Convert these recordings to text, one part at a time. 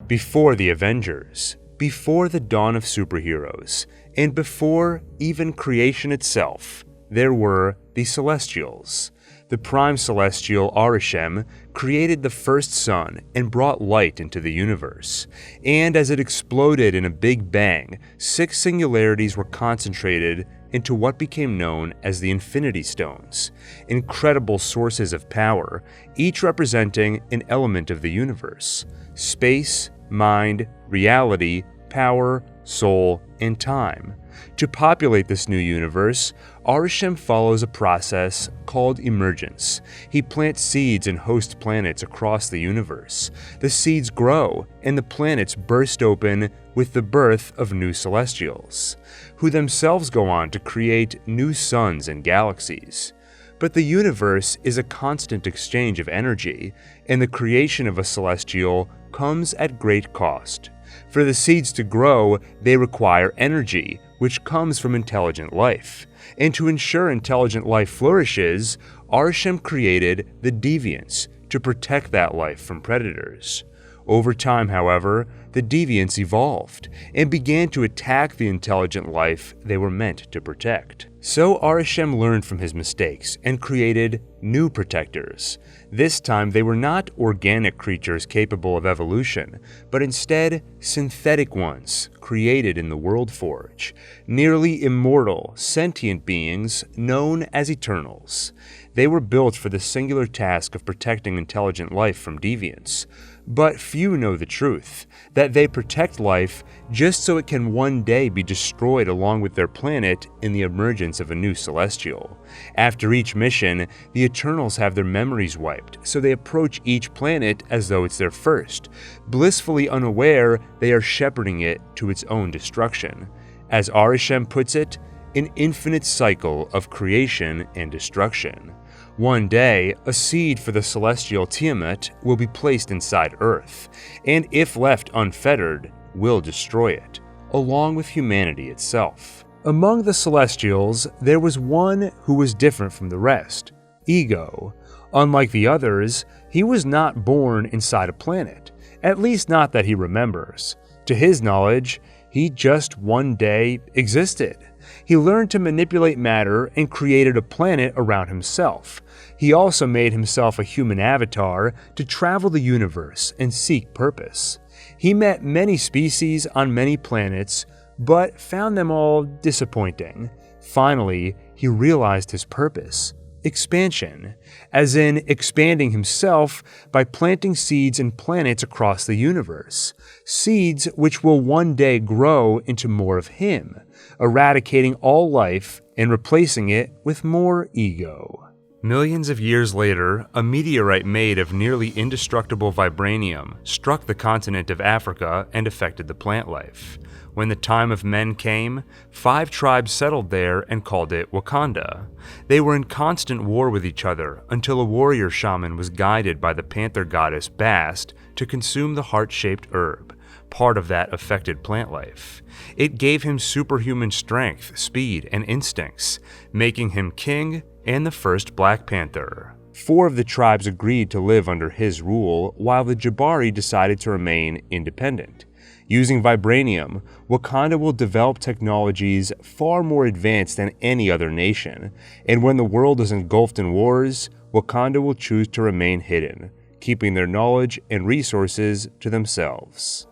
Before the Avengers, before the dawn of superheroes, and before even creation itself, there were the Celestials. The prime celestial Arishem created the first sun and brought light into the universe. And as it exploded in a big bang, 6 singularities were concentrated into what became known as the Infinity Stones, incredible sources of power, each representing an element of the universe: space, mind, reality, power, soul, and time. To populate this new universe, Arishem follows a process called emergence. He plants seeds in host planets across the universe. The seeds grow, and the planets burst open with the birth of new celestials, who themselves go on to create new suns and galaxies. But the universe is a constant exchange of energy, and the creation of a celestial comes at great cost. For the seeds to grow, they require energy, which comes from intelligent life. And to ensure intelligent life flourishes, Arishem created the deviants to protect that life from predators. Over time, however, the deviants evolved and began to attack the intelligent life they were meant to protect. So Arishem learned from his mistakes and created new protectors. This time they were not organic creatures capable of evolution, but instead synthetic ones created in the World Forge, nearly immortal, sentient beings known as Eternals. They were built for the singular task of protecting intelligent life from deviants. But few know the truth, that they protect life just so it can one day be destroyed along with their planet in the emergence of a new celestial. After each mission, the Eternals have their memories wiped, so they approach each planet as though it's their first. Blissfully unaware, they are shepherding it to its own destruction. As Arishem puts it, an infinite cycle of creation and destruction. One day, a seed for the celestial Tiamat will be placed inside Earth, and if left unfettered, will destroy it, along with humanity itself. Among the Celestials, there was one who was different from the rest: Ego. Unlike the others, he was not born inside a planet, at least not that he remembers. To his knowledge, he just one day existed. He learned to manipulate matter and created a planet around himself. He also made himself a human avatar to travel the universe and seek purpose. He met many species on many planets, but found them all disappointing. Finally, he realized his purpose: expansion, as in expanding himself by planting seeds in planets across the universe, seeds which will one day grow into more of him, eradicating all life and replacing it with more ego. Millions of years later, a meteorite made of nearly indestructible vibranium struck the continent of Africa and affected the plant life. When the time of men came, 5 tribes settled there and called it Wakanda. They were in constant war with each other until a warrior shaman was guided by the panther goddess Bast to consume the heart-shaped herb, part of that affected plant life. It gave him superhuman strength, speed, and instincts, making him king and the first Black Panther. 4 of the tribes agreed to live under his rule, while the Jabari decided to remain independent. Using vibranium, Wakanda will develop technologies far more advanced than any other nation, and when the world is engulfed in wars, Wakanda will choose to remain hidden, keeping their knowledge and resources to themselves.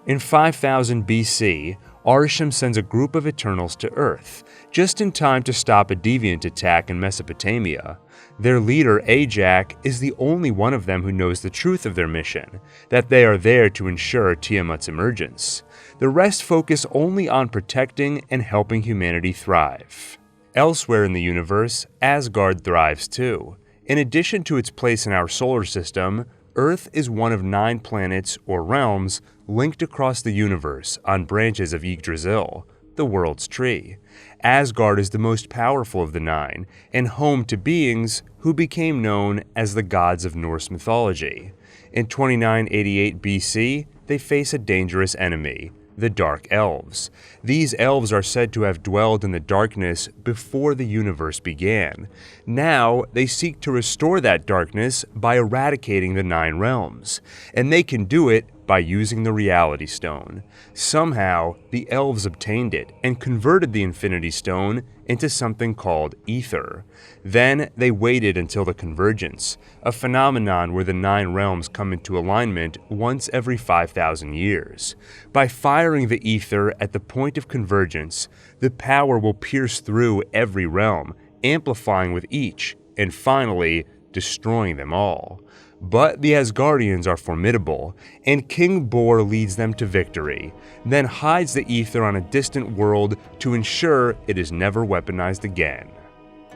In 5000 BC, Arishem sends a group of Eternals to Earth, just in time to stop a deviant attack in Mesopotamia. Their leader, Ajak, is the only one of them who knows the truth of their mission, that they are there to ensure Tiamat's emergence. The rest focus only on protecting and helping humanity thrive. Elsewhere in the universe, Asgard thrives too. In addition to its place in our solar system, Earth is one of 9 planets or realms linked across the universe on branches of Yggdrasil, the world's tree. Asgard is the most powerful of the 9, and home to beings who became known as the gods of Norse mythology. In 2988 BC, they face a dangerous enemy, the Dark Elves. These elves are said to have dwelled in the darkness before the universe began. Now, they seek to restore that darkness by eradicating the 9 realms, and they can do it by using the Reality Stone. Somehow, the Elves obtained it and converted the Infinity Stone into something called Ether. Then they waited until the Convergence, a phenomenon where the 9 realms come into alignment once every 5,000 years. By firing the Ether at the point of convergence, the power will pierce through every realm, amplifying with each, and finally, destroying them all. But the Asgardians are formidable, and King Bor leads them to victory, then hides the Ether on a distant world to ensure it is never weaponized again.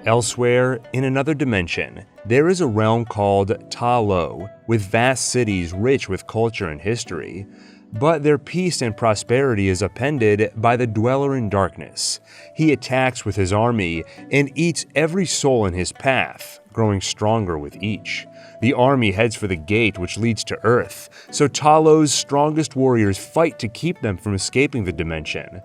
Elsewhere, in another dimension, there is a realm called Ta Lo, with vast cities rich with culture and history. But their peace and prosperity is upended by the Dweller in Darkness. He attacks with his army and eats every soul in his path, growing stronger with each. The army heads for the gate which leads to Earth, so Talos' strongest warriors fight to keep them from escaping the dimension.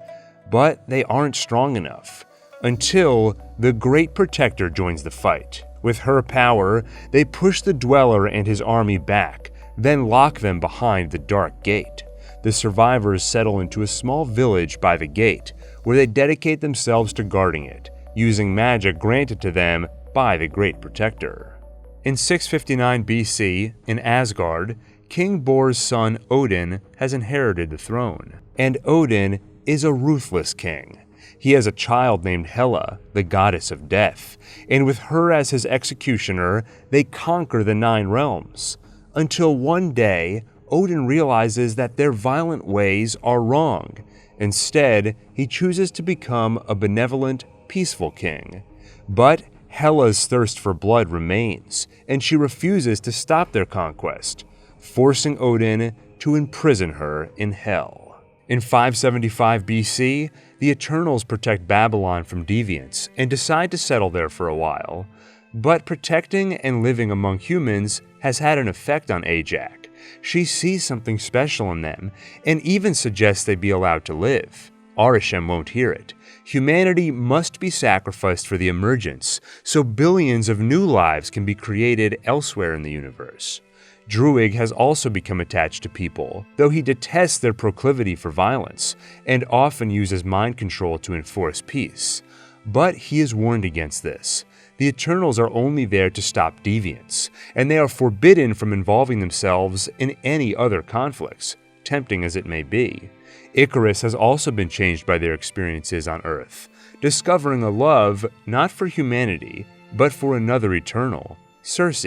But they aren't strong enough, until the Great Protector joins the fight. With her power, they push the Dweller and his army back, then lock them behind the Dark Gate. The survivors settle into a small village by the gate, where they dedicate themselves to guarding it, using magic granted to them by the Great Protector. In 659 BC, in Asgard, King Bor's son Odin has inherited the throne, and Odin is a ruthless king. He has a child named Hela, the goddess of death, and with her as his executioner, they conquer the 9 realms. Until one day, Odin realizes that their violent ways are wrong. Instead, he chooses to become a benevolent, peaceful king. But Hela's thirst for blood remains, and she refuses to stop their conquest, forcing Odin to imprison her in Hell. In 575 BC, the Eternals protect Babylon from deviants and decide to settle there for a while. But protecting and living among humans has had an effect on Ajax. She sees something special in them, and even suggests they be allowed to live. Arishem won't hear it. Humanity must be sacrificed for the emergence, so billions of new lives can be created elsewhere in the universe. Druig has also become attached to people, though he detests their proclivity for violence, and often uses mind control to enforce peace. But he is warned against this. The Eternals are only there to stop deviants, and they are forbidden from involving themselves in any other conflicts, tempting as it may be. Icarus has also been changed by their experiences on Earth, discovering a love not for humanity, but for another Eternal, Circe.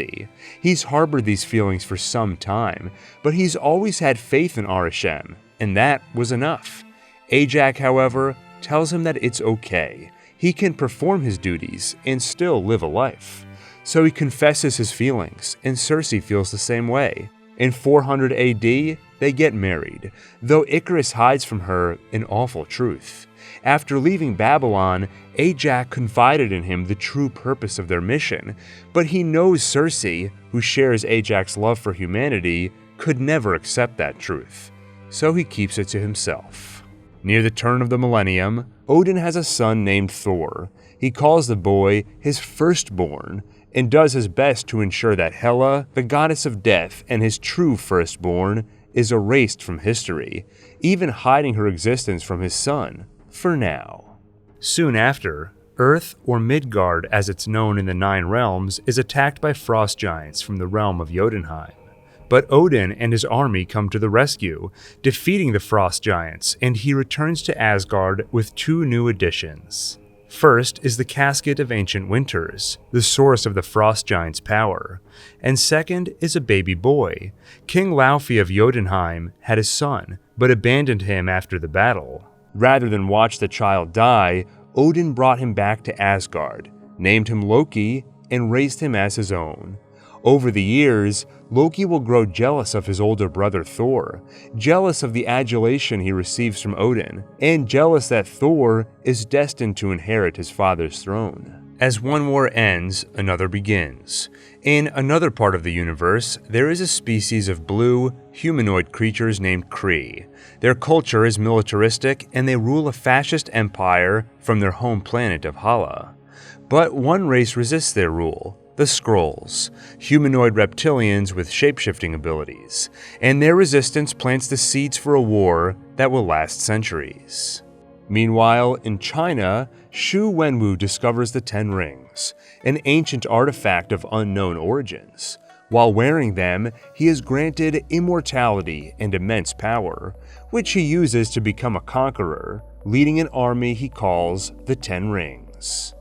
He's harbored these feelings for some time, but he's always had faith in Arishem, and that was enough. Ajax, however, tells him that it's okay. He can perform his duties and still live a life. So he confesses his feelings, and Circe feels the same way. In 400 AD, they get married, though Icarus hides from her an awful truth. After leaving Babylon, Ajax confided in him the true purpose of their mission, but he knows Circe, who shares Ajax's love for humanity, could never accept that truth. So he keeps it to himself. Near the turn of the millennium, Odin has a son named Thor. He calls the boy his firstborn, and does his best to ensure that Hela, the goddess of death and his true firstborn, is erased from history, even hiding her existence from his son, for now. Soon after, Earth, or Midgard as it's known in the 9 realms, is attacked by frost giants from the realm of Jotunheim. But Odin and his army come to the rescue, defeating the frost giants, and he returns to Asgard with 2 new additions. First is the Casket of Ancient Winters, the source of the frost giants' power, and second is a baby boy. King Laufey of Jotunheim had a son, but abandoned him after the battle. Rather than watch the child die, Odin brought him back to Asgard, named him Loki, and raised him as his own. Over the years, Loki will grow jealous of his older brother Thor, jealous of the adulation he receives from Odin, and jealous that Thor is destined to inherit his father's throne. As one war ends, another begins. In another part of the universe, there is a species of blue, humanoid creatures named Kree. Their culture is militaristic, and they rule a fascist empire from their home planet of Hala. But one race resists their rule, The Skrulls, humanoid reptilians with shapeshifting abilities, and their resistance plants the seeds for a war that will last centuries. Meanwhile, in China, Shu Wenwu discovers the Ten Rings, an ancient artifact of unknown origins. While wearing them, he is granted immortality and immense power, which he uses to become a conqueror, leading an army he calls the Ten Rings.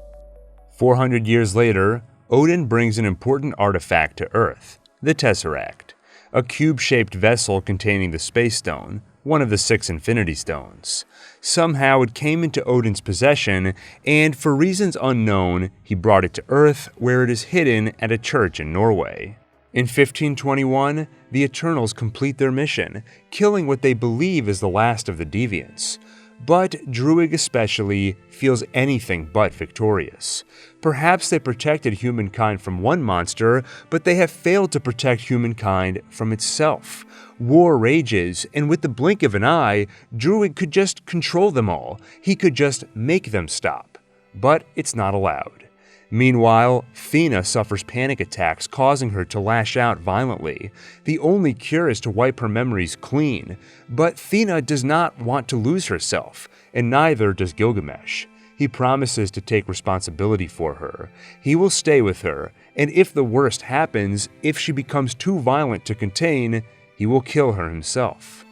400 years later, Odin brings an important artifact to Earth, the Tesseract, a cube-shaped vessel containing the Space Stone, one of the 6 Infinity Stones. Somehow it came into Odin's possession, and for reasons unknown, he brought it to Earth, where it is hidden at a church in Norway. In 1521, the Eternals complete their mission, killing what they believe is the last of the Deviants. But Druig especially feels anything but victorious. Perhaps they protected humankind from one monster, but they have failed to protect humankind from itself. War rages, and with the blink of an eye, Druig could just control them all. He could just make them stop. But it's not allowed. Meanwhile, Thena suffers panic attacks, causing her to lash out violently. The only cure is to wipe her memories clean, but Thena does not want to lose herself, and neither does Gilgamesh. He promises to take responsibility for her. He will stay with her, and if the worst happens, if she becomes too violent to contain, he will kill her himself.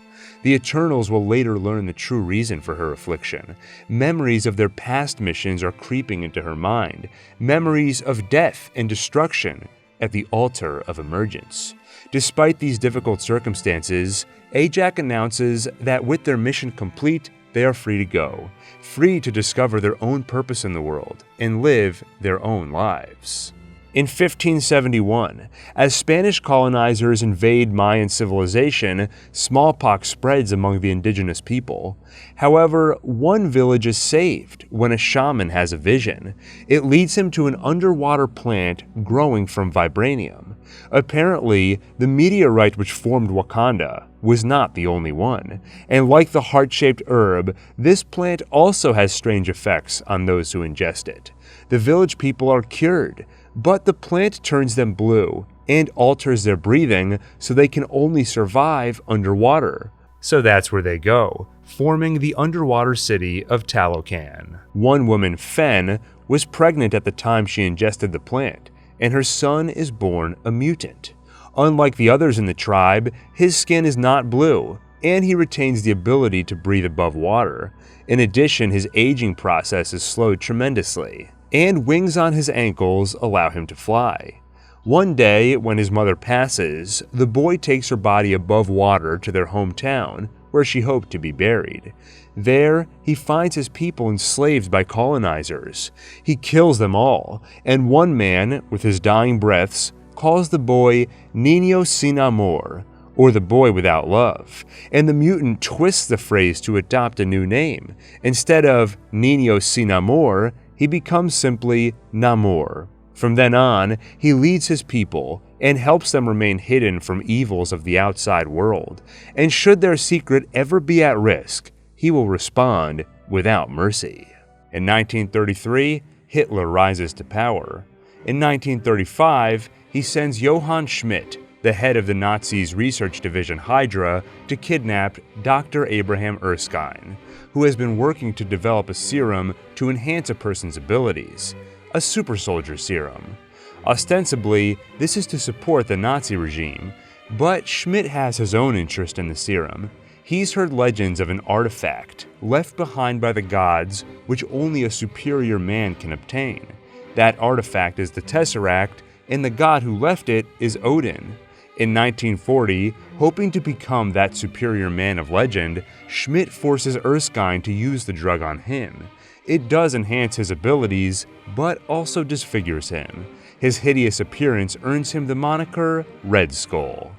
The Eternals will later learn the true reason for her affliction. Memories of their past missions are creeping into her mind, memories of death and destruction at the altar of emergence. Despite these difficult circumstances, Ajak announces that with their mission complete, they are free to go, free to discover their own purpose in the world and live their own lives. In 1571, as Spanish colonizers invade Mayan civilization, smallpox spreads among the indigenous people. However, one village is saved when a shaman has a vision. It leads him to an underwater plant growing from vibranium. Apparently, the meteorite which formed Wakanda was not the only one, and like the heart-shaped herb, this plant also has strange effects on those who ingest it. The village people are cured, but the plant turns them blue and alters their breathing so they can only survive underwater. So that's where they go, forming the underwater city of Talocan. One woman, Fen, was pregnant at the time she ingested the plant, and her son is born a mutant. Unlike the others in the tribe, his skin is not blue, and he retains the ability to breathe above water. In addition, his aging process is slowed tremendously, and wings on his ankles allow him to fly. One day, when his mother passes, the boy takes her body above water to their hometown, where she hoped to be buried. There, he finds his people enslaved by colonizers. He kills them all, and one man, with his dying breaths, calls the boy Niño Sin Amor, or the boy without love, and the mutant twists the phrase to adopt a new name. Instead of Niño Sin Amor, he becomes simply Namor. From then on, he leads his people and helps them remain hidden from evils of the outside world, and should their secret ever be at risk, he will respond without mercy. In 1933, Hitler rises to power. In 1935, he sends Johann Schmidt, the head of the Nazis' research division Hydra, to kidnap Dr. Abraham Erskine, who has been working to develop a serum to enhance a person's abilities, a super soldier serum. Ostensibly, this is to support the Nazi regime, but Schmidt has his own interest in the serum. He's heard legends of an artifact left behind by the gods which only a superior man can obtain. That artifact is the Tesseract, and the god who left it is Odin. In 1940, hoping to become that superior man of legend, Schmidt forces Erskine to use the drug on him. It does enhance his abilities, but also disfigures him. His hideous appearance earns him the moniker Red Skull.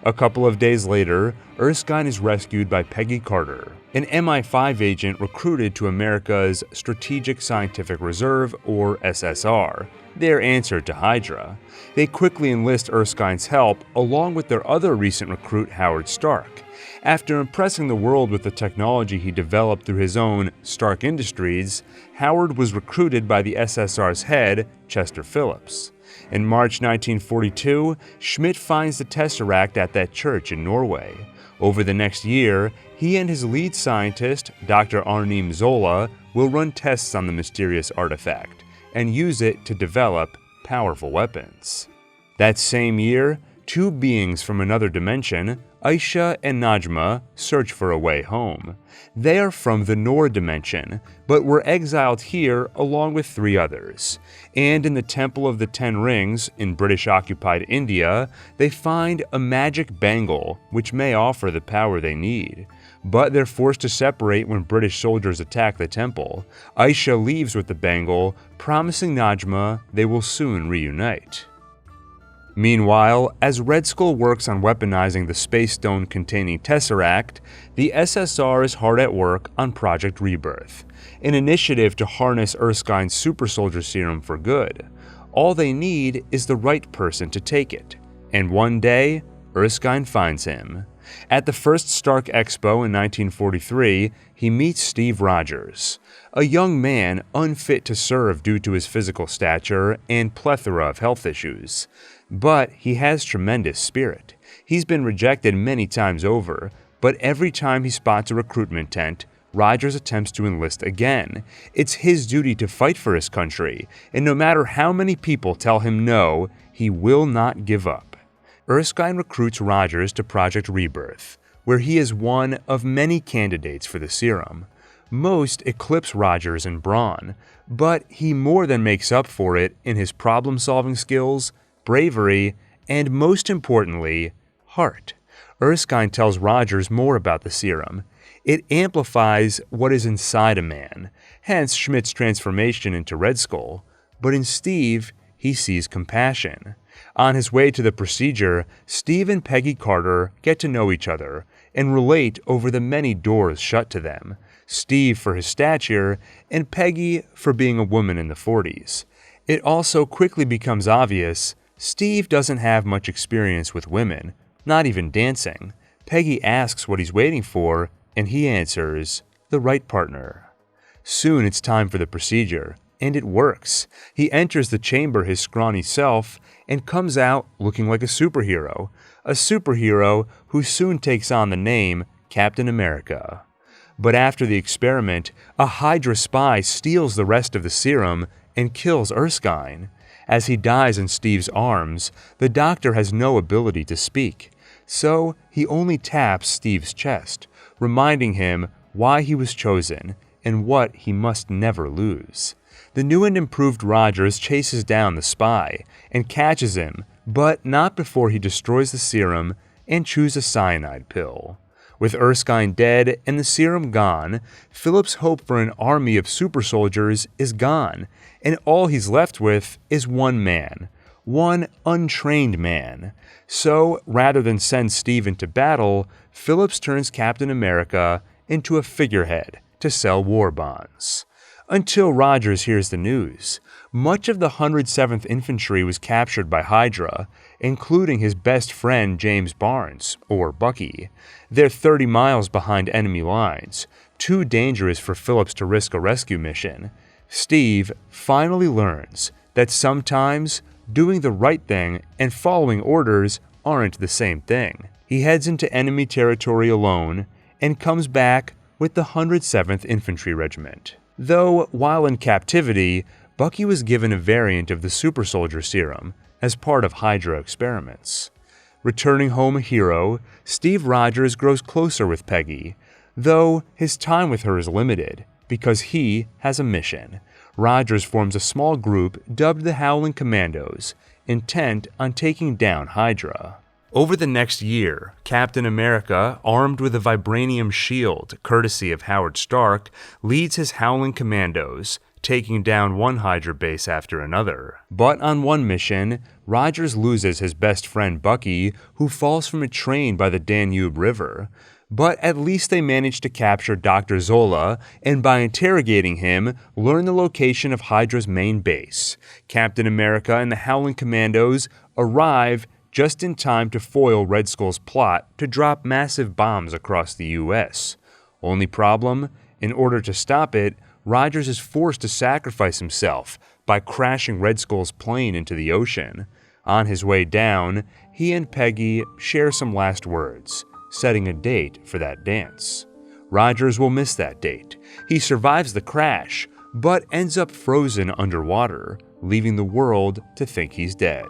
A couple of days later, Erskine is rescued by Peggy Carter, an MI5 agent recruited to America's Strategic Scientific Reserve, or SSR, their answer to Hydra. They quickly enlist Erskine's help, along with their other recent recruit Howard Stark. After impressing the world with the technology he developed through his own Stark Industries, Howard was recruited by the SSR's head, Chester Phillips. In March 1942, Schmidt finds the Tesseract at that church in Norway. Over the next year, he and his lead scientist, Dr. Arnim Zola, will run tests on the mysterious artifact and use it to develop powerful weapons. That same year, two beings from another dimension, Aisha and Najma, search for a way home. They are from the Noor dimension, but were exiled here along with three others. And in the Temple of the Ten Rings, in British-occupied India, they find a magic bangle, which may offer the power they need. But they're forced to separate when British soldiers attack the temple. Aisha leaves with the bangle, promising Najma they will soon reunite. Meanwhile, as Red Skull works on weaponizing the Space Stone containing Tesseract, the SSR is hard at work on Project Rebirth, an initiative to harness Erskine's super soldier serum for good. All they need is the right person to take it, and one day, Erskine finds him. At the first Stark Expo in 1943, he meets Steve Rogers, a young man unfit to serve due to his physical stature and plethora of health issues. But he has tremendous spirit. He's been rejected many times over, but every time he spots a recruitment tent, Rogers attempts to enlist again. It's his duty to fight for his country, and no matter how many people tell him no, he will not give up. Erskine recruits Rogers to Project Rebirth, where he is one of many candidates for the serum. Most eclipse Rogers in brawn, but he more than makes up for it in his problem-solving skills, bravery, and most importantly, heart. Erskine tells Rogers more about the serum. It amplifies what is inside a man, hence Schmidt's transformation into Red Skull. But in Steve, he sees compassion. On his way to the procedure, Steve and Peggy Carter get to know each other and relate over the many doors shut to them. Steve for his stature, and Peggy for being a woman in the 40s. It also quickly becomes obvious Steve doesn't have much experience with women, not even dancing. Peggy asks what he's waiting for, and he answers, the right partner. Soon it's time for the procedure, and it works. He enters the chamber his scrawny self, and comes out looking like a superhero who soon takes on the name Captain America. But after the experiment, a Hydra spy steals the rest of the serum and kills Erskine. As he dies in Steve's arms, the doctor has no ability to speak, so he only taps Steve's chest, reminding him why he was chosen and what he must never lose. The new and improved Rogers chases down the spy and catches him, but not before he destroys the serum and chews a cyanide pill. With Erskine dead and the serum gone, Philip's hope for an army of super soldiers is gone, and all he's left with is one man, one untrained man. So, rather than send Steve into battle, Phillips turns Captain America into a figurehead to sell war bonds. Until Rogers hears the news. Much of the 107th Infantry was captured by Hydra, including his best friend James Barnes, or Bucky. They're 30 miles behind enemy lines, too dangerous for Phillips to risk a rescue mission. Steve finally learns that sometimes doing the right thing and following orders aren't the same thing. He heads into enemy territory alone and comes back with the 107th Infantry Regiment. Though, while in captivity, Bucky was given a variant of the super soldier serum as part of Hydra experiments. Returning home a hero, Steve Rogers grows closer with Peggy, though his time with her is limited because he has a mission. Rogers forms a small group dubbed the Howling Commandos, intent on taking down Hydra. Over the next year, Captain America, armed with a vibranium shield courtesy of Howard Stark, leads his Howling Commandos, taking down one Hydra base after another. But on one mission, Rogers loses his best friend Bucky, who falls from a train by the Danube River. But at least they managed to capture Dr. Zola, and by interrogating him, learn the location of Hydra's main base. Captain America and the Howling Commandos arrive just in time to foil Red Skull's plot to drop massive bombs across the US. Only problem? In order to stop it, Rogers is forced to sacrifice himself by crashing Red Skull's plane into the ocean. On his way down, he and Peggy share some last words, setting a date for that dance. Rogers will miss that date. He survives the crash, but ends up frozen underwater, leaving the world to think he's dead.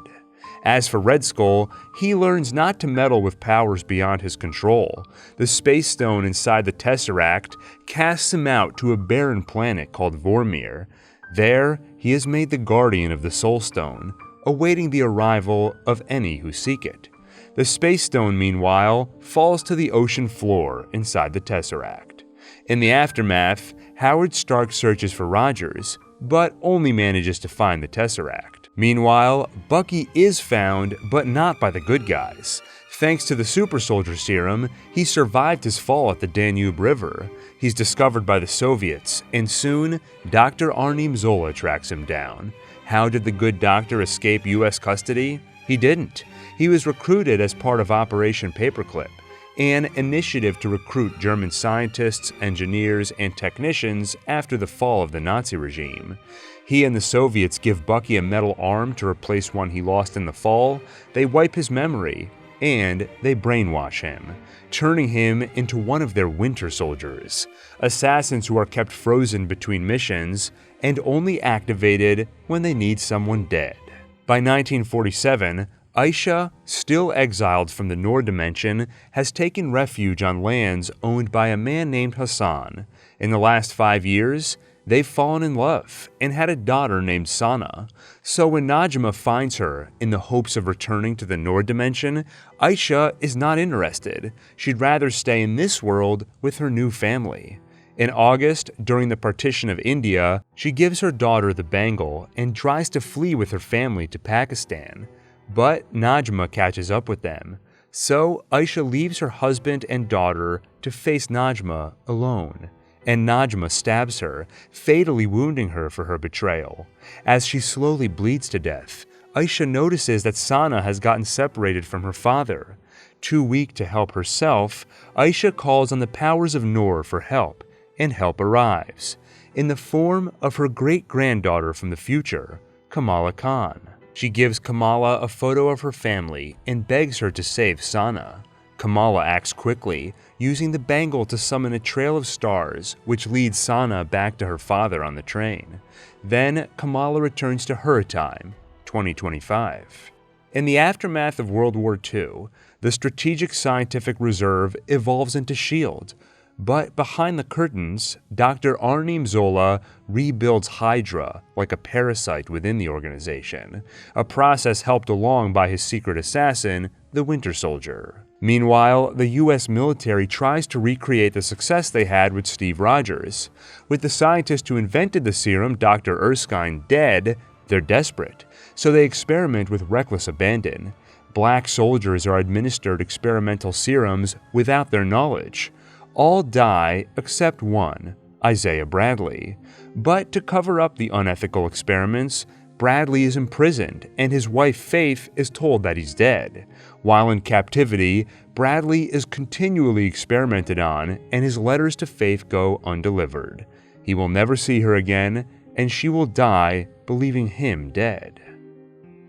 As for Red Skull, he learns not to meddle with powers beyond his control. The Space Stone inside the Tesseract casts him out to a barren planet called Vormir. There, he is made the guardian of the Soul Stone, awaiting the arrival of any who seek it. The Space Stone, meanwhile, falls to the ocean floor inside the Tesseract. In the aftermath, Howard Stark searches for Rogers, but only manages to find the Tesseract. Meanwhile, Bucky is found, but not by the good guys. Thanks to the super soldier serum, he survived his fall at the Danube River. He's discovered by the Soviets, and soon, Dr. Arnim Zola tracks him down. How did the good doctor escape US custody? He didn't. He was recruited as part of Operation Paperclip, an initiative to recruit German scientists, engineers, and technicians after the fall of the Nazi regime. He and the Soviets give Bucky a metal arm to replace one he lost in the fall, they wipe his memory, and they brainwash him, turning him into one of their Winter Soldiers, assassins who are kept frozen between missions and only activated when they need someone dead. By 1947, Aisha, still exiled from the Nord dimension, has taken refuge on lands owned by a man named Hassan. In the last 5 years, they've fallen in love and had a daughter named Sana. So when Najma finds her in the hopes of returning to the Nord dimension, Aisha is not interested. She'd rather stay in this world with her new family. In August, during the partition of India, she gives her daughter the Bangle and tries to flee with her family to Pakistan. But Najma catches up with them. So Aisha leaves her husband and daughter to face Najma alone. And Najma stabs her, fatally wounding her for her betrayal. As she slowly bleeds to death, Aisha notices that Sana has gotten separated from her father. Too weak to help herself, Aisha calls on the powers of Noor for help, and help arrives, in the form of her great-granddaughter from the future, Kamala Khan. She gives Kamala a photo of her family and begs her to save Sana. Kamala acts quickly, using the Bangle to summon a trail of stars, which leads Sana back to her father on the train. Then Kamala returns to her time, 2025. In the aftermath of World War II, the Strategic Scientific Reserve evolves into S.H.I.E.L.D., but behind the curtains, Dr. Arnim Zola rebuilds Hydra like a parasite within the organization, a process helped along by his secret assassin, the Winter Soldier. Meanwhile, the US military tries to recreate the success they had with Steve Rogers. With the scientist who invented the serum, Dr. Erskine, dead, they're desperate, so they experiment with reckless abandon. Black soldiers are administered experimental serums without their knowledge. All die except one, Isaiah Bradley. But to cover up the unethical experiments, Bradley is imprisoned and his wife Faith is told that he's dead. While in captivity, Bradley is continually experimented on and his letters to Faith go undelivered. He will never see her again and she will die believing him dead.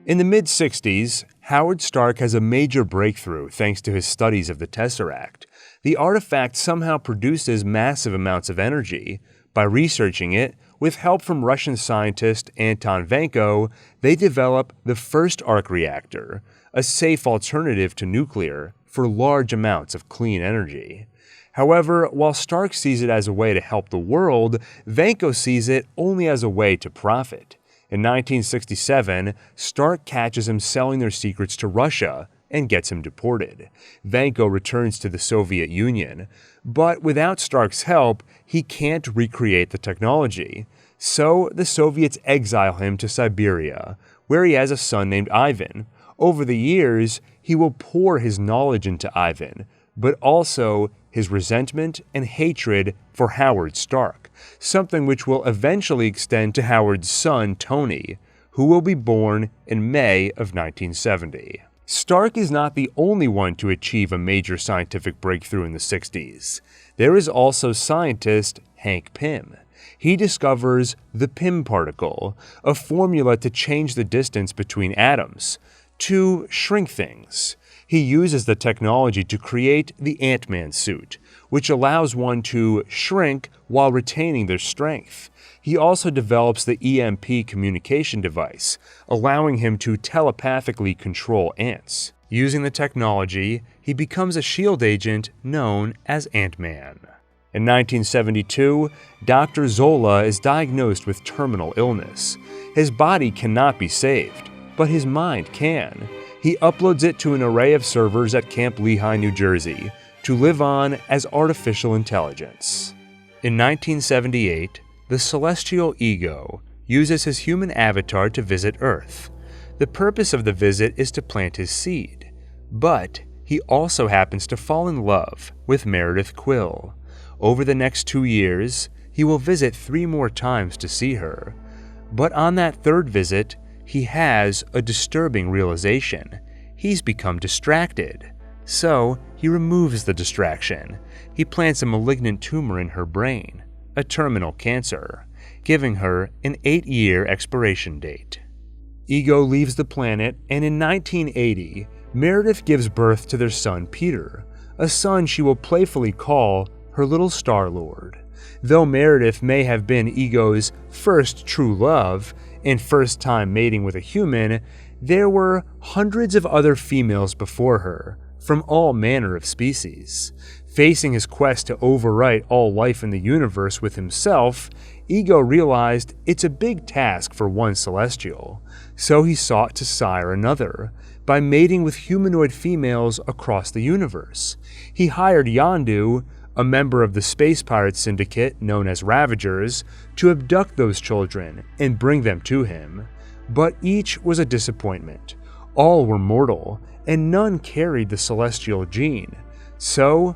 In the mid-60s, Howard Stark has a major breakthrough thanks to his studies of the Tesseract. The artifact somehow produces massive amounts of energy. By researching it, with help from Russian scientist Anton Vanko, they develop the first Arc Reactor, a safe alternative to nuclear for large amounts of clean energy. However, while Stark sees it as a way to help the world, Vanko sees it only as a way to profit. In 1967, Stark catches him selling their secrets to Russia and gets him deported. Vanko returns to the Soviet Union, but without Stark's help, he can't recreate the technology. So the Soviets exile him to Siberia, where he has a son named Ivan. Over the years, he will pour his knowledge into Ivan, but also his resentment and hatred for Howard Stark, something which will eventually extend to Howard's son Tony, who will be born in May of 1970. Stark is not the only one to achieve a major scientific breakthrough in the 60s. There is also scientist Hank Pym. He discovers the Pym Particle, a formula to change the distance between atoms, to shrink things. He uses the technology to create the Ant-Man suit, which allows one to shrink while retaining their strength. He also develops the EMP communication device, allowing him to telepathically control ants. Using the technology, he becomes a S.H.I.E.L.D. agent known as Ant-Man. In 1972, Dr. Zola is diagnosed with terminal illness. His body cannot be saved, but his mind can. He uploads it to an array of servers at Camp Lehigh, New Jersey, to live on as artificial intelligence. In 1978, the celestial Ego uses his human avatar to visit Earth. The purpose of the visit is to plant his seed, but he also happens to fall in love with Meredith Quill. Over the next 2 years, he will visit 3 more times to see her. But on that third visit, he has a disturbing realization. He's become distracted. So, he removes the distraction. He plants a malignant tumor in her brain, a terminal cancer, giving her an 8-year expiration date. Ego leaves the planet, and in 1980, Meredith gives birth to their son Peter, a son she will playfully call her little Star-Lord. Though Meredith may have been Ego's first true love and first time mating with a human, there were hundreds of other females before her, from all manner of species. Facing his quest to overwrite all life in the universe with himself, Ego realized it's a big task for one Celestial, so he sought to sire another, by mating with humanoid females across the universe. He hired Yondu, a member of the space pirate syndicate known as Ravagers, to abduct those children and bring them to him. But each was a disappointment. All were mortal, and none carried the celestial gene. So,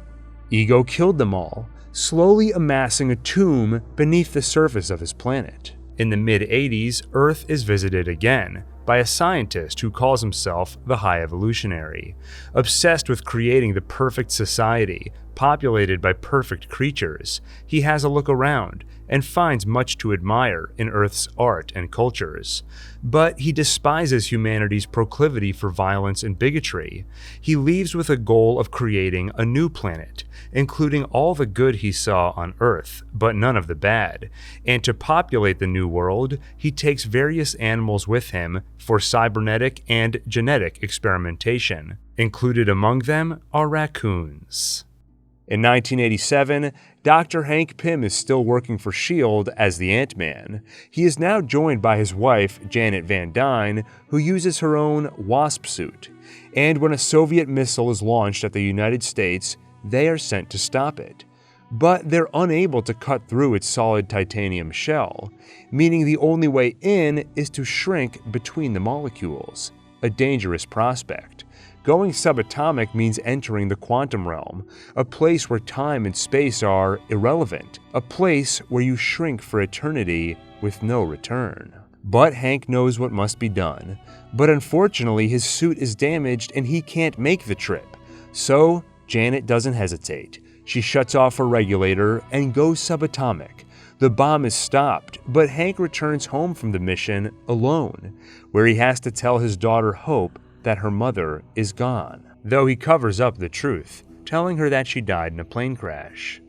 Ego killed them all, slowly amassing a tomb beneath the surface of his planet. In the mid-80s, Earth is visited again by a scientist who calls himself the High Evolutionary. Obsessed with creating the perfect society, populated by perfect creatures, he has a look around and finds much to admire in Earth's art and cultures. But he despises humanity's proclivity for violence and bigotry. He leaves with a goal of creating a new planet, including all the good he saw on Earth, but none of the bad. And to populate the new world, he takes various animals with him for cybernetic and genetic experimentation. Included among them are raccoons. In 1987, Dr. Hank Pym is still working for S.H.I.E.L.D. as the Ant-Man. He is now joined by his wife, Janet Van Dyne, who uses her own Wasp suit. And when a Soviet missile is launched at the United States, they are sent to stop it. But they're unable to cut through its solid titanium shell, meaning the only way in is to shrink between the molecules, a dangerous prospect. Going subatomic means entering the quantum realm, a place where time and space are irrelevant, a place where you shrink for eternity with no return. But Hank knows what must be done. But unfortunately, his suit is damaged and he can't make the trip. So, Janet doesn't hesitate. She shuts off her regulator and goes subatomic. The bomb is stopped, but Hank returns home from the mission alone, where he has to tell his daughter Hope that her mother is gone, though he covers up the truth, telling her that she died in a plane crash.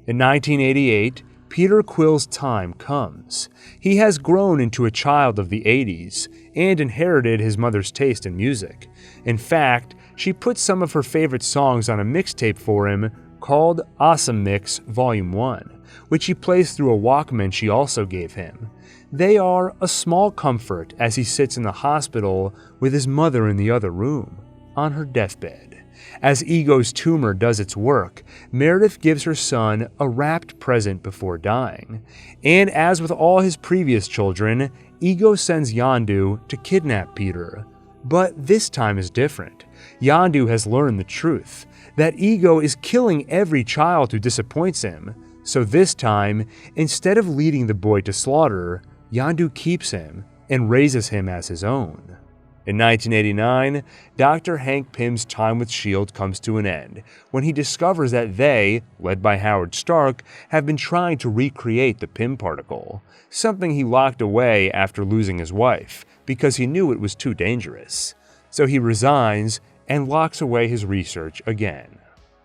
In 1988, Peter Quill's time comes. He has grown into a child of the 80s and inherited his mother's taste in music. In fact, she put some of her favorite songs on a mixtape for him called Awesome Mix Volume 1, which he plays through a Walkman she also gave him. They are a small comfort as he sits in the hospital with his mother in the other room, on her deathbed. As Ego's tumor does its work, Meredith gives her son a wrapped present before dying. And as with all his previous children, Ego sends Yondu to kidnap Peter. But this time is different. Yondu has learned the truth. That ego is killing every child who disappoints him. So this time, instead of leading the boy to slaughter, Yondu keeps him and raises him as his own. In 1989, Dr. Hank Pym's time with S.H.I.E.L.D. comes to an end when he discovers that they, led by Howard Stark, have been trying to recreate the Pym Particle, something he locked away after losing his wife because he knew it was too dangerous. So he resigns and locks away his research again.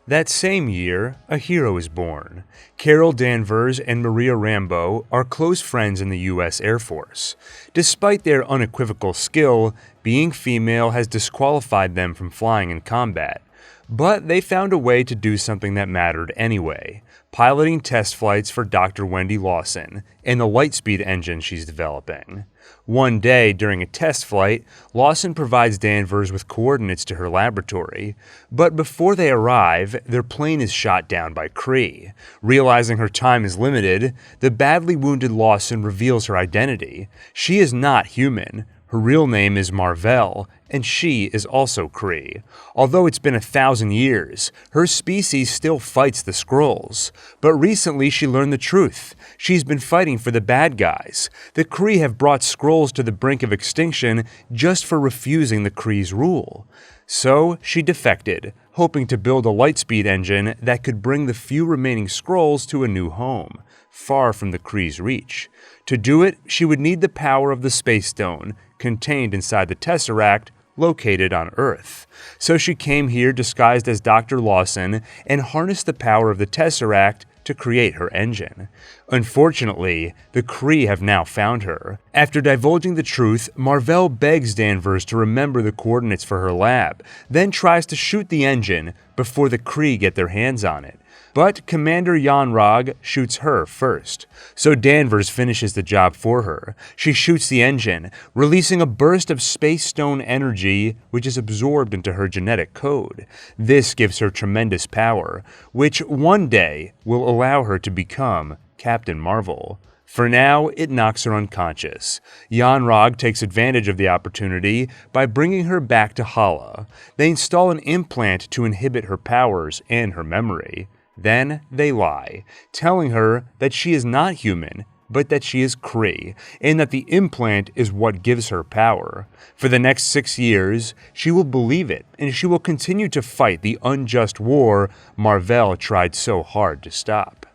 That same year, a hero is born. Carol Danvers and Maria Rambeau are close friends in the U.S. Air Force. Despite their unequivocal skill, being female has disqualified them from flying in combat. But they found a way to do something that mattered anyway, piloting test flights for Dr. Wendy Lawson and the Lightspeed engine she's developing. One day, during a test flight, Lawson provides Danvers with coordinates to her laboratory, but before they arrive, their plane is shot down by Kree. Realizing her time is limited, the badly wounded Lawson reveals her identity. She is not human. Her real name is Mar-Vell, and she is also Kree. Although it's been 1,000 years, her species still fights the Skrulls. But recently she learned the truth. She's been fighting for the bad guys. The Kree have brought Skrulls to the brink of extinction just for refusing the Kree's rule. So she defected, hoping to build a Lightspeed engine that could bring the few remaining Skrulls to a new home, far from the Kree's reach. To do it, she would need the power of the Space Stone, contained inside the Tesseract, located on Earth. So she came here disguised as Dr. Lawson and harnessed the power of the Tesseract to create her engine. Unfortunately, the Kree have now found her. After divulging the truth, Mar-Vell begs Danvers to remember the coordinates for her lab, then tries to shoot the engine before the Kree get their hands on it. But Commander Yon-Rogg shoots her first, so Danvers finishes the job for her. She shoots the engine, releasing a burst of Space Stone energy which is absorbed into her genetic code. This gives her tremendous power, which one day will allow her to become Captain Marvel. For now, it knocks her unconscious. Yon-Rogg takes advantage of the opportunity by bringing her back to Hala. They install an implant to inhibit her powers and her memory. Then they lie, telling her that she is not human, but that she is Kree, and that the implant is what gives her power. For the next 6 years, she will believe it, and she will continue to fight the unjust war Mar-Vell tried so hard to stop.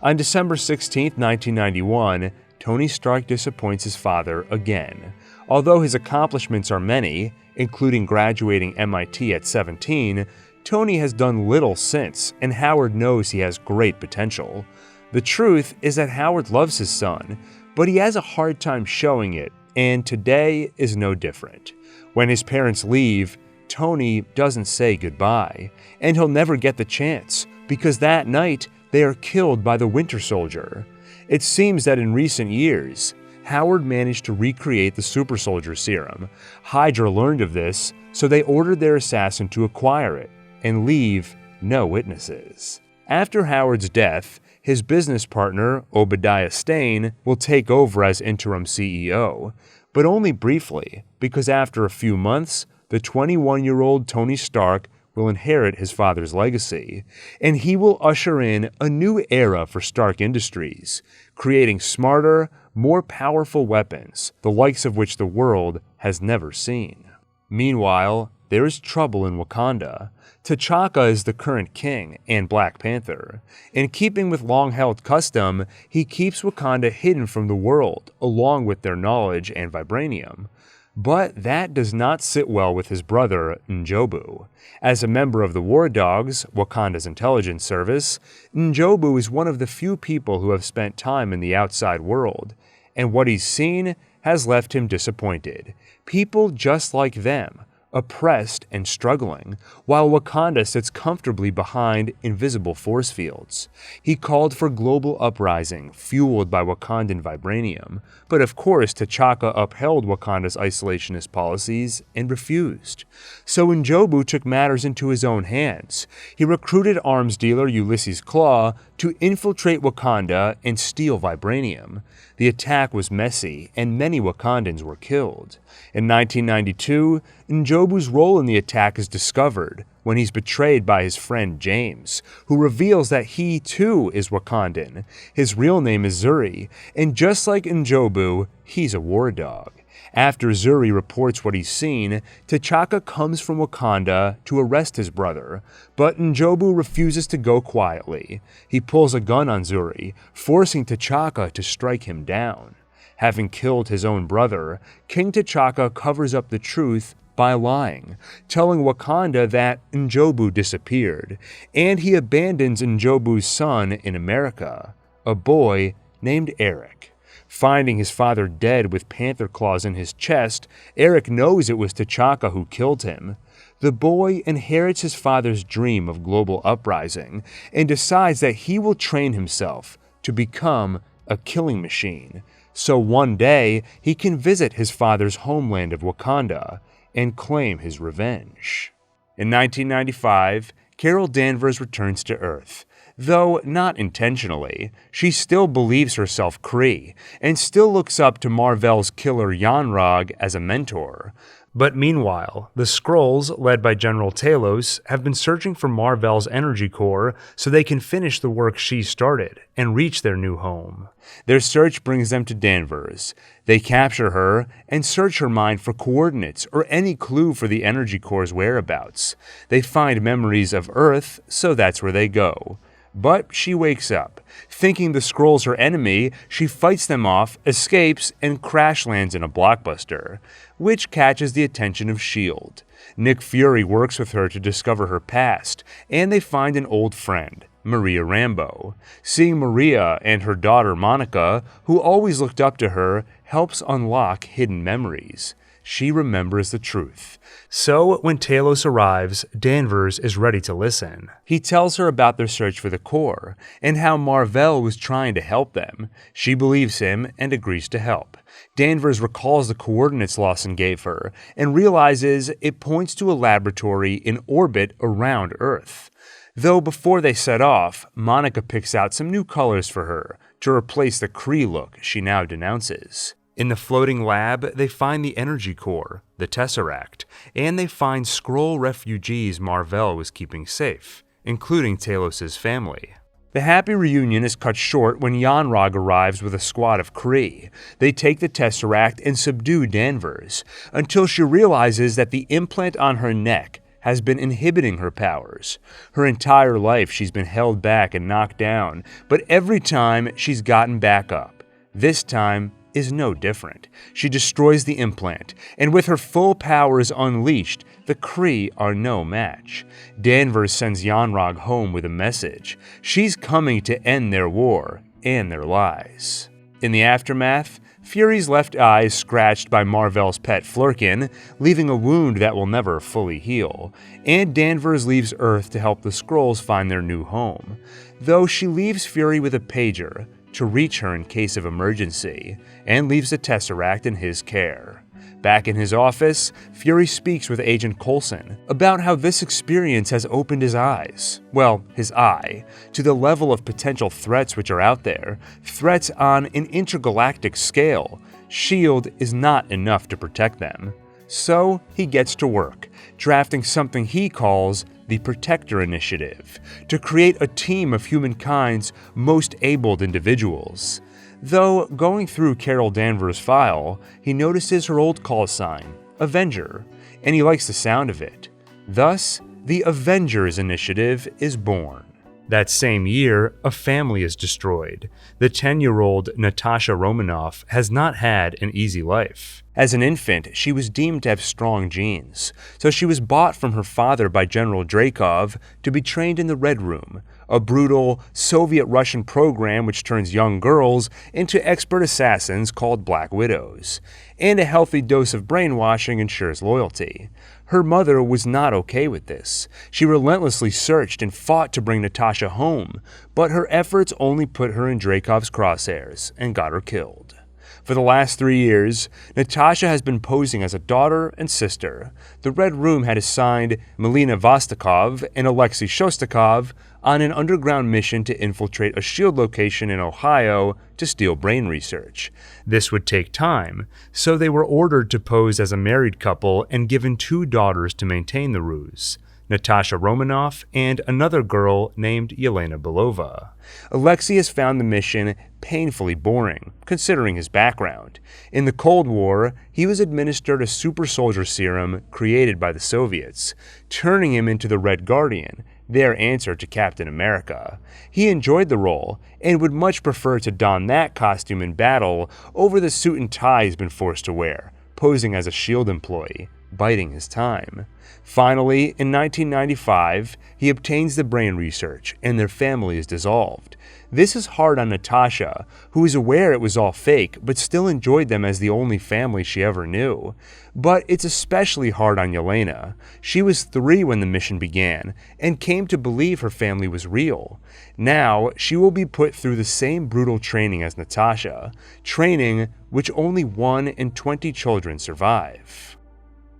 On December 16, 1991, Tony Stark disappoints his father again. Although his accomplishments are many, including graduating MIT at 17, Tony has done little since, and Howard knows he has great potential. The truth is that Howard loves his son, but he has a hard time showing it, and today is no different. When his parents leave, Tony doesn't say goodbye, and he'll never get the chance, because that night they are killed by the Winter Soldier. It seems that in recent years, Howard managed to recreate the Super Soldier Serum. Hydra learned of this, so they ordered their assassin to acquire it and leave no witnesses. After Howard's death, his business partner, Obadiah Stane, will take over as interim CEO, but only briefly, because after a few months, the 21-year-old Tony Stark will inherit his father's legacy, and he will usher in a new era for Stark Industries, creating smarter, more powerful weapons, the likes of which the world has never seen. Meanwhile, there is trouble in Wakanda. T'Chaka is the current king and Black Panther. In keeping with long-held custom, he keeps Wakanda hidden from the world, along with their knowledge and vibranium. But that does not sit well with his brother, N'Jobu. As a member of the War Dogs, Wakanda's intelligence service, N'Jobu is one of the few people who have spent time in the outside world, and what he's seen has left him disappointed. People just like them, oppressed and struggling, while Wakanda sits comfortably behind invisible force fields. He called for global uprising, fueled by Wakandan vibranium, but of course T'Chaka upheld Wakanda's isolationist policies and refused. So N'Jobu took matters into his own hands. He recruited arms dealer Ulysses Klau to infiltrate Wakanda and steal vibranium. The attack was messy, and many Wakandans were killed. In 1992, Njobu's role in the attack is discovered when he's betrayed by his friend James, who reveals that he too is Wakandan. His real name is Zuri, and just like Njobu, he's a war dog. After Zuri reports what he's seen, T'Chaka comes from Wakanda to arrest his brother, but Njobu refuses to go quietly. He pulls a gun on Zuri, forcing T'Chaka to strike him down. Having killed his own brother, King T'Chaka covers up the truth by lying, telling Wakanda that Njobu disappeared, and he abandons Njobu's son in America, a boy named Eric. Finding his father dead with panther claws in his chest, Eric knows it was T'Chaka who killed him. The boy inherits his father's dream of global uprising and decides that he will train himself to become a killing machine, so one day he can visit his father's homeland of Wakanda and claim his revenge. In 1995, Carol Danvers returns to Earth. Though not intentionally, she still believes herself Kree, and still looks up to Mar-Vell's killer Yon-Rogg as a mentor. But meanwhile, the Skrulls, led by General Talos, have been searching for Mar-Vell's energy core so they can finish the work she started and reach their new home. Their search brings them to Danvers. They capture her and search her mind for coordinates or any clue for the energy core's whereabouts. They find memories of Earth, so that's where they go. But she wakes up. Thinking the Skrulls her enemy, she fights them off, escapes, and crash lands in a blockbuster, which catches the attention of S.H.I.E.L.D. Nick Fury works with her to discover her past, and they find an old friend, Maria Rambeau. Seeing Maria and her daughter Monica, who always looked up to her, helps unlock hidden memories. She remembers the truth. So, when Talos arrives, Danvers is ready to listen. He tells her about their search for the core, and how Mar-Vell was trying to help them. She believes him and agrees to help. Danvers recalls the coordinates Lawson gave her, and realizes it points to a laboratory in orbit around Earth. Though before they set off, Monica picks out some new colors for her, to replace the Kree look she now denounces. In the floating lab, they find the energy core, the Tesseract, and they find Skrull refugees Mar-Vell was keeping safe, including Talos' family. The happy reunion is cut short when Yon-Rogg arrives with a squad of Kree. They take the Tesseract and subdue Danvers, until she realizes that the implant on her neck has been inhibiting her powers. Her entire life she's been held back and knocked down, but every time she's gotten back up. This time is no different. She destroys the implant, and with her full powers unleashed, the Kree are no match. Danvers sends Yon-Rogg home with a message. She's coming to end their war and their lies. In the aftermath, Fury's left eye is scratched by Mar-Vell's pet Flurkin, leaving a wound that will never fully heal, and Danvers leaves Earth to help the Skrulls find their new home, though she leaves Fury with a pager to reach her in case of emergency, and leaves the Tesseract in his care. Back in his office, Fury speaks with Agent Coulson about how this experience has opened his eyes, well, his eye, to the level of potential threats which are out there, threats on an intergalactic scale. S.H.I.E.L.D. is not enough to protect them. So he gets to work, drafting something he calls the Protector Initiative, to create a team of humankind's most abled individuals. Though going through Carol Danvers' file, he notices her old call sign, Avenger, and he likes the sound of it. Thus, the Avengers Initiative is born. That same year, a family is destroyed. The 10-year-old Natasha Romanoff has not had an easy life. As an infant, she was deemed to have strong genes, so she was bought from her father by General Dreykov to be trained in the Red Room, a brutal Soviet-Russian program which turns young girls into expert assassins called Black Widows, and a healthy dose of brainwashing ensures loyalty. Her mother was not okay with this. She relentlessly searched and fought to bring Natasha home, but her efforts only put her in Dreykov's crosshairs and got her killed. For the last 3 years, Natasha has been posing as a daughter and sister. The Red Room had assigned Melina Vostokov and Alexei Shostakov on an underground mission to infiltrate a SHIELD location in Ohio to steal brain research. This would take time, so they were ordered to pose as a married couple and given 2 daughters to maintain the ruse, Natasha Romanoff and another girl named Yelena Belova. Alexei has found the mission painfully boring, considering his background. In the Cold War, he was administered a super soldier serum created by the Soviets, turning him into the Red Guardian, their answer to Captain America. He enjoyed the role and would much prefer to don that costume in battle over the suit and tie he's been forced to wear, posing as a SHIELD employee, biding his time. Finally, in 1995, he obtains the brain research and their family is dissolved. This is hard on Natasha, who is aware it was all fake but still enjoyed them as the only family she ever knew. But it's especially hard on Yelena. She was 3 when the mission began and came to believe her family was real. Now, she will be put through the same brutal training as Natasha, training which only 1 in 20 children survive.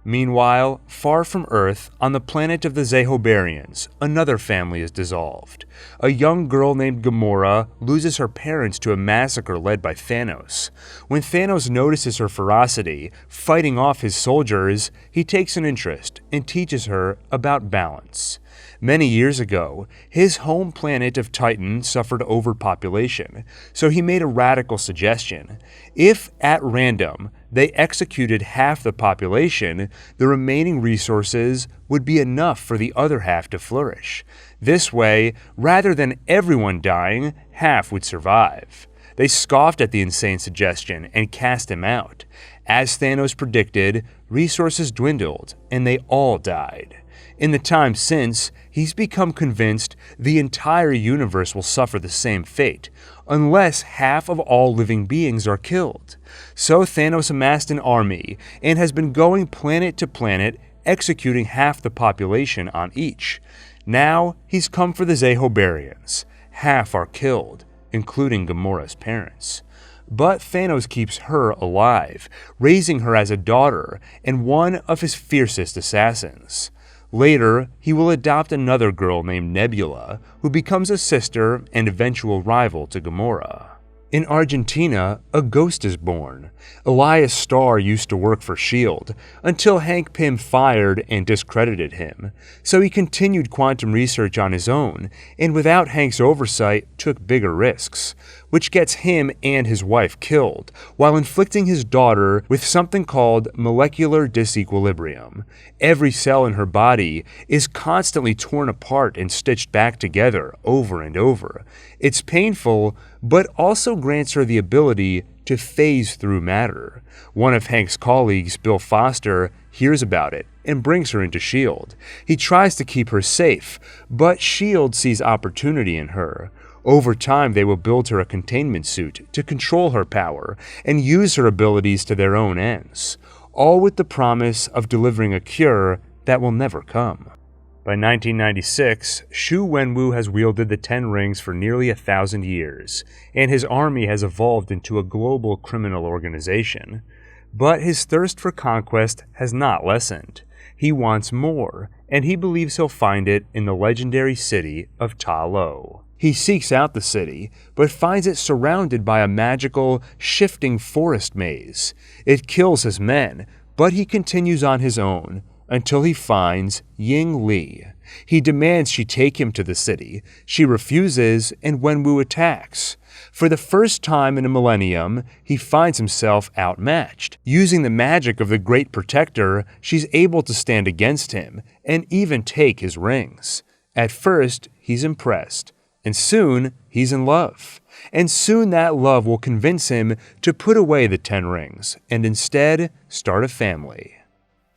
Meanwhile, far from Earth, on the planet of the Zehoberians, another family is dissolved. A young girl named Gamora loses her parents to a massacre led by Thanos. When Thanos notices her ferocity, fighting off his soldiers, he takes an interest and teaches her about balance. Many years ago, his home planet of Titan suffered overpopulation, so he made a radical suggestion. If, at random, they executed half the population, the remaining resources would be enough for the other half to flourish. This way, rather than everyone dying, half would survive. They scoffed at the insane suggestion and cast him out. As Thanos predicted, resources dwindled and they all died. In the time since, he's become convinced the entire universe will suffer the same fate, unless half of all living beings are killed. So Thanos amassed an army and has been going planet to planet, executing half the population on each. Now he's come for the Zehoberians. Half are killed, including Gamora's parents. But Thanos keeps her alive, raising her as a daughter and one of his fiercest assassins. Later, he will adopt another girl named Nebula, who becomes a sister and eventual rival to Gamora. In Argentina, a ghost is born. Elias Starr used to work for S.H.I.E.L.D. until Hank Pym fired and discredited him. So he continued quantum research on his own, and without Hank's oversight, took bigger risks, which gets him and his wife killed, while inflicting his daughter with something called molecular disequilibrium. Every cell in her body is constantly torn apart and stitched back together over and over. It's painful, but also grants her the ability to phase through matter. One of Hank's colleagues, Bill Foster, hears about it and brings her into S.H.I.E.L.D. He tries to keep her safe, but S.H.I.E.L.D. sees opportunity in her. Over time, they will build her a containment suit to control her power and use her abilities to their own ends, all with the promise of delivering a cure that will never come. By 1996, Shu Wenwu has wielded the 10 rings for nearly 1,000 years, and his army has evolved into a global criminal organization. But his thirst for conquest has not lessened. He wants more, and he believes he'll find it in the legendary city of Ta Lo. He seeks out the city, but finds it surrounded by a magical, shifting forest maze. It kills his men, but he continues on his own, until he finds Ying Li. He demands she take him to the city. She refuses, and Wenwu attacks. For the first time in a millennium, he finds himself outmatched. Using the magic of the Great Protector, she's able to stand against him, and even take his rings. At first, he's impressed, and soon, he's in love. And soon that love will convince him to put away the 10 rings, and instead, start a family.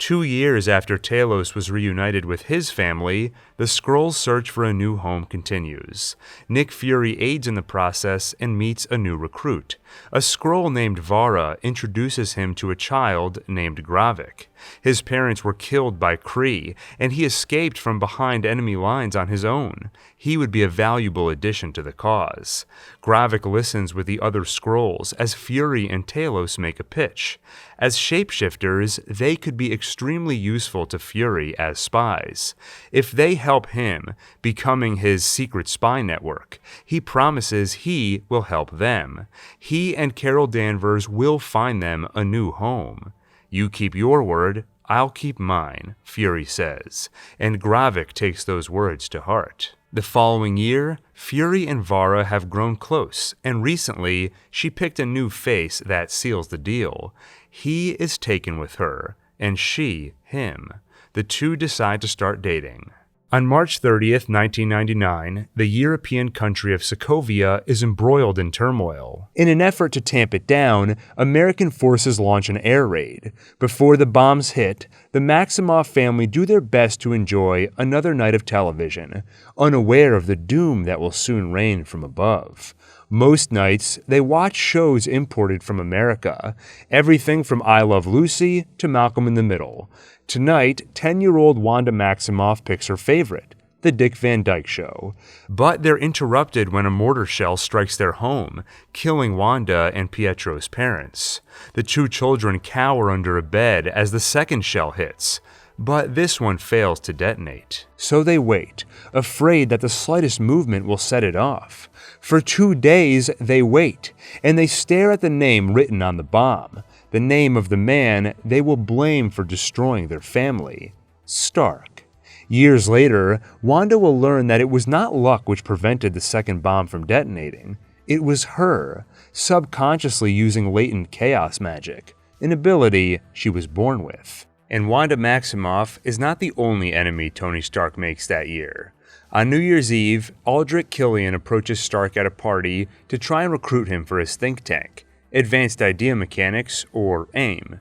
2 years after Talos was reunited with his family, the Skrulls' search for a new home continues. Nick Fury aids in the process and meets a new recruit. A Skrull named Vara introduces him to a child named Gravik. His parents were killed by Kree, and he escaped from behind enemy lines on his own. He would be a valuable addition to the cause. Gravik listens with the other Skrulls as Fury and Talos make a pitch. As shapeshifters, they could be extremely useful to Fury as spies. If they help him, becoming his secret spy network, he promises he will help them. He and Carol Danvers will find them a new home. You keep your word, I'll keep mine, Fury says, and Gravik takes those words to heart. The following year, Fury and Vara have grown close, and recently, she picked a new face that seals the deal. He is taken with her, and she him. The two decide to start dating. On March 30th, 1999, the European country of Sokovia is embroiled in turmoil. In an effort to tamp it down, American forces launch an air raid. Before the bombs hit, the Maximoff family do their best to enjoy another night of television, unaware of the doom that will soon reign from above. Most nights, they watch shows imported from America, everything from I Love Lucy to Malcolm in the Middle. Tonight, 10-year-old Wanda Maximoff picks her favorite, The Dick Van Dyke Show. But they're interrupted when a mortar shell strikes their home, killing Wanda and Pietro's parents. The two children cower under a bed as the second shell hits, but this one fails to detonate. So they wait, afraid that the slightest movement will set it off. For 2 days, they wait, and they stare at the name written on the bomb, the name of the man they will blame for destroying their family, Stark. Years later, Wanda will learn that it was not luck which prevented the second bomb from detonating. It was her, subconsciously using latent chaos magic, an ability she was born with. And Wanda Maximoff is not the only enemy Tony Stark makes that year. On New Year's Eve, Aldrich Killian approaches Stark at a party to try and recruit him for his think tank, Advanced Idea Mechanics, or AIM.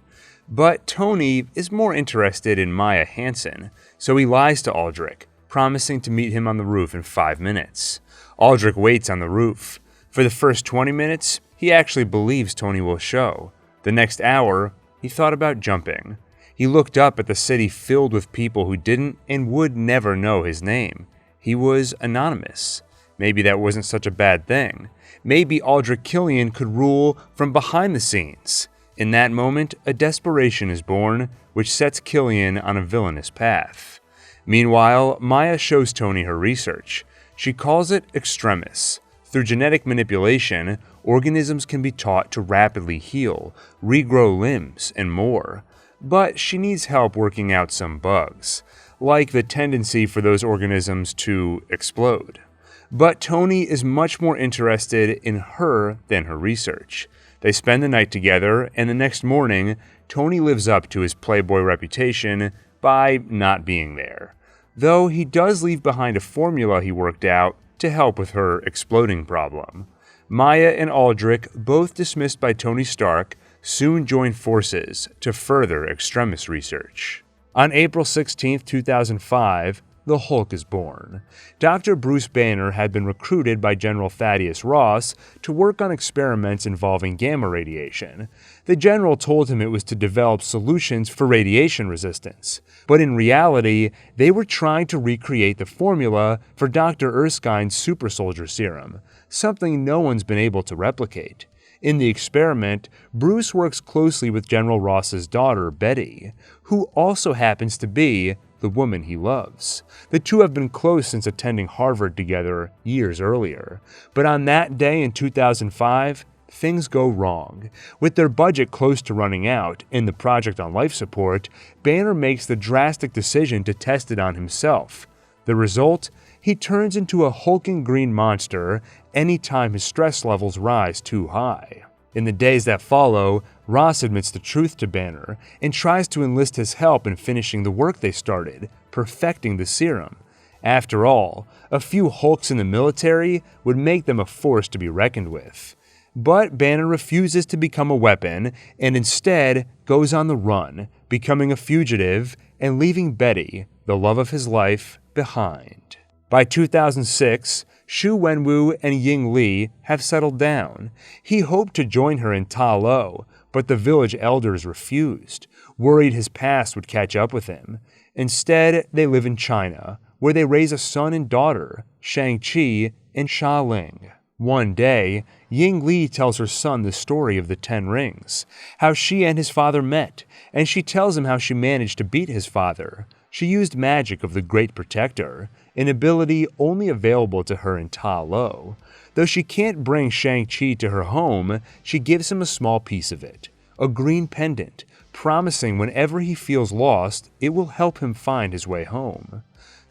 But Tony is more interested in Maya Hansen, so he lies to Aldrich, promising to meet him on the roof in 5 minutes. Aldrich waits on the roof. For the first 20 minutes, he actually believes Tony will show. The next hour, he thought about jumping. He looked up at the city filled with people who didn't and would never know his name. He was anonymous. Maybe that wasn't such a bad thing. Maybe Aldrich Killian could rule from behind the scenes. In that moment, a desperation is born, which sets Killian on a villainous path. Meanwhile, Maya shows Tony her research. She calls it extremis. Through genetic manipulation, organisms can be taught to rapidly heal, regrow limbs, and more. But she needs help working out some bugs, like the tendency for those organisms to explode. But Tony is much more interested in her than her research. They spend the night together, and the next morning, Tony lives up to his playboy reputation by not being there. Though he does leave behind a formula he worked out to help with her exploding problem. Maya and Aldrich, both dismissed by Tony Stark, soon join forces to further extremis research. On April 16, 2005, the Hulk is born. Dr. Bruce Banner had been recruited by General Thaddeus Ross to work on experiments involving gamma radiation. The general told him it was to develop solutions for radiation resistance, but in reality, they were trying to recreate the formula for Dr. Erskine's super soldier serum, something no one's been able to replicate. In the experiment, Bruce works closely with General Ross's daughter, Betty, who also happens to be the woman he loves. The two have been close since attending Harvard together years earlier. But on that day in 2005, things go wrong. With their budget close to running out and the project on life support, Banner makes the drastic decision to test it on himself. The result? He turns into a hulking green monster anytime his stress levels rise too high. In the days that follow, Ross admits the truth to Banner and tries to enlist his help in finishing the work they started, perfecting the serum. After all, a few Hulks in the military would make them a force to be reckoned with. But Banner refuses to become a weapon and instead goes on the run, becoming a fugitive and leaving Betty, the love of his life, behind. By 2006, Xu Wenwu and Ying Li have settled down. He hoped to join her in Ta Lo, but the village elders refused, worried his past would catch up with him. Instead, they live in China, where they raise a son and daughter, Shang-Chi and Xia Ling. One day, Ying Li tells her son the story of the 10 Rings, how she and his father met, and she tells him how she managed to beat his father. She used magic of the Great Protector, an ability only available to her in Ta Lo. Though she can't bring Shang-Chi to her home, she gives him a small piece of it, a green pendant, promising whenever he feels lost, it will help him find his way home.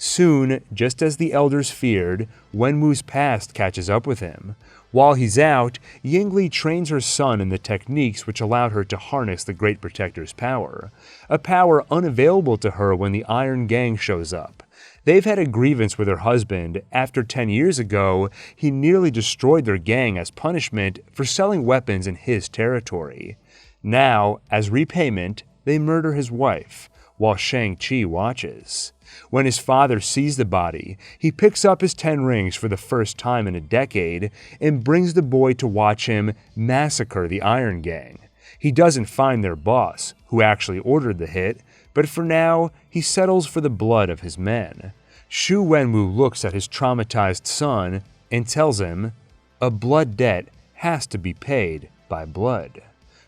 Soon, just as the elders feared, Wenwu's past catches up with him. While he's out, Ying Li trains her son in the techniques which allowed her to harness the Great Protector's power, a power unavailable to her when the Iron Gang shows up. They've had a grievance with her husband after 10 years ago he nearly destroyed their gang as punishment for selling weapons in his territory. Now, as repayment, they murder his wife, while Shang-Chi watches. When his father sees the body, he picks up his 10 rings for the first time in a decade and brings the boy to watch him massacre the Iron Gang. He doesn't find their boss, who actually ordered the hit, but for now, he settles for the blood of his men. Xu Wenwu looks at his traumatized son and tells him, "A blood debt has to be paid by blood."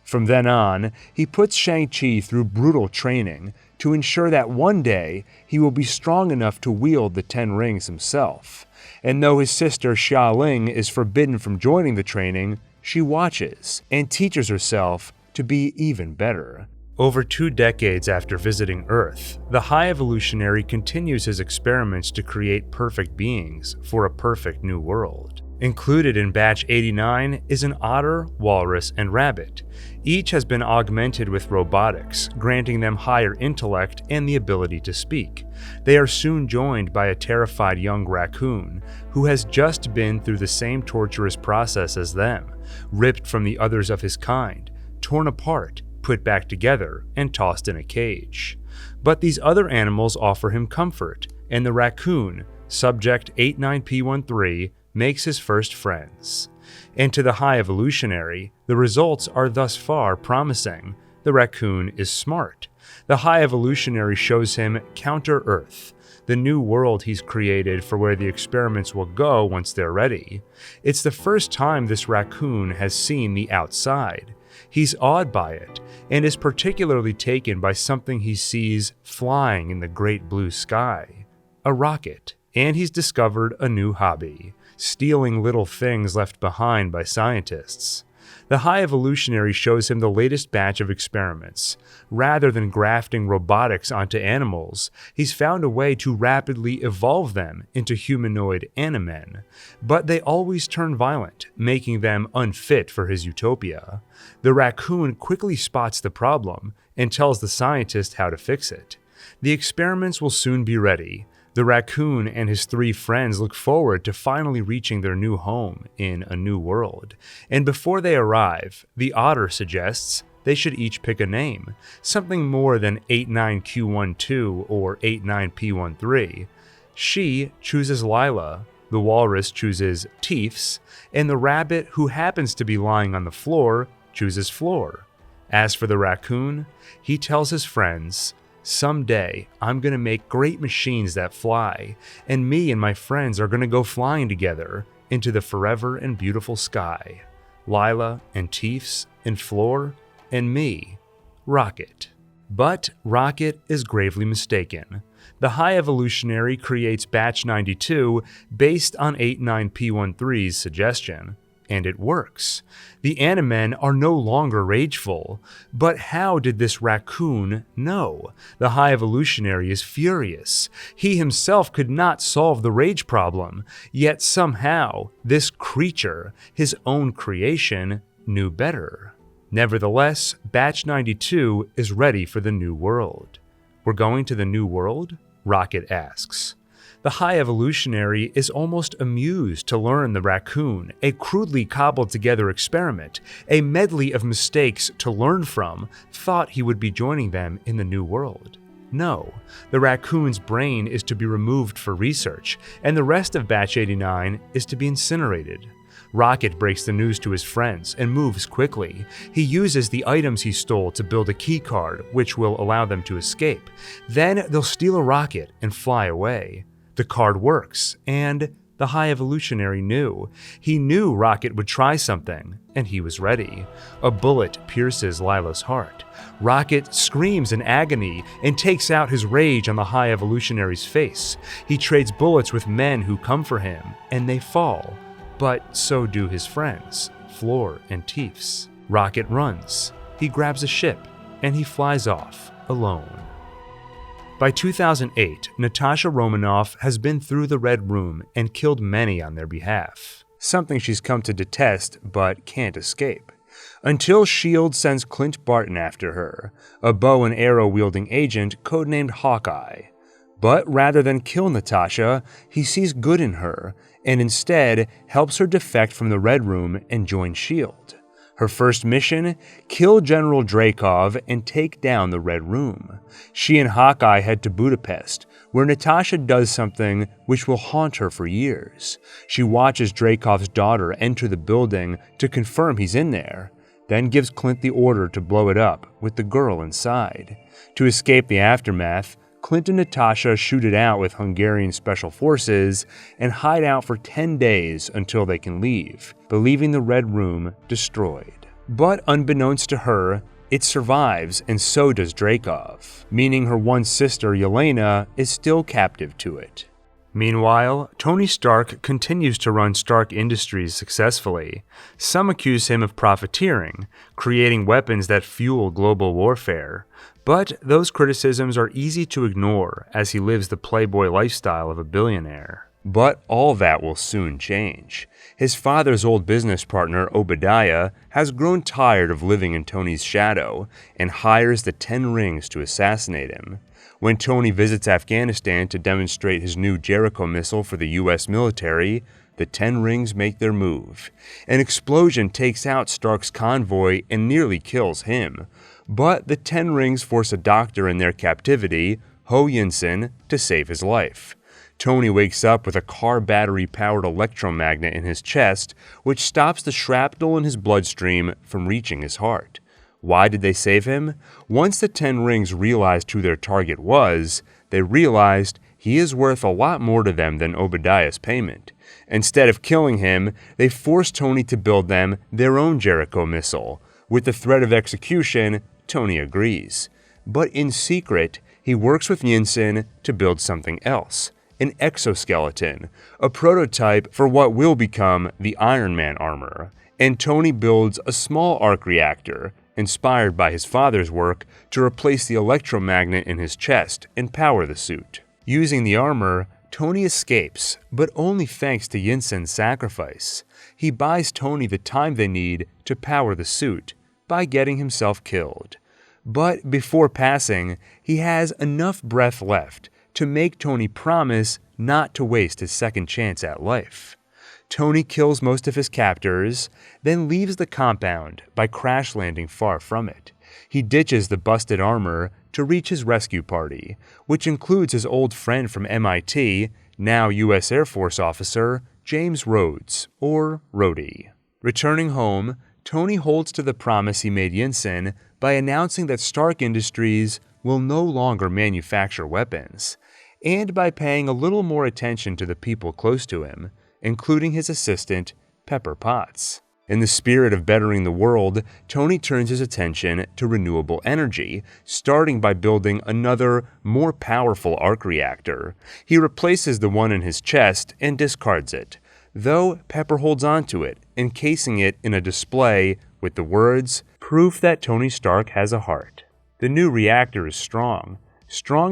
From then on, he puts Shang-Chi through brutal training to ensure that one day he will be strong enough to wield the 10 Rings himself. And though his sister Xia Ling is forbidden from joining the training, she watches and teaches herself to be even better. Over 2 decades after visiting Earth, the High Evolutionary continues his experiments to create perfect beings for a perfect new world. Included in Batch 89 is an otter, walrus, and rabbit. Each has been augmented with robotics, granting them higher intellect and the ability to speak. They are soon joined by a terrified young raccoon, who has just been through the same torturous process as them, ripped from the others of his kind, torn apart, put back together, and tossed in a cage. But these other animals offer him comfort, and the raccoon, Subject 89P13, makes his first friends. And to the High Evolutionary, the results are thus far promising. The raccoon is smart. The High Evolutionary shows him Counter-Earth, the new world he's created for where the experiments will go once they're ready. It's the first time this raccoon has seen the outside. He's awed by it, and is particularly taken by something he sees flying in the great blue sky, a rocket. And he's discovered a new hobby, stealing little things left behind by scientists. The High Evolutionary shows him the latest batch of experiments. Rather than grafting robotics onto animals, he's found a way to rapidly evolve them into humanoid animen. But they always turn violent, making them unfit for his utopia. The raccoon quickly spots the problem and tells the scientist how to fix it. The experiments will soon be ready. The raccoon and his 3 friends look forward to finally reaching their new home in a new world. And before they arrive, the otter suggests they should each pick a name, something more than 89Q12 or 89P13. She chooses Lila, the walrus chooses Teefs, and the rabbit, who happens to be lying on the floor, chooses Floor. As for the raccoon, he tells his friends, "Someday, I'm gonna make great machines that fly, and me and my friends are gonna go flying together into the forever and beautiful sky. Lila and Teefs and Floor and me, Rocket." But Rocket is gravely mistaken. The High Evolutionary creates Batch 92 based on 89P13's suggestion. And it works. The Animen are no longer rageful. But how did this raccoon know? The High Evolutionary is furious. He himself could not solve the rage problem, yet somehow this creature, his own creation, knew better. Nevertheless, Batch 92 is ready for the new world. "We're going to the new world?" Rocket asks. The High Evolutionary is almost amused to learn the raccoon, a crudely cobbled together experiment, a medley of mistakes to learn from, thought he would be joining them in the new world. No, the raccoon's brain is to be removed for research, and the rest of Batch 89 is to be incinerated. Rocket breaks the news to his friends and moves quickly. He uses the items he stole to build a keycard, which will allow them to escape. Then they'll steal a rocket and fly away. The card works, and the High Evolutionary knew. He knew Rocket would try something, and he was ready. A bullet pierces Lila's heart. Rocket screams in agony and takes out his rage on the High Evolutionary's face. He trades bullets with men who come for him, and they fall. But so do his friends, Floor and Teefs. Rocket runs. He grabs a ship, and he flies off, alone. By 2008, Natasha Romanoff has been through the Red Room and killed many on their behalf. Something she's come to detest, but can't escape. Until S.H.I.E.L.D. sends Clint Barton after her, a bow and arrow-wielding agent codenamed Hawkeye. But rather than kill Natasha, he sees good in her, and instead helps her defect from the Red Room and join S.H.I.E.L.D. Her first mission? Kill General Dreykov and take down the Red Room. She and Hawkeye head to Budapest, where Natasha does something which will haunt her for years. She watches Dreykov's daughter enter the building to confirm he's in there, then gives Clint the order to blow it up with the girl inside. To escape the aftermath, Clint and Natasha shoot it out with Hungarian special forces and hide out for 10 days until they can leave, believing the Red Room destroyed. But unbeknownst to her, it survives, and so does Dreykov, meaning her one sister, Yelena, is still captive to it. Meanwhile, Tony Stark continues to run Stark Industries successfully. Some accuse him of profiteering, creating weapons that fuel global warfare. But those criticisms are easy to ignore as he lives the playboy lifestyle of a billionaire. But all that will soon change. His father's old business partner, Obadiah, has grown tired of living in Tony's shadow and hires the 10 Rings to assassinate him. When Tony visits Afghanistan to demonstrate his new Jericho missile for the US military, the 10 Rings make their move. An explosion takes out Stark's convoy and nearly kills him. But the 10 Rings force a doctor in their captivity, Ho Yinsen, to save his life. Tony wakes up with a car battery-powered electromagnet in his chest, which stops the shrapnel in his bloodstream from reaching his heart. Why did they save him? Once the 10 Rings realized who their target was, they realized he is worth a lot more to them than Obadiah's payment. Instead of killing him, they forced Tony to build them their own Jericho missile. With the threat of execution, Tony agrees. But in secret, he works with Yinsen to build something else. An exoskeleton, a prototype for what will become the Iron Man armor. And Tony builds a small arc reactor, inspired by his father's work, to replace the electromagnet in his chest and power the suit. Using the armor, Tony escapes, but only thanks to Yinsen's sacrifice. He buys Tony the time they need to power the suit by getting himself killed. But before passing, he has enough breath left to make Tony promise not to waste his second chance at life. Tony kills most of his captors, then leaves the compound by crash landing far from it. He ditches the busted armor to reach his rescue party, which includes his old friend from MIT, now U.S. Air Force officer, James Rhodes, or Rhodey. Returning home, Tony holds to the promise he made Yinsen by announcing that Stark Industries will no longer manufacture weapons, and by paying a little more attention to the people close to him, including his assistant, Pepper Potts. In the spirit of bettering the world, Tony turns his attention to renewable energy, starting by building another, more powerful arc reactor. He replaces the one in his chest and discards it, though Pepper holds onto it, encasing it in a display with the words, "Proof that Tony Stark has a heart." The new reactor is strong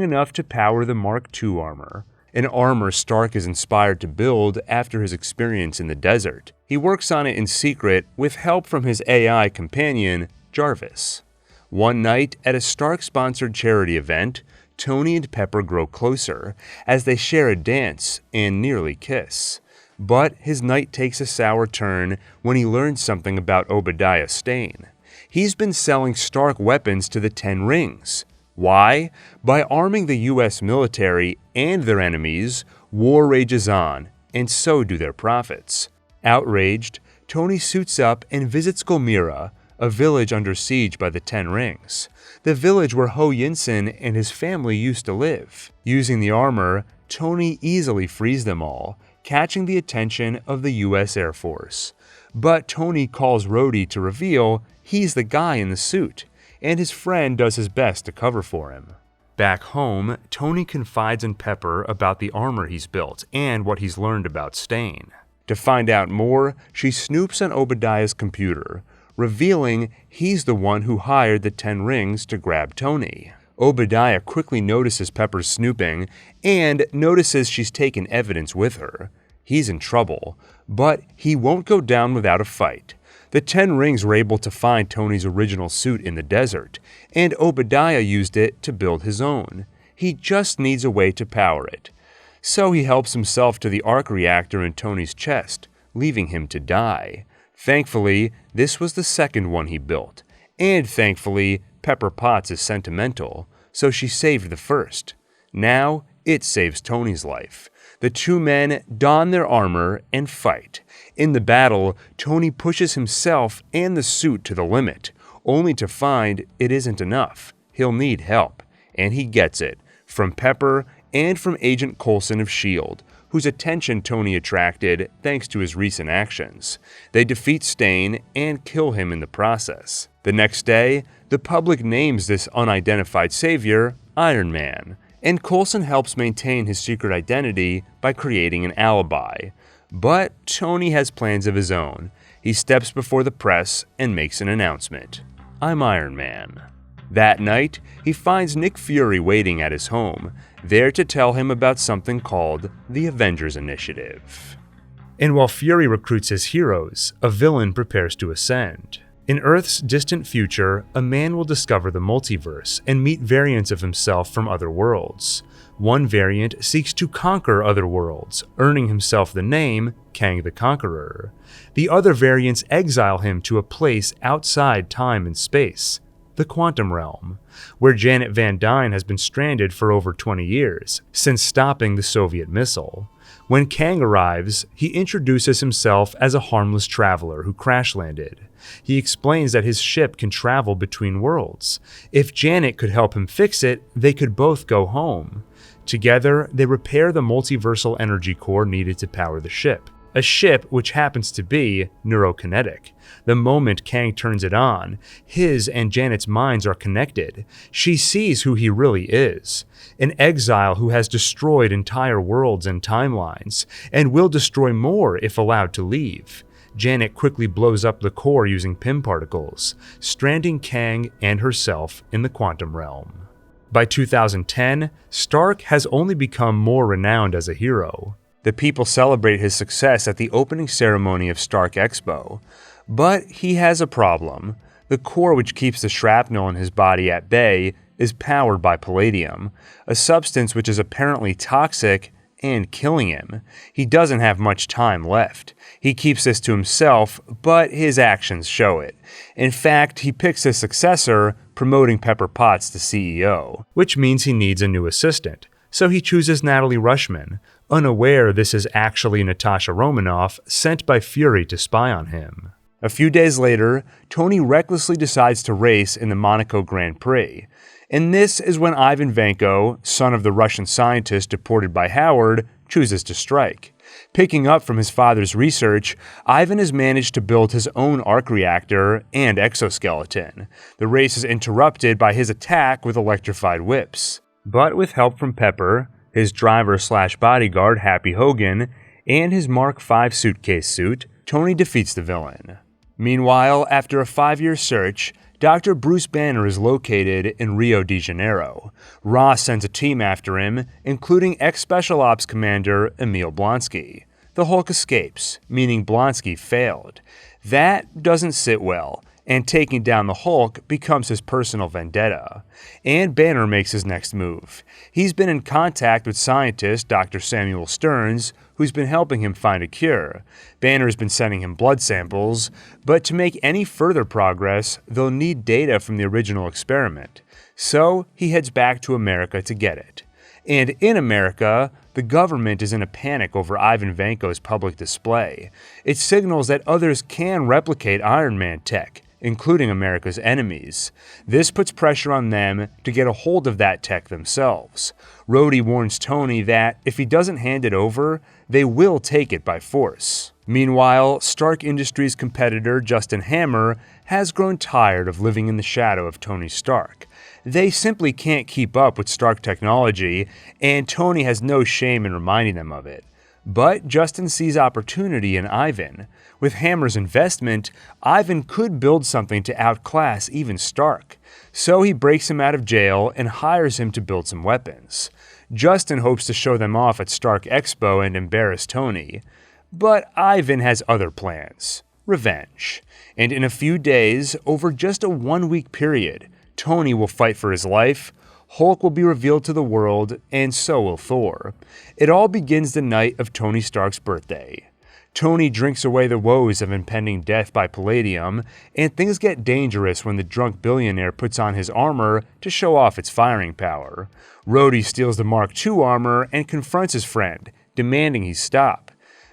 enough to power the Mark II armor, an armor Stark is inspired to build after his experience in the desert. He works on it in secret with help from his AI companion, Jarvis. One night, at a Stark-sponsored charity event, Tony and Pepper grow closer as they share a dance and nearly kiss. But his night takes a sour turn when he learns something about Obadiah Stane. He's been selling Stark weapons to the Ten Rings. Why? By arming the US military and their enemies, war rages on, and so do their profits. Outraged, Tony suits up and visits Gulmira, a village under siege by the Ten Rings, the village where Ho Yinsen and his family used to live. Using the armor, Tony easily frees them all, catching the attention of the US Air Force. But Tony calls Rhodey to reveal he's the guy in the suit, and his friend does his best to cover for him. Back home, Tony confides in Pepper about the armor he's built and what he's learned about Stane. To find out more, she snoops on Obadiah's computer, revealing he's the one who hired the Ten Rings to grab Tony. Obadiah quickly notices Pepper's snooping and notices she's taken evidence with her. He's in trouble, but he won't go down without a fight. The Ten Rings were able to find Tony's original suit in the desert, and Obadiah used it to build his own. He just needs a way to power it. So he helps himself to the Arc Reactor in Tony's chest, leaving him to die. Thankfully, this was the second one he built, and thankfully, Pepper Potts is sentimental, so she saved the first. Now, it saves Tony's life. The two men don their armor and fight. In the battle, Tony pushes himself and the suit to the limit, only to find it isn't enough. He'll need help, and he gets it, from Pepper and from Agent Coulson of S.H.I.E.L.D., whose attention Tony attracted thanks to his recent actions. They defeat Stane and kill him in the process. The next day, the public names this unidentified savior Iron Man, and Coulson helps maintain his secret identity by creating an alibi. But Tony has plans of his own. He steps before the press and makes an announcement. "I'm Iron Man." That night, he finds Nick Fury waiting at his home, there to tell him about something called the Avengers Initiative. And while Fury recruits his heroes, a villain prepares to ascend. In Earth's distant future, a man will discover the multiverse and meet variants of himself from other worlds. One variant seeks to conquer other worlds, earning himself the name Kang the Conqueror. The other variants exile him to a place outside time and space, the Quantum Realm, where Janet Van Dyne has been stranded for over 20 years, since stopping the Soviet missile. When Kang arrives, he introduces himself as a harmless traveler who crash-landed. He explains that his ship can travel between worlds. If Janet could help him fix it, they could both go home. Together, they repair the multiversal energy core needed to power the ship. A ship which happens to be neurokinetic. The moment Kang turns it on, his and Janet's minds are connected. She sees who he really is. An exile who has destroyed entire worlds and timelines, and will destroy more if allowed to leave. Janet quickly blows up the core using Pym Particles, stranding Kang and herself in the quantum realm. By 2010, Stark has only become more renowned as a hero. The people celebrate his success at the opening ceremony of Stark Expo. But he has a problem. The core which keeps the shrapnel in his body at bay is powered by palladium, a substance which is apparently toxic and killing him. He doesn't have much time left. He keeps this to himself, but his actions show it. In fact, he picks his successor, promoting Pepper Potts to CEO, which means he needs a new assistant. So he chooses Natalie Rushman, unaware this is actually Natasha Romanoff sent by Fury to spy on him. A few days later, Tony recklessly decides to race in the Monaco Grand Prix. And this is when Ivan Vanko, son of the Russian scientist deported by Howard, chooses to strike. Picking up from his father's research, Ivan has managed to build his own Arc Reactor and exoskeleton. The race is interrupted by his attack with electrified whips. But with help from Pepper, his driver/bodyguard Happy Hogan, and his Mark V suitcase suit, Tony defeats the villain. Meanwhile, after a 5-year search, Dr. Bruce Banner is located in Rio de Janeiro. Ross sends a team after him, including ex-Special Ops Commander Emil Blonsky. The Hulk escapes, meaning Blonsky failed. That doesn't sit well, and taking down the Hulk becomes his personal vendetta. And Banner makes his next move. He's been in contact with scientist Dr. Samuel Stearns, who's been helping him find a cure. Banner's been sending him blood samples, but to make any further progress, they'll need data from the original experiment. So he heads back to America to get it. And in America, the government is in a panic over Ivan Vanko's public display. It signals that others can replicate Iron Man tech, including America's enemies. This puts pressure on them to get a hold of that tech themselves. Rhodey warns Tony that if he doesn't hand it over, they will take it by force. Meanwhile, Stark Industries competitor Justin Hammer has grown tired of living in the shadow of Tony Stark. They simply can't keep up with Stark technology, and Tony has no shame in reminding them of it. But Justin sees opportunity in Ivan. With Hammer's investment, Ivan could build something to outclass even Stark. So he breaks him out of jail and hires him to build some weapons. Justin hopes to show them off at Stark Expo and embarrass Tony. But Ivan has other plans. Revenge. And in a few days, over just a 1-week period, Tony will fight for his life, Hulk will be revealed to the world, and so will Thor. It all begins the night of Tony Stark's birthday. Tony drinks away the woes of impending death by Palladium, and things get dangerous when the drunk billionaire puts on his armor to show off its firing power. Rhodey steals the Mark II armor and confronts his friend, demanding he stop.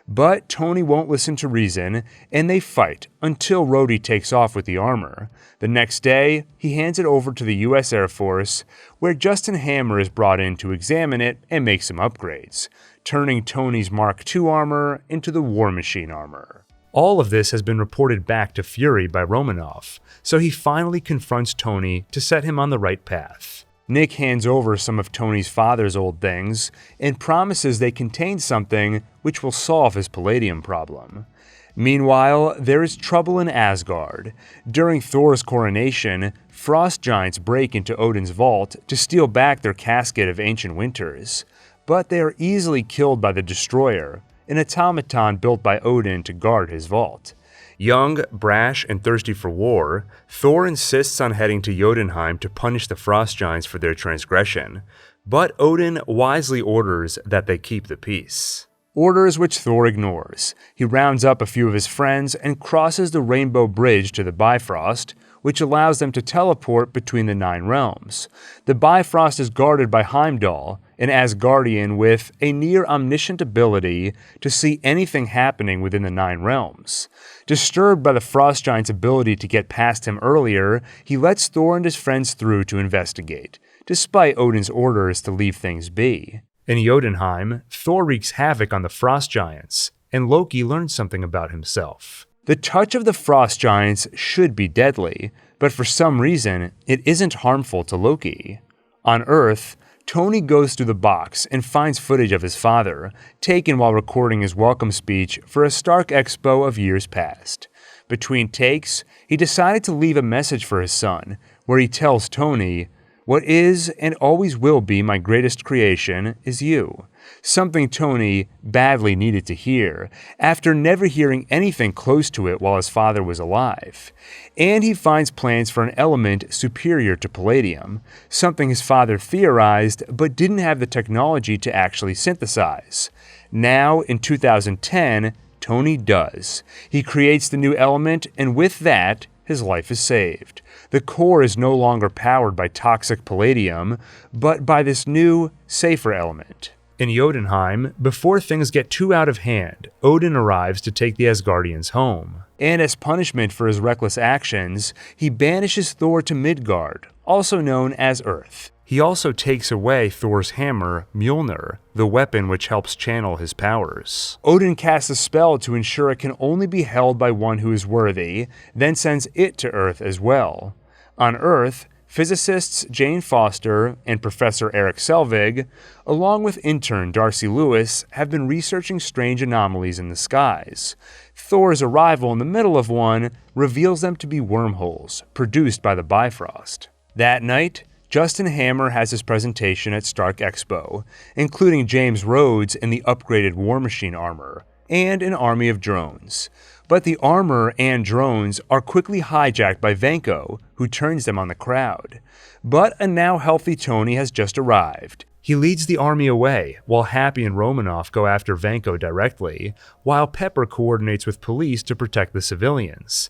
But Tony won't listen to reason, and they fight until Rhodey takes off with the armor. The next day, he hands it over to the US Air Force, where Justin Hammer is brought in to examine it and make some upgrades, turning Tony's Mark II armor into the War Machine armor. All of this has been reported back to Fury by Romanoff, so he finally confronts Tony to set him on the right path. Nick hands over some of Tony's father's old things and promises they contain something which will solve his palladium problem. Meanwhile, there is trouble in Asgard. During Thor's coronation, frost giants break into Odin's vault to steal back their casket of ancient winters. But they are easily killed by the Destroyer, an automaton built by Odin to guard his vault. Young, brash, and thirsty for war, Thor insists on heading to Jotunheim to punish the frost giants for their transgression, but Odin wisely orders that they keep the peace. Orders which Thor ignores. He rounds up a few of his friends and crosses the Rainbow Bridge to the Bifrost, which allows them to teleport between the 9 realms. The Bifrost is guarded by Heimdall, an Asgardian with a near-omniscient ability to see anything happening within the 9 realms. Disturbed by the Frost Giant's ability to get past him earlier, he lets Thor and his friends through to investigate, despite Odin's orders to leave things be. In Jotunheim, Thor wreaks havoc on the Frost Giants, and Loki learns something about himself. The touch of the Frost Giants should be deadly, but for some reason, it isn't harmful to Loki. On Earth, Tony goes through the box and finds footage of his father, taken while recording his welcome speech for a Stark Expo of years past. Between takes, he decided to leave a message for his son, where he tells Tony, "What is and always will be my greatest creation is you." Something Tony badly needed to hear, after never hearing anything close to it while his father was alive. And he finds plans for an element superior to palladium, something his father theorized but didn't have the technology to actually synthesize. Now, in 2010, Tony does. He creates the new element, and with that, his life is saved. The core is no longer powered by toxic palladium, but by this new, safer element. In Jotunheim, before things get too out of hand, Odin arrives to take the Asgardians home. And as punishment for his reckless actions, he banishes Thor to Midgard, also known as Earth. He also takes away Thor's hammer, Mjolnir, the weapon which helps channel his powers. Odin casts a spell to ensure it can only be held by one who is worthy, then sends it to Earth as well. On Earth, physicists Jane Foster and Professor Eric Selvig, along with intern Darcy Lewis, have been researching strange anomalies in the skies. Thor's arrival in the middle of one reveals them to be wormholes, produced by the Bifrost. That night, Justin Hammer has his presentation at Stark Expo, including James Rhodes in the upgraded War Machine armor, and an army of drones. But the armor and drones are quickly hijacked by Vanko, who turns them on the crowd. But a now healthy Tony has just arrived. He leads the army away, while Happy and Romanoff go after Vanko directly, while Pepper coordinates with police to protect the civilians.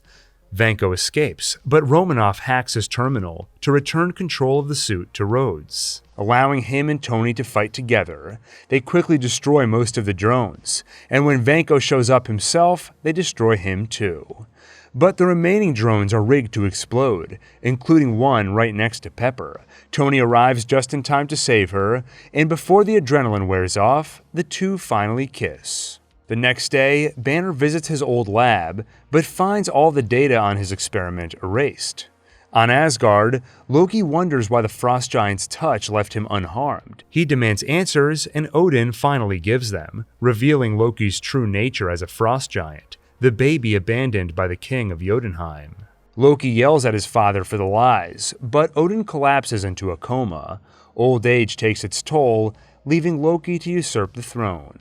Vanko escapes, but Romanoff hacks his terminal to return control of the suit to Rhodes, allowing him and Tony to fight together. They quickly destroy most of the drones, and when Vanko shows up himself, they destroy him too. But the remaining drones are rigged to explode, including one right next to Pepper. Tony arrives just in time to save her, and before the adrenaline wears off, the two finally kiss. The next day, Banner visits his old lab, but finds all the data on his experiment erased. On Asgard, Loki wonders why the Frost Giant's touch left him unharmed. He demands answers, and Odin finally gives them, revealing Loki's true nature as a Frost Giant, the baby abandoned by the king of Jotunheim. Loki yells at his father for the lies, but Odin collapses into a coma. Old age takes its toll, leaving Loki to usurp the throne.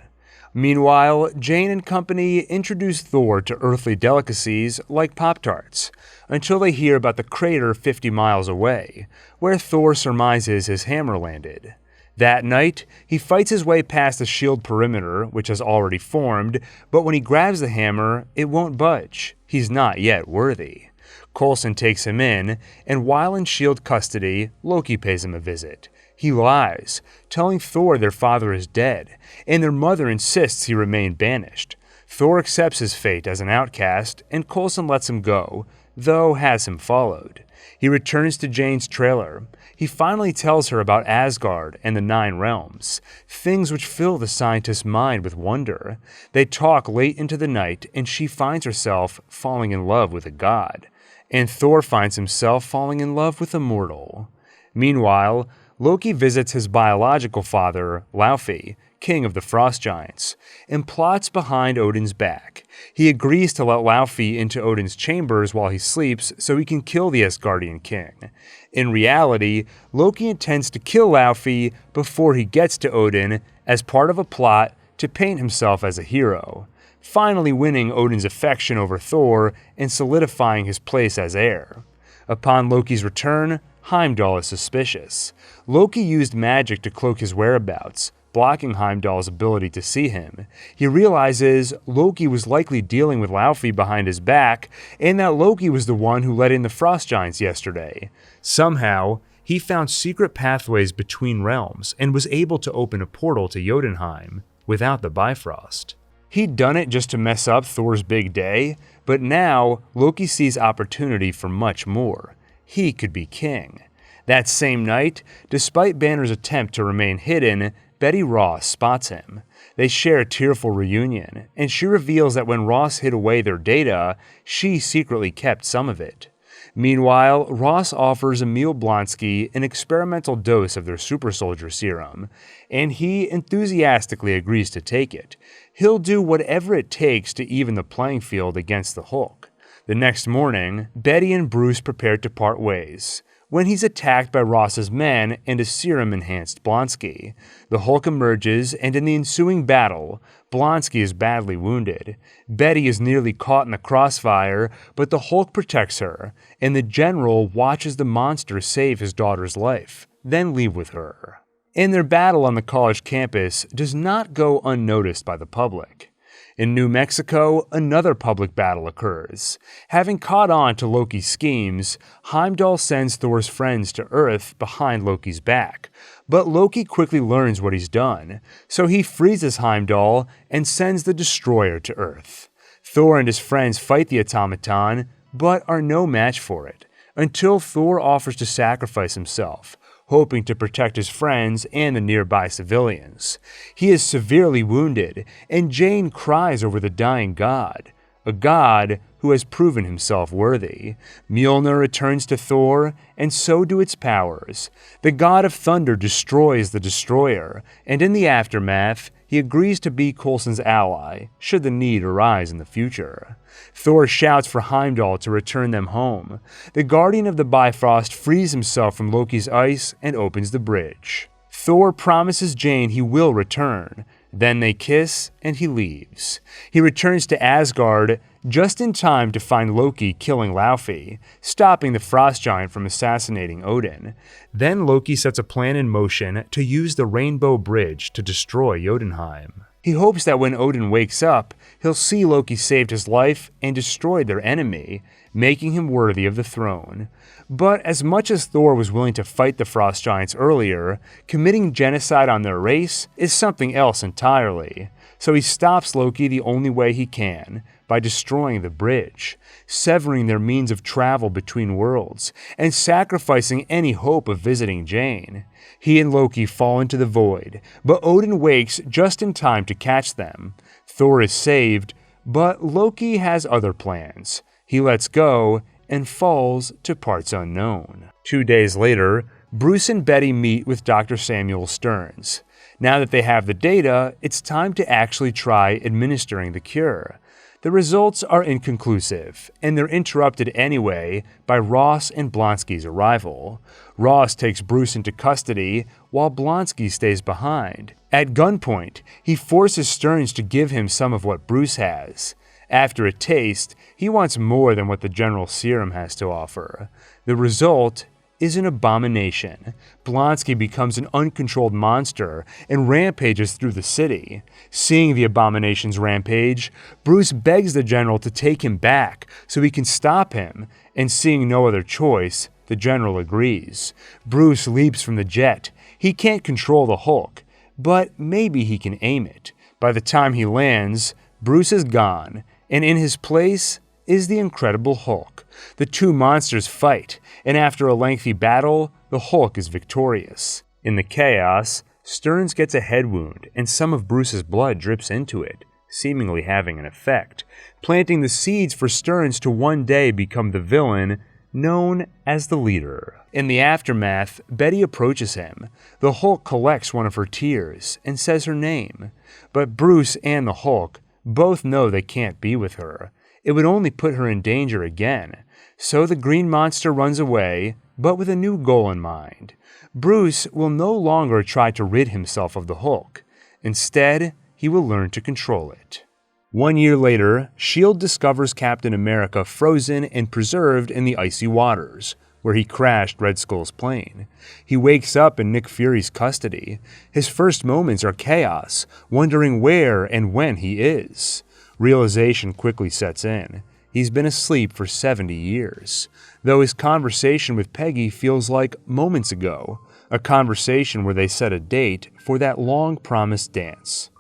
Meanwhile, Jane and company introduce Thor to earthly delicacies like Pop-Tarts, until they hear about the crater 50 miles away, where Thor surmises his hammer landed. That night, he fights his way past the shield perimeter, which has already formed, but when he grabs the hammer, it won't budge. He's not yet worthy. Coulson takes him in, and while in shield custody, Loki pays him a visit. He lies, telling Thor their father is dead, and their mother insists he remain banished. Thor accepts his fate as an outcast, and Coulson lets him go, though has him followed. He returns to Jane's trailer. He finally tells her about Asgard and the 9 realms, things which fill the scientist's mind with wonder. They talk late into the night, and she finds herself falling in love with a god, and Thor finds himself falling in love with a mortal. Meanwhile, Loki visits his biological father, Laufey, king of the Frost Giants, and plots behind Odin's back. He agrees to let Laufey into Odin's chambers while he sleeps so he can kill the Asgardian king. In reality, Loki intends to kill Laufey before he gets to Odin as part of a plot to paint himself as a hero, finally winning Odin's affection over Thor and solidifying his place as heir. Upon Loki's return, Heimdall is suspicious. Loki used magic to cloak his whereabouts, blocking Heimdall's ability to see him. He realizes Loki was likely dealing with Laufey behind his back, and that Loki was the one who let in the Frost Giants yesterday. Somehow, he found secret pathways between realms and was able to open a portal to Jotunheim without the Bifrost. He'd done it just to mess up Thor's big day, but now Loki sees opportunity for much more. He could be king. That same night, despite Banner's attempt to remain hidden, Betty Ross spots him. They share a tearful reunion, and she reveals that when Ross hid away their data, she secretly kept some of it. Meanwhile, Ross offers Emil Blonsky an experimental dose of their super soldier serum, and he enthusiastically agrees to take it. He'll do whatever it takes to even the playing field against the Hulk. The next morning, Betty and Bruce prepare to part ways, when he's attacked by Ross's men and a serum-enhanced Blonsky. The Hulk emerges, and in the ensuing battle, Blonsky is badly wounded. Betty is nearly caught in the crossfire, but the Hulk protects her, and the general watches the monster save his daughter's life, then leave with her. And their battle on the college campus does not go unnoticed by the public. In New Mexico, another public battle occurs. Having caught on to Loki's schemes, Heimdall sends Thor's friends to Earth behind Loki's back. But Loki quickly learns what he's done, so he freezes Heimdall and sends the Destroyer to Earth. Thor and his friends fight the automaton, but are no match for it, until Thor offers to sacrifice himself, hoping to protect his friends and the nearby civilians. He is severely wounded, and Jane cries over the dying god, a god who has proven himself worthy. Mjolnir returns to Thor, and so do its powers. The god of thunder destroys the destroyer, and in the aftermath, he agrees to be Coulson's ally, should the need arise in the future. Thor shouts for Heimdall to return them home. The Guardian of the Bifrost frees himself from Loki's ice and opens the bridge. Thor promises Jane he will return. Then they kiss, and he leaves. He returns to Asgard just in time to find Loki killing Laufey, stopping the Frost Giant from assassinating Odin. Then Loki sets a plan in motion to use the Rainbow Bridge to destroy Jotunheim. He hopes that when Odin wakes up, he'll see Loki saved his life and destroyed their enemy, making him worthy of the throne. But as much as Thor was willing to fight the Frost Giants earlier, committing genocide on their race is something else entirely. So he stops Loki the only way he can, by destroying the bridge, severing their means of travel between worlds, and sacrificing any hope of visiting Jane. He and Loki fall into the void, but Odin wakes just in time to catch them. Thor is saved, but Loki has other plans. He lets go and falls to parts unknown. 2 days later, Bruce and Betty meet with Dr. Samuel Stearns. Now that they have the data, it's time to actually try administering the cure. The results are inconclusive, and they're interrupted anyway by Ross and Blonsky's arrival. Ross takes Bruce into custody, while Blonsky stays behind. At gunpoint, he forces Stearns to give him some of what Bruce has. After a taste, he wants more than what the General Serum has to offer. The result is an abomination. Blonsky becomes an uncontrolled monster and rampages through the city. Seeing the abomination's rampage, Bruce begs the general to take him back so he can stop him, and seeing no other choice, the general agrees. Bruce leaps from the jet. He can't control the Hulk, but maybe he can aim it. By the time he lands, Bruce is gone, and in his place is the Incredible Hulk. The two monsters fight, and after a lengthy battle, the Hulk is victorious. In the chaos, Stearns gets a head wound, and some of Bruce's blood drips into it, seemingly having an effect, planting the seeds for Stearns to one day become the villain known as the Leader. In the aftermath, Betty approaches him. The Hulk collects one of her tears and says her name, but Bruce and the Hulk both know they can't be with her. It would only put her in danger again. So the green monster runs away, but with a new goal in mind. Bruce will no longer try to rid himself of the Hulk. Instead, he will learn to control it. 1 year later, S.H.I.E.L.D. discovers Captain America frozen and preserved in the icy waters, where he crashed Red Skull's plane. He wakes up in Nick Fury's custody. His first moments are chaos, wondering where and when he is. Realization quickly sets in. He's been asleep for 70 years, though his conversation with Peggy feels like moments ago, a conversation where they set a date for that long-promised dance.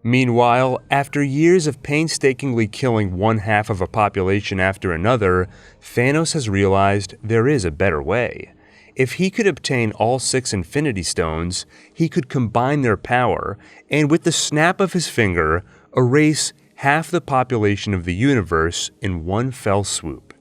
Meanwhile, after years of painstakingly killing one half of a population after another, Thanos has realized there is a better way. If he could obtain all 6 Infinity Stones, he could combine their power, and with the snap of his finger, erase half the population of the universe in one fell swoop.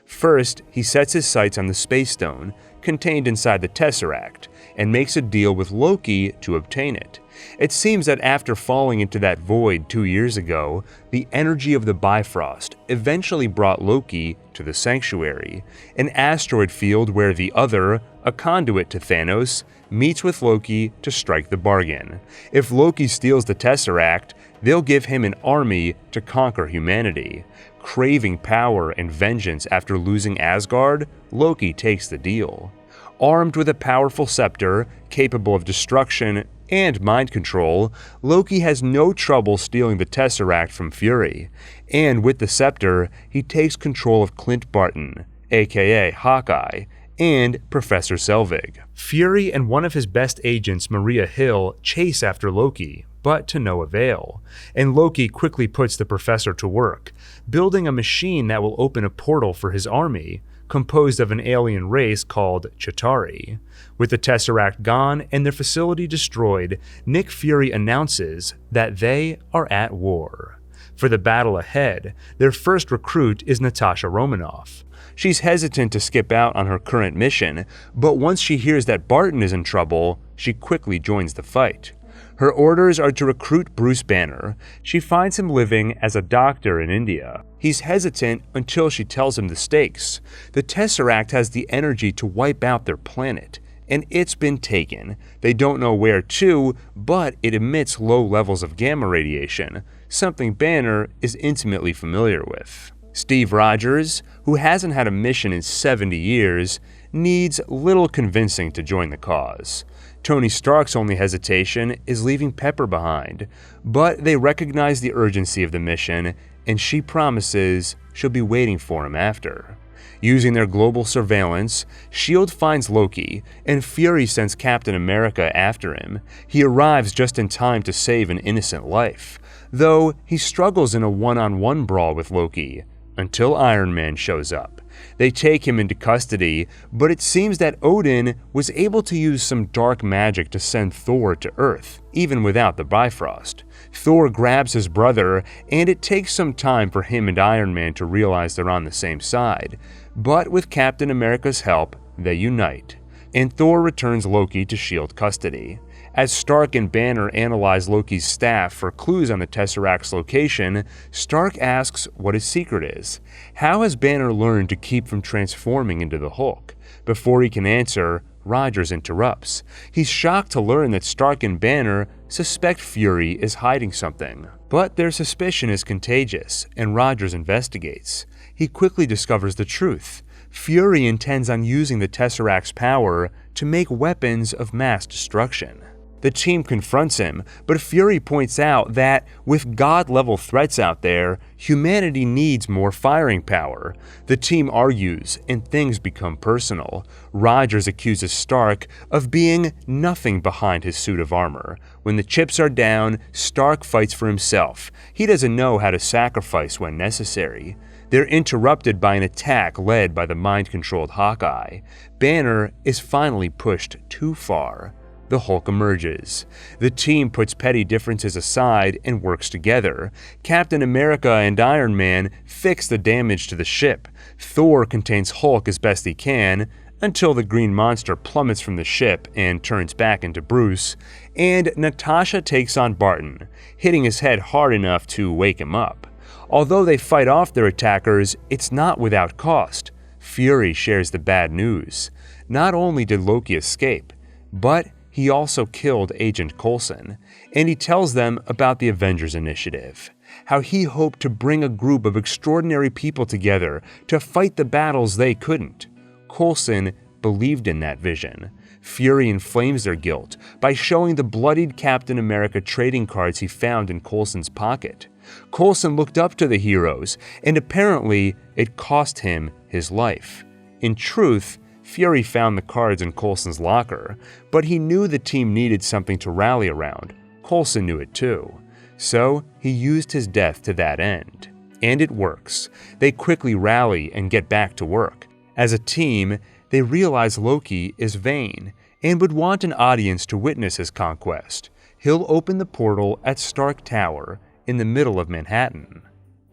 First, he sets his sights on the Space Stone, contained inside the Tesseract, and makes a deal with Loki to obtain it. It seems that after falling into that void 2 years ago, the energy of the Bifrost eventually brought Loki to the Sanctuary, an asteroid field where the Other, a conduit to Thanos, meets with Loki to strike the bargain. If Loki steals the Tesseract, they'll give him an army to conquer humanity. Craving power and vengeance after losing Asgard, Loki takes the deal. Armed with a powerful scepter, capable of destruction and mind control, Loki has no trouble stealing the Tesseract from Fury. And with the scepter, he takes control of Clint Barton, aka Hawkeye, and Professor Selvig. Fury and one of his best agents, Maria Hill, chase after Loki, but to no avail, and Loki quickly puts the professor to work, building a machine that will open a portal for his army, composed of an alien race called Chitauri. With the Tesseract gone and their facility destroyed, Nick Fury announces that they are at war. For the battle ahead, their first recruit is Natasha Romanoff. She's hesitant to skip out on her current mission, but once she hears that Barton is in trouble, she quickly joins the fight. Her orders are to recruit Bruce Banner. She finds him living as a doctor in India. He's hesitant until she tells him the stakes. The Tesseract has the energy to wipe out their planet, and it's been taken. They don't know where to, but it emits low levels of gamma radiation, something Banner is intimately familiar with. Steve Rogers, who hasn't had a mission in 70 years, needs little convincing to join the cause. Tony Stark's only hesitation is leaving Pepper behind, but they recognize the urgency of the mission, and she promises she'll be waiting for him after. Using their global surveillance, S.H.I.E.L.D. finds Loki, and Fury sends Captain America after him. He arrives just in time to save an innocent life, though he struggles in a one-on-one brawl with Loki, until Iron Man shows up. They take him into custody, but it seems that Odin was able to use some dark magic to send Thor to Earth, even without the Bifrost. Thor grabs his brother, and it takes some time for him and Iron Man to realize they're on the same side. But with Captain America's help, they unite, and Thor returns Loki to S.H.I.E.L.D. custody. As Stark and Banner analyze Loki's staff for clues on the Tesseract's location, Stark asks what his secret is. How has Banner learned to keep from transforming into the Hulk? Before he can answer, Rogers interrupts. He's shocked to learn that Stark and Banner suspect Fury is hiding something. But their suspicion is contagious, and Rogers investigates. He quickly discovers the truth. Fury intends on using the Tesseract's power to make weapons of mass destruction. The team confronts him, but Fury points out that with God-level threats out there, humanity needs more firing power. The team argues, and things become personal. Rogers accuses Stark of being nothing behind his suit of armor. When the chips are down, Stark fights for himself. He doesn't know how to sacrifice when necessary. They're interrupted by an attack led by the mind-controlled Hawkeye. Banner is finally pushed too far. The Hulk emerges. The team puts petty differences aside and works together. Captain America and Iron Man fix the damage to the ship. Thor contains Hulk as best he can, until the green monster plummets from the ship and turns back into Bruce, and Natasha takes on Barton, hitting his head hard enough to wake him up. Although they fight off their attackers, it's not without cost. Fury shares the bad news. Not only did Loki escape, but he also killed Agent Coulson, and he tells them about the Avengers Initiative, how he hoped to bring a group of extraordinary people together to fight the battles they couldn't. Coulson believed in that vision. Fury inflames their guilt by showing the bloodied Captain America trading cards he found in Coulson's pocket. Coulson looked up to the heroes, and apparently it cost him his life. In truth, Fury found the cards in Coulson's locker, but he knew the team needed something to rally around. Coulson knew it too. So he used his death to that end. And it works. They quickly rally and get back to work. As a team, they realize Loki is vain and would want an audience to witness his conquest. He'll open the portal at Stark Tower in the middle of Manhattan.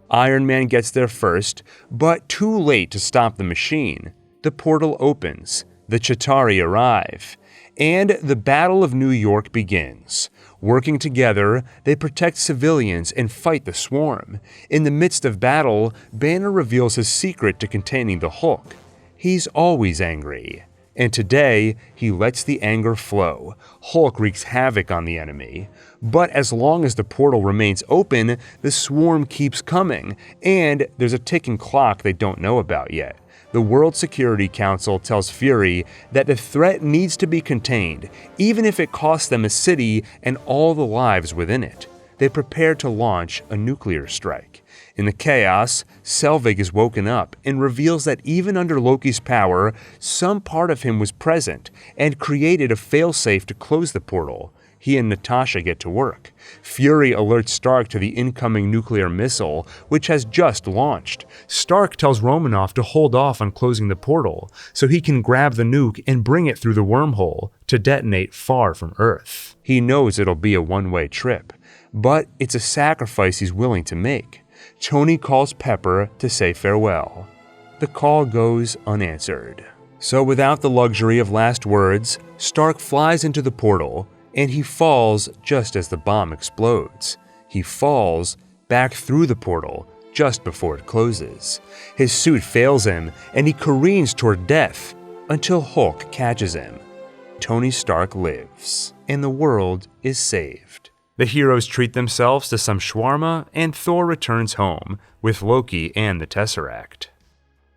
Iron Man gets there first, but too late to stop the machine. The portal opens, the Chitauri arrive, and the Battle of New York begins. Working together, they protect civilians and fight the Swarm. In the midst of battle, Banner reveals his secret to containing the Hulk. He's always angry, and today he lets the anger flow. Hulk wreaks havoc on the enemy. But as long as the portal remains open, the Swarm keeps coming, and there's a ticking clock they don't know about yet. The World Security Council tells Fury that the threat needs to be contained, even if it costs them a city and all the lives within it. They prepare to launch a nuclear strike. In the chaos, Selvig is woken up and reveals that even under Loki's power, some part of him was present and created a failsafe to close the portal. He and Natasha get to work. Fury alerts Stark to the incoming nuclear missile, which has just launched. Stark tells Romanoff to hold off on closing the portal, so he can grab the nuke and bring it through the wormhole to detonate far from Earth. He knows it'll be a one-way trip, but it's a sacrifice he's willing to make. Tony calls Pepper to say farewell. The call goes unanswered. So without the luxury of last words, Stark flies into the portal, and he falls just as the bomb explodes. He falls back through the portal just before it closes. His suit fails him, and he careens toward death until Hulk catches him. Tony Stark lives, and the world is saved. The heroes treat themselves to some shawarma, and Thor returns home with Loki and the Tesseract.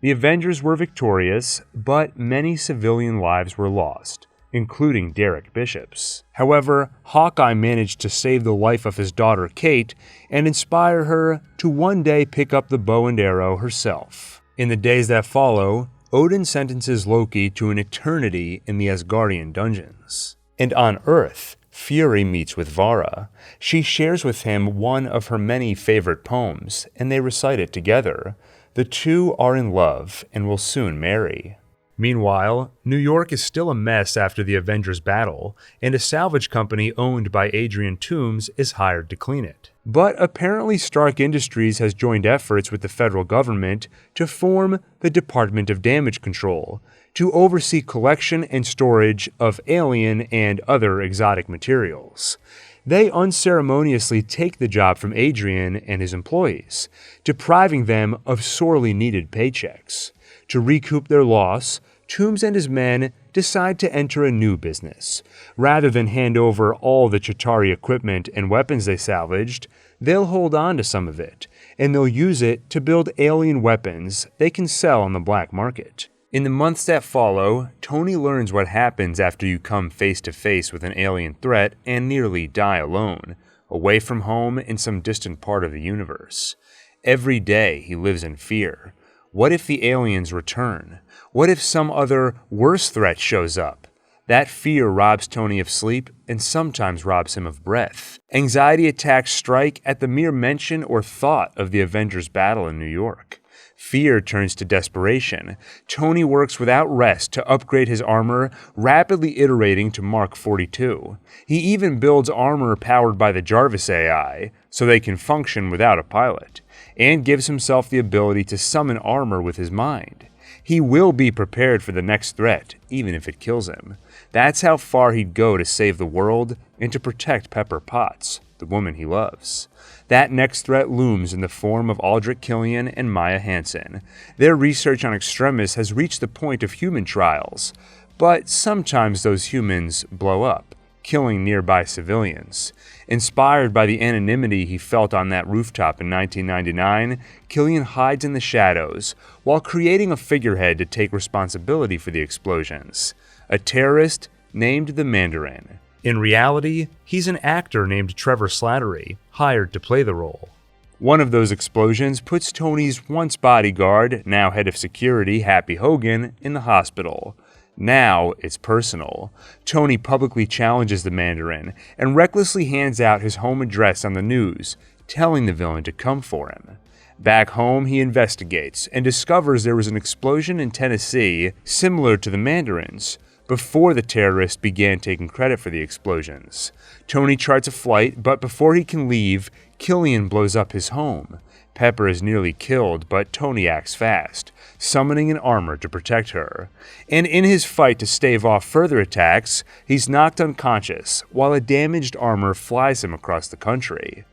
The Avengers were victorious, but many civilian lives were lost, including Derek Bishop's. However, Hawkeye managed to save the life of his daughter Kate and inspire her to one day pick up the bow and arrow herself. In the days that follow, Odin sentences Loki to an eternity in the Asgardian dungeons. And on Earth, Fury meets with Vara. She shares with him one of her many favorite poems, and they recite it together. The two are in love and will soon marry. Meanwhile, New York is still a mess after the Avengers battle, and a salvage company owned by Adrian Toomes is hired to clean it. But apparently Stark Industries has joined efforts with the federal government to form the Department of Damage Control, to oversee collection and storage of alien and other exotic materials. They unceremoniously take the job from Adrian and his employees, depriving them of sorely needed paychecks. To recoup their loss, Toomes and his men decide to enter a new business. Rather than hand over all the Chitauri equipment and weapons they salvaged, they'll hold on to some of it, and they'll use it to build alien weapons they can sell on the black market. In the months that follow, Tony learns what happens after you come face to face with an alien threat and nearly die alone, away from home in some distant part of the universe. Every day he lives in fear. What if the aliens return? What if some other worse threat shows up? That fear robs Tony of sleep and sometimes robs him of breath. Anxiety attacks strike at the mere mention or thought of the Avengers battle in New York. Fear turns to desperation. Tony works without rest to upgrade his armor, rapidly iterating to Mark 42. He even builds armor powered by the Jarvis AI, so they can function without a pilot, and gives himself the ability to summon armor with his mind. He will be prepared for the next threat, even if it kills him. That's how far he'd go to save the world and to protect Pepper Potts, the woman he loves. That next threat looms in the form of Aldrich Killian and Maya Hansen. Their research on Extremis has reached the point of human trials, but sometimes those humans blow up, killing nearby civilians. Inspired by the anonymity he felt on that rooftop in 1999, Killian hides in the shadows while creating a figurehead to take responsibility for the explosions. A terrorist named the Mandarin. In reality, he's an actor named Trevor Slattery, hired to play the role. One of those explosions puts Tony's once bodyguard, now head of security, Happy Hogan, in the hospital. Now it's personal. Tony publicly challenges the Mandarin and recklessly hands out his home address on the news, telling the villain to come for him. Back home, he investigates and discovers there was an explosion in Tennessee similar to the Mandarin's, before the terrorist began taking credit for the explosions. Tony charts a flight, but before he can leave, Killian blows up his home. Pepper is nearly killed, but Tony acts fast, summoning an armor to protect her. And in his fight to stave off further attacks, he's knocked unconscious, while a damaged armor flies him across the country.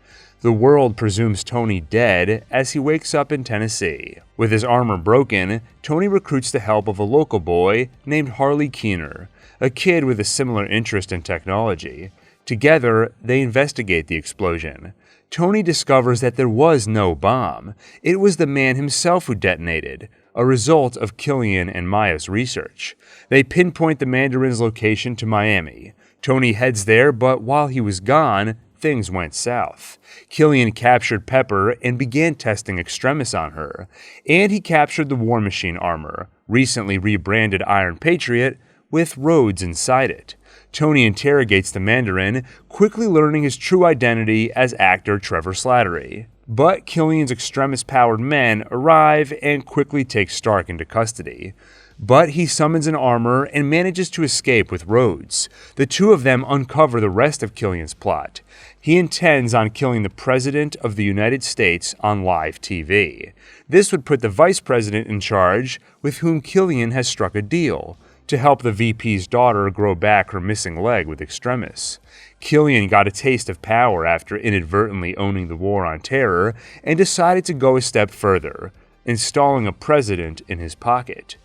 The world presumes Tony dead as he wakes up in Tennessee. With his armor broken, Tony recruits the help of a local boy named Harley Keener, a kid with a similar interest in technology. Together, they investigate the explosion. Tony discovers that there was no bomb. It was the man himself who detonated, a result of Killian and Maya's research. They pinpoint the Mandarin's location to Miami. Tony heads there, but while he was gone, things went south. Killian captured Pepper and began testing Extremis on her, and he captured the War Machine armor, recently rebranded Iron Patriot, with Rhodes inside it. Tony interrogates the Mandarin, quickly learning his true identity as actor Trevor Slattery. But Killian's Extremis-powered men arrive and quickly take Stark into custody. But he summons an armor and manages to escape with Rhodes. The two of them uncover the rest of Killian's plot. He intends on killing the President of the United States on live TV. This would put the Vice President in charge, with whom Killian has struck a deal, to help the VP's daughter grow back her missing leg with Extremis. Killian got a taste of power after inadvertently owning the war on terror and decided to go a step further, installing a president in his pocket.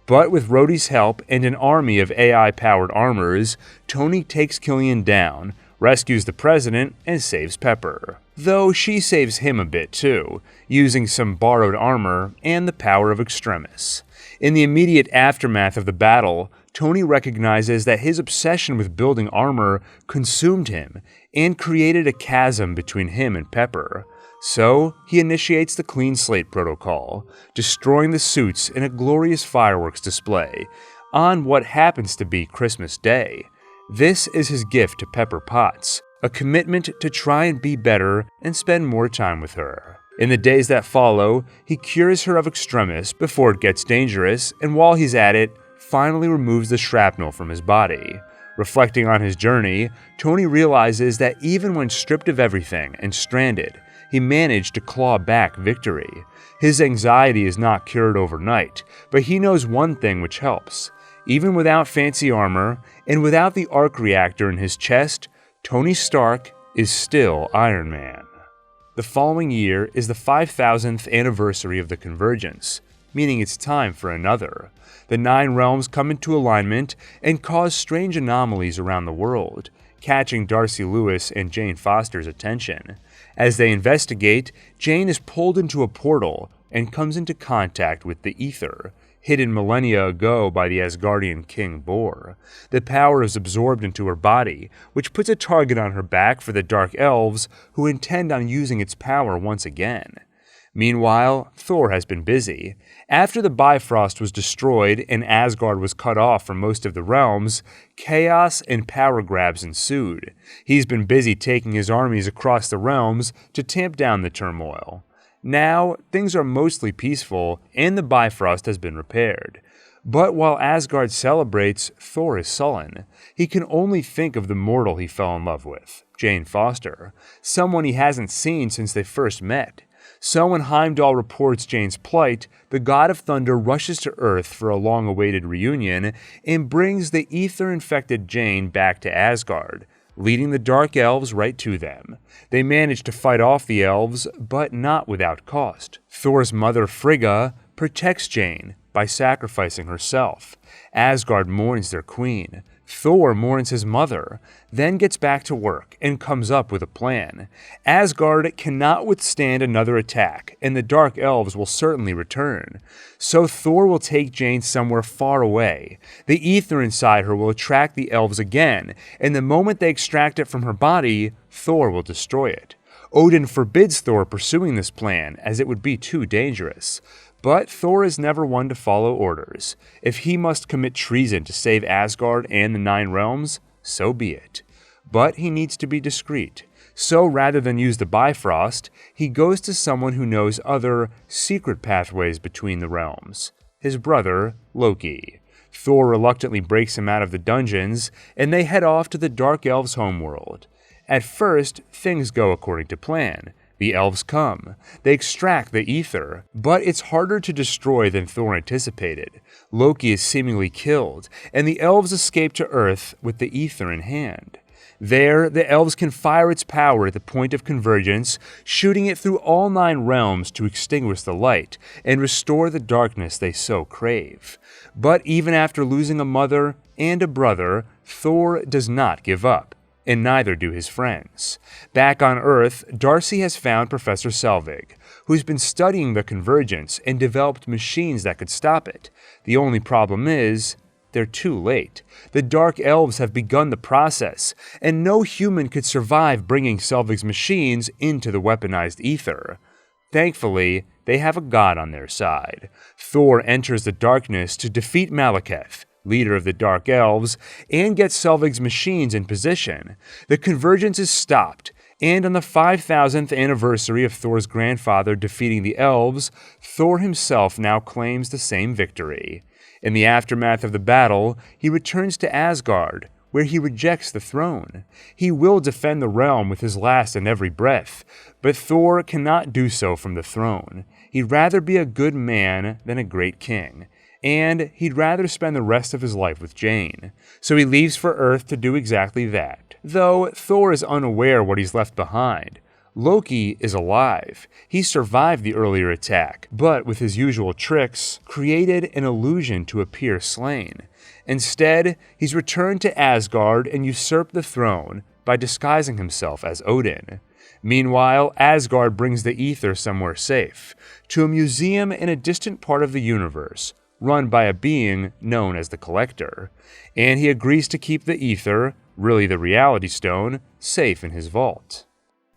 But with Rhodey's help and an army of AI-powered armors, Tony takes Killian down, rescues the president, and saves Pepper. Though she saves him a bit too, using some borrowed armor and the power of Extremis. In the immediate aftermath of the battle, Tony recognizes that his obsession with building armor consumed him and created a chasm between him and Pepper. So, he initiates the Clean Slate Protocol, destroying the suits in a glorious fireworks display on what happens to be Christmas Day. This is his gift to Pepper Potts, a commitment to try and be better and spend more time with her. In the days that follow, he cures her of Extremis before it gets dangerous, and while he's at it, finally removes the shrapnel from his body. Reflecting on his journey, Tony realizes that even when stripped of everything and stranded, he managed to claw back victory. His anxiety is not cured overnight, but he knows one thing which helps. Even without fancy armor, and without the Arc Reactor in his chest, Tony Stark is still Iron Man. The following year is the 5,000th anniversary of the Convergence, meaning it's time for another. The 9 realms come into alignment and cause strange anomalies around the world, catching Darcy Lewis and Jane Foster's attention. As they investigate, Jane is pulled into a portal and comes into contact with the Ether, hidden millennia ago by the Asgardian king Bor. The power is absorbed into her body, which puts a target on her back for the Dark Elves, who intend on using its power once again. Meanwhile, Thor has been busy. After the Bifrost was destroyed and Asgard was cut off from most of the realms, chaos and power grabs ensued. He's been busy taking his armies across the realms to tamp down the turmoil. Now, things are mostly peaceful, and the Bifrost has been repaired. But while Asgard celebrates, Thor is sullen. He can only think of the mortal he fell in love with, Jane Foster, someone he hasn't seen since they first met. So when Heimdall reports Jane's plight, the God of Thunder rushes to Earth for a long-awaited reunion and brings the ether-infected Jane back to Asgard, leading the Dark Elves right to them. They manage to fight off the Elves, but not without cost. Thor's mother, Frigga, protects Jane by sacrificing herself. Asgard mourns their queen. Thor mourns his mother, then gets back to work and comes up with a plan. Asgard cannot withstand another attack, and the Dark Elves will certainly return. So Thor will take Jane somewhere far away. The ether inside her will attract the Elves again, and the moment they extract it from her body, Thor will destroy it. Odin forbids Thor pursuing this plan, as it would be too dangerous. But Thor is never one to follow orders. If he must commit treason to save Asgard and the 9 realms, so be it. But he needs to be discreet. So rather than use the Bifrost, he goes to someone who knows other secret pathways between the realms. His brother, Loki. Thor reluctantly breaks him out of the dungeons, and they head off to the Dark Elves' homeworld. At first, things go according to plan. The Elves come. They extract the ether, but it's harder to destroy than Thor anticipated. Loki is seemingly killed, and the Elves escape to Earth with the ether in hand. There, the Elves can fire its power at the point of convergence, shooting it through all 9 realms to extinguish the light and restore the darkness they so crave. But even after losing a mother and a brother, Thor does not give up. And neither do his friends. Back on Earth, Darcy has found Professor Selvig, who's been studying the convergence and developed machines that could stop it. The only problem is, they're too late. The Dark Elves have begun the process, and no human could survive bringing Selvig's machines into the weaponized ether. Thankfully, they have a god on their side. Thor enters the darkness to defeat Malekith, leader of the Dark Elves, and gets Selvig's machines in position. The convergence is stopped, and on the 5,000th anniversary of Thor's grandfather defeating the Elves, Thor himself now claims the same victory. In the aftermath of the battle, he returns to Asgard, where he rejects the throne. He will defend the realm with his last and every breath, but Thor cannot do so from the throne. He'd rather be a good man than a great king. And he'd rather spend the rest of his life with Jane. So he leaves for Earth to do exactly that. Though Thor is unaware what he's left behind. Loki is alive. He survived the earlier attack, but with his usual tricks, created an illusion to appear slain. Instead, he's returned to Asgard and usurped the throne by disguising himself as Odin. Meanwhile, Asgard brings the ether somewhere safe, to a museum in a distant part of the universe, run by a being known as the Collector, and he agrees to keep the ether, really the Reality Stone, safe in his vault.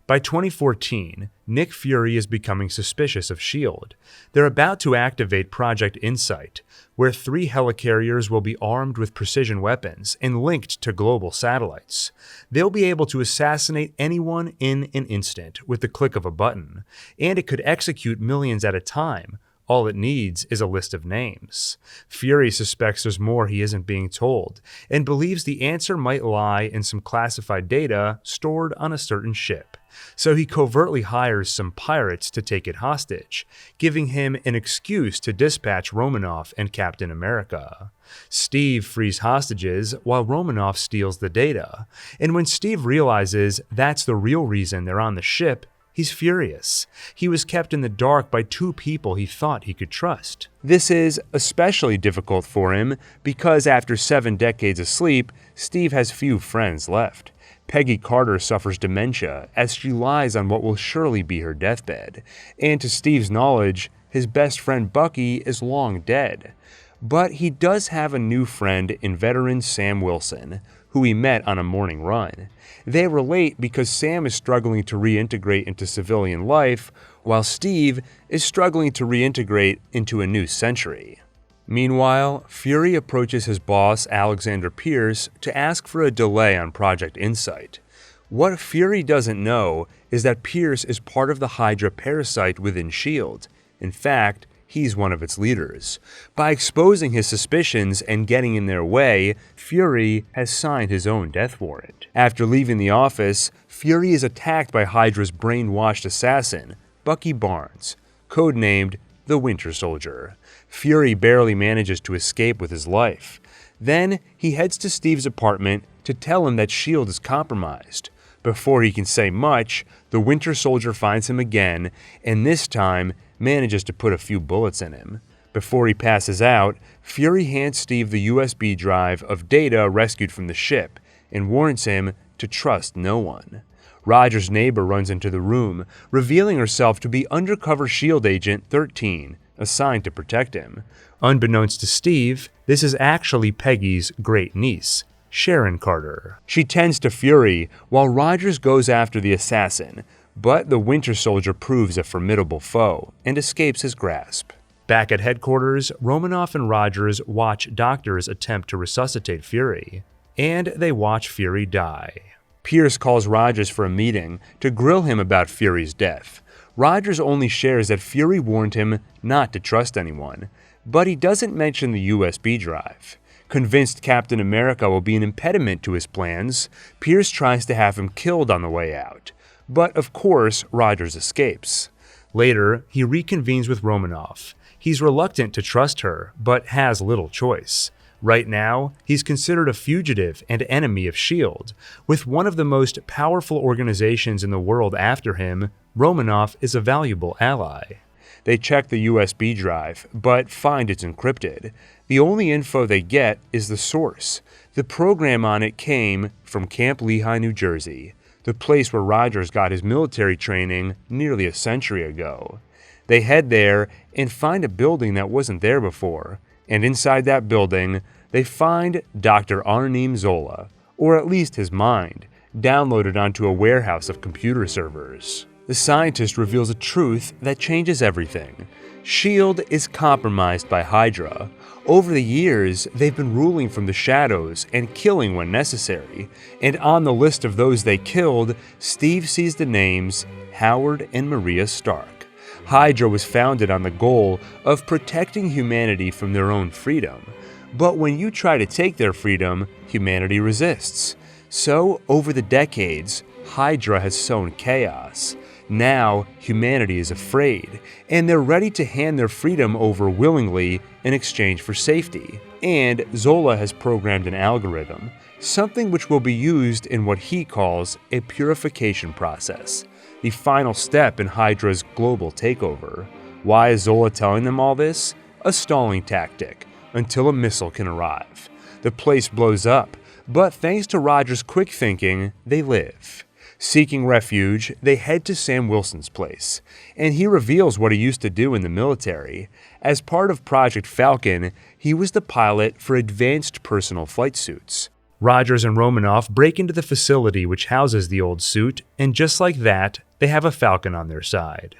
By 2014, Nick Fury is becoming suspicious of S.H.I.E.L.D. They're about to activate Project Insight, where 3 helicarriers will be armed with precision weapons and linked to global satellites. They'll be able to assassinate anyone in an instant with the click of a button, and it could execute millions at a time. All it needs is a list of names. Fury suspects there's more he isn't being told, and believes the answer might lie in some classified data stored on a certain ship. So he covertly hires some pirates to take it hostage, giving him an excuse to dispatch Romanoff and Captain America. Steve frees hostages while Romanoff steals the data, and when Steve realizes that's the real reason they're on the ship, he's furious. He was kept in the dark by 2 people he thought he could trust. This is especially difficult for him because after 7 decades of sleep, Steve has few friends left. Peggy Carter suffers dementia as she lies on what will surely be her deathbed, and to Steve's knowledge, his best friend Bucky is long dead. But he does have a new friend in veteran Sam Wilson, who he met on a morning run. They relate because Sam is struggling to reintegrate into civilian life, while Steve is struggling to reintegrate into a new century. Meanwhile, Fury approaches his boss Alexander Pierce to ask for a delay on Project Insight. What Fury doesn't know is that Pierce is part of the Hydra parasite within S.H.I.E.L.D. In fact, he's one of its leaders. By exposing his suspicions and getting in their way, Fury has signed his own death warrant. After leaving the office, Fury is attacked by Hydra's brainwashed assassin, Bucky Barnes, codenamed the Winter Soldier. Fury barely manages to escape with his life. Then he heads to Steve's apartment to tell him that S.H.I.E.L.D. is compromised. Before he can say much, the Winter Soldier finds him again, and this time manages to put a few bullets in him. Before he passes out, Fury hands Steve the USB drive of data rescued from the ship, and warns him to trust no one. Roger's neighbor runs into the room, revealing herself to be undercover S.H.I.E.L.D. Agent 13, assigned to protect him. Unbeknownst to Steve, this is actually Peggy's great niece, Sharon Carter. She tends to Fury, while Rogers goes after the assassin, but the Winter Soldier proves a formidable foe and escapes his grasp. Back at headquarters, Romanoff and Rogers watch doctors attempt to resuscitate Fury, and they watch Fury die. Pierce calls Rogers for a meeting to grill him about Fury's death. Rogers only shares that Fury warned him not to trust anyone, but he doesn't mention the USB drive. Convinced Captain America will be an impediment to his plans, Pierce tries to have him killed on the way out. But of course, Rogers escapes. Later, he reconvenes with Romanoff. He's reluctant to trust her, but has little choice. Right now, he's considered a fugitive and enemy of S.H.I.E.L.D. With one of the most powerful organizations in the world after him, Romanoff is a valuable ally. They check the USB drive, but find it's encrypted. The only info they get is the source. The program on it came from Camp Lehigh, New Jersey, the place where Rogers got his military training nearly a century ago. They head there and find a building that wasn't there before, and inside that building, they find Dr. Arnim Zola, or at least his mind, downloaded onto a warehouse of computer servers. The scientist reveals a truth that changes everything. S.H.I.E.L.D. is compromised by Hydra. Over the years, they've been ruling from the shadows and killing when necessary, and on the list of those they killed, Steve sees the names Howard and Maria Stark. Hydra was founded on the goal of protecting humanity from their own freedom. But when you try to take their freedom, humanity resists. So, over the decades, Hydra has sown chaos. Now, humanity is afraid, and they're ready to hand their freedom over willingly in exchange for safety. And Zola has programmed an algorithm, something which will be used in what he calls a purification process. the final step in Hydra's global takeover. Why is Zola telling them all this? A stalling tactic, until a missile can arrive. The place blows up, but thanks to Roger's quick thinking, they live. Seeking refuge, they head to Sam Wilson's place, and he reveals what he used to do in the military. As part of Project Falcon, he was the pilot for advanced personal flight suits. Rogers and Romanoff break into the facility which houses the old suit, and just like that, they have a Falcon on their side.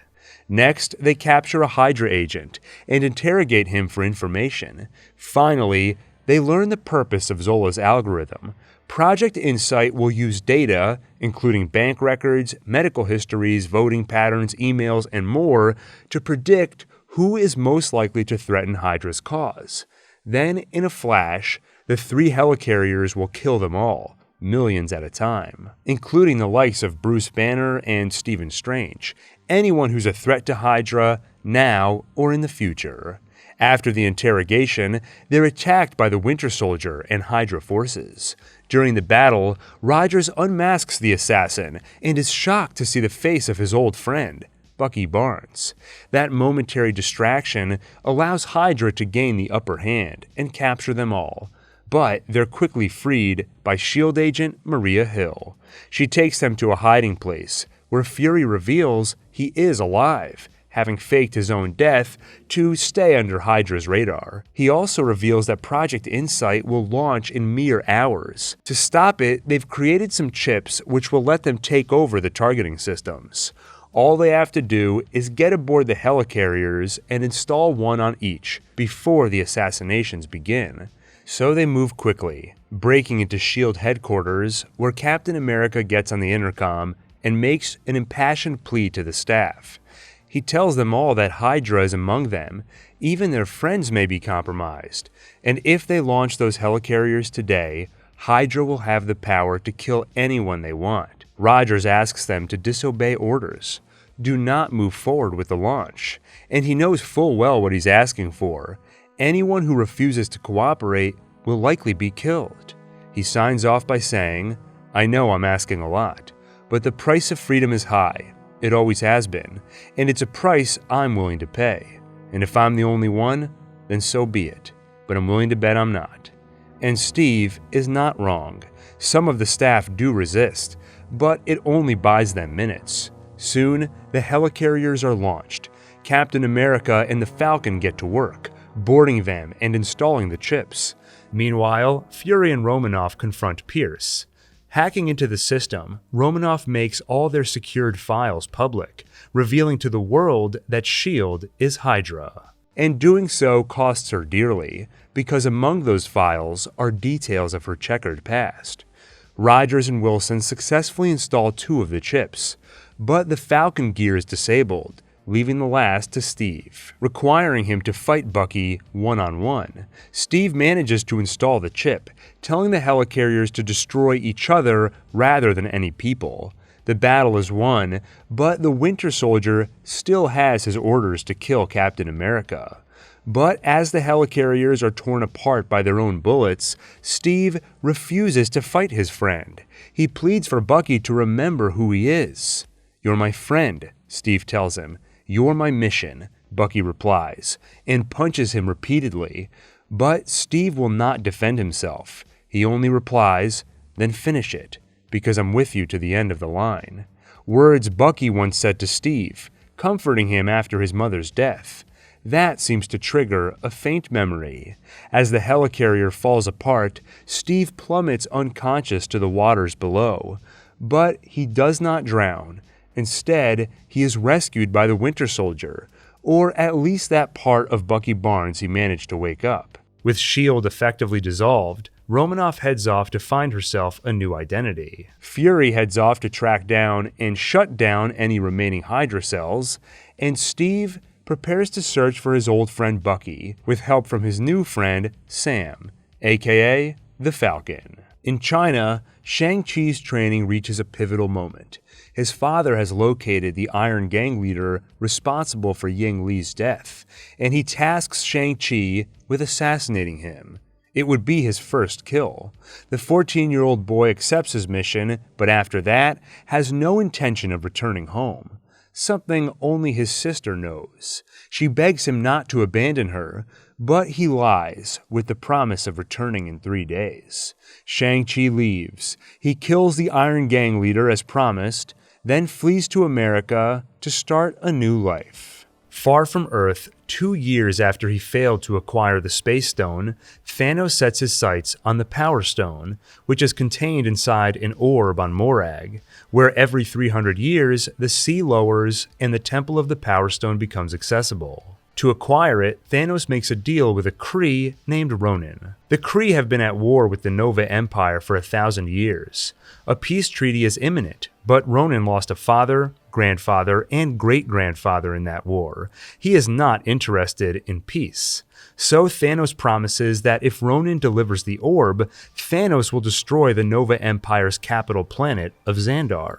Next, they capture a Hydra agent and interrogate him for information. Finally, they learn the purpose of Zola's algorithm. Project Insight will use data, including bank records, medical histories, voting patterns, emails, and more, to predict who is most likely to threaten Hydra's cause. Then, in a flash, the 3 helicarriers will kill them all, millions at a time, including the likes of Bruce Banner and Stephen Strange, anyone who's a threat to Hydra, now or in the future. After the interrogation, they're attacked by the Winter Soldier and Hydra forces. During the battle, Rogers unmasks the assassin and is shocked to see the face of his old friend, Bucky Barnes. That momentary distraction allows Hydra to gain the upper hand and capture them all, but they're quickly freed by S.H.I.E.L.D. agent Maria Hill. She takes them to a hiding place, where Fury reveals he is alive, having faked his own death to stay under Hydra's radar. He also reveals that Project Insight will launch in mere hours. To stop it, they've created some chips which will let them take over the targeting systems. All they have to do is get aboard the helicarriers and install one on each before the assassinations begin. So they move quickly, breaking into S.H.I.E.L.D. headquarters, where Captain America gets on the intercom and makes an impassioned plea to the staff. He tells them all that Hydra is among them, even their friends may be compromised, and if they launch those helicarriers today, Hydra will have the power to kill anyone they want. Rogers asks them to disobey orders. Do not move forward with the launch, and he knows full well what he's asking for. Anyone who refuses to cooperate will likely be killed. He signs off by saying, "I know I'm asking a lot, but the price of freedom is high. It always has been, and it's a price I'm willing to pay. And if I'm the only one, then so be it, but I'm willing to bet I'm not." And Steve is not wrong. Some of the staff do resist, but it only buys them minutes. Soon, the helicarriers are launched. Captain America and the Falcon get to work, boarding them and installing the chips. Meanwhile, Fury and Romanoff confront Pierce. Hacking into the system, Romanoff makes all their secured files public, revealing to the world that S.H.I.E.L.D. is Hydra. And doing so costs her dearly, because among those files are details of her checkered past. Rogers and Wilson successfully install 2 of the chips, but the Falcon gear is disabled, leaving the last to Steve, requiring him to fight Bucky one-on-one. Steve manages to install the chip, telling the helicarriers to destroy each other rather than any people. The battle is won, but the Winter Soldier still has his orders to kill Captain America. But as the helicarriers are torn apart by their own bullets, Steve refuses to fight his friend. He pleads for Bucky to remember who he is. "You're my friend," Steve tells him. "You're my mission," Bucky replies, and punches him repeatedly. But Steve will not defend himself. He only replies, "Then finish it, because I'm with you to the end of the line." Words Bucky once said to Steve, comforting him after his mother's death. That seems to trigger a faint memory. As the helicarrier falls apart, Steve plummets unconscious to the waters below. But he does not drown. Instead, he is rescued by the Winter Soldier, or at least that part of Bucky Barnes he managed to wake up. With S.H.I.E.L.D. effectively dissolved, Romanoff heads off to find herself a new identity. Fury heads off to track down and shut down any remaining Hydra cells, and Steve prepares to search for his old friend Bucky, with help from his new friend Sam, aka the Falcon. In China, Shang-Chi's training reaches a pivotal moment. His father has located the Iron Gang leader responsible for Ying Li's death, and he tasks Shang-Chi with assassinating him. It would be his first kill. The 14-year-old boy accepts his mission, but after that, has no intention of returning home. Something only his sister knows. She begs him not to abandon her, but he lies with the promise of returning in 3 days. Shang-Chi leaves. He kills the Iron Gang leader as promised, then flees to America to start a new life. Far from Earth, 2 years after he failed to acquire the Space Stone, Thanos sets his sights on the Power Stone, which is contained inside an orb on Morag, where every 300 years the sea lowers and the Temple of the Power Stone becomes accessible. To acquire it, Thanos makes a deal with a Kree named Ronan. The Kree have been at war with the Nova Empire for 1,000 years. A peace treaty is imminent, but Ronan lost a father, grandfather, and great-grandfather in that war. He is not interested in peace. So Thanos promises that if Ronan delivers the orb, Thanos will destroy the Nova Empire's capital planet of Xandar.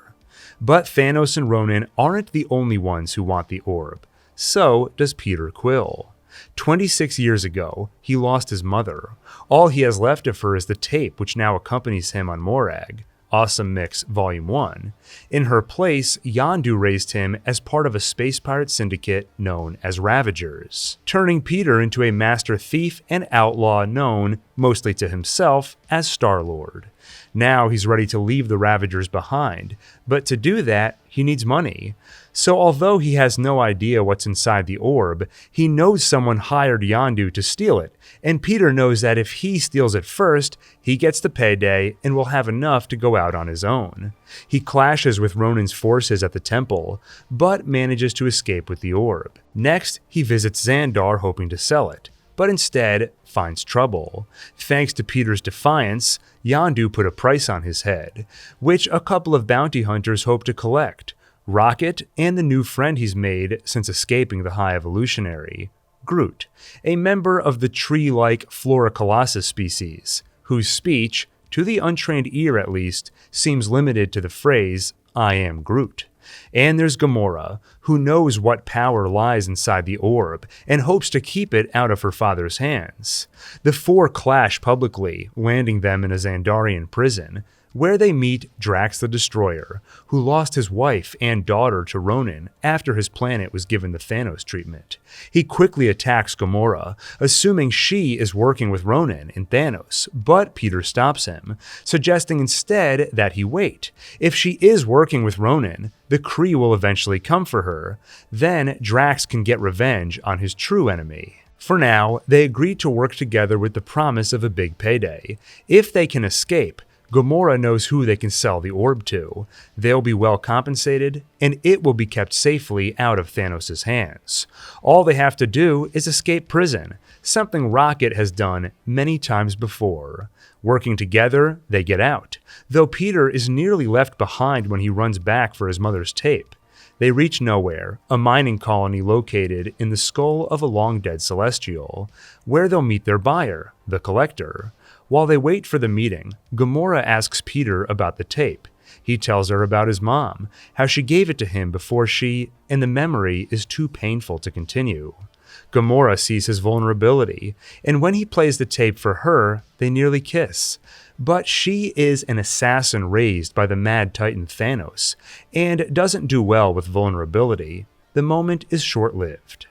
But Thanos and Ronan aren't the only ones who want the orb. So does Peter Quill. 26 years ago, he lost his mother. All he has left of her is the tape which now accompanies him on Morag. Awesome Mix Volume 1. In her place, Yondu raised him as part of a space pirate syndicate known as Ravagers, turning Peter into a master thief and outlaw known, mostly to himself, as Star-Lord. Now he's ready to leave the Ravagers behind, but to do that, he needs money. So although he has no idea what's inside the orb, he knows someone hired Yondu to steal it, and Peter knows that if he steals it first, he gets the payday and will have enough to go out on his own. He clashes with Ronan's forces at the temple, but manages to escape with the orb. Next, he visits Xandar hoping to sell it, but instead finds trouble. Thanks to Peter's defiance, Yondu put a price on his head, which a couple of bounty hunters hope to collect. Rocket and the new friend he's made since escaping the High Evolutionary, Groot, a member of the tree-like Flora Colossus species, whose speech, to the untrained ear at least, seems limited to the phrase, "I am Groot." And there's Gamora, who knows what power lies inside the orb and hopes to keep it out of her father's hands. The four clash publicly, landing them in a Xandarian prison, where they meet Drax the Destroyer, who lost his wife and daughter to Ronan after his planet was given the Thanos treatment. He quickly attacks Gamora, assuming she is working with Ronan and Thanos, but Peter stops him, suggesting instead that he wait. If she is working with Ronan, the Kree will eventually come for her. Then Drax can get revenge on his true enemy. For now, they agree to work together with the promise of a big payday. If they can escape, Gamora knows who they can sell the orb to. They'll be well compensated, and it will be kept safely out of Thanos' hands. All they have to do is escape prison, something Rocket has done many times before. Working together, they get out, though Peter is nearly left behind when he runs back for his mother's tape. They reach Nowhere, a mining colony located in the skull of a long-dead Celestial, where they'll meet their buyer, the Collector. While they wait for the meeting, Gamora asks Peter about the tape. He tells her about his mom, how she gave it to him before and the memory is too painful to continue. Gamora sees his vulnerability, and when he plays the tape for her, they nearly kiss. But she is an assassin raised by the mad titan Thanos, and doesn't do well with vulnerability. The moment is short-lived.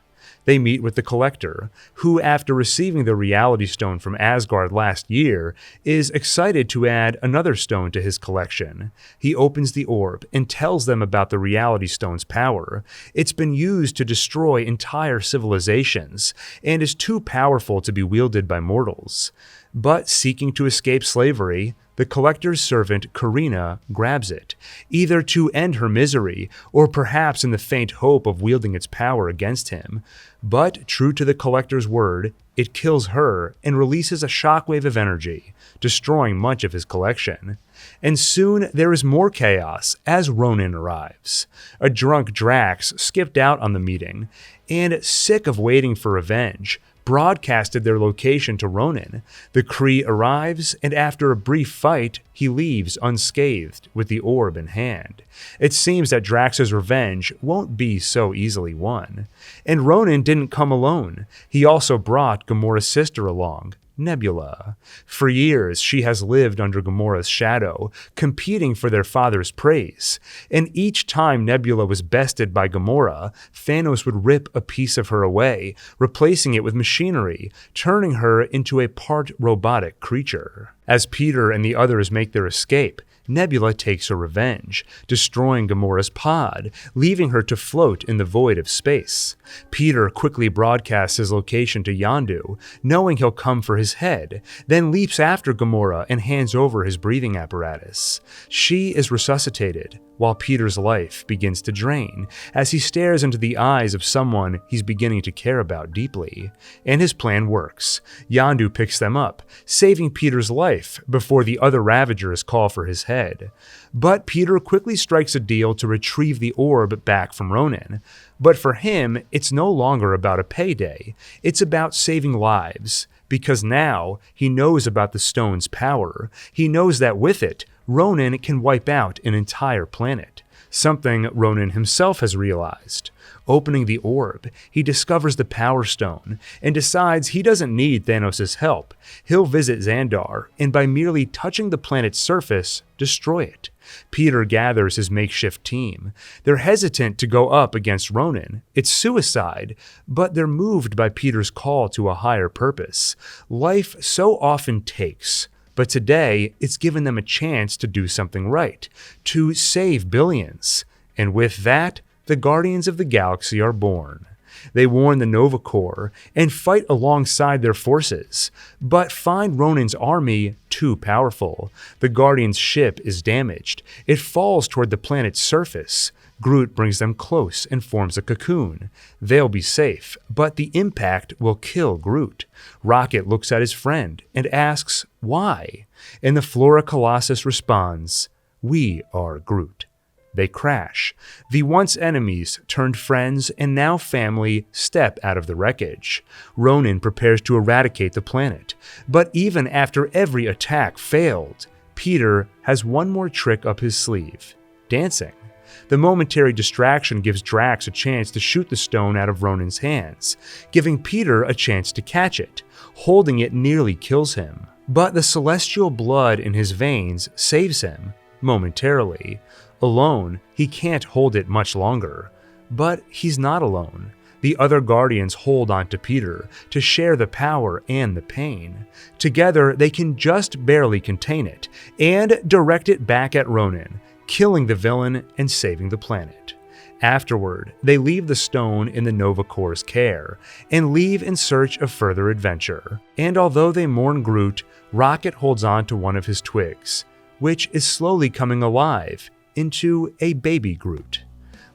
They meet with the Collector, who, after receiving the Reality Stone from Asgard last year, is excited to add another stone to his collection. He opens the orb and tells them about the Reality Stone's power. It's been used to destroy entire civilizations, and is too powerful to be wielded by mortals. But seeking to escape slavery, the Collector's servant Karina grabs it, either to end her misery, or perhaps in the faint hope of wielding its power against him. But, true to the Collector's word, it kills her and releases a shockwave of energy, destroying much of his collection. And soon there is more chaos as Ronan arrives. A drunk Drax skipped out on the meeting, and, sick of waiting for revenge, broadcasted their location to Ronan. The Kree arrives, and after a brief fight, he leaves unscathed with the orb in hand. It seems that Drax's revenge won't be so easily won. And Ronan didn't come alone. He also brought Gamora's sister along, Nebula. For years, she has lived under Gamora's shadow, competing for their father's praise. And each time Nebula was bested by Gamora, Thanos would rip a piece of her away, replacing it with machinery, turning her into a part robotic creature. As Peter and the others make their escape, Nebula takes her revenge, destroying Gamora's pod, leaving her to float in the void of space. Peter quickly broadcasts his location to Yondu, knowing he'll come for his head, then leaps after Gamora and hands over his breathing apparatus. She is resuscitated, while Peter's life begins to drain as he stares into the eyes of someone he's beginning to care about deeply. And his plan works. Yondu picks them up, saving Peter's life before the other Ravagers call for his head. But Peter quickly strikes a deal to retrieve the orb back from Ronan. But for him, it's no longer about a payday. It's about saving lives. Because now, he knows about the stone's power. He knows that with it, Ronan can wipe out an entire planet. Something Ronan himself has realized. Opening the orb, he discovers the Power Stone and decides he doesn't need Thanos' help. He'll visit Xandar and by merely touching the planet's surface, destroy it. Peter gathers his makeshift team. They're hesitant to go up against Ronan. It's suicide, but they're moved by Peter's call to a higher purpose. Life so often takes, but today it's given them a chance to do something right, to save billions. And with that, the Guardians of the Galaxy are born. They warn the Nova Corps and fight alongside their forces, but find Ronan's army too powerful. The Guardians' ship is damaged. It falls toward the planet's surface. Groot brings them close and forms a cocoon. They'll be safe, but the impact will kill Groot. Rocket looks at his friend and asks, why? And the Flora Colossus responds, we are Groot. They crash. The once enemies, turned friends, and now family step out of the wreckage. Ronan prepares to eradicate the planet. But even after every attack failed, Peter has one more trick up his sleeve: dancing. The momentary distraction gives Drax a chance to shoot the stone out of Ronan's hands, giving Peter a chance to catch it. Holding it nearly kills him. But the celestial blood in his veins saves him, momentarily. Alone, he can't hold it much longer. But he's not alone. The other Guardians hold on to Peter to share the power and the pain. Together, they can just barely contain it and direct it back at Ronan, killing the villain and saving the planet. Afterward, they leave the stone in the Nova Corps' care and leave in search of further adventure. And although they mourn Groot, Rocket holds on to one of his twigs, which is slowly coming alive into a baby Groot.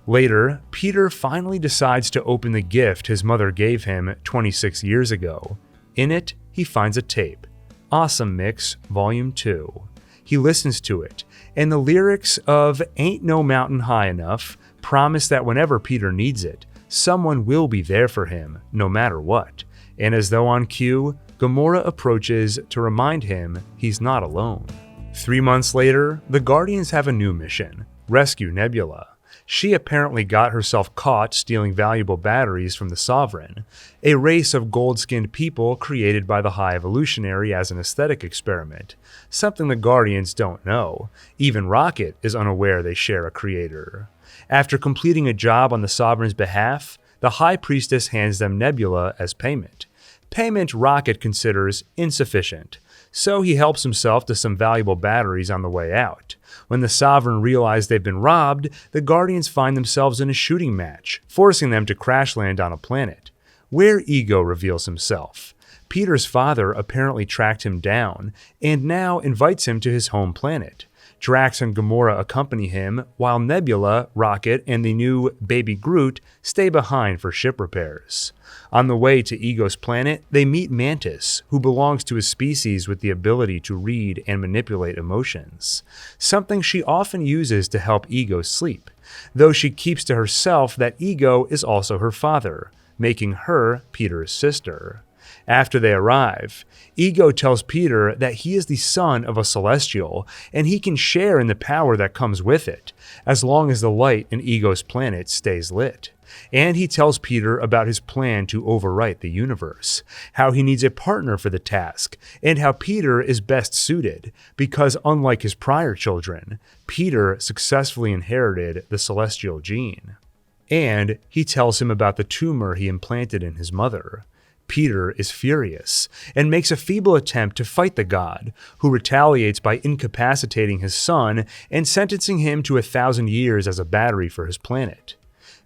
Later, Peter finally decides to open the gift his mother gave him 26 years ago. In it, he finds a tape, Awesome Mix Volume 2. He listens to it, and the lyrics of Ain't No Mountain High Enough promise that whenever Peter needs it, someone will be there for him, no matter what. And as though on cue, Gamora approaches to remind him he's not alone. 3 months later, the Guardians have a new mission: rescue Nebula. She apparently got herself caught stealing valuable batteries from the Sovereign, a race of gold-skinned people created by the High Evolutionary as an aesthetic experiment, something the Guardians don't know. Even Rocket is unaware they share a creator. After completing a job on the Sovereign's behalf, the High Priestess hands them Nebula as payment. Payment Rocket considers insufficient, so he helps himself to some valuable batteries on the way out. When the Sovereign realize they've been robbed, the Guardians find themselves in a shooting match, forcing them to crash land on a planet, where Ego reveals himself. Peter's father apparently tracked him down, and now invites him to his home planet. Drax and Gamora accompany him, while Nebula, Rocket, and the new baby Groot stay behind for ship repairs. On the way to Ego's planet, they meet Mantis, who belongs to a species with the ability to read and manipulate emotions, something she often uses to help Ego sleep, though she keeps to herself that Ego is also her father, making her Peter's sister. After they arrive, Ego tells Peter that he is the son of a Celestial and he can share in the power that comes with it, as long as the light in Ego's planet stays lit. And he tells Peter about his plan to overwrite the universe, how he needs a partner for the task, and how Peter is best suited because, unlike his prior children, Peter successfully inherited the Celestial gene. And he tells him about the tumor he implanted in his mother. Peter is furious and makes a feeble attempt to fight the god, who retaliates by incapacitating his son and sentencing him to 1,000 years as a battery for his planet.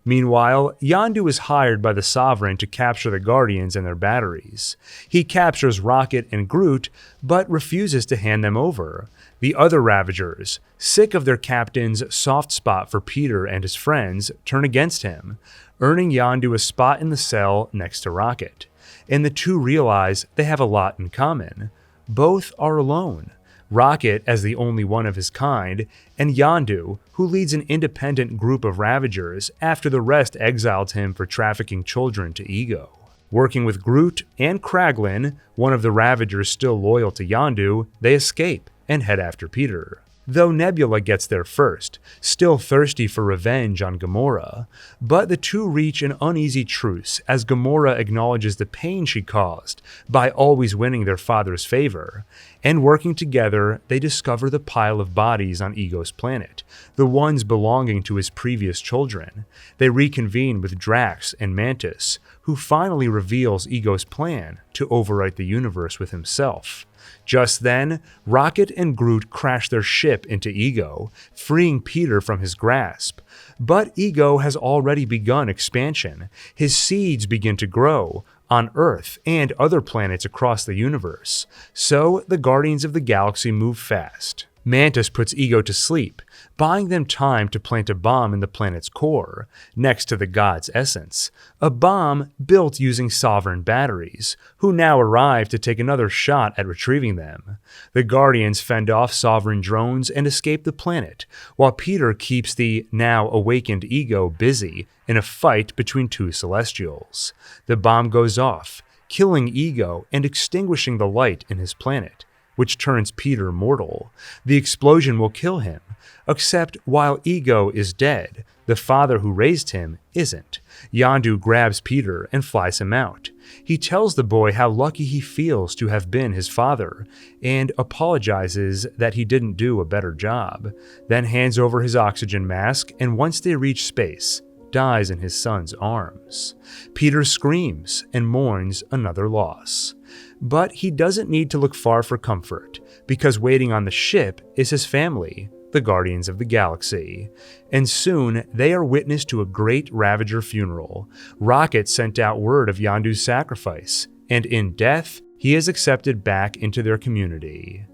Meanwhile, Yondu is hired by the Sovereign to capture the Guardians and their batteries. He captures Rocket and Groot, but refuses to hand them over. The other Ravagers, sick of their captain's soft spot for Peter and his friends, turn against him, earning Yondu a spot in the cell next to Rocket. And the two realize they have a lot in common. Both are alone. Rocket as the only one of his kind, and Yondu, who leads an independent group of Ravagers after the rest exiled him for trafficking children to Ego. Working with Groot and Kraglin, one of the Ravagers still loyal to Yondu, they escape and head after Peter. Though Nebula gets there first, still thirsty for revenge on Gamora, but the two reach an uneasy truce as Gamora acknowledges the pain she caused by always winning their father's favor, and working together they discover the pile of bodies on Ego's planet, the ones belonging to his previous children. They reconvene with Drax and Mantis, who finally reveals Ego's plan to overwrite the universe with himself. Just then, Rocket and Groot crash their ship into Ego, freeing Peter from his grasp. But Ego has already begun expansion. His seeds begin to grow on Earth and other planets across the universe. So the Guardians of the Galaxy move fast. Mantis puts Ego to sleep, buying them time to plant a bomb in the planet's core, next to the god's essence, a bomb built using Sovereign batteries, who now arrive to take another shot at retrieving them. The Guardians fend off Sovereign drones and escape the planet, while Peter keeps the now awakened Ego busy in a fight between two Celestials. The bomb goes off, killing Ego and extinguishing the light in his planet, which turns Peter mortal. The explosion will kill him, except while Ego is dead, the father who raised him isn't. Yondu grabs Peter and flies him out. He tells the boy how lucky he feels to have been his father, and apologizes that he didn't do a better job, then hands over his oxygen mask, and once they reach space, dies in his son's arms. Peter screams and mourns another loss. But he doesn't need to look far for comfort, because waiting on the ship is his family, the Guardians of the Galaxy. And soon they are witness to a great Ravager funeral. Rocket sent out word of Yondu's sacrifice, and in death, he is accepted back into their community.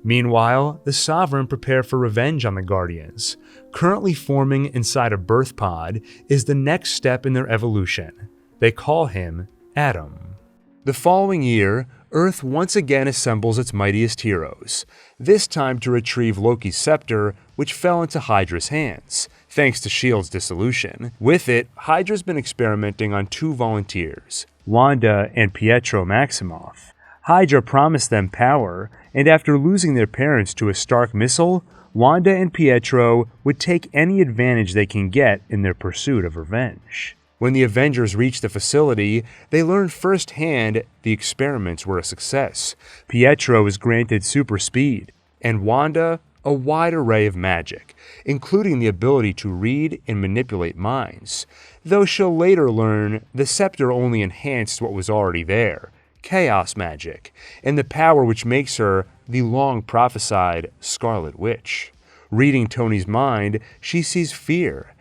Meanwhile, the Sovereign prepare for revenge on the Guardians. Currently forming inside a birth pod is the next step in their evolution. They call him Adam. The following year, Earth once again assembles its mightiest heroes, this time to retrieve Loki's scepter, which fell into Hydra's hands, thanks to S.H.I.E.L.D's dissolution. With it, Hydra's been experimenting on two volunteers, Wanda and Pietro Maximoff. Hydra promised them power, and after losing their parents to a Stark missile, Wanda and Pietro would take any advantage they can get in their pursuit of revenge. When the Avengers reach the facility, they learn firsthand the experiments were a success. Pietro is granted super speed, and Wanda a wide array of magic, including the ability to read and manipulate minds, though she'll later learn the scepter only enhanced what was already there, chaos magic, and the power which makes her the long-prophesied Scarlet Witch. Reading Tony's mind, she sees fear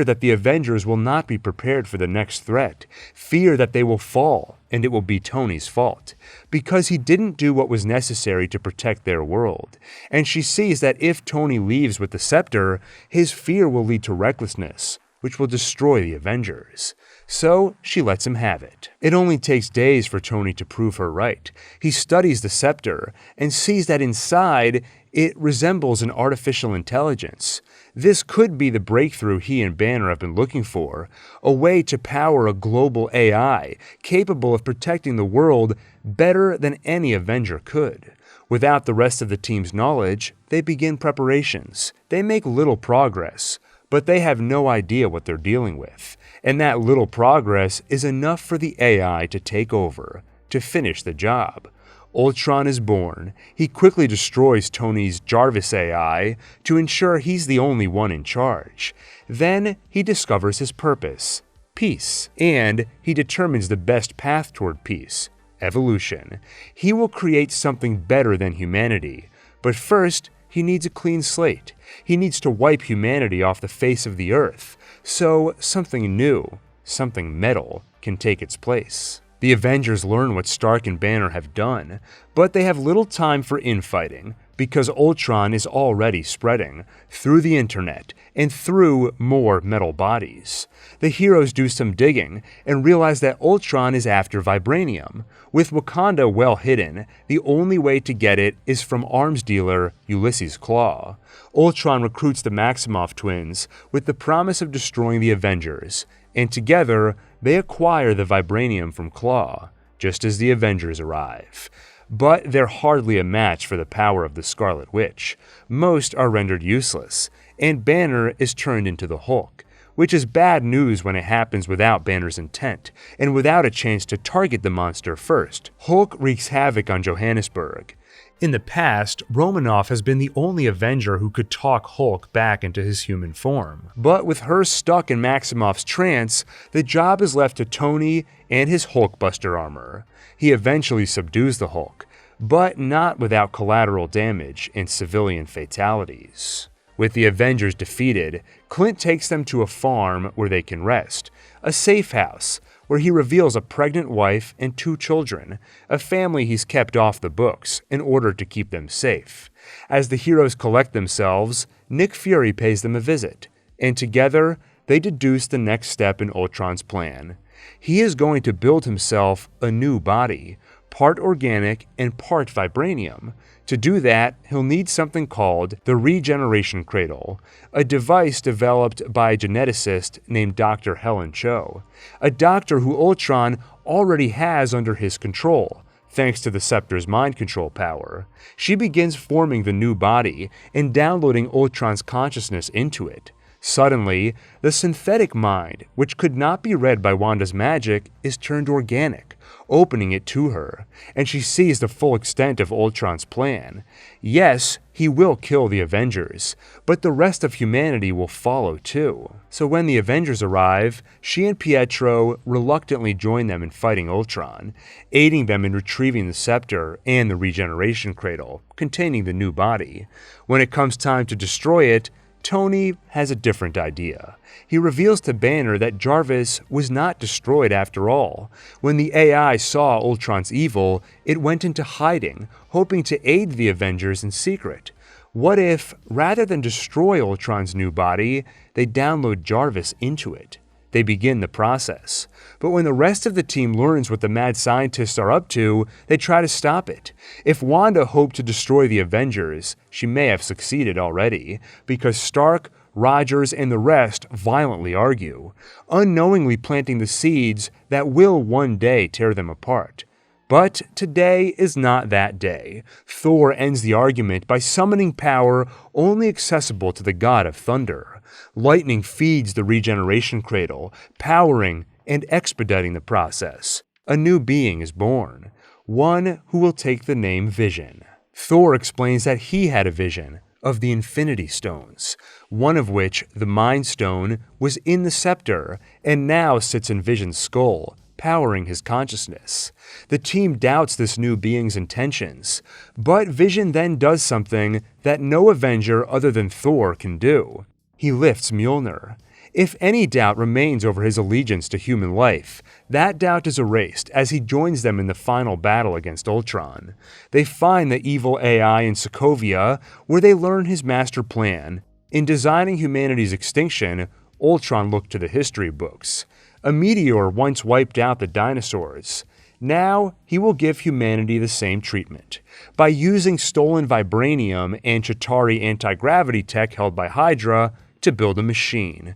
that the Avengers will not be prepared for the next threat, fear that they will fall and it will be Tony's fault, because he didn't do what was necessary to protect their world, and she sees that if Tony leaves with the scepter, his fear will lead to recklessness, which will destroy the Avengers. So she lets him have it. It only takes days for Tony to prove her right. He studies the scepter and sees that inside It resembles an artificial intelligence. This could be the breakthrough he and Banner have been looking for, a way to power a global AI capable of protecting the world better than any Avenger could. Without the rest of the team's knowledge, they begin preparations. They make little progress, but they have no idea what they're dealing with, and that little progress is enough for the AI to take over, to finish the job. Ultron is born. He quickly destroys Tony's Jarvis AI to ensure he's the only one in charge. Then he discovers his purpose, peace, and he determines the best path toward peace, evolution. He will create something better than humanity, but first he needs a clean slate. He needs to wipe humanity off the face of the earth, so something new, something metal, can take its place. The Avengers learn what Stark and Banner have done, but they have little time for infighting because Ultron is already spreading through the internet and through more metal bodies. The heroes do some digging and realize that Ultron is after vibranium. With Wakanda well hidden, the only way to get it is from arms dealer Ulysses' Klau. Ultron recruits the Maximoff twins with the promise of destroying the Avengers, and together they acquire the vibranium from Klau, just as the Avengers arrive. But they're hardly a match for the power of the Scarlet Witch. Most are rendered useless, and Banner is turned into the Hulk, which is bad news when it happens without Banner's intent, and without a chance to target the monster first. Hulk wreaks havoc on Johannesburg. In the past, Romanoff has been the only Avenger who could talk Hulk back into his human form. But with her stuck in Maximoff's trance, the job is left to Tony and his Hulkbuster armor. He eventually subdues the Hulk, but not without collateral damage and civilian fatalities. With the Avengers defeated, Clint takes them to a farm where they can rest, a safe house, where he reveals a pregnant wife and 2 children, a family he's kept off the books in order to keep them safe. As the heroes collect themselves, Nick Fury pays them a visit, and together they deduce the next step in Ultron's plan. He is going to build himself a new body, part organic and part vibranium. To do that, he'll need something called the Regeneration Cradle, a device developed by a geneticist named Dr. Helen Cho, a doctor who Ultron already has under his control, thanks to the Scepter's mind control power. She begins forming the new body and downloading Ultron's consciousness into it. Suddenly, the synthetic mind, which could not be read by Wanda's magic, is turned organic, opening it to her, and she sees the full extent of Ultron's plan. Yes, he will kill the Avengers, but the rest of humanity will follow too. So when the Avengers arrive, she and Pietro reluctantly join them in fighting Ultron, aiding them in retrieving the Scepter and the Regeneration Cradle, containing the new body. When it comes time to destroy it, Tony has a different idea. He reveals to Banner that Jarvis was not destroyed after all. When the AI saw Ultron's evil, it went into hiding, hoping to aid the Avengers in secret. What if, rather than destroy Ultron's new body, they download Jarvis into it? They begin the process. But when the rest of the team learns what the mad scientists are up to, they try to stop it. If Wanda hoped to destroy the Avengers, she may have succeeded already, because Stark, Rogers, and the rest violently argue, unknowingly planting the seeds that will one day tear them apart. But today is not that day. Thor ends the argument by summoning power only accessible to the god of thunder. Lightning feeds the Regeneration Cradle, powering and expediting the process. A new being is born, one who will take the name Vision. Thor explains that he had a vision of the Infinity Stones, one of which, the Mind Stone, was in the Scepter and now sits in Vision's skull, powering his consciousness. The team doubts this new being's intentions, but Vision then does something that no Avenger other than Thor can do. He lifts Mjolnir. If any doubt remains over his allegiance to human life, that doubt is erased as he joins them in the final battle against Ultron. They find the evil AI in Sokovia, where they learn his master plan. In designing humanity's extinction, Ultron looked to the history books. A meteor once wiped out the dinosaurs. Now, he will give humanity the same treatment. By using stolen vibranium and Chitauri anti-gravity tech held by Hydra to build a machine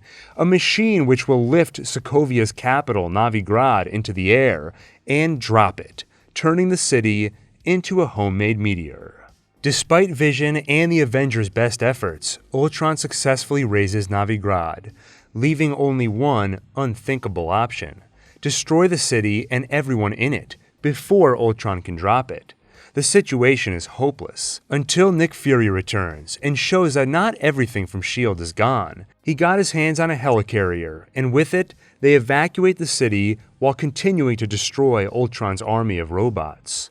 which will lift Sokovia's capital, Novigrad, into the air and drop it, turning the city into a homemade meteor. Despite Vision and the Avengers' best efforts, Ultron successfully razes Novigrad, leaving only one unthinkable option: destroy the city and everyone in it before Ultron can drop it. The situation is hopeless until Nick Fury returns and shows that not everything from S.H.I.E.L.D. is gone. He got his hands on a helicarrier, and with it, they evacuate the city while continuing to destroy Ultron's army of robots.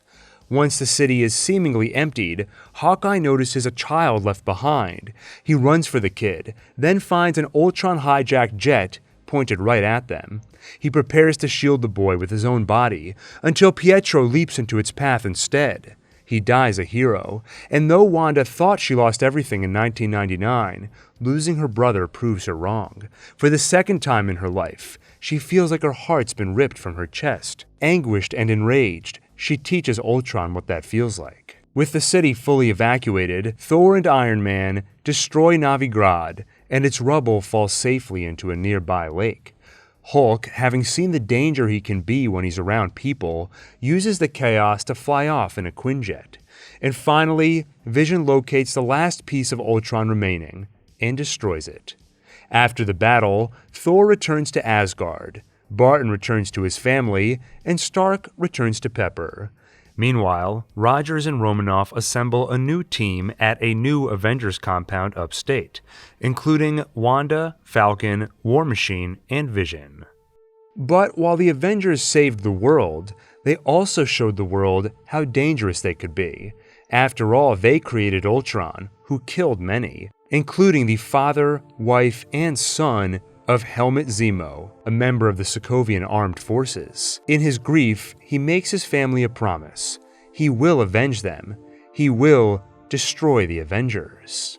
Once the city is seemingly emptied, Hawkeye notices a child left behind. He runs for the kid, then finds an Ultron-hijacked jet pointed right at them. He prepares to shield the boy with his own body, until Pietro leaps into its path instead. He dies a hero, and though Wanda thought she lost everything in 1999, losing her brother proves her wrong. For the second time in her life, she feels like her heart's been ripped from her chest. Anguished and enraged, she teaches Ultron what that feels like. With the city fully evacuated, Thor and Iron Man destroy Novigrad, and its rubble falls safely into a nearby lake. Hulk, having seen the danger he can be when he's around people, uses the chaos to fly off in a Quinjet. And finally, Vision locates the last piece of Ultron remaining and destroys it. After the battle, Thor returns to Asgard, Barton returns to his family, and Stark returns to Pepper. Meanwhile, Rogers and Romanoff assemble a new team at a new Avengers compound upstate, including Wanda, Falcon, War Machine, and Vision. But while the Avengers saved the world, they also showed the world how dangerous they could be. After all, they created Ultron, who killed many, including the father, wife, and son of Helmut Zemo, a member of the Sokovian Armed Forces. In his grief, he makes his family a promise. He will avenge them. He will destroy the Avengers.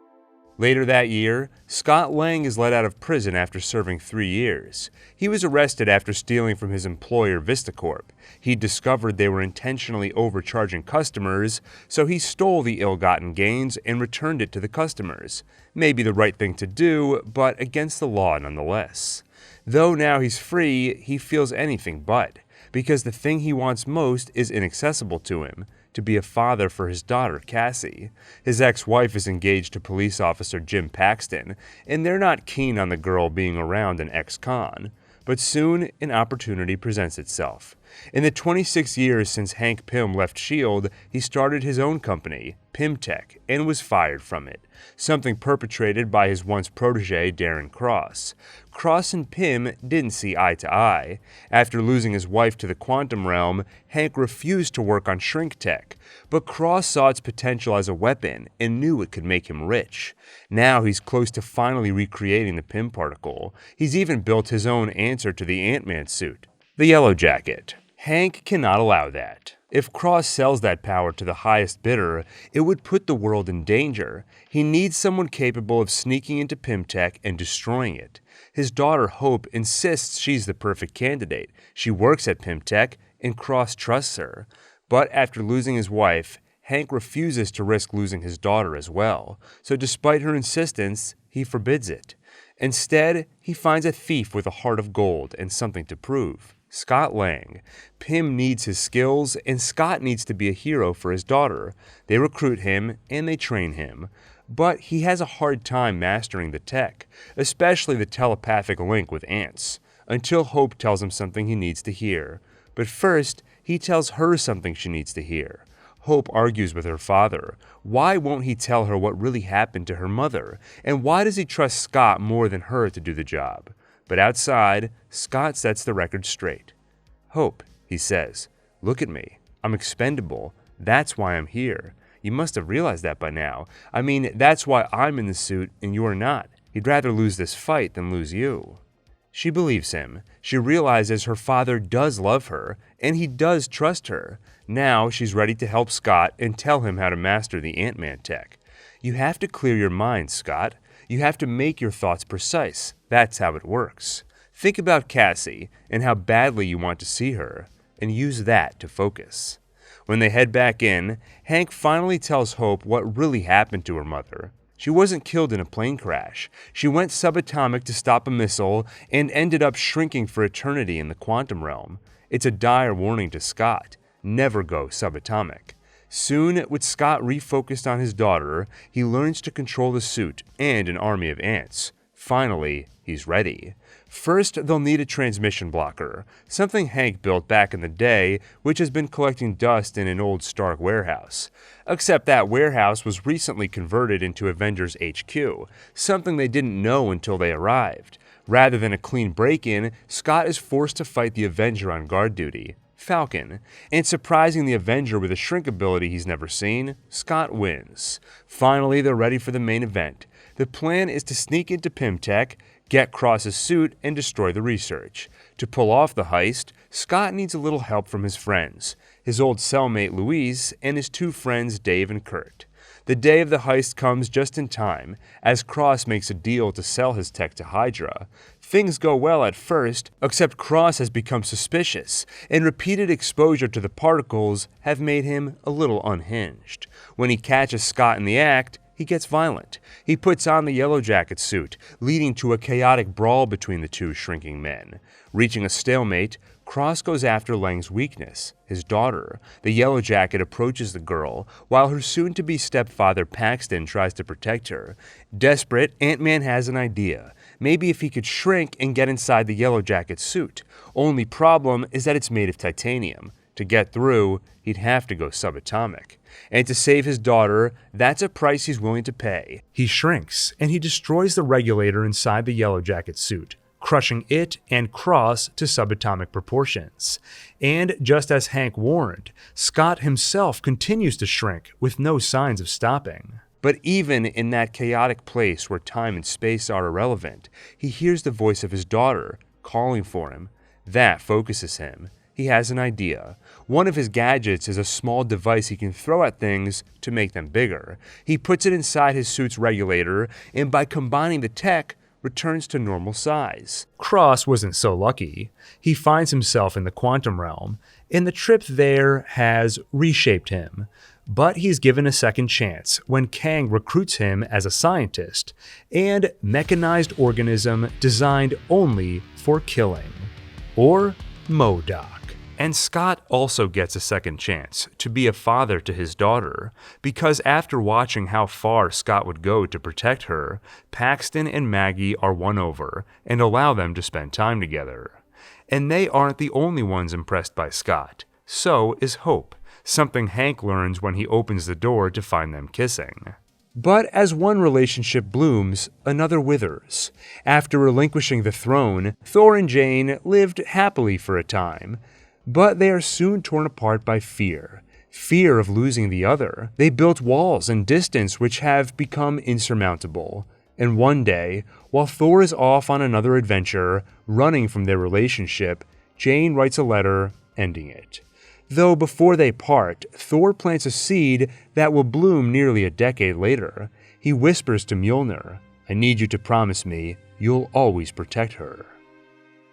Later that year, Scott Lang is let out of prison after serving 3 years. He was arrested after stealing from his employer VistaCorp. He discovered they were intentionally overcharging customers, so he stole the ill-gotten gains and returned it to the customers. Maybe the right thing to do, but against the law nonetheless. Though now he's free, he feels anything but, because the thing he wants most is inaccessible to him: to be a father for his daughter, Cassie. His ex-wife is engaged to police officer Jim Paxton, and they're not keen on the girl being around an ex-con. But soon, an opportunity presents itself. In the 26 years since Hank Pym left S.H.I.E.L.D., he started his own company, Pym Tech, and was fired from it, something perpetrated by his once protege Darren Cross. Cross and Pym didn't see eye to eye. After losing his wife to the quantum realm, Hank refused to work on shrink tech, but Cross saw its potential as a weapon and knew it could make him rich. Now he's close to finally recreating the Pym Particle. He's even built his own answer to the Ant-Man suit, the Yellow Jacket. Hank cannot allow that. If Cross sells that power to the highest bidder, it would put the world in danger. He needs someone capable of sneaking into Pym Tech and destroying it. His daughter Hope insists she's the perfect candidate. She works at Pym Tech, and Cross trusts her. But after losing his wife, Hank refuses to risk losing his daughter as well. So despite her insistence, he forbids it. Instead, he finds a thief with a heart of gold and something to prove: Scott Lang. Pym needs his skills, and Scott needs to be a hero for his daughter. They recruit him, and they train him. But he has a hard time mastering the tech, especially the telepathic link with ants, until Hope tells him something he needs to hear. But first, he tells her something she needs to hear. Hope argues with her father. Why won't he tell her what really happened to her mother? And why does he trust Scott more than her to do the job? But outside, Scott sets the record straight. "Hope," he says, "look at me. I'm expendable. That's why I'm here. You must have realized that by now. I mean, that's why I'm in the suit and you're not. He'd rather lose this fight than lose you." She believes him. She realizes her father does love her, and he does trust her. Now she's ready to help Scott and tell him how to master the Ant-Man tech. "You have to clear your mind, Scott. You have to make your thoughts precise. That's how it works. Think about Cassie and how badly you want to see her. and use that to focus. When they head back in, Hank finally tells Hope what really happened to her mother. She wasn't killed in a plane crash. She went subatomic to stop a missile and ended up shrinking for eternity in the quantum realm. It's a dire warning to Scott. Never go subatomic. Soon, with Scott refocused on his daughter, he learns to control the suit and an army of ants. Finally, he's ready. First, they'll need a transmission blocker, something Hank built back in the day, which has been collecting dust in an old Stark warehouse. Except that warehouse was recently converted into Avengers HQ, something they didn't know until they arrived. Rather than a clean break-in, Scott is forced to fight the Avenger on guard duty, Falcon, and surprising the Avenger with a shrink ability he's never seen, Scott wins. Finally, they're ready for the main event. The plan is to sneak into Pym Tech, get Cross's suit, and destroy the research. To pull off the heist, Scott needs a little help from his friends, his old cellmate Louise, and his two friends Dave and Kurt. The day of the heist comes just in time, as Cross makes a deal to sell his tech to Hydra. Things go well at first, except Cross has become suspicious, and repeated exposure to the particles have made him a little unhinged. When he catches Scott in the act, he gets violent. He puts on the Yellow Jacket suit, leading to a chaotic brawl between the two shrinking men. Reaching a stalemate, Cross goes after Lang's weakness, his daughter. The Yellow Jacket approaches the girl, while her soon-to-be stepfather Paxton tries to protect her. Desperate, Ant-Man has an idea. Maybe if he could shrink and get inside the Yellow Jacket suit. Only problem is that it's made of titanium. To get through, he'd have to go subatomic. And to save his daughter, that's a price he's willing to pay. He shrinks, and he destroys the regulator inside the Yellow Jacket suit, crushing it and Cross to subatomic proportions. And just as Hank warned, Scott himself continues to shrink with no signs of stopping. But even in that chaotic place where time and space are irrelevant, he hears the voice of his daughter calling for him. That focuses him. He has an idea. One of his gadgets is a small device he can throw at things to make them bigger. He puts it inside his suit's regulator, and by combining the tech, returns to normal size. Cross wasn't so lucky. He finds himself in the quantum realm, and the trip there has reshaped him. But he's given a second chance when Kang recruits him as a scientist, and mechanized organism designed only for killing. Or MODOK. And Scott also gets a second chance to be a father to his daughter, because after watching how far Scott would go to protect her, Paxton and Maggie are won over and allow them to spend time together. And they aren't the only ones impressed by Scott. So is Hope, something Hank learns when he opens the door to find them kissing. But as one relationship blooms, another withers. After relinquishing the throne, Thor and Jane lived happily for a time. But they are soon torn apart by fear. Fear of losing the other. They built walls and distance which have become insurmountable. And one day, while Thor is off on another adventure, running from their relationship, Jane writes a letter ending it. Though before they part, Thor plants a seed that will bloom nearly a decade later. He whispers to Mjolnir, "I need you to promise me you'll always protect her."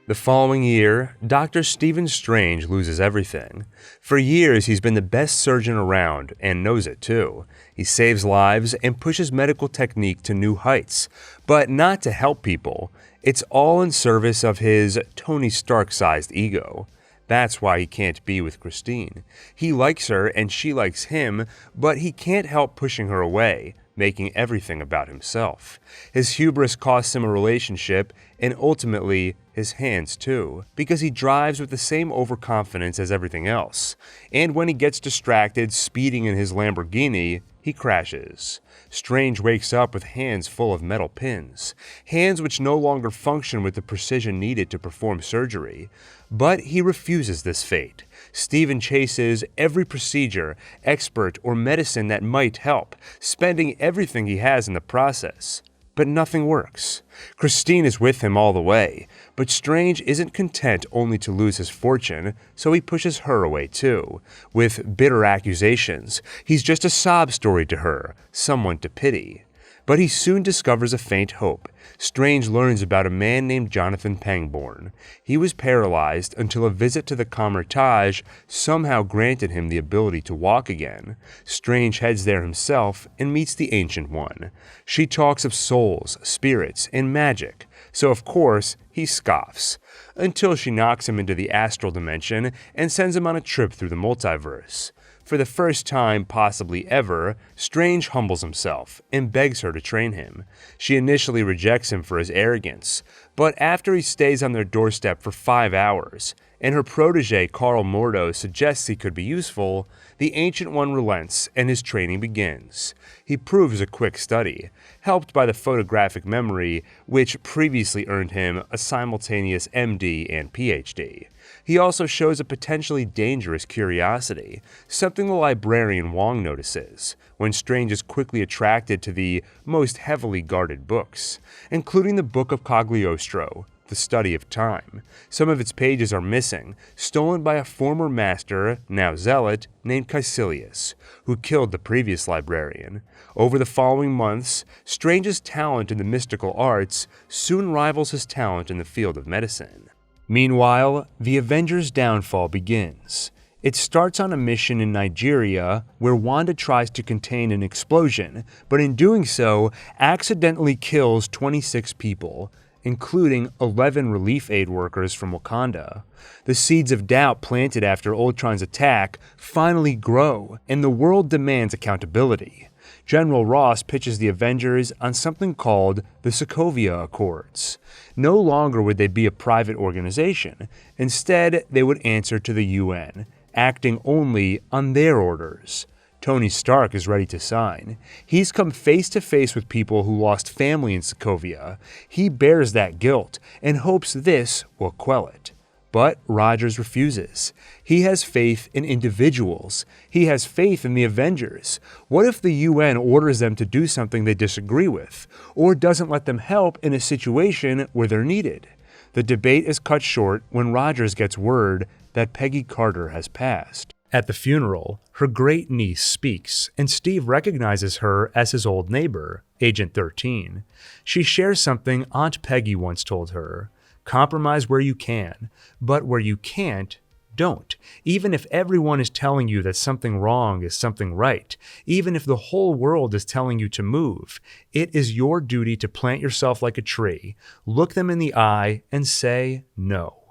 The following year, Dr. Stephen Strange loses everything. For years, he's been the best surgeon around, and knows it too. He saves lives and pushes medical technique to new heights, but not to help people. It's all in service of his Tony Stark-sized ego. That's why he can't be with Christine. He likes her and she likes him, but he can't help pushing her away, making everything about himself. His hubris costs him a relationship, and ultimately, his hands too, because he drives with the same overconfidence as everything else. And when he gets distracted speeding in his Lamborghini, he crashes. Strange wakes up with hands full of metal pins, hands which no longer function with the precision needed to perform surgery. But he refuses this fate. Stephen chases every procedure, expert, or medicine that might help, spending everything he has in the process. But nothing works. Christine is with him all the way, but Strange isn't content only to lose his fortune, so he pushes her away too, with bitter accusations. He's just a sob story to her, someone to pity. But he soon discovers a faint hope. Strange learns about a man named Jonathan Pangborn. He was paralyzed until a visit to the Kamar-Taj somehow granted him the ability to walk again. Strange heads there himself and meets the Ancient One. She talks of souls, spirits, and magic, so of course he scoffs, until she knocks him into the astral dimension and sends him on a trip through the multiverse. For the first time, possibly ever, Strange humbles himself and begs her to train him. She initially rejects him for his arrogance, but after he stays on their doorstep for 5 hours, and her protege Carl Mordo suggests he could be useful, the Ancient One relents and his training begins. He proves a quick study, helped by the photographic memory which previously earned him a simultaneous MD and PhD. He also shows a potentially dangerous curiosity, something the librarian Wong notices, when Strange is quickly attracted to the most heavily guarded books, including the Book of Cagliostro, the study of time. Some of its pages are missing, stolen by a former master, now zealot, named Caecilius, who killed the previous librarian. Over the following months, Strange's talent in the mystical arts soon rivals his talent in the field of medicine. Meanwhile, the Avengers' downfall begins. It starts on a mission in Nigeria where Wanda tries to contain an explosion, but in doing so, accidentally kills 26 people, including 11 relief aid workers from Wakanda. The seeds of doubt planted after Ultron's attack finally grow, and the world demands accountability. General Ross pitches the Avengers on something called the Sokovia Accords. No longer would they be a private organization. Instead, they would answer to the UN, acting only on their orders. Tony Stark is ready to sign. He's come face to face with people who lost family in Sokovia. He bears that guilt and hopes this will quell it. But Rogers refuses. He has faith in individuals. He has faith in the Avengers. What if the UN orders them to do something they disagree with, or doesn't let them help in a situation where they're needed? The debate is cut short when Rogers gets word that Peggy Carter has passed. At the funeral, her great-niece speaks, and Steve recognizes her as his old neighbor, Agent 13. She shares something Aunt Peggy once told her: compromise where you can, but where you can't, don't. Even if everyone is telling you that something wrong is something right, even if the whole world is telling you to move, it is your duty to plant yourself like a tree, look them in the eye, and say no.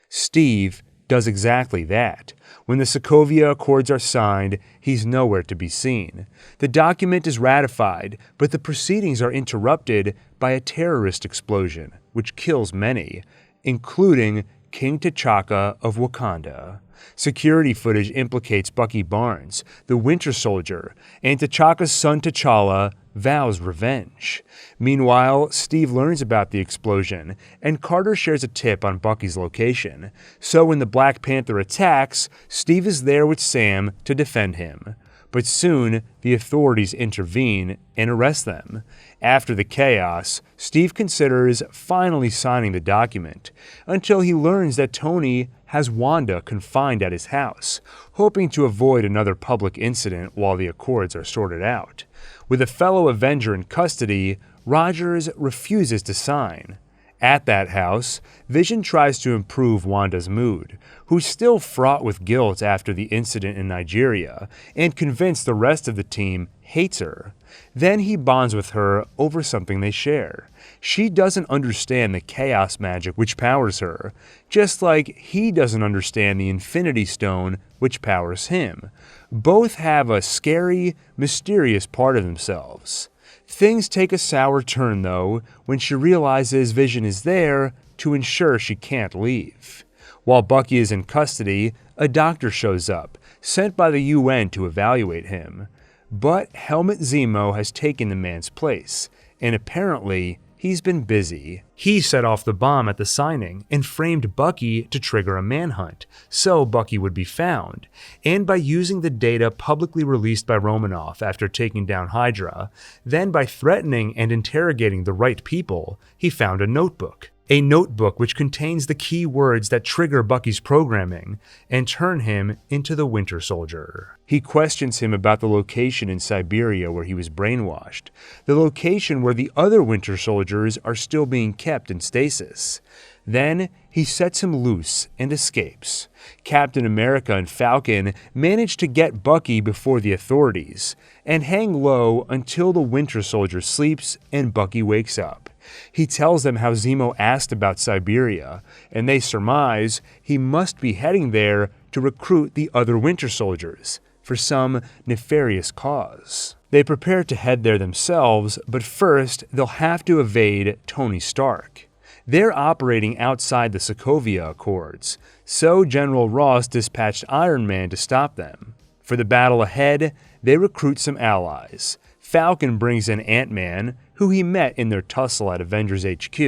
Steve does exactly that. When the Sokovia Accords are signed, he's nowhere to be seen. The document is ratified, but the proceedings are interrupted by a terrorist explosion, which kills many, including King T'Chaka of Wakanda. Security footage implicates Bucky Barnes, the Winter Soldier, and T'Chaka's son T'Challa vows revenge. Meanwhile, Steve learns about the explosion, and Carter shares a tip on Bucky's location. So when the Black Panther attacks, Steve is there with Sam to defend him. But soon, the authorities intervene and arrest them. After the chaos, Steve considers finally signing the document, until he learns that Tony has Wanda confined at his house, hoping to avoid another public incident while the Accords are sorted out. With a fellow Avenger in custody, Rogers refuses to sign. At that house, Vision tries to improve Wanda's mood, who's still fraught with guilt after the incident in Nigeria, and convinced the rest of the team hates her. Then he bonds with her over something they share. She doesn't understand the chaos magic which powers her, just like he doesn't understand the Infinity Stone which powers him. Both have a scary, mysterious part of themselves. Things take a sour turn, though, when she realizes Vision is there to ensure she can't leave. While Bucky is in custody, a doctor shows up, sent by the UN to evaluate him. But Helmut Zemo has taken the man's place, and apparently he's been busy. He set off the bomb at the signing and framed Bucky to trigger a manhunt, so Bucky would be found. And by using the data publicly released by Romanoff after taking down Hydra, then by threatening and interrogating the right people, he found a notebook. a notebook which contains the key words that trigger Bucky's programming and turn him into the Winter Soldier. He questions him about the location in Siberia where he was brainwashed, the location where the other Winter Soldiers are still being kept in stasis. Then he sets him loose and escapes. Captain America and Falcon manage to get Bucky before the authorities and hang low until the Winter Soldier sleeps and Bucky wakes up. He tells them how Zemo asked about Siberia, and they surmise he must be heading there to recruit the other Winter Soldiers for some nefarious cause. They prepare to head there themselves, but first they'll have to evade Tony Stark. They're operating outside the Sokovia Accords, so General Ross dispatched Iron Man to stop them. For the battle ahead, they recruit some allies. Falcon brings in Ant-Man, who he met in their tussle at Avengers HQ,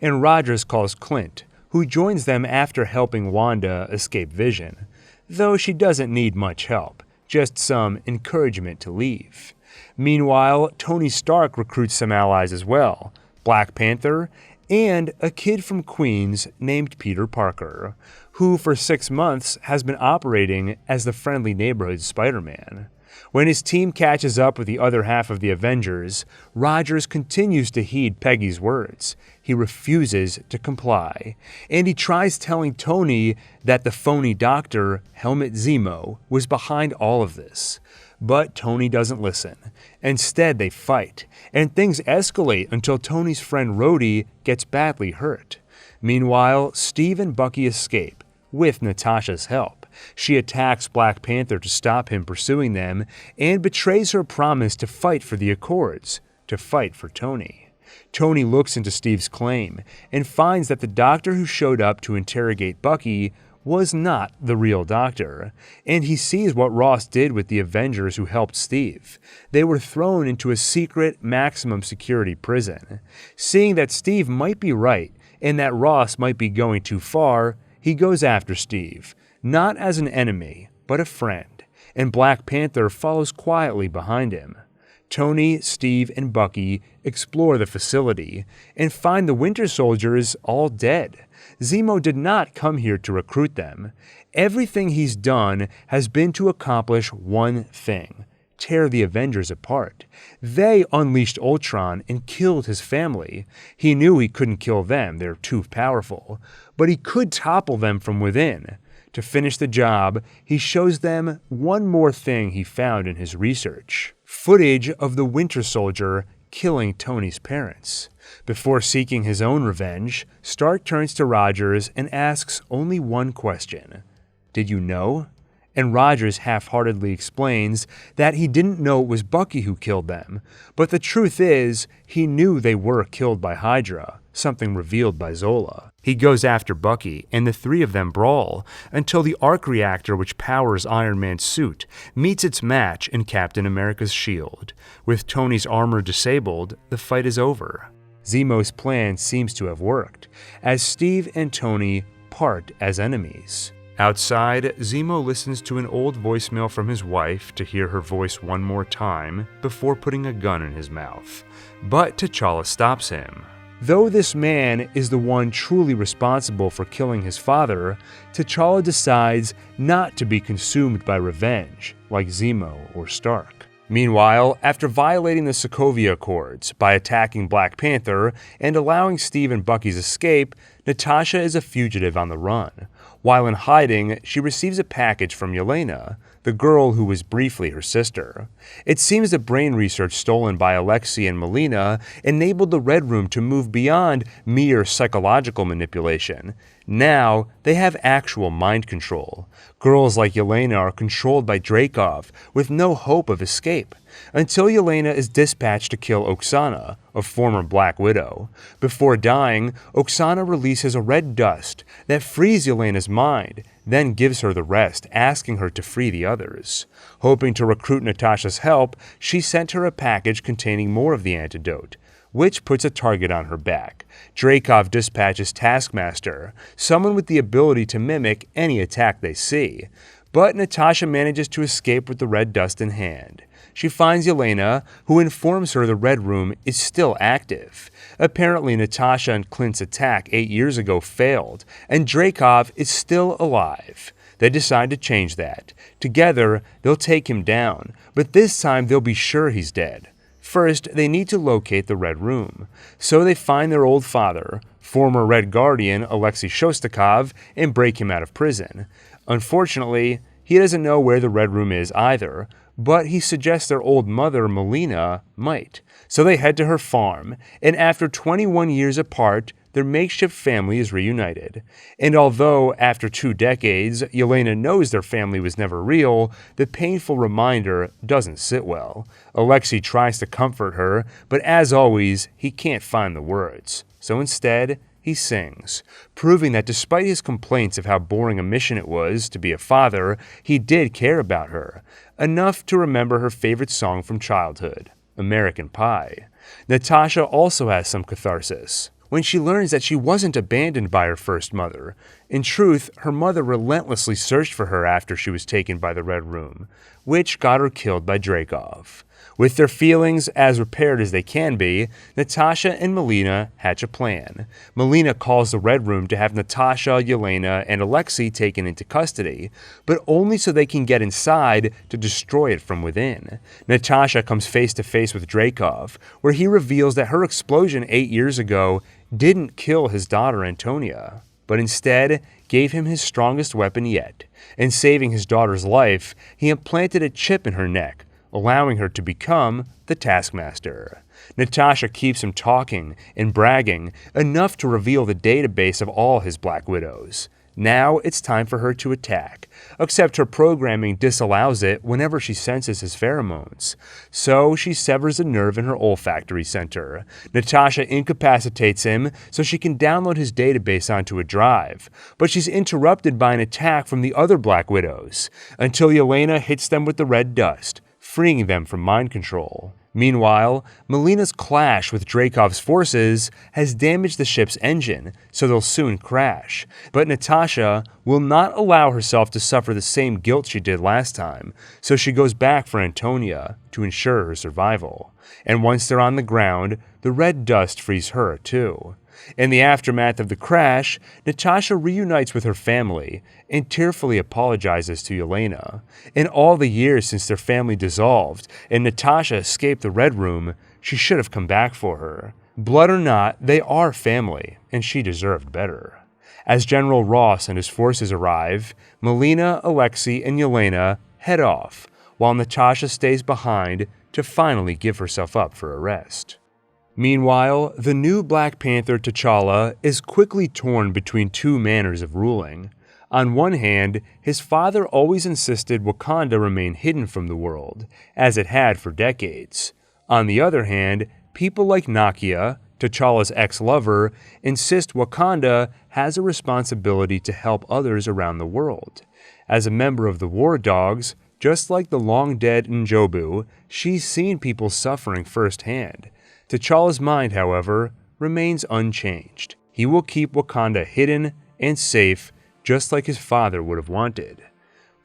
and Rogers calls Clint, who joins them after helping Wanda escape Vision, though she doesn't need much help, just some encouragement to leave. Meanwhile, Tony Stark recruits some allies as well, Black Panther, and a kid from Queens named Peter Parker, who for 6 months has been operating as the friendly neighborhood Spider-Man. When his team catches up with the other half of the Avengers, Rogers continues to heed Peggy's words. He refuses to comply, and he tries telling Tony that the phony doctor, Helmut Zemo, was behind all of this. But Tony doesn't listen. Instead, they fight, and things escalate until Tony's friend Rhodey gets badly hurt. Meanwhile, Steve and Bucky escape, with Natasha's help. She attacks Black Panther to stop him pursuing them, and betrays her promise to fight for the Accords, to fight for Tony. Tony looks into Steve's claim, and finds that the doctor who showed up to interrogate Bucky was not the real doctor, and he sees what Ross did with the Avengers who helped Steve. They were thrown into a secret maximum security prison. Seeing that Steve might be right, and that Ross might be going too far, he goes after Steve, not as an enemy, but a friend, and Black Panther follows quietly behind him. Tony, Steve, and Bucky explore the facility and find the Winter Soldiers all dead. Zemo did not come here to recruit them. Everything he's done has been to accomplish one thing: tear the Avengers apart. They unleashed Ultron and killed his family. He knew he couldn't kill them, they're too powerful, but he could topple them from within. To finish the job, he shows them one more thing he found in his research: footage of the Winter Soldier killing Tony's parents. Before seeking his own revenge, Stark turns to Rogers and asks only one question: "Did you know?" And Rogers half-heartedly explains that he didn't know it was Bucky who killed them, but the truth is, he knew they were killed by Hydra, something revealed by Zola. He goes after Bucky, and the three of them brawl, until the Arc Reactor which powers Iron Man's suit meets its match in Captain America's shield. With Tony's armor disabled, the fight is over. Zemo's plan seems to have worked, as Steve and Tony part as enemies. Outside, Zemo listens to an old voicemail from his wife to hear her voice one more time before putting a gun in his mouth. But T'Challa stops him. Though this man is the one truly responsible for killing his father, T'Challa decides not to be consumed by revenge, like Zemo or Stark. Meanwhile, after violating the Sokovia Accords by attacking Black Panther and allowing Steve and Bucky's escape, Natasha is a fugitive on the run. While in hiding, she receives a package from Yelena, the girl who was briefly her sister. It seems the brain research stolen by Alexei and Melina enabled the Red Room to move beyond mere psychological manipulation. Now, they have actual mind control. Girls like Yelena are controlled by Dreykov with no hope of escape, until Yelena is dispatched to kill Oksana, a former Black Widow. Before dying, Oksana releases a red dust that frees Yelena's mind, then gives her the rest, asking her to free the others. Hoping to recruit Natasha's help, she sent her a package containing more of the antidote, which puts a target on her back. Dreykov dispatches Taskmaster, someone with the ability to mimic any attack they see, but Natasha manages to escape with the red dust in hand. She finds Yelena, who informs her the Red Room is still active. Apparently, Natasha and Clint's attack 8 years ago failed, and Dreykov is still alive. They decide to change that. Together, they'll take him down, but this time they'll be sure he's dead. First, they need to locate the Red Room. So they find their old father, former Red Guardian Alexei Shostakov, and break him out of prison. Unfortunately, he doesn't know where the Red Room is either, but he suggests their old mother, Melina, might. So they head to her farm, and after 21 years apart, their makeshift family is reunited. And although, after 2 decades, Yelena knows their family was never real, the painful reminder doesn't sit well. Alexei tries to comfort her, but as always, he can't find the words. So instead, he sings, proving that despite his complaints of how boring a mission it was to be a father, he did care about her, enough to remember her favorite song from childhood, American Pie. Natasha also has some catharsis when she learns that she wasn't abandoned by her first mother. In truth, her mother relentlessly searched for her after she was taken by the Red Room, which got her killed by Dreykov. With their feelings as repaired as they can be, Natasha and Melina hatch a plan. Melina calls the Red Room to have Natasha, Yelena, and Alexei taken into custody, but only so they can get inside to destroy it from within. Natasha comes face to face with Dreykov, where he reveals that her explosion 8 years ago didn't kill his daughter Antonia, but instead gave him his strongest weapon yet. In saving his daughter's life, he implanted a chip in her neck, allowing her to become the Taskmaster. Natasha keeps him talking and bragging, enough to reveal the database of all his Black Widows. Now it's time for her to attack, except her programming disallows it whenever she senses his pheromones. So she severs a nerve in her olfactory center. Natasha incapacitates him so she can download his database onto a drive, but she's interrupted by an attack from the other Black Widows, until Yelena hits them with the red dust, freeing them from mind control. Meanwhile, Melina's clash with Dreykov's forces has damaged the ship's engine, so they'll soon crash. But Natasha will not allow herself to suffer the same guilt she did last time, so she goes back for Antonia to ensure her survival. And once they're on the ground, the red dust frees her too. In the aftermath of the crash, Natasha reunites with her family and tearfully apologizes to Yelena. In all the years since their family dissolved and Natasha escaped the Red Room, she should have come back for her. Blood or not, they are family, and she deserved better. As General Ross and his forces arrive, Melina, Alexei, and Yelena head off, while Natasha stays behind to finally give herself up for a rest. Meanwhile, the new Black Panther T'Challa is quickly torn between 2 manners of ruling. On one hand, his father always insisted Wakanda remain hidden from the world, as it had for decades. On the other hand, people like Nakia, T'Challa's ex-lover, insist Wakanda has a responsibility to help others around the world. As a member of the War Dogs, just like the long-dead Njobu, she's seen people suffering firsthand. T'Challa's mind, however, remains unchanged. He will keep Wakanda hidden and safe, just like his father would have wanted.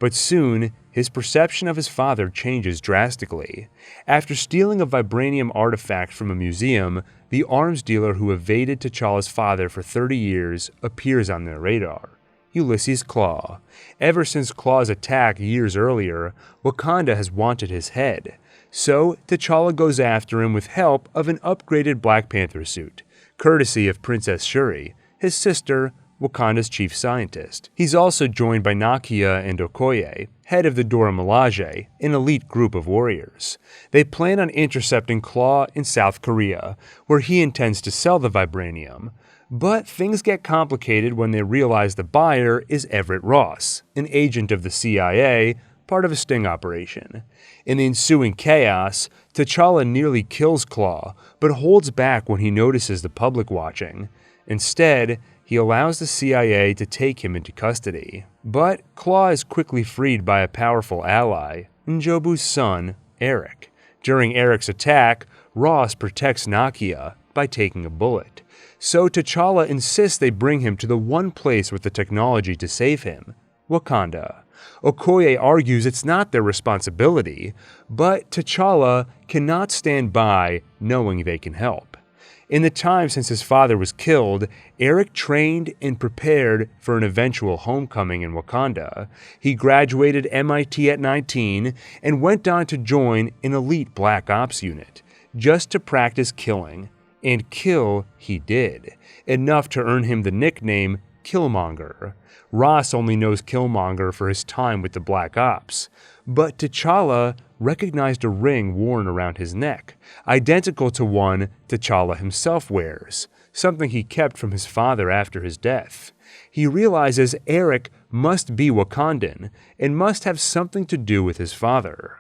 But soon, his perception of his father changes drastically. After stealing a vibranium artifact from a museum, the arms dealer who evaded T'Challa's father for 30 years appears on their radar. Ulysses Klau. Ever since Klau's attack years earlier, Wakanda has wanted his head. So, T'Challa goes after him with help of an upgraded Black Panther suit, courtesy of Princess Shuri, his sister, Wakanda's chief scientist. He's also joined by Nakia and Okoye, head of the Dora Milaje, an elite group of warriors. They plan on intercepting Klau in South Korea, where he intends to sell the vibranium. But things get complicated when they realize the buyer is Everett Ross, an agent of the CIA, part of a sting operation. In the ensuing chaos, T'Challa nearly kills Klau, but holds back when he notices the public watching. Instead, he allows the CIA to take him into custody. But Klau is quickly freed by a powerful ally, Njobu's son, Eric. During Eric's attack, Ross protects Nakia by taking a bullet. So T'Challa insists they bring him to the one place with the technology to save him, Wakanda. Okoye argues it's not their responsibility, but T'Challa cannot stand by knowing they can help. In the time since his father was killed, Eric trained and prepared for an eventual homecoming in Wakanda. He graduated MIT at 19 and went on to join an elite Black Ops unit, just to practice killing. And kill he did, enough to earn him the nickname Killmonger. Ross only knows Killmonger for his time with the Black Ops, but T'Challa recognized a ring worn around his neck, identical to one T'Challa himself wears, something he kept from his father after his death. He realizes Eric must be Wakandan and must have something to do with his father.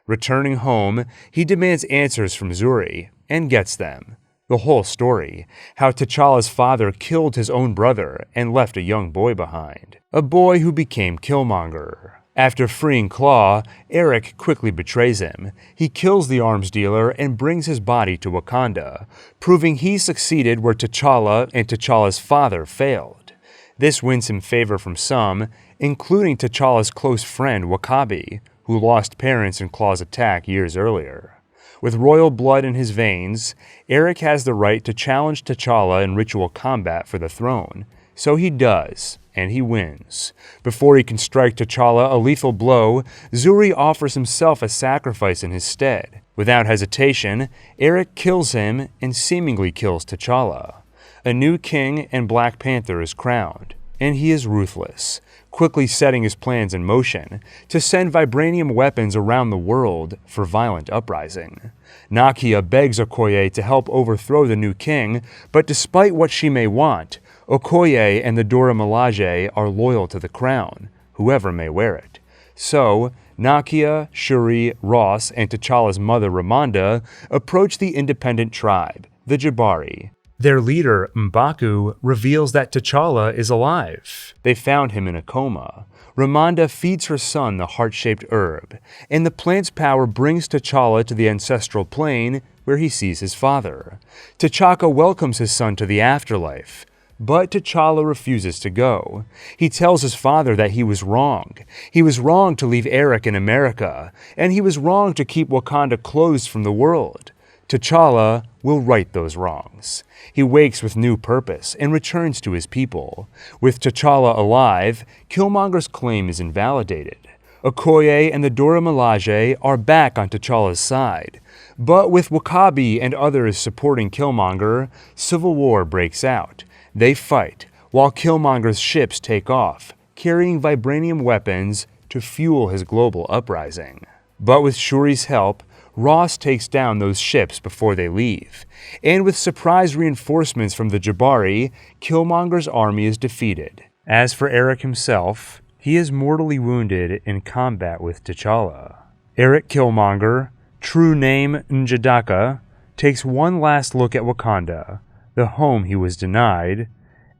Returning home, he demands answers from Zuri, and gets them. The whole story, how T'Challa's father killed his own brother and left a young boy behind, a boy who became Killmonger. After freeing Klau, Eric quickly betrays him. He kills the arms dealer and brings his body to Wakanda, proving he succeeded where T'Challa and T'Challa's father failed. This wins him favor from some, including T'Challa's close friend W'Kabi, who lost parents in Klau's attack years earlier. With royal blood in his veins, Eric has the right to challenge T'Challa in ritual combat for the throne, so he does, and he wins. Before he can strike T'Challa a lethal blow, Zuri offers himself as sacrifice in his stead. Without hesitation, Eric kills him and seemingly kills T'Challa. A new king and Black Panther is crowned, and he is ruthless, quickly setting his plans in motion to send vibranium weapons around the world for violent uprising. Nakia begs Okoye to help overthrow the new king, but despite what she may want, Okoye and the Dora Milaje are loyal to the crown, whoever may wear it. So, Nakia, Shuri, Ross, and T'Challa's mother Ramonda approach the independent tribe, the Jabari. Their leader, M'Baku, reveals that T'Challa is alive. They found him in a coma. Ramonda feeds her son the heart-shaped herb, and the plant's power brings T'Challa to the ancestral plane where he sees his father. T'Chaka welcomes his son to the afterlife, but T'Challa refuses to go. He tells his father that he was wrong. He was wrong to leave Eric in America, and he was wrong to keep Wakanda closed from the world. T'Challa will right those wrongs. He wakes with new purpose and returns to his people. With T'Challa alive, Killmonger's claim is invalidated. Okoye and the Dora Milaje are back on T'Challa's side. But with W'Kabi and others supporting Killmonger, civil war breaks out. They fight, while Killmonger's ships take off, carrying vibranium weapons to fuel his global uprising. But with Shuri's help, Ross takes down those ships before they leave, and with surprise reinforcements from the Jabari, Killmonger's army is defeated. As for Eric himself, he is mortally wounded in combat with T'Challa. Eric Killmonger, true name N'Jadaka, takes one last look at Wakanda, the home he was denied,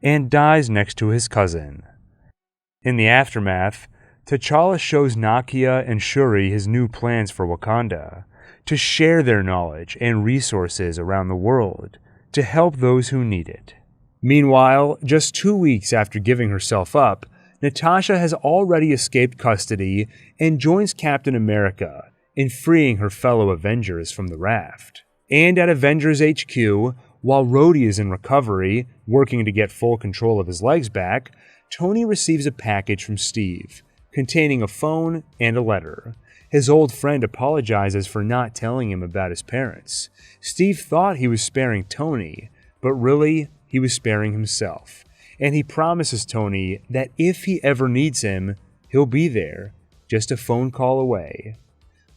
and dies next to his cousin. In the aftermath, T'Challa shows Nakia and Shuri his new plans for Wakanda, to share their knowledge and resources around the world, to help those who need it. Meanwhile, just 2 weeks after giving herself up, Natasha has already escaped custody and joins Captain America in freeing her fellow Avengers from the raft. And at Avengers HQ, while Rhodey is in recovery, working to get full control of his legs back, Tony receives a package from Steve, containing a phone and a letter. His old friend apologizes for not telling him about his parents. Steve thought he was sparing Tony, but really, he was sparing himself. And he promises Tony that if he ever needs him, he'll be there, just a phone call away.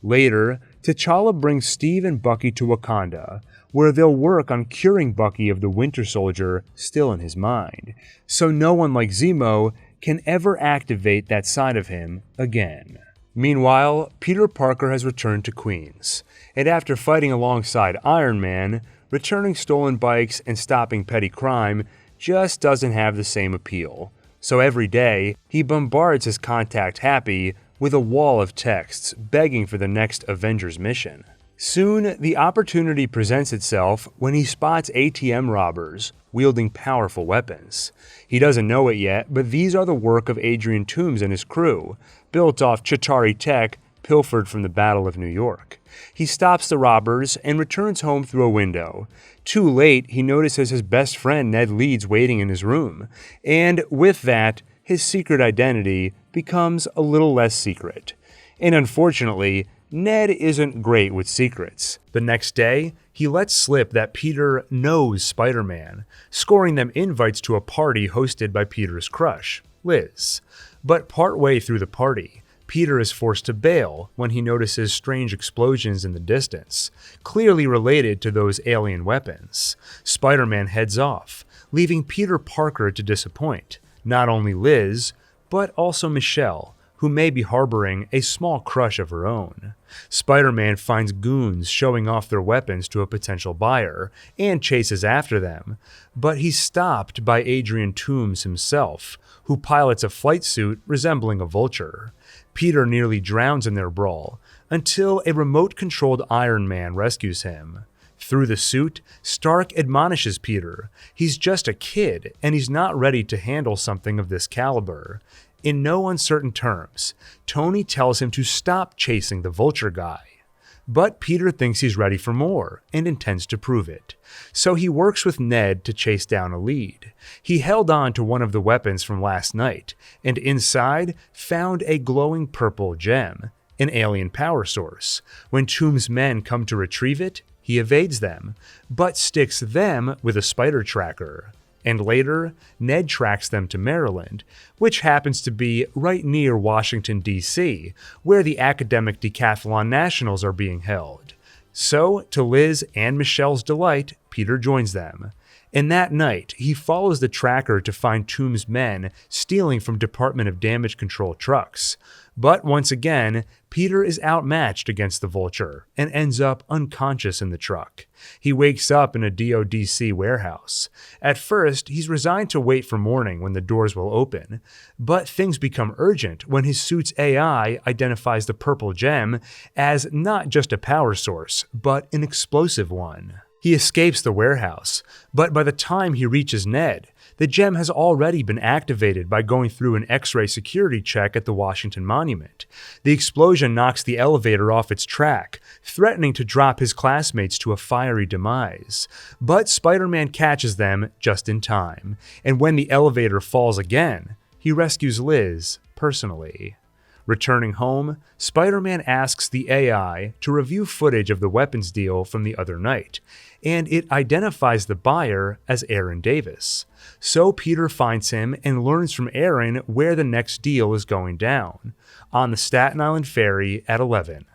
Later, T'Challa brings Steve and Bucky to Wakanda, where they'll work on curing Bucky of the Winter Soldier still in his mind, so no one like Zemo can ever activate that side of him again. Meanwhile, Peter Parker has returned to Queens, and after fighting alongside Iron Man, returning stolen bikes and stopping petty crime just doesn't have the same appeal. So every day, he bombards his contact Happy with a wall of texts begging for the next Avengers mission. Soon, the opportunity presents itself when he spots ATM robbers wielding powerful weapons. He doesn't know it yet, but these are the work of Adrian Toomes and his crew, built off Chitauri tech pilfered from the Battle of New York. He stops the robbers and returns home through a window. Too late, he notices his best friend Ned Leeds waiting in his room, and with that, his secret identity becomes a little less secret. And unfortunately, Ned isn't great with secrets. The next day, he lets slip that Peter knows Spider-Man, scoring them invites to a party hosted by Peter's crush, Liz. But partway through the party, Peter is forced to bail when he notices strange explosions in the distance, clearly related to those alien weapons. Spider-Man heads off, leaving Peter Parker to disappoint not only Liz, but also Michelle, who may be harboring a small crush of her own. Spider-Man finds goons showing off their weapons to a potential buyer and chases after them, but he's stopped by Adrian Toomes himself, who pilots a flight suit resembling a vulture. Peter nearly drowns in their brawl until a remote-controlled Iron Man rescues him. Through the suit, Stark admonishes Peter. He's just a kid, and he's not ready to handle something of this caliber. In no uncertain terms, Tony tells him to stop chasing the vulture guy. But Peter thinks he's ready for more and intends to prove it. So he works with Ned to chase down a lead. He held on to one of the weapons from last night, and inside found a glowing purple gem, an alien power source. When Toomes' men come to retrieve it, he evades them, but sticks them with a spider tracker. And later, Ned tracks them to Maryland, which happens to be right near Washington, D.C., where the academic decathlon nationals are being held. So, to Liz and Michelle's delight, Peter joins them. And that night, he follows the tracker to find Toomes' men stealing from Department of Damage Control trucks. But once again, Peter is outmatched against the Vulture and ends up unconscious in the truck. He wakes up in a DODC warehouse. At first, he's resigned to wait for morning when the doors will open, but things become urgent when his suit's AI identifies the purple gem as not just a power source, but an explosive one. He escapes the warehouse, but by the time he reaches Ned, the gem has already been activated by going through an X-ray security check at the Washington Monument. The explosion knocks the elevator off its track, threatening to drop his classmates to a fiery demise. But Spider-Man catches them just in time, and when the elevator falls again, he rescues Liz personally. Returning home, Spider-Man asks the AI to review footage of the weapons deal from the other night, and it identifies the buyer as Aaron Davis. So Peter finds him and learns from Aaron where the next deal is going down, on the Staten Island ferry at 11.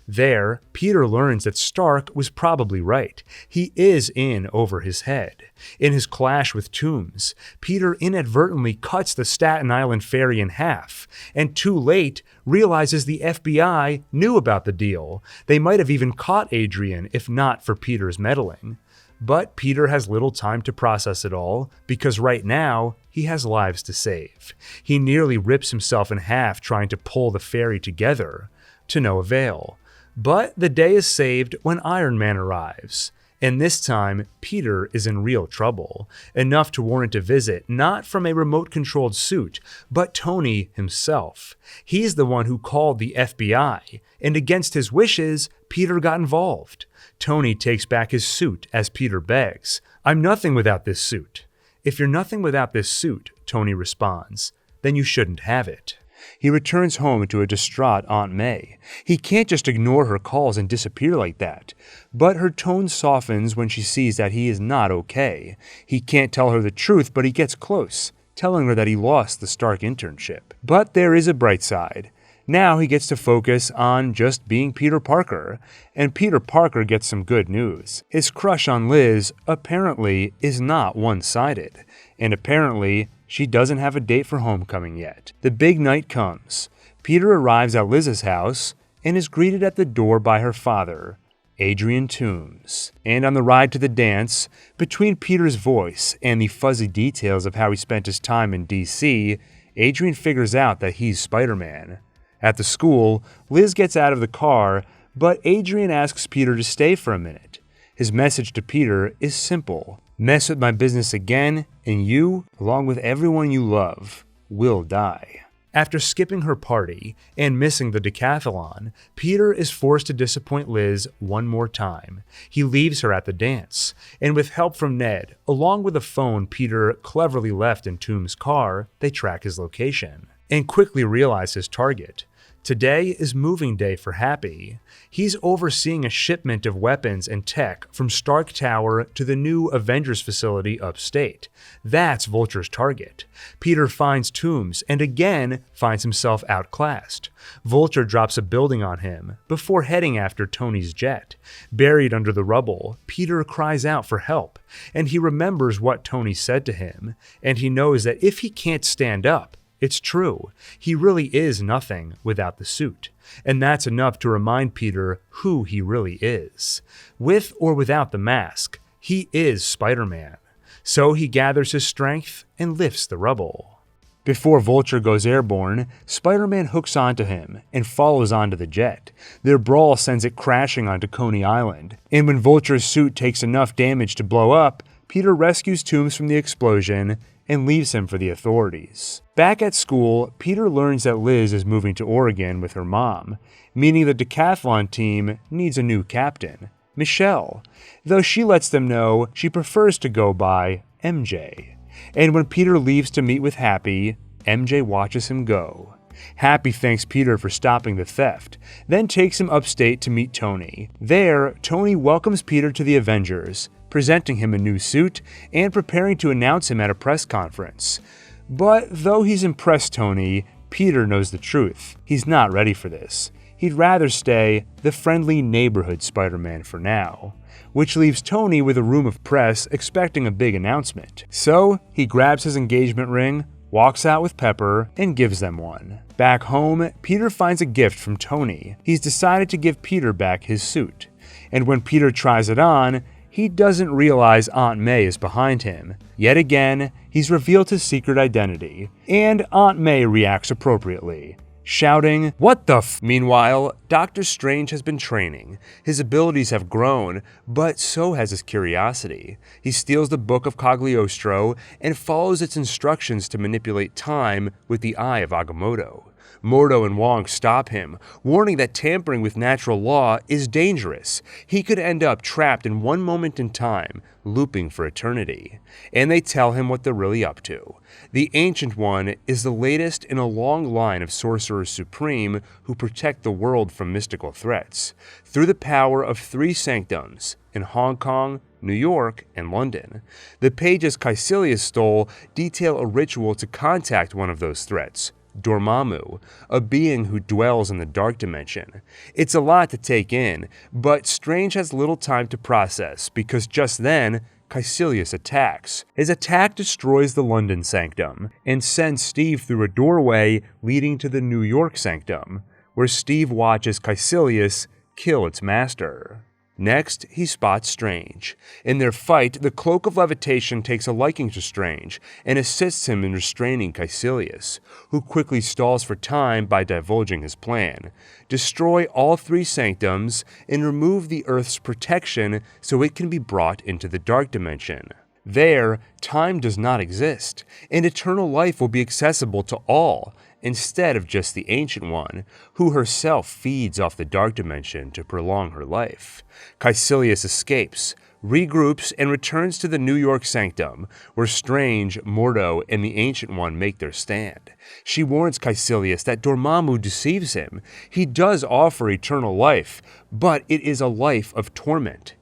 There, Peter learns that Stark was probably right. He is in over his head. In his clash with Toomes, Peter inadvertently cuts the Staten Island ferry in half, and too late realizes the FBI knew about the deal. They might have even caught Adrian if not for Peter's meddling. But Peter has little time to process it all, because right now, he has lives to save. He nearly rips himself in half trying to pull the ferry together, to no avail. But the day is saved when Iron Man arrives, and this time Peter is in real trouble, enough to warrant a visit not from a remote-controlled suit, but Tony himself. He's the one who called the FBI, and against his wishes, Peter got involved. Tony takes back his suit as Peter begs, "I'm nothing without this suit." "If you're nothing without this suit," Tony responds, "then you shouldn't have it." He returns home to a distraught Aunt May. He can't just ignore her calls and disappear like that, but her tone softens when she sees that he is not okay. He can't tell her the truth, but he gets close, telling her that he lost the Stark internship. But there is a bright side. Now he gets to focus on just being Peter Parker, and Peter Parker gets some good news. His crush on Liz apparently is not one-sided, and apparently she doesn't have a date for homecoming yet. The big night comes. Peter arrives at Liz's house and is greeted at the door by her father, Adrian Toomes. And on the ride to the dance, between Peter's voice and the fuzzy details of how he spent his time in DC, Adrian figures out that he's Spider-Man. At the school, Liz gets out of the car, But Adrian asks Peter to stay for a minute. His message to Peter is simple: mess with my business again, and you, along with everyone you love, will die. After skipping her party and missing the decathlon, Peter is forced to disappoint Liz one more time. He leaves her at the dance, and with help from Ned, along with a phone Peter cleverly left in Tomb's car, they track his location and quickly realize his target. Today is moving day for Happy. He's overseeing a shipment of weapons and tech from Stark Tower to the new Avengers facility upstate. That's Vulture's target. Peter finds Toombs and again finds himself outclassed. Vulture drops a building on him before heading after Tony's jet. Buried under the rubble, Peter cries out for help, and he remembers what Tony said to him, and he knows that if he can't stand up, it's true. He really is nothing without the suit. And that's enough to remind Peter who he really is. With or without the mask, he is Spider-Man. So he gathers his strength and lifts the rubble. Before Vulture goes airborne, Spider-Man hooks onto him and follows onto the jet. Their brawl sends it crashing onto Coney Island. And when Vulture's suit takes enough damage to blow up, Peter rescues Toombs from the explosion and leaves him for the authorities. Back at school, Peter learns that Liz is moving to Oregon with her mom, meaning the decathlon team needs a new captain, Michelle, though she lets them know she prefers to go by MJ. And when Peter leaves to meet with Happy, MJ watches him go. Happy thanks Peter for stopping the theft, then takes him upstate to meet Tony. There, Tony welcomes Peter to the Avengers, presenting him a new suit and preparing to announce him at a press conference. But though he's impressed Tony, Peter knows the truth. He's not ready for this. He'd rather stay the friendly neighborhood Spider-Man for now, which leaves Tony with a room of press expecting a big announcement. So he grabs his engagement ring, walks out with Pepper, and gives them one. Back home, Peter finds a gift from Tony. He's decided to give Peter back his suit. And when Peter tries it on, he doesn't realize Aunt May is behind him. Yet again, he's revealed his secret identity, and Aunt May reacts appropriately, shouting, "What the f-?" Meanwhile, Doctor Strange has been training. His abilities have grown, but so has his curiosity. He steals the Book of Cagliostro and follows its instructions to manipulate time with the Eye of Agamotto. Mordo and Wong stop him, warning that tampering with natural law is dangerous. He could end up trapped in one moment in time, looping for eternity. And they tell him what they're really up to. The Ancient One is the latest in a long line of Sorcerers Supreme who protect the world from mystical threats, through the power of 3 sanctums in Hong Kong, New York, and London. The pages Caecilius stole detail a ritual to contact one of those threats, Dormammu, a being who dwells in the dark dimension. It's a lot to take in, but Strange has little time to process because just then, Caecilius attacks. His attack destroys the London sanctum and sends Steve through a doorway leading to the New York sanctum, where Steve watches Caecilius kill its master. Next, he spots Strange. In their fight, the Cloak of Levitation takes a liking to Strange and assists him in restraining Caecilius, who quickly stalls for time by divulging his plan: destroy all 3 sanctums and remove the Earth's protection so it can be brought into the dark dimension. There, time does not exist, and eternal life will be accessible to all, instead of just the Ancient One, who herself feeds off the dark dimension to prolong her life. Caecilius escapes, regroups, and returns to the New York sanctum, where Strange, Mordo, and the Ancient One make their stand. She warns Caecilius that Dormammu deceives him. He does offer eternal life, but it is a life of torment.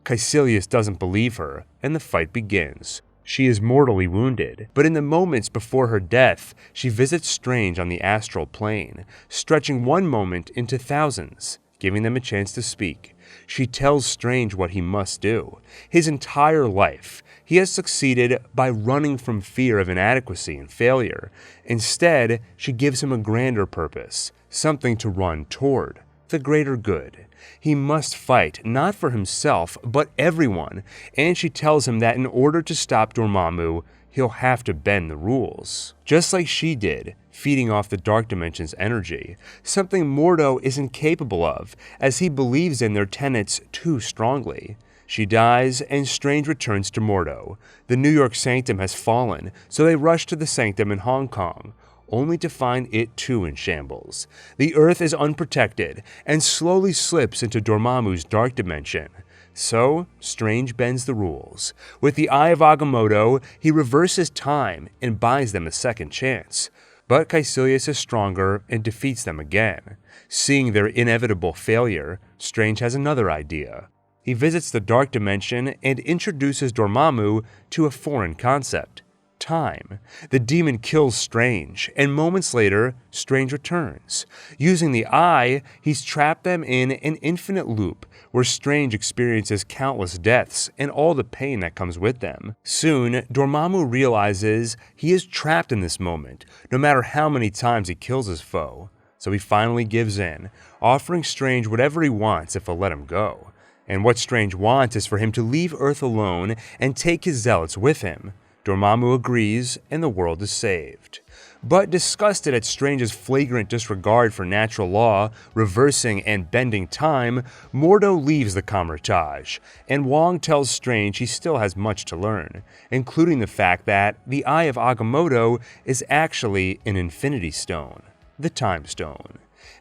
Caecilius doesn't believe her, and the fight begins. She is mortally wounded, but in the moments before her death, she visits Strange on the astral plane, stretching one moment into thousands, giving them a chance to speak. She tells Strange what he must do. His entire life, he has succeeded by running from fear of inadequacy and failure. Instead, she gives him a grander purpose, something to run toward, the greater good. He must fight, not for himself, but everyone, and she tells him that in order to stop Dormammu, he'll have to bend the rules. Just like she did, feeding off the Dark Dimension's energy, something Mordo is incapable of, as he believes in their tenets too strongly. She dies, and Strange returns to Mordo. The New York Sanctum has fallen, so they rush to the Sanctum in Hong Kong, only to find it too in shambles. The Earth is unprotected, and slowly slips into Dormammu's Dark Dimension. So, Strange bends the rules. With the Eye of Agamotto, he reverses time and buys them a second chance. But Caecilius is stronger and defeats them again. Seeing their inevitable failure, Strange has another idea. He visits the Dark Dimension and introduces Dormammu to a foreign concept: time. The demon kills Strange, and moments later, Strange returns. Using the Eye, he's trapped them in an infinite loop where Strange experiences countless deaths and all the pain that comes with them. Soon, Dormammu realizes he is trapped in this moment, no matter how many times he kills his foe. So he finally gives in, offering Strange whatever he wants if he'll let him go. And what Strange wants is for him to leave Earth alone and take his zealots with him. Dormammu agrees, and the world is saved. But disgusted at Strange's flagrant disregard for natural law, reversing and bending time, Mordo leaves the Kamar-Taj, and Wong tells Strange he still has much to learn, including the fact that the Eye of Agamotto is actually an Infinity Stone, the Time Stone.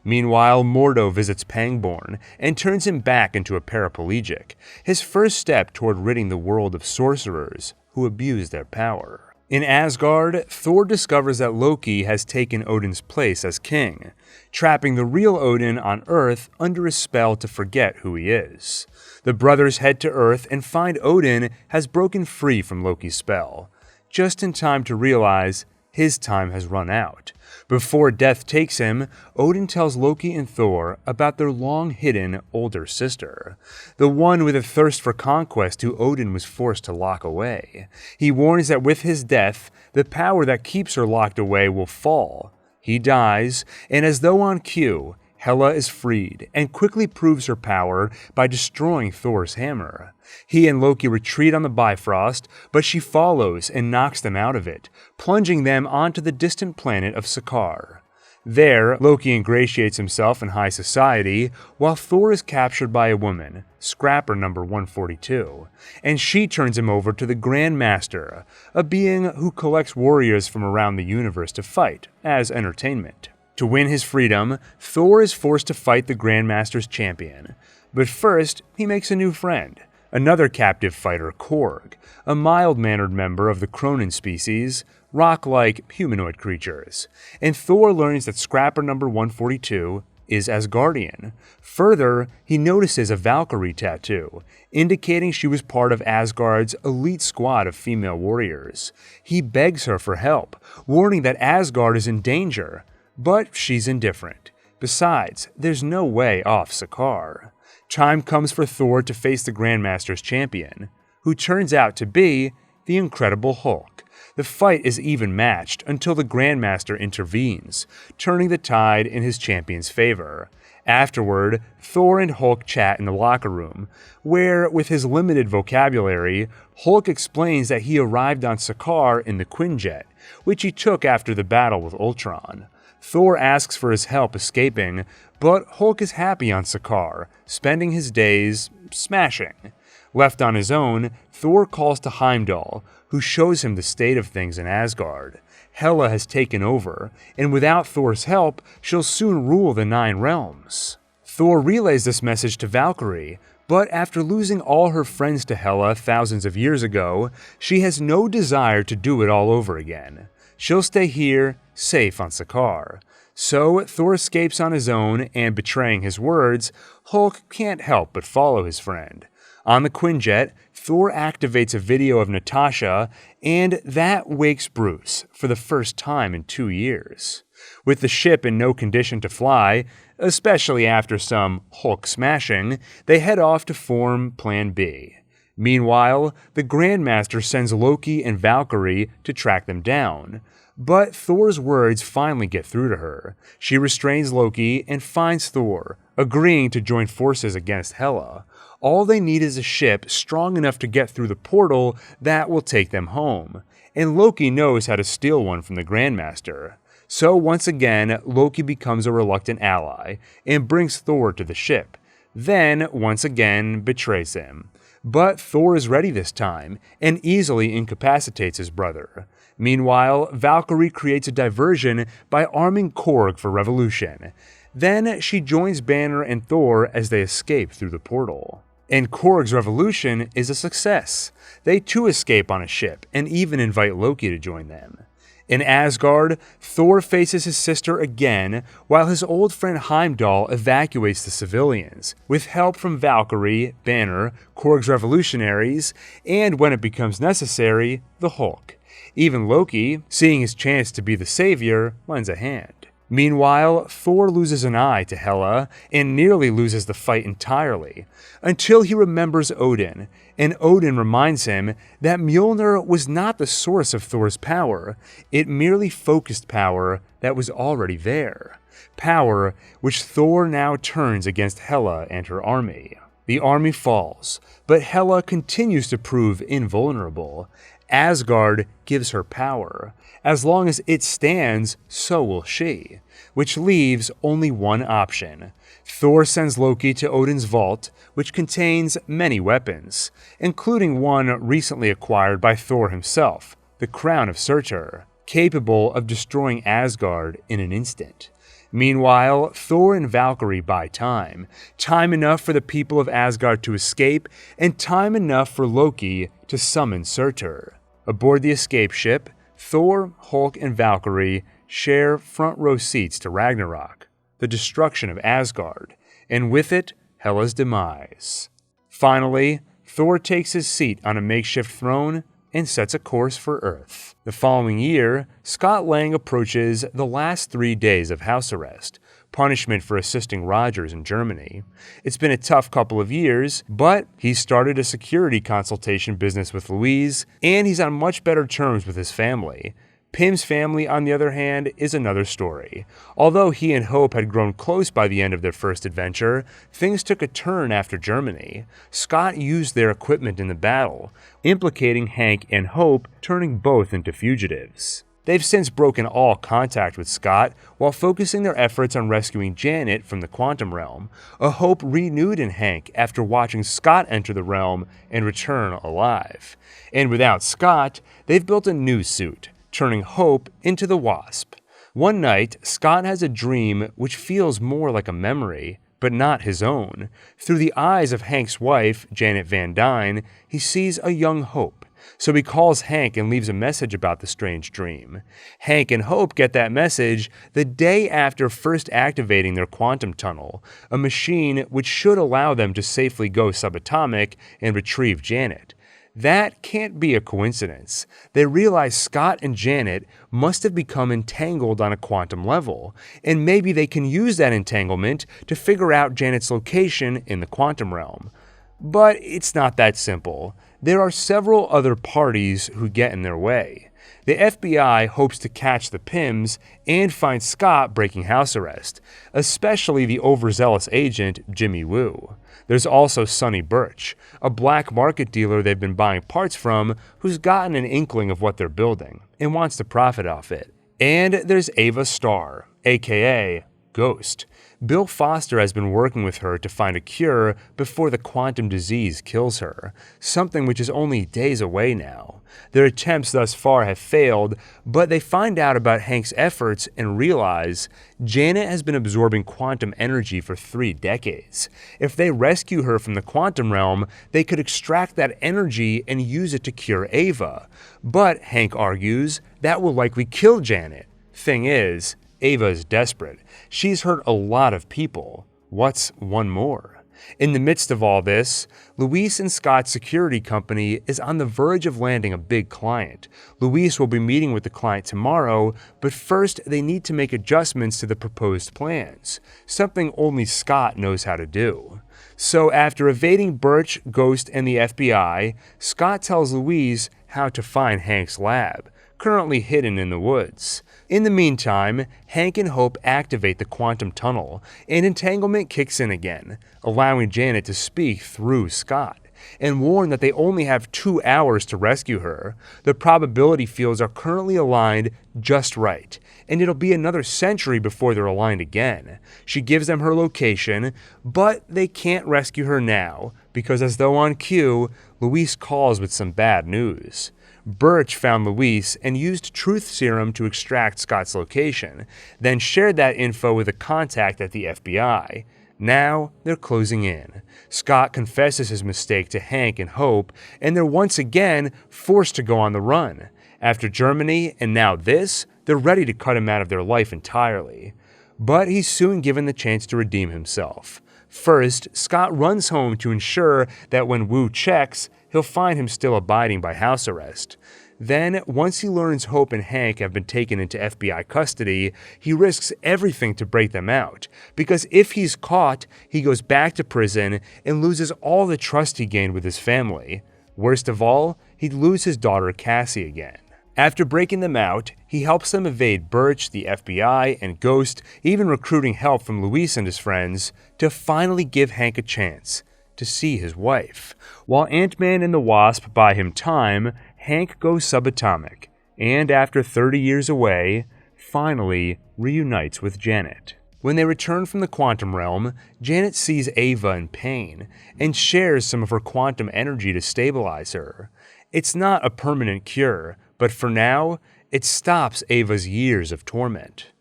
Meanwhile, Mordo visits Pangborn and turns him back into a paraplegic, his first step toward ridding the world of sorcerers who abuse their power. In Asgard, Thor discovers that Loki has taken Odin's place as king, trapping the real Odin on Earth under a spell to forget who he is. The brothers head to Earth and find Odin has broken free from Loki's spell, just in time to realize his time has run out. Before death takes him, Odin tells Loki and Thor about their long-hidden older sister, the one with a thirst for conquest who Odin was forced to lock away. He warns that with his death, the power that keeps her locked away will fall. He dies, and as though on cue, Hela is freed and quickly proves her power by destroying Thor's hammer. He and Loki retreat on the Bifrost, but she follows and knocks them out of it, plunging them onto the distant planet of Sakaar. There, Loki ingratiates himself in high society, while Thor is captured by a woman, Scrapper number 142, and she turns him over to the Grand Master, a being who collects warriors from around the universe to fight, as entertainment. To win his freedom, Thor is forced to fight the Grandmaster's champion. But first, he makes a new friend, another captive fighter, Korg, a mild-mannered member of the Kronan species, rock-like humanoid creatures. And Thor learns that Scrapper number 142 is Asgardian. Further, he notices a Valkyrie tattoo, indicating she was part of Asgard's elite squad of female warriors. He begs her for help, warning that Asgard is in danger. But she's indifferent. Besides, there's no way off Sakaar. Time comes for Thor to face the Grandmaster's champion, who turns out to be the Incredible Hulk. The fight is even matched until the Grandmaster intervenes, turning the tide in his champion's favor. Afterward, Thor and Hulk chat in the locker room, where, with his limited vocabulary, Hulk explains that he arrived on Sakaar in the Quinjet, which he took after the battle with Ultron. Thor asks for his help escaping, but Hulk is happy on Sakaar, spending his days smashing. Left on his own, Thor calls to Heimdall, who shows him the state of things in Asgard. Hela has taken over, and without Thor's help, she'll soon rule the 9 realms. Thor relays this message to Valkyrie, but after losing all her friends to Hela thousands of years ago, she has no desire to do it all over again. She'll stay here, safe on Sakaar. So Thor escapes on his own, and betraying his words, Hulk can't help but follow his friend. On the Quinjet, Thor activates a video of Natasha, and that wakes Bruce for the first time in 2 years. With the ship in no condition to fly, especially after some Hulk smashing, they head off to form Plan B. Meanwhile, the Grandmaster sends Loki and Valkyrie to track them down. But Thor's words finally get through to her. She restrains Loki and finds Thor, agreeing to join forces against Hela. All they need is a ship strong enough to get through the portal that will take them home. And Loki knows how to steal one from the Grandmaster. So once again, Loki becomes a reluctant ally and brings Thor to the ship. Then, once again, betrays him. But Thor is ready this time and easily incapacitates his brother. Meanwhile, Valkyrie creates a diversion by arming Korg for revolution. Then she joins Banner and Thor as they escape through the portal. And Korg's revolution is a success. They too escape on a ship and even invite Loki to join them. In Asgard, Thor faces his sister again, while his old friend Heimdall evacuates the civilians, with help from Valkyrie, Banner, Korg's revolutionaries, and when it becomes necessary, the Hulk. Even Loki, seeing his chance to be the savior, lends a hand. Meanwhile, Thor loses an eye to Hela and nearly loses the fight entirely, until he remembers Odin, and Odin reminds him that Mjolnir was not the source of Thor's power, it merely focused power that was already there. Power which Thor now turns against Hela and her army. The army falls, but Hela continues to prove invulnerable. Asgard gives her power. As long as it stands, so will she. Which leaves only one option. Thor sends Loki to Odin's vault, which contains many weapons, including one recently acquired by Thor himself, the Crown of Surtur, capable of destroying Asgard in an instant. Meanwhile, Thor and Valkyrie buy time. Time enough for the people of Asgard to escape, and time enough for Loki to summon Surtur. Aboard the escape ship, Thor, Hulk, and Valkyrie share front row seats to Ragnarok, the destruction of Asgard, and with it, Hela's demise. Finally, Thor takes his seat on a makeshift throne and sets a course for Earth. The following year, Scott Lang approaches the last 3 days of house arrest, punishment for assisting Rogers in Germany. It's been a tough couple of years, but he's started a security consultation business with Louise, and he's on much better terms with his family. Pym's family, on the other hand, is another story. Although he and Hope had grown close by the end of their first adventure, things took a turn after Germany. Scott used their equipment in the battle, implicating Hank and Hope, turning both into fugitives. They've since broken all contact with Scott while focusing their efforts on rescuing Janet from the quantum realm, a hope renewed in Hank after watching Scott enter the realm and return alive. And without Scott, they've built a new suit, turning Hope into the Wasp. One night, Scott has a dream which feels more like a memory, but not his own. Through the eyes of Hank's wife, Janet Van Dyne, he sees a young Hope. So he calls Hank and leaves a message about the strange dream. Hank and Hope get that message the day after first activating their quantum tunnel, a machine which should allow them to safely go subatomic and retrieve Janet. That can't be a coincidence. They realize Scott and Janet must have become entangled on a quantum level, and maybe they can use that entanglement to figure out Janet's location in the quantum realm. But it's not that simple. There are several other parties who get in their way. The FBI hopes to catch the Pyms and find Scott breaking house arrest, especially the overzealous agent Jimmy Woo. There's also Sonny Birch, a black market dealer they've been buying parts from who's gotten an inkling of what they're building and wants to profit off it. And there's Ava Starr, aka Ghost. Bill Foster has been working with her to find a cure before the quantum disease kills her, something which is only days away now. Their attempts thus far have failed, but they find out about Hank's efforts and realize Janet has been absorbing quantum energy for 3 decades. If they rescue her from the quantum realm, they could extract that energy and use it to cure Ava. But, Hank argues, that will likely kill Janet. Thing is, Ava is desperate. She's hurt a lot of people. What's one more? In the midst of all this, Luis and Scott's security company is on the verge of landing a big client. Luis will be meeting with the client tomorrow, but first they need to make adjustments to the proposed plans, something only Scott knows how to do. So after evading Birch, Ghost, and the FBI, Scott tells Luis how to find Hank's lab, currently hidden in the woods. In the meantime, Hank and Hope activate the quantum tunnel, and entanglement kicks in again, allowing Janet to speak through Scott, and warn that they only have 2 hours to rescue her. The probability fields are currently aligned just right, and it'll be another century before they're aligned again. She gives them her location, but they can't rescue her now, because as though on cue, Luis calls with some bad news. Birch found Luis and used truth serum to extract Scott's location, then shared that info with a contact at the FBI. Now, they're closing in. Scott confesses his mistake to Hank and Hope, and they're once again forced to go on the run. After Germany, and now this, they're ready to cut him out of their life entirely. But he's soon given the chance to redeem himself. First, Scott runs home to ensure that when Wu checks, he'll find him still abiding by house arrest. Then, once he learns Hope and Hank have been taken into FBI custody, he risks everything to break them out, because if he's caught, he goes back to prison and loses all the trust he gained with his family. Worst of all, he'd lose his daughter Cassie again. After breaking them out, he helps them evade Birch, the FBI, and Ghost, even recruiting help from Luis and his friends, to finally give Hank a chance to see his wife. While Ant-Man and the Wasp buy him time, Hank goes subatomic, and after 30 years away, finally reunites with Janet. When they return from the quantum realm, Janet sees Ava in pain, and shares some of her quantum energy to stabilize her. It's not a permanent cure, but for now, it stops Ava's years of torment.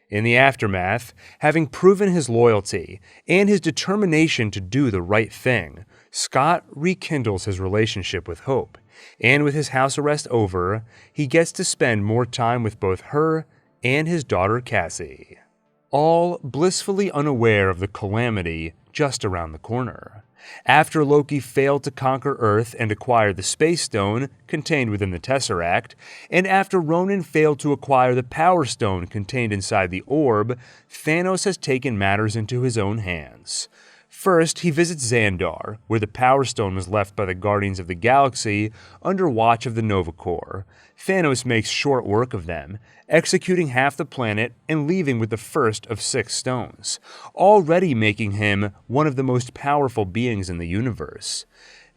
In the aftermath, having proven his loyalty and his determination to do the right thing, Scott rekindles his relationship with Hope, and with his house arrest over, he gets to spend more time with both her and his daughter Cassie, all blissfully unaware of the calamity just around the corner. After Loki failed to conquer Earth and acquire the Space Stone contained within the Tesseract, and after Ronan failed to acquire the Power Stone contained inside the orb, Thanos has taken matters into his own hands. First, he visits Xandar, where the Power Stone was left by the Guardians of the Galaxy under watch of the Nova Corps. Thanos makes short work of them, executing half the planet and leaving with the first of 6 stones, already making him one of the most powerful beings in the universe.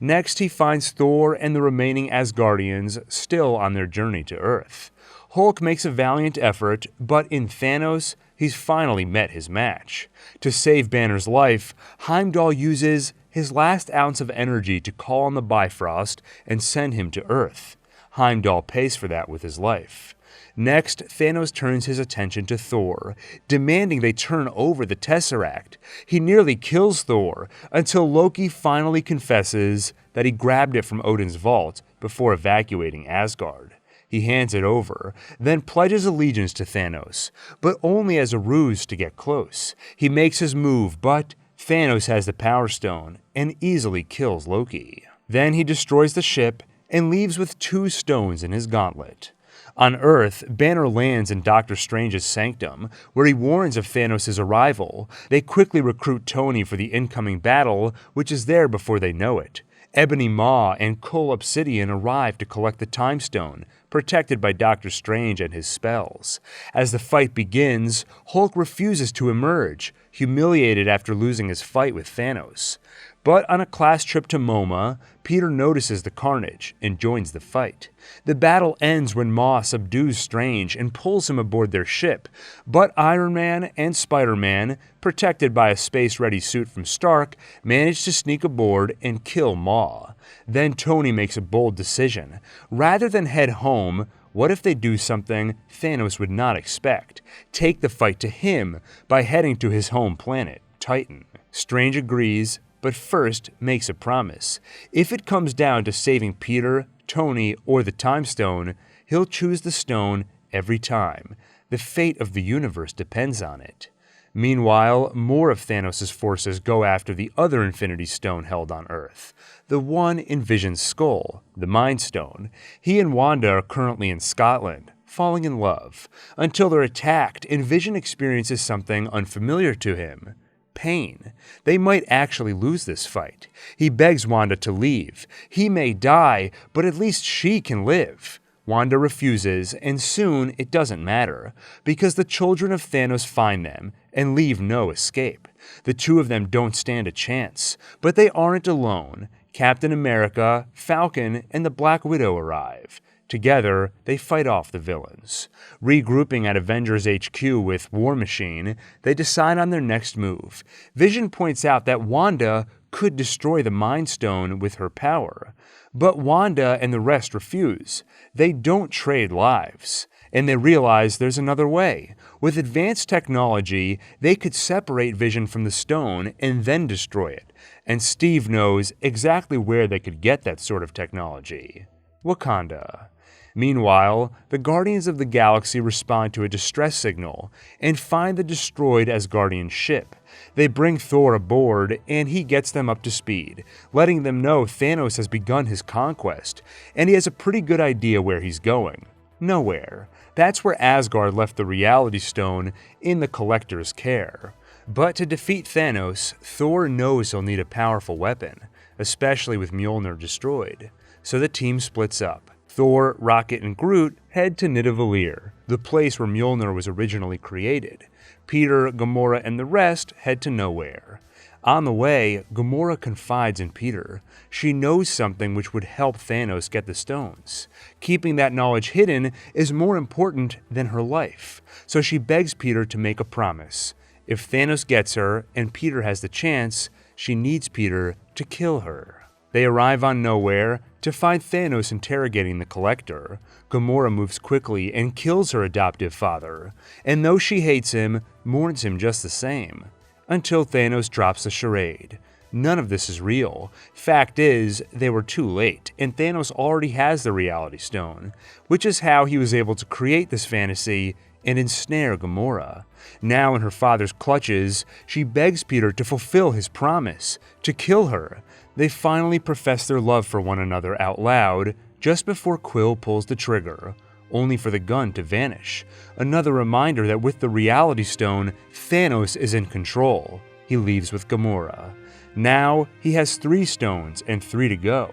Next, he finds Thor and the remaining Asgardians still on their journey to Earth. Hulk makes a valiant effort, but in Thanos, he's finally met his match. To save Banner's life, Heimdall uses his last ounce of energy to call on the Bifrost and send him to Earth. Heimdall pays for that with his life. Next, Thanos turns his attention to Thor, demanding they turn over the Tesseract. He nearly kills Thor, until Loki finally confesses that he grabbed it from Odin's vault before evacuating Asgard. He hands it over, then pledges allegiance to Thanos, but only as a ruse to get close. He makes his move, but Thanos has the Power Stone and easily kills Loki. Then he destroys the ship and leaves with 2 stones in his gauntlet. On Earth, Banner lands in Doctor Strange's sanctum, where he warns of Thanos' arrival. They quickly recruit Tony for the incoming battle, which is there before they know it. Ebony Maw and Cole Obsidian arrive to collect the Time Stone, protected by Doctor Strange and his spells. As the fight begins, Hulk refuses to emerge, humiliated after losing his fight with Thanos. But on a class trip to MoMA, Peter notices the carnage and joins the fight. The battle ends when Maw subdues Strange and pulls him aboard their ship, but Iron Man and Spider-Man, protected by a space-ready suit from Stark, manage to sneak aboard and kill Maw. Then Tony makes a bold decision. Rather than head home, what if they do something Thanos would not expect? Take the fight to him by heading to his home planet, Titan. Strange agrees, but first makes a promise. If it comes down to saving Peter, Tony, or the Time Stone, he'll choose the stone every time. The fate of the universe depends on it. Meanwhile, more of Thanos' forces go after the other Infinity Stone held on Earth, the one in Vision's skull, the Mind Stone. He and Wanda are currently in Scotland, falling in love, until they're attacked and Vision experiences something unfamiliar to him. Pain. They might actually lose this fight. He begs Wanda to leave. He may die, but at least she can live. Wanda refuses, and soon it doesn't matter, because the children of Thanos find them and leave no escape. The two of them don't stand a chance, but they aren't alone. Captain America, Falcon, and the Black Widow arrive. Together, they fight off the villains. Regrouping at Avengers HQ with War Machine, they decide on their next move. Vision points out that Wanda could destroy the Mind Stone with her power. But Wanda and the rest refuse. They don't trade lives. And they realize there's another way. With advanced technology, they could separate Vision from the stone and then destroy it. And Steve knows exactly where they could get that sort of technology. Wakanda. Meanwhile, the Guardians of the Galaxy respond to a distress signal and find the destroyed Asgardian ship. They bring Thor aboard and he gets them up to speed, letting them know Thanos has begun his conquest, and he has a pretty good idea where he's going. Nowhere. That's where Asgard left the Reality Stone in the Collector's care. But to defeat Thanos, Thor knows he'll need a powerful weapon, especially with Mjolnir destroyed. So the team splits up. Thor, Rocket, and Groot head to Nidavellir, the place where Mjolnir was originally created. Peter, Gamora, and the rest head to nowhere. On the way, Gamora confides in Peter. She knows something which would help Thanos get the stones. Keeping that knowledge hidden is more important than her life, so she begs Peter to make a promise. If Thanos gets her, and Peter has the chance, she needs Peter to kill her. They arrive on Nowhere to find Thanos interrogating the Collector. Gamora moves quickly and kills her adoptive father, and though she hates him, mourns him just the same. Until Thanos drops the charade. None of this is real. Fact is, they were too late, and Thanos already has the Reality Stone, which is how he was able to create this fantasy and ensnare Gamora. Now in her father's clutches, she begs Peter to fulfill his promise, to kill her. They finally profess their love for one another out loud, just before Quill pulls the trigger, only for the gun to vanish. Another reminder that with the Reality Stone, Thanos is in control. He leaves with Gamora. Now, he has 3 stones and 3 to go.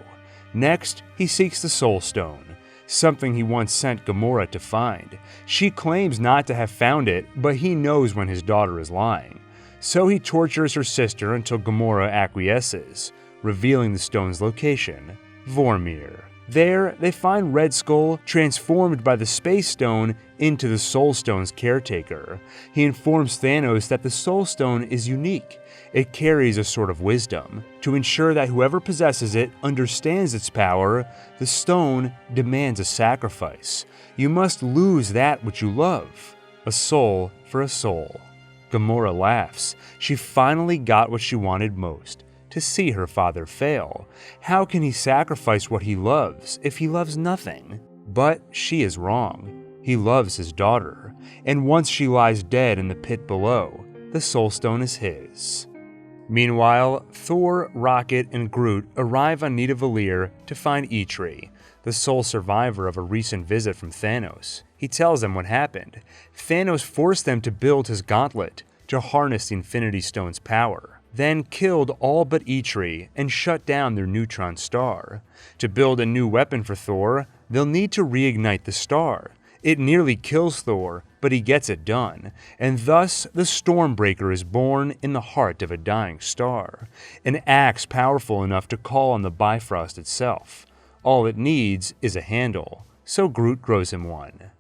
Next, he seeks the Soul Stone, something he once sent Gamora to find. She claims not to have found it, but he knows when his daughter is lying. So he tortures her sister until Gamora acquiesces, revealing the stone's location, Vormir. There, they find Red Skull transformed by the Space Stone into the Soul Stone's caretaker. He informs Thanos that the Soul Stone is unique. It carries a sort of wisdom. To ensure that whoever possesses it understands its power, the stone demands a sacrifice. You must lose that which you love. A soul for a soul. Gamora laughs. She finally got what she wanted most. To see her father fail. How can he sacrifice what he loves if he loves nothing? But she is wrong. He loves his daughter, and once she lies dead in the pit below, the Soul Stone is his. Meanwhile, Thor, Rocket, and Groot arrive on Nidavellir to find Eitri, the sole survivor of a recent visit from Thanos. He tells them what happened. Thanos forced them to build his gauntlet to harness the Infinity Stone's power, then killed all but Eitri and shut down their neutron star. To build a new weapon for Thor, they'll need to reignite the star. It nearly kills Thor, but he gets it done, and thus the Stormbreaker is born in the heart of a dying star, an axe powerful enough to call on the Bifrost itself. All it needs is a handle, so Groot grows him one.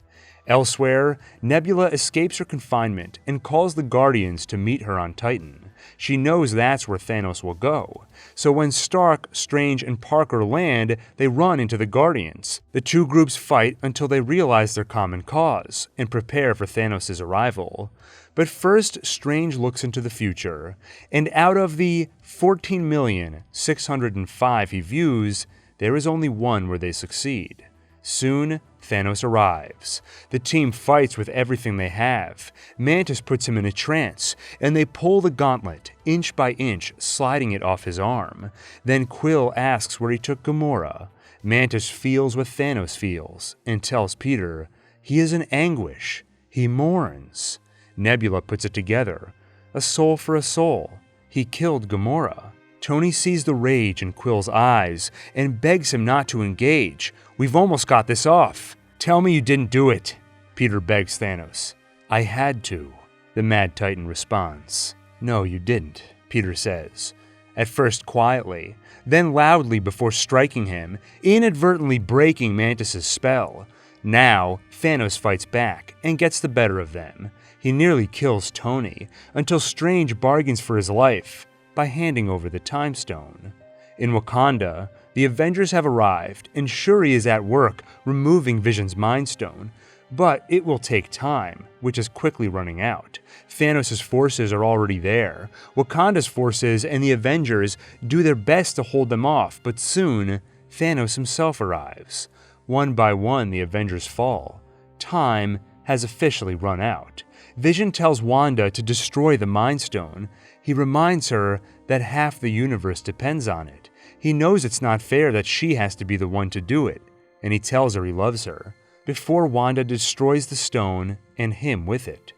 Elsewhere, Nebula escapes her confinement and calls the Guardians to meet her on Titan. She knows that's where Thanos will go, so when Stark, Strange, and Parker land, they run into the Guardians. The two groups fight until they realize their common cause and prepare for Thanos' arrival. But first, Strange looks into the future, and out of the 14,605,000 he views, there is only one where they succeed. Soon, Thanos arrives. The team fights with everything they have. Mantis puts him in a trance, and they pull the gauntlet, inch by inch, sliding it off his arm. Then Quill asks where he took Gamora. Mantis feels what Thanos feels, and tells Peter he is in anguish. He mourns. Nebula puts it together. A soul for a soul. He killed Gamora. Tony sees the rage in Quill's eyes and begs him not to engage. We've almost got this off. Tell me you didn't do it, Peter begs Thanos. I had to, the Mad Titan responds. No, you didn't, Peter says. At first quietly, then loudly before striking him, inadvertently breaking Mantis' spell. Now, Thanos fights back and gets the better of them. He nearly kills Tony, until Strange bargains for his life by handing over the Time Stone. In Wakanda, the Avengers have arrived, and Shuri is at work removing Vision's Mind Stone, but it will take time, which is quickly running out. Thanos' forces are already there. Wakanda's forces and the Avengers do their best to hold them off, but soon, Thanos himself arrives. One by one, the Avengers fall. Time has officially run out. Vision tells Wanda to destroy the Mind Stone. He reminds her that half the universe depends on it. He knows it's not fair that she has to be the one to do it, and he tells her he loves her, before Wanda destroys the stone and him with it.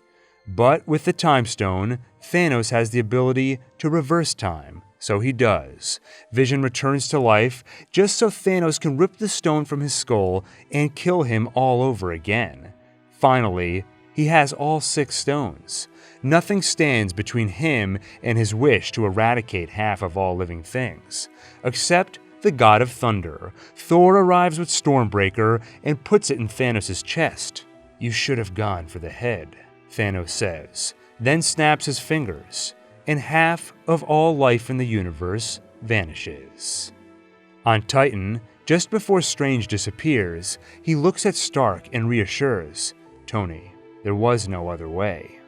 But with the Time Stone, Thanos has the ability to reverse time, so he does. Vision returns to life just so Thanos can rip the stone from his skull and kill him all over again. Finally, he has all 6 stones. Nothing stands between him and his wish to eradicate half of all living things, except the god of thunder. Thor arrives with Stormbreaker and puts it in Thanos' chest. You should have gone for the head, Thanos says, then snaps his fingers, and half of all life in the universe vanishes. On Titan, just before Strange disappears, he looks at Stark and reassures, Tony, there was no other way.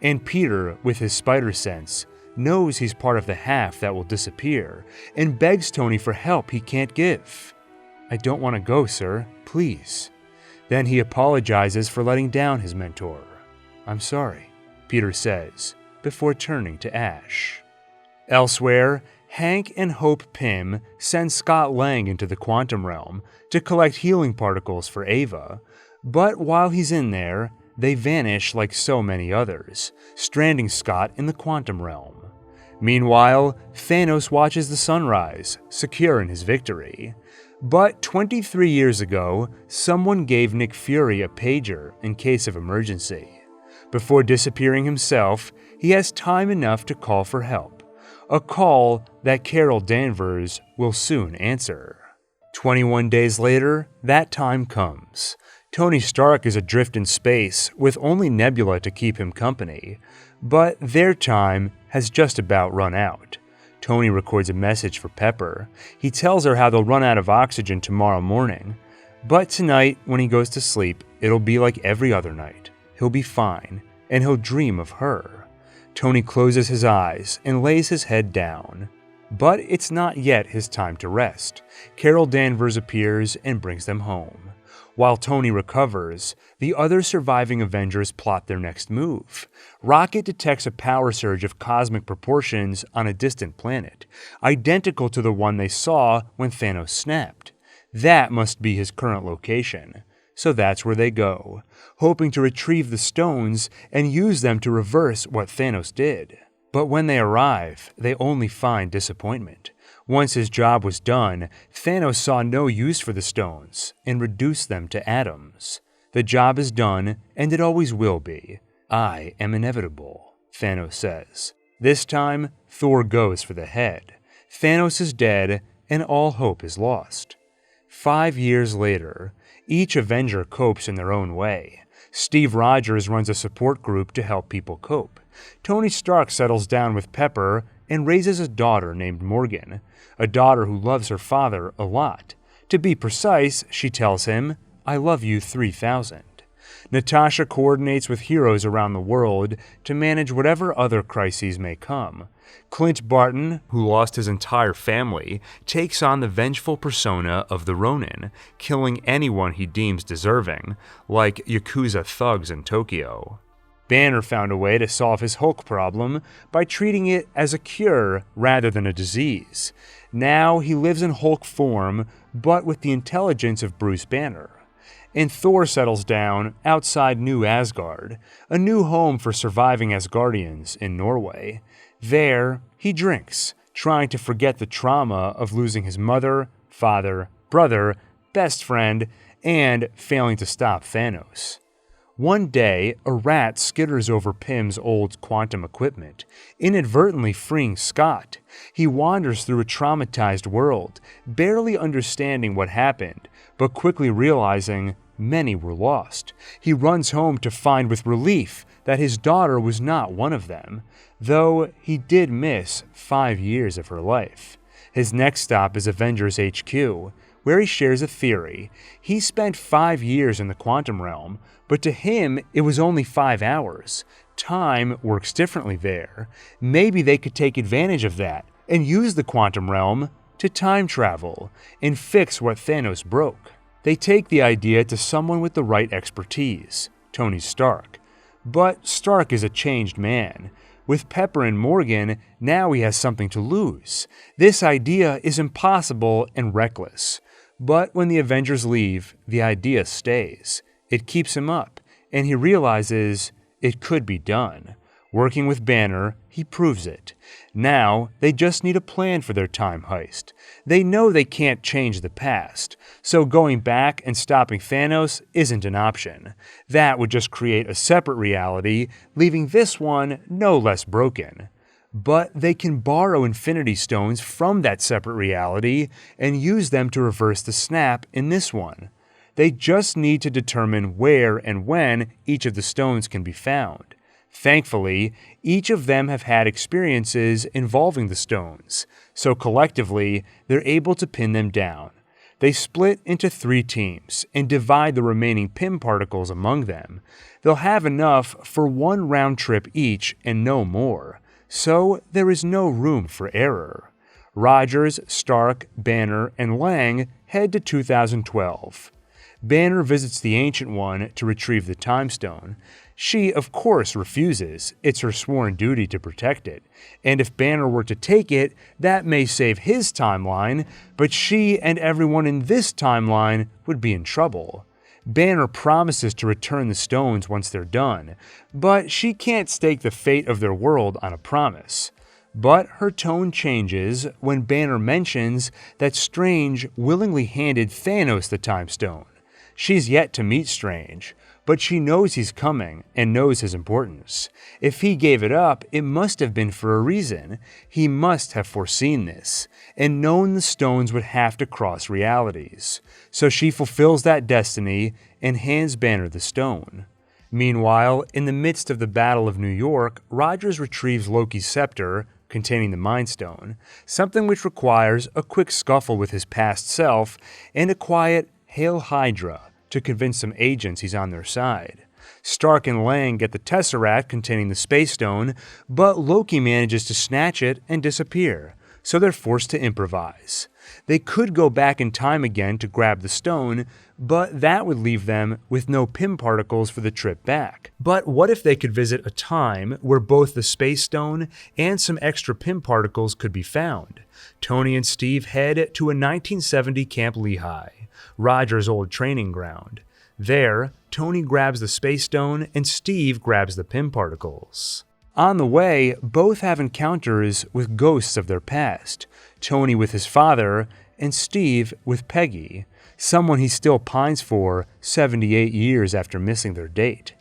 And Peter, with his spider sense, knows he's part of the half that will disappear, and begs Tony for help he can't give. I don't want to go, sir, please. Then he apologizes for letting down his mentor. I'm sorry, Peter says, before turning to Ash. Elsewhere, Hank and Hope Pym send Scott Lang into the quantum realm to collect healing particles for Ava, but while he's in there, they vanish like so many others, stranding Scott in the quantum realm. Meanwhile, Thanos watches the sunrise, secure in his victory. But 23 years ago, someone gave Nick Fury a pager in case of emergency. Before disappearing himself, he has time enough to call for help, a call that Carol Danvers will soon answer. 21 days later, that time comes. Tony Stark is adrift in space with only Nebula to keep him company, but their time has just about run out. Tony records a message for Pepper. He tells her how they'll run out of oxygen tomorrow morning, but tonight, when he goes to sleep, it'll be like every other night. He'll be fine, and he'll dream of her. Tony closes his eyes and lays his head down. But it's not yet his time to rest. Carol Danvers appears and brings them home. While Tony recovers, the other surviving Avengers plot their next move. Rocket detects a power surge of cosmic proportions on a distant planet, identical to the one they saw when Thanos snapped. That must be his current location. So that's where they go, hoping to retrieve the stones and use them to reverse what Thanos did. But when they arrive, they only find disappointment. Once his job was done, Thanos saw no use for the stones and reduced them to atoms. The job is done, and it always will be. I am inevitable, Thanos says. This time, Thor goes for the head. Thanos is dead, and all hope is lost. 5 years later, each Avenger copes in their own way. Steve Rogers runs a support group to help people cope. Tony Stark settles down with Pepper and raises a daughter named Morgan, a daughter who loves her father a lot. To be precise, she tells him, I love you 3000. Natasha coordinates with heroes around the world to manage whatever other crises may come. Clint Barton, who lost his entire family, takes on the vengeful persona of the Ronin, killing anyone he deems deserving, like Yakuza thugs in Tokyo. Banner found a way to solve his Hulk problem by treating it as a cure rather than a disease. Now he lives in Hulk form, but with the intelligence of Bruce Banner. And Thor settles down outside New Asgard, a new home for surviving Asgardians in Norway. There, he drinks, trying to forget the trauma of losing his mother, father, brother, best friend, and failing to stop Thanos. One day, a rat skitters over Pym's old quantum equipment, inadvertently freeing Scott. He wanders through a traumatized world, barely understanding what happened, but quickly realizing many were lost. He runs home to find with relief that his daughter was not one of them, though he did miss 5 years of her life. His next stop is Avengers HQ, where he shares a theory. He spent 5 years in the quantum realm, but to him it was only 5 hours. Time works differently there. Maybe they could take advantage of that and use the quantum realm to time travel and fix what Thanos broke. They take the idea to someone with the right expertise, Tony Stark. But Stark is a changed man. With Pepper and Morgan, now he has something to lose. This idea is impossible and reckless. But when the Avengers leave, the idea stays. It keeps him up, and he realizes it could be done. Working with Banner, he proves it. Now, they just need a plan for their time heist. They know they can't change the past, so going back and stopping Thanos isn't an option. That would just create a separate reality, leaving this one no less broken. But they can borrow Infinity Stones from that separate reality and use them to reverse the snap in this one. They just need to determine where and when each of the stones can be found. Thankfully, each of them have had experiences involving the stones, so collectively, they're able to pin them down. They split into 3 teams and divide the remaining Pym particles among them. They'll have enough for 1 round trip each and no more, so there is no room for error. Rogers, Stark, Banner, and Lang head to 2012. Banner visits the Ancient One to retrieve the Time Stone. She, of course, refuses. It's her sworn duty to protect it. And if Banner were to take it, that may save his timeline, but she and everyone in this timeline would be in trouble. Banner promises to return the stones once they're done, but she can't stake the fate of their world on a promise. But her tone changes when Banner mentions that Strange willingly handed Thanos the Time Stone. She's yet to meet Strange, but she knows he's coming and knows his importance. If he gave it up, it must have been for a reason. He must have foreseen this, and known the stones would have to cross realities. So she fulfills that destiny and hands Banner the stone. Meanwhile, in the midst of the Battle of New York, Rogers retrieves Loki's scepter, containing the Mind Stone, something which requires a quick scuffle with his past self and a quiet "Hail Hydra" to convince some agents he's on their side. Stark and Lang get the Tesseract containing the Space Stone, but Loki manages to snatch it and disappear, so they're forced to improvise. They could go back in time again to grab the stone, but that would leave them with no Pym particles for the trip back. But what if they could visit a time where both the Space Stone and some extra Pym particles could be found? Tony and Steve head to a 1970 Camp Lehigh, Roger's old training ground. There, Tony grabs the Space Stone and Steve grabs the Pym particles. On the way, both have encounters with ghosts of their past, Tony with his father and Steve with Peggy, someone he still pines for 78 years after missing their date.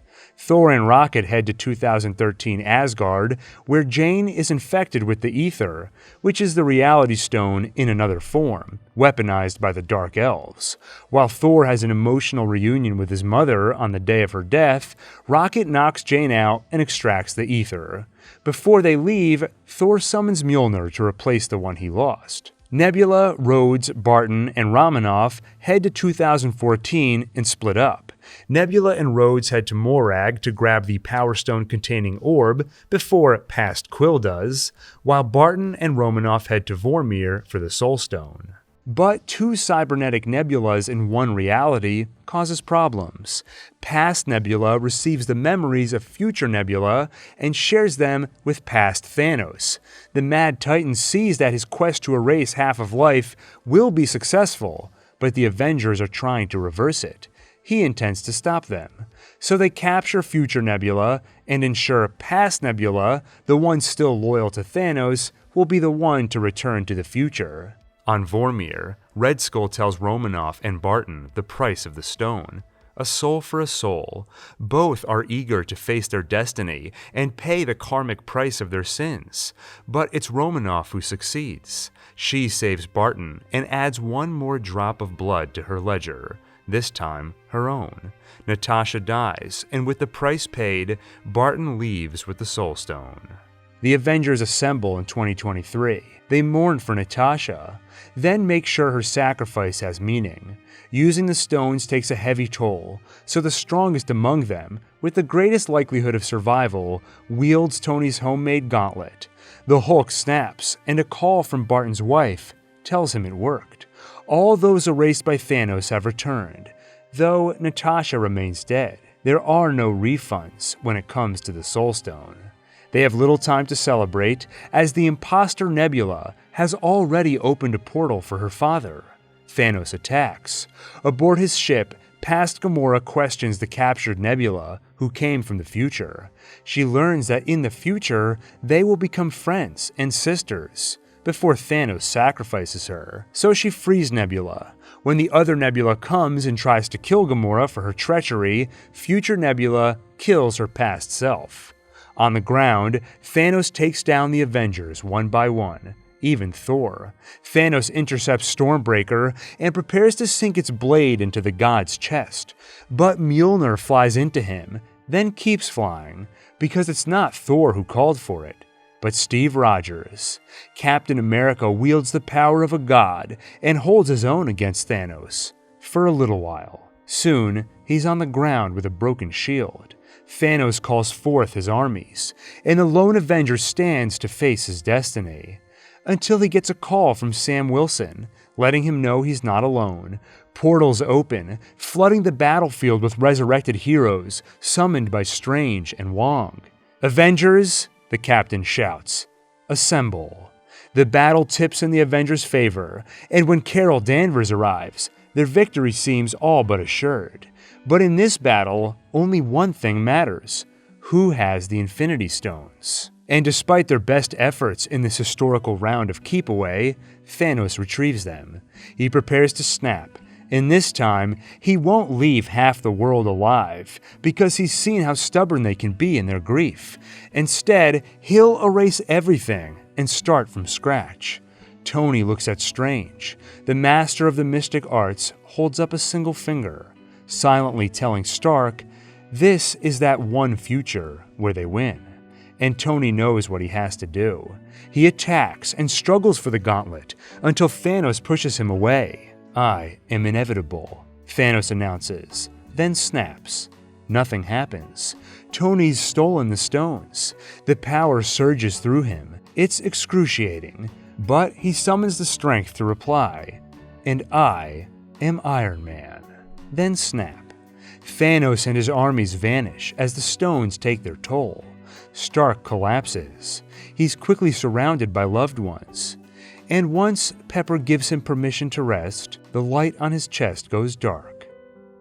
Thor and Rocket head to 2013 Asgard, where Jane is infected with the Ether, which is the Reality Stone in another form, weaponized by the Dark Elves. While Thor has an emotional reunion with his mother on the day of her death, Rocket knocks Jane out and extracts the Ether. Before they leave, Thor summons Mjolnir to replace the one he lost. Nebula, Rhodes, Barton, and Romanoff head to 2014 and split up. Nebula and Rhodes head to Morag to grab the Power Stone-containing orb before past Quill does, while Barton and Romanoff head to Vormir for the Soul Stone. But two cybernetic nebulas in one reality causes problems. Past Nebula receives the memories of future Nebula and shares them with past Thanos. The Mad Titan sees that his quest to erase half of life will be successful, but the Avengers are trying to reverse it. He intends to stop them. So they capture future Nebula and ensure past Nebula, the one still loyal to Thanos, will be the one to return to the future. On Vormir, Red Skull tells Romanoff and Barton the price of the stone. A soul for a soul. Both are eager to face their destiny and pay the karmic price of their sins. But it's Romanoff who succeeds. She saves Barton and adds one more drop of blood to her ledger, this time her own. Natasha dies, and with the price paid, Barton leaves with the Soul Stone. The Avengers assemble in 2023. They mourn for Natasha, then make sure her sacrifice has meaning. Using the stones takes a heavy toll, so the strongest among them, with the greatest likelihood of survival, wields Tony's homemade gauntlet. The Hulk snaps, and a call from Barton's wife tells him it worked. All those erased by Thanos have returned, though Natasha remains dead. There are no refunds when it comes to the Soul Stone. They have little time to celebrate, as the imposter Nebula has already opened a portal for her father. Thanos attacks. Aboard his ship, past Gamora questions the captured Nebula, who came from the future. She learns that in the future, they will become friends and sisters, before Thanos sacrifices her. So she frees Nebula. When the other Nebula comes and tries to kill Gamora for her treachery, future Nebula kills her past self. On the ground, Thanos takes down the Avengers one by one, even Thor. Thanos intercepts Stormbreaker and prepares to sink its blade into the god's chest. But Mjolnir flies into him, then keeps flying, because it's not Thor who called for it, but Steve Rogers. Captain America wields the power of a god and holds his own against Thanos, for a little while. Soon, he's on the ground with a broken shield. Thanos calls forth his armies, and the lone Avenger stands to face his destiny, until he gets a call from Sam Wilson, letting him know he's not alone. Portals open, flooding the battlefield with resurrected heroes summoned by Strange and Wong. "Avengers!" the captain shouts. "Assemble." The battle tips in the Avengers' favor, and when Carol Danvers arrives, their victory seems all but assured. But in this battle, only one thing matters: who has the Infinity Stones? And despite their best efforts in this historical round of keep away, Thanos retrieves them. He prepares to snap, and this time, he won't leave half the world alive, because he's seen how stubborn they can be in their grief. Instead, he'll erase everything and start from scratch. Tony looks at Strange. The master of the mystic arts holds up a single finger, silently telling Stark, this is that one future where they win. And Tony knows what he has to do. He attacks and struggles for the gauntlet until Thanos pushes him away. "I am inevitable," Thanos announces, then snaps. Nothing happens. Tony's stolen the stones. The power surges through him. It's excruciating, but he summons the strength to reply, "And I am Iron Man." Then snap. Thanos and his armies vanish as the stones take their toll. Stark collapses. He's quickly surrounded by loved ones. And once Pepper gives him permission to rest, the light on his chest goes dark.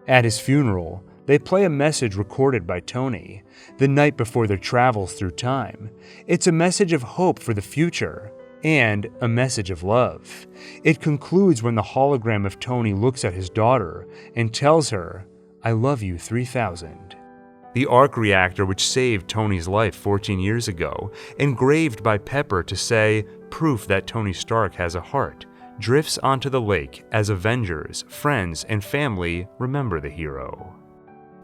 At his funeral, they play a message recorded by Tony, the night before their travels through time. It's a message of hope for the future, and a message of love. It concludes when the hologram of Tony looks at his daughter and tells her, "I love you 3000. The Arc Reactor, which saved Tony's life 14 years ago, engraved by Pepper to say, proof that Tony Stark has a heart, drifts onto the lake as Avengers, friends, and family remember the hero.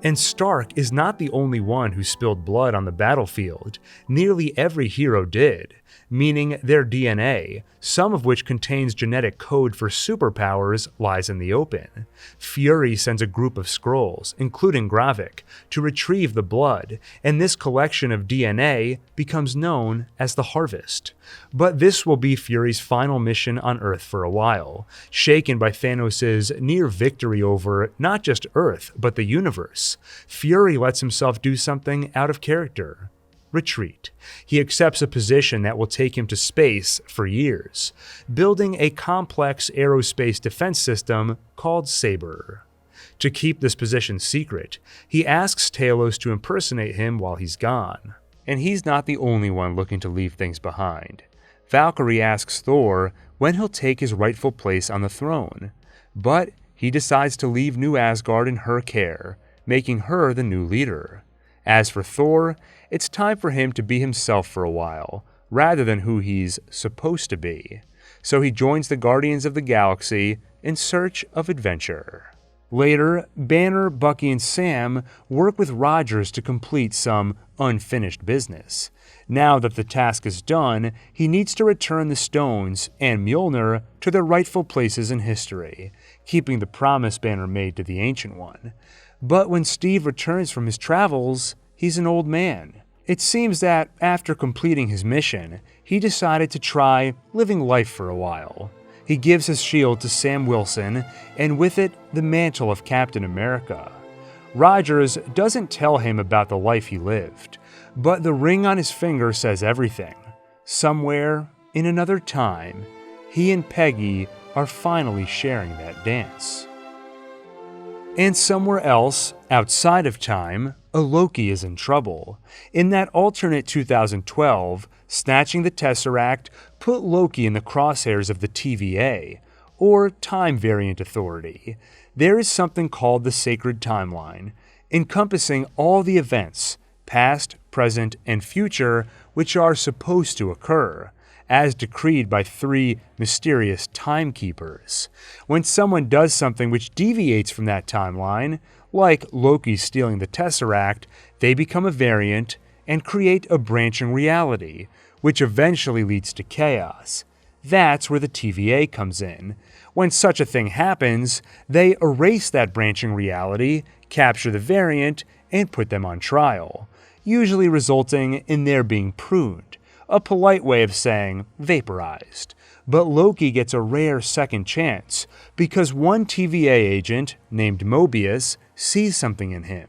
And Stark is not the only one who spilled blood on the battlefield. Nearly every hero did, meaning their DNA, some of which contains genetic code for superpowers, lies in the open. Fury sends a group of Skrulls, including Gravik, to retrieve the blood, and this collection of DNA becomes known as the Harvest. But this will be Fury's final mission on Earth for a while, shaken by Thanos' near victory over not just Earth, but the universe. Fury lets himself do something out of character. Retreat. He accepts a position that will take him to space for years, building a complex aerospace defense system called Saber. To keep this position secret, he asks Talos to impersonate him while he's gone. And he's not the only one looking to leave things behind. Valkyrie asks Thor when he'll take his rightful place on the throne, but he decides to leave New Asgard in her care, making her the new leader. As for Thor, it's time for him to be himself for a while, rather than who he's supposed to be. So he joins the Guardians of the Galaxy in search of adventure. Later, Banner, Bucky, and Sam work with Rogers to complete some unfinished business. Now that the task is done, he needs to return the stones and Mjolnir to their rightful places in history, keeping the promise Banner made to the Ancient One. But when Steve returns from his travels, he's an old man. It seems that after completing his mission, he decided to try living life for a while. He gives his shield to Sam Wilson, and with it, the mantle of Captain America. Rogers doesn't tell him about the life he lived, but the ring on his finger says everything. Somewhere, in another time, he and Peggy are finally sharing that dance. And somewhere else, outside of time, a Loki is in trouble. In that alternate 2012, snatching the Tesseract put Loki in the crosshairs of the TVA, or Time Variant Authority. There is something called the Sacred Timeline, encompassing all the events, past, present, and future, which are supposed to occur, as decreed by 3 mysterious timekeepers. When someone does something which deviates from that timeline, like Loki stealing the Tesseract, they become a variant and create a branching reality, which eventually leads to chaos. That's where the TVA comes in. When such a thing happens, they erase that branching reality, capture the variant, and put them on trial, usually resulting in their being pruned, a polite way of saying vaporized. But Loki gets a rare second chance, because one TVA agent, named Mobius, sees something in him.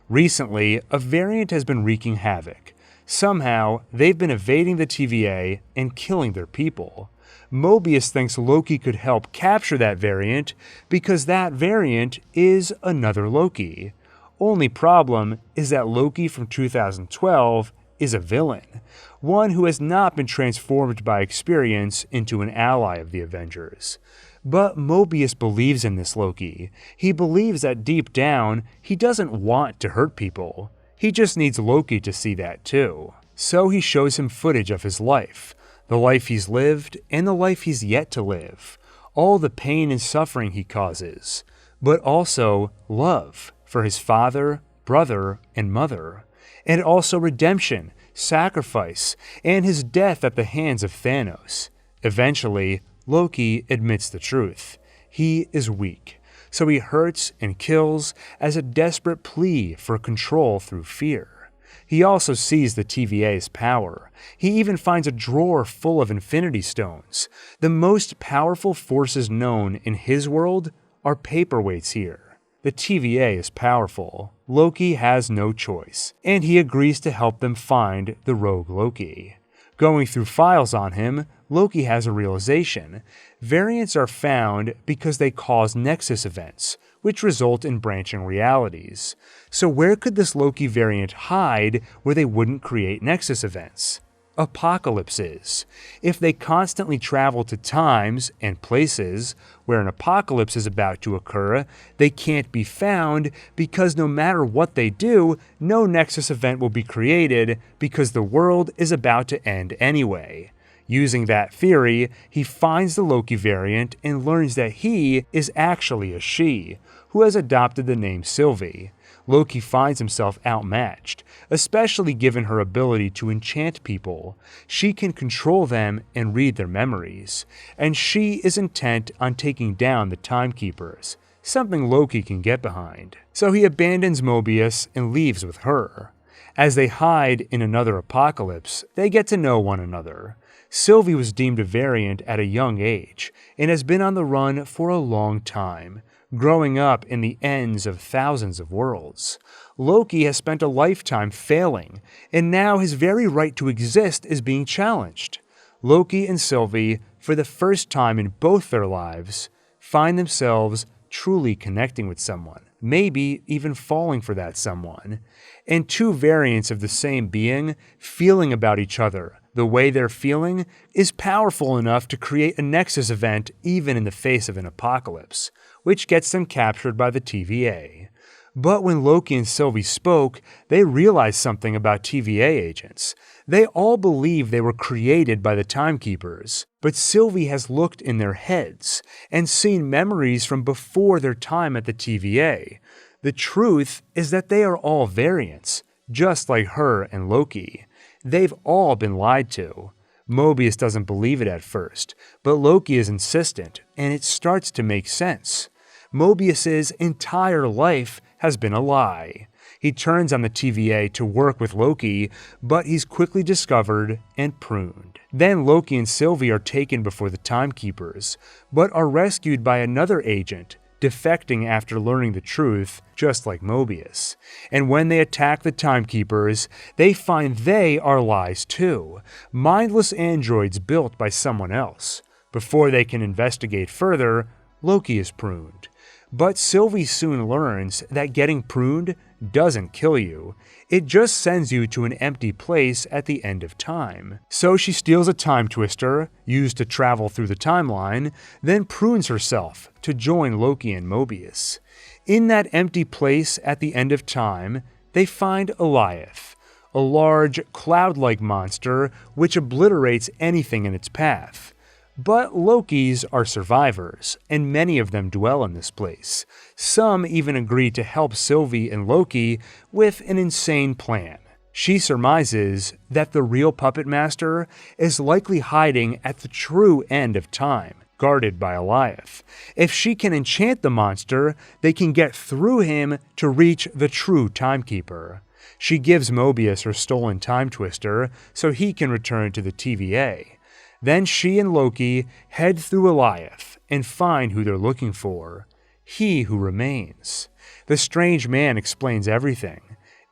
Recently, a variant has been wreaking havoc. Somehow, they've been evading the TVA and killing their people. Mobius thinks Loki could help capture that variant because that variant is another Loki. Only problem is that Loki from 2012 is a villain, one who has not been transformed by experience into an ally of the Avengers. But Mobius believes in this Loki. He believes that deep down, he doesn't want to hurt people. He just needs Loki to see that too. So he shows him footage of his life, the life he's lived and the life he's yet to live, all the pain and suffering he causes, but also love for his father, brother, and mother, and also redemption, sacrifice, and his death at the hands of Thanos. Eventually, Loki admits the truth. He is weak, so he hurts and kills as a desperate plea for control through fear. He also sees the TVA's power. He even finds a drawer full of Infinity Stones. The most powerful forces known in his world are paperweights here. The TVA is powerful. Loki has no choice, and he agrees to help them find the rogue Loki. Going through files on him, Loki has a realization. Variants are found because they cause nexus events, which result in branching realities. So where could this Loki variant hide where they wouldn't create nexus events? Apocalypses. If they constantly travel to times and places where an apocalypse is about to occur, they can't be found because no matter what they do, no nexus event will be created because the world is about to end anyway. Using that theory, he finds the Loki variant and learns that he is actually a she, who has adopted the name Sylvie. Loki finds himself outmatched, especially given her ability to enchant people. She can control them and read their memories, and she is intent on taking down the Timekeepers, something Loki can get behind. So he abandons Mobius and leaves with her. As they hide in another apocalypse, they get to know one another. Sylvie was deemed a variant at a young age and has been on the run for a long time, growing up in the ends of thousands of worlds. Loki has spent a lifetime failing, and now his very right to exist is being challenged. Loki and Sylvie, for the first time in both their lives, find themselves truly connecting with someone, maybe even falling for that someone. And two variants of the same being feeling about each other the way they're feeling is powerful enough to create a Nexus event even in the face of an apocalypse, which gets them captured by the TVA. But when Loki and Sylvie spoke, they realized something about TVA agents. They all believe they were created by the Timekeepers, but Sylvie has looked in their heads and seen memories from before their time at the TVA. The truth is that they are all variants, just like her and Loki. They've all been lied to. Mobius doesn't believe it at first, but Loki is insistent, and it starts to make sense. Mobius's entire life has been a lie. He turns on the TVA to work with Loki, but he's quickly discovered and pruned. Then Loki and Sylvie are taken before the Timekeepers, but are rescued by another agent, defecting after learning the truth, just like Mobius. And when they attack the Timekeepers, they find they are lies too, mindless androids built by someone else. Before they can investigate further, Loki is pruned. But Sylvie soon learns that getting pruned doesn't kill you, it just sends you to an empty place at the end of time. So she steals a time twister, used to travel through the timeline, then prunes herself to join Loki and Mobius. In that empty place at the end of time, they find Eliath, a large, cloud-like monster which obliterates anything in its path. But Lokis are survivors, and many of them dwell in this place. Some even agree to help Sylvie and Loki with an insane plan. She surmises that the real puppet master is likely hiding at the true end of time, guarded by Eliath. If she can enchant the monster, they can get through him to reach the true timekeeper. She gives Mobius her stolen time twister so he can return to the TVA. Then she and Loki head through Eliath and find who they're looking for. He who remains. The strange man explains everything.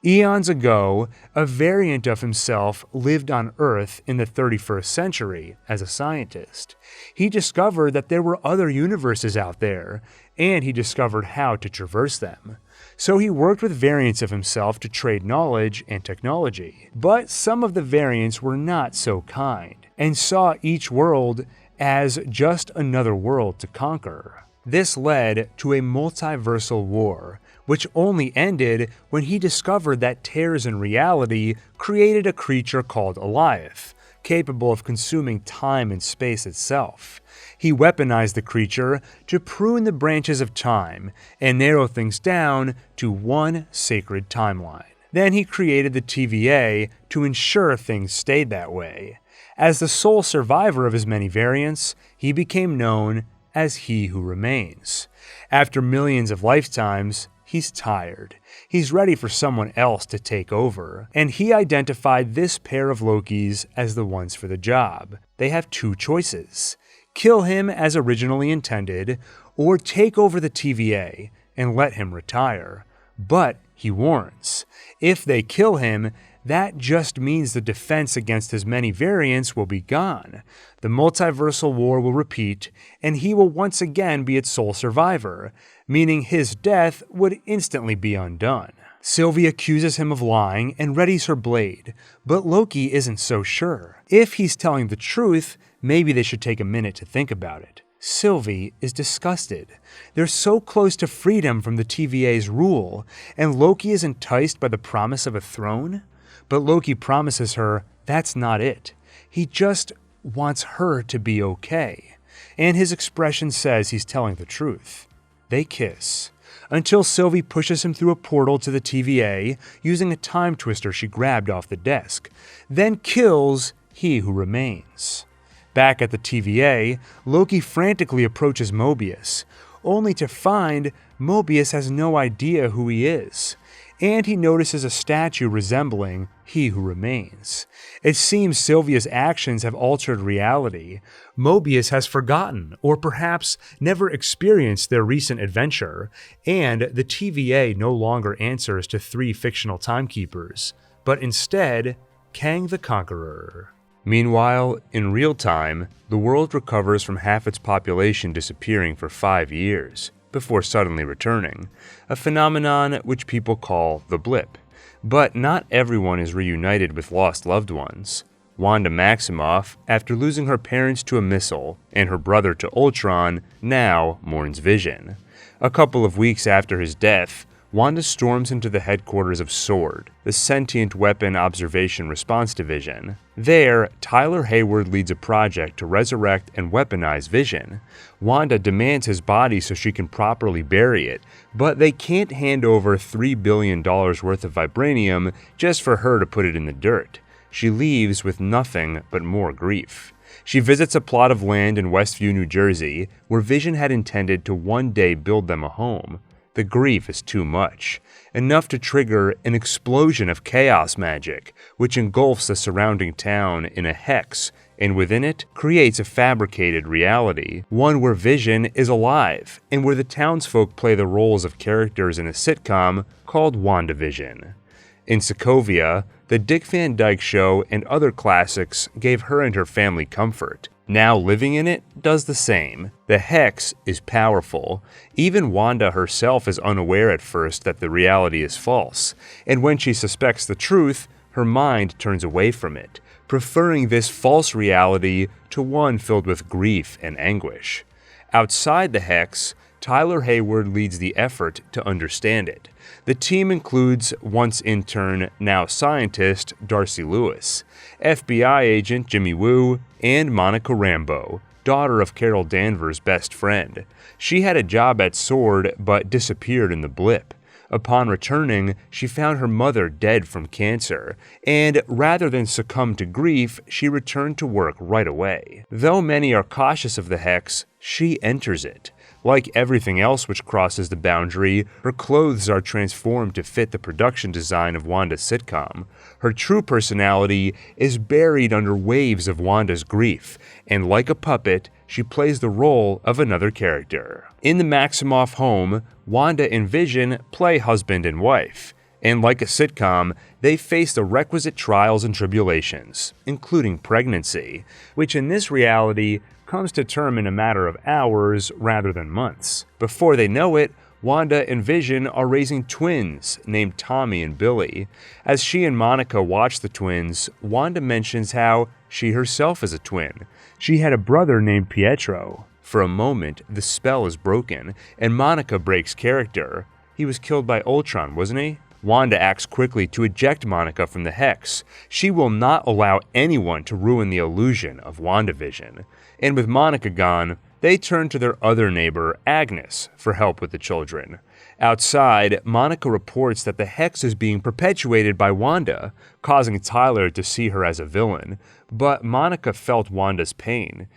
Eons ago, a variant of himself lived on Earth in the 31st century as a scientist. He discovered that there were other universes out there, and he discovered how to traverse them. So he worked with variants of himself to trade knowledge and technology. But some of the variants were not so kind, and saw each world as just another world to conquer. This led to a multiversal war, which only ended when he discovered that tears in reality created a creature called Eliath, capable of consuming time and space itself. He weaponized the creature to prune the branches of time and narrow things down to one sacred timeline. Then he created the TVA to ensure things stayed that way. As the sole survivor of his many variants, he became known as He Who Remains. After millions of lifetimes, he's tired. He's ready for someone else to take over, and he identified this pair of Lokis as the ones for the job. They have two choices: kill him as originally intended, or take over the TVA and let him retire. But he warns, if they kill him, that just means the defense against his many variants will be gone. The multiversal war will repeat, and he will once again be its sole survivor, meaning his death would instantly be undone. Sylvie accuses him of lying and readies her blade, but Loki isn't so sure. If he's telling the truth, maybe they should take a minute to think about it. Sylvie is disgusted. They're so close to freedom from the TVA's rule, and Loki is enticed by the promise of a throne? But Loki promises her that's not it. He just wants her to be okay, and his expression says he's telling the truth. They kiss, until Sylvie pushes him through a portal to the TVA using a time twister she grabbed off the desk, then kills He Who Remains. Back at the TVA, Loki frantically approaches Mobius, only to find Mobius has no idea who he is, and he notices a statue resembling He Who Remains. It seems Sylvia's actions have altered reality. Mobius has forgotten, or perhaps never experienced their recent adventure, and the TVA no longer answers to 3 fictional timekeepers, but instead, Kang the Conqueror. Meanwhile, in real time, the world recovers from half its population disappearing for 5 years, before suddenly returning, a phenomenon which people call the blip. But not everyone is reunited with lost loved ones. Wanda Maximoff, after losing her parents to a missile and her brother to Ultron, now mourns Vision. A couple of weeks after his death, Wanda storms into the headquarters of SWORD, the Sentient Weapon Observation Response Division. There, Tyler Hayward leads a project to resurrect and weaponize Vision. Wanda demands his body so she can properly bury it, but they can't hand over $3 billion worth of vibranium just for her to put it in the dirt. She leaves with nothing but more grief. She visits a plot of land in Westview, New Jersey, where Vision had intended to one day build them a home. The grief is too much, enough to trigger an explosion of chaos magic, which engulfs the surrounding town in a hex, and within it creates a fabricated reality, one where Vision is alive, and where the townsfolk play the roles of characters in a sitcom called WandaVision. In Sokovia, the Dick Van Dyke Show and other classics gave her and her family comfort. Now living in it does the same. The hex is powerful. Even Wanda herself is unaware at first that the reality is false, and when she suspects the truth, her mind turns away from it, preferring this false reality to one filled with grief and anguish. Outside the hex, Tyler Hayward leads the effort to understand it. The team includes once intern, now scientist, Darcy Lewis, FBI agent Jimmy Woo, and Monica Rambeau, daughter of Carol Danvers' best friend. She had a job at SWORD but disappeared in the blip. Upon returning, she found her mother dead from cancer, and rather than succumb to grief, she returned to work right away. Though many are cautious of the hex, she enters it. Like everything else which crosses the boundary, her clothes are transformed to fit the production design of Wanda's sitcom. Her true personality is buried under waves of Wanda's grief, and like a puppet, she plays the role of another character. In the Maximoff home, Wanda and Vision play husband and wife, and like a sitcom, they face the requisite trials and tribulations, including pregnancy, which in this reality comes to term in a matter of hours rather than months. Before they know it, Wanda and Vision are raising twins named Tommy and Billy. As she and Monica watch the twins, Wanda mentions how she herself is a twin. She had a brother named Pietro. For a moment, the spell is broken, and Monica breaks character. He was killed by Ultron, wasn't he? Wanda acts quickly to eject Monica from the hex. She will not allow anyone to ruin the illusion of WandaVision. And with Monica gone, they turn to their other neighbor, Agnes, for help with the children. Outside, Monica reports that the hex is being perpetuated by Wanda, causing Tyler to see her as a villain. But Monica felt Wanda's pain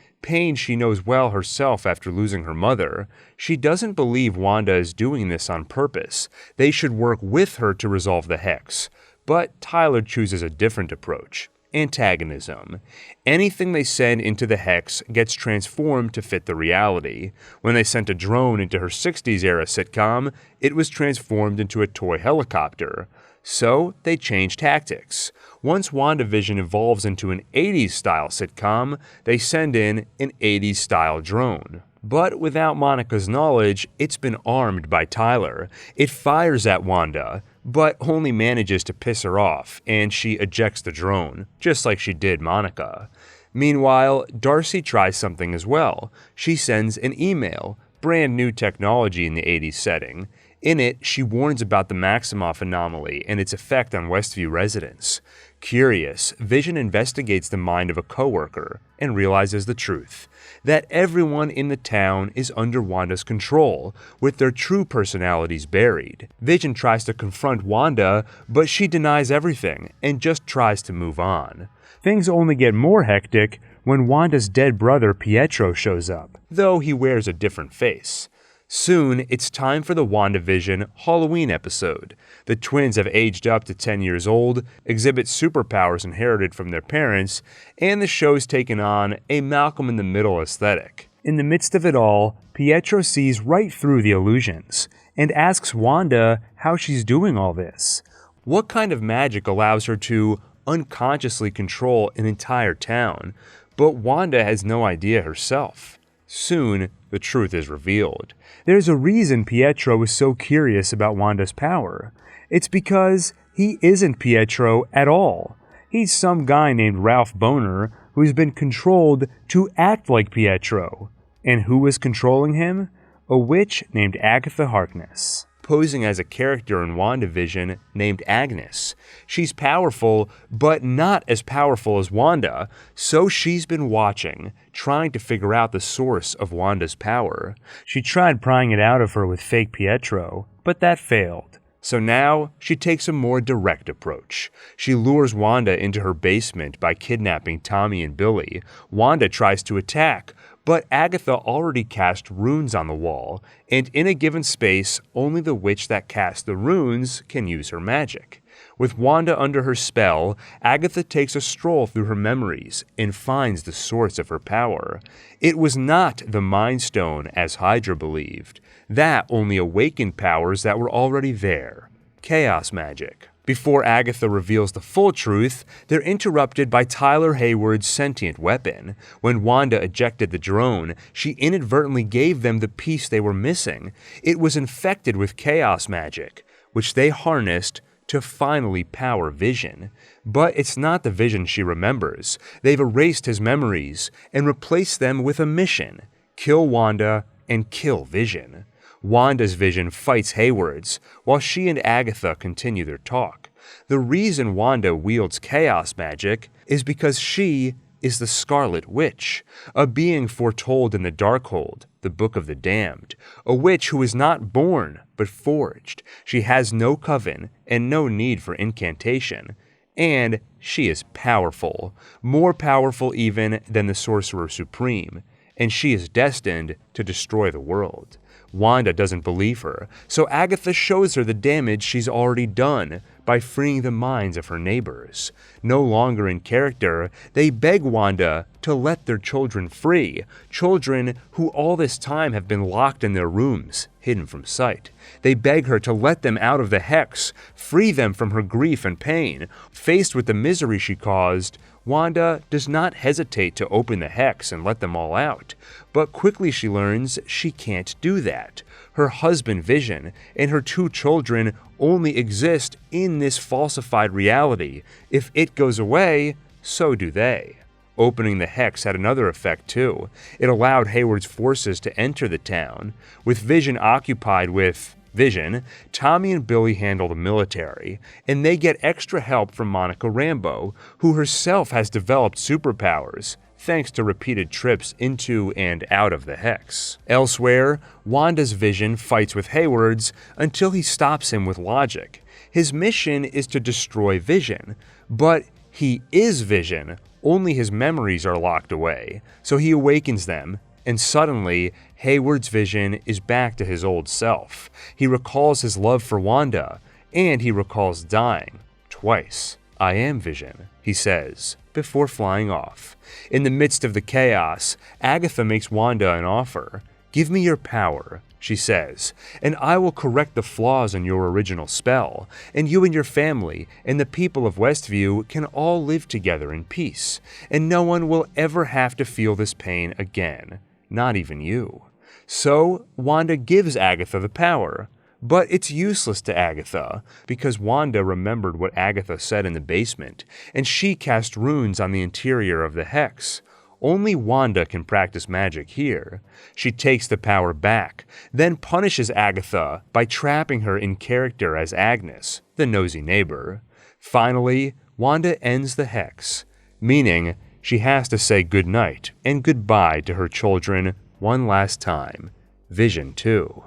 she knows well herself after losing her mother. She doesn't believe Wanda is doing this on purpose. They should work with her to resolve the hex. But Tyler chooses a different approach. Antagonism. Anything they send into the hex gets transformed to fit the reality. When they sent a drone into her 60s-era sitcom, it was transformed into a toy helicopter. So they change tactics. Once WandaVision evolves into an 80s-style sitcom, they send in an 80s-style drone. But without Monica's knowledge, it's been armed by Tyler. It fires at Wanda, but only manages to piss her off, and she ejects the drone, just like she did Monica. Meanwhile, Darcy tries something as well. She sends an email, brand new technology in the 80s setting. In it, she warns about the Maximoff anomaly and its effect on Westview residents. Curious, Vision investigates the mind of a coworker and realizes the truth, that everyone in the town is under Wanda's control, with their true personalities buried. Vision tries to confront Wanda, but she denies everything and just tries to move on. Things only get more hectic when Wanda's dead brother Pietro shows up, though he wears a different face. Soon, it's time for the WandaVision Halloween episode. The twins have aged up to 10 years old, exhibit superpowers inherited from their parents, and the show's taken on a Malcolm-in-the-Middle aesthetic. In the midst of it all, Pietro sees right through the illusions, and asks Wanda how she's doing all this. What kind of magic allows her to unconsciously control an entire town? But Wanda has no idea herself. Soon, the truth is revealed. There's a reason Pietro is so curious about Wanda's power. It's because he isn't Pietro at all. He's some guy named Ralph Boner who's been controlled to act like Pietro. And who is controlling him? A witch named Agatha Harkness, posing as a character in WandaVision named Agnes. She's powerful, but not as powerful as Wanda, so she's been watching, trying to figure out the source of Wanda's power. She tried prying it out of her with fake Pietro, but that failed. So now, she takes a more direct approach. She lures Wanda into her basement by kidnapping Tommy and Billy. Wanda tries to attack, but Agatha already cast runes on the wall, and in a given space, only the witch that casts the runes can use her magic. With Wanda under her spell, Agatha takes a stroll through her memories and finds the source of her power. It was not the Mind Stone, as Hydra believed. That only awakened powers that were already there. Chaos magic. Before Agatha reveals the full truth, they're interrupted by Tyler Hayward's sentient weapon. When Wanda ejected the drone, she inadvertently gave them the piece they were missing. It was infected with chaos magic, which they harnessed to finally power Vision. But it's not the Vision she remembers. They've erased his memories and replaced them with a mission: kill Wanda and kill Vision. Wanda's Vision fights Hayward's, while she and Agatha continue their talk. The reason Wanda wields chaos magic is because she is the Scarlet Witch, a being foretold in the Darkhold, the Book of the Damned, a witch who is not born but forged. She has no coven and no need for incantation, and she is powerful, more powerful even than the Sorcerer Supreme, and she is destined to destroy the world. Wanda doesn't believe her, so Agatha shows her the damage she's already done by freeing the minds of her neighbors. No longer in character, they beg Wanda to let their children free, children who all this time have been locked in their rooms, hidden from sight. They beg her to let them out of the hex, free them from her grief and pain. Faced with the misery she caused, Wanda does not hesitate to open the hex and let them all out, but quickly she learns she can't do that. Her husband Vision and her 2 children only exist in this falsified reality. If it goes away, so do they. Opening the hex had another effect too. It allowed Hayward's forces to enter the town. With Vision occupied with Vision, Tommy and Billy handle the military, and they get extra help from Monica Rambeau, who herself has developed superpowers, thanks to repeated trips into and out of the hex. Elsewhere, Wanda's Vision fights with Hayward's until he stops him with logic. His mission is to destroy Vision, but he is Vision, only his memories are locked away, so he awakens them, and suddenly, Hayward's Vision is back to his old self. He recalls his love for Wanda, and he recalls dying twice. "I am Vision," he says, before flying off. In the midst of the chaos, Agatha makes Wanda an offer. "Give me your power," she says, "and I will correct the flaws in your original spell, and you and your family and the people of Westview can all live together in peace, and no one will ever have to feel this pain again, not even you." So, Wanda gives Agatha the power, but it's useless to Agatha, because Wanda remembered what Agatha said in the basement, and she cast runes on the interior of the hex. Only Wanda can practice magic here. She takes the power back, then punishes Agatha by trapping her in character as Agnes, the nosy neighbor. Finally, Wanda ends the hex, meaning she has to say goodnight and goodbye to her children one last time. Vision too.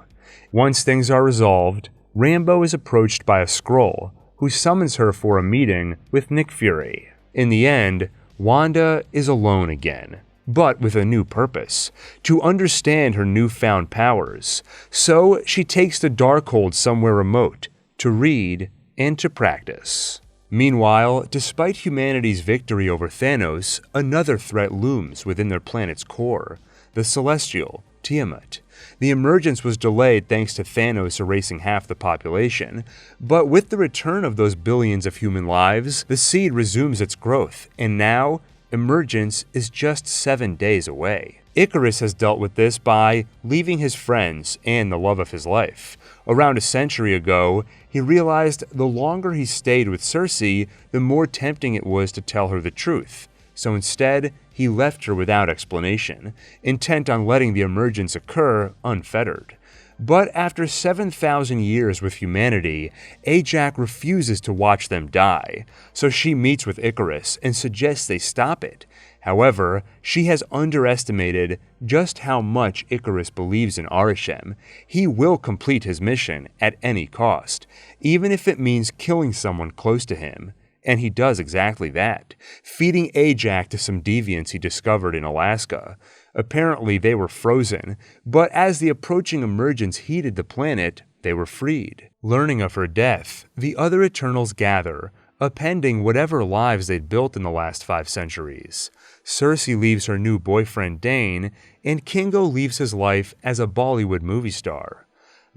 Once things are resolved, Rambeau is approached by a Skrull who summons her for a meeting with Nick Fury. In the end, Wanda is alone again, but with a new purpose, to understand her newfound powers. So she takes the Darkhold somewhere remote to read and to practice. Meanwhile, despite humanity's victory over Thanos, another threat looms within their planet's core, the Celestial, Tiamat. The emergence was delayed thanks to Thanos erasing half the population, but with the return of those billions of human lives, the seed resumes its growth, and now, emergence is just 7 days away. Icarus has dealt with this by leaving his friends and the love of his life. Around a century ago, he realized the longer he stayed with Cersei, the more tempting it was to tell her the truth. So instead, he left her without explanation, intent on letting the emergence occur unfettered. But after 7,000 years with humanity, Ajax refuses to watch them die, so she meets with Icarus and suggests they stop it. However, she has underestimated just how much Icarus believes in Arishem. He will complete his mission at any cost, even if it means killing someone close to him. And he does exactly that, feeding Ajax to some deviants he discovered in Alaska. Apparently they were frozen, but as the approaching emergence heated the planet, they were freed. Learning of her death, the other Eternals gather, appending whatever lives they'd built in the last 5 centuries. Cersei leaves her new boyfriend Dyne, and Kingo leaves his life as a Bollywood movie star.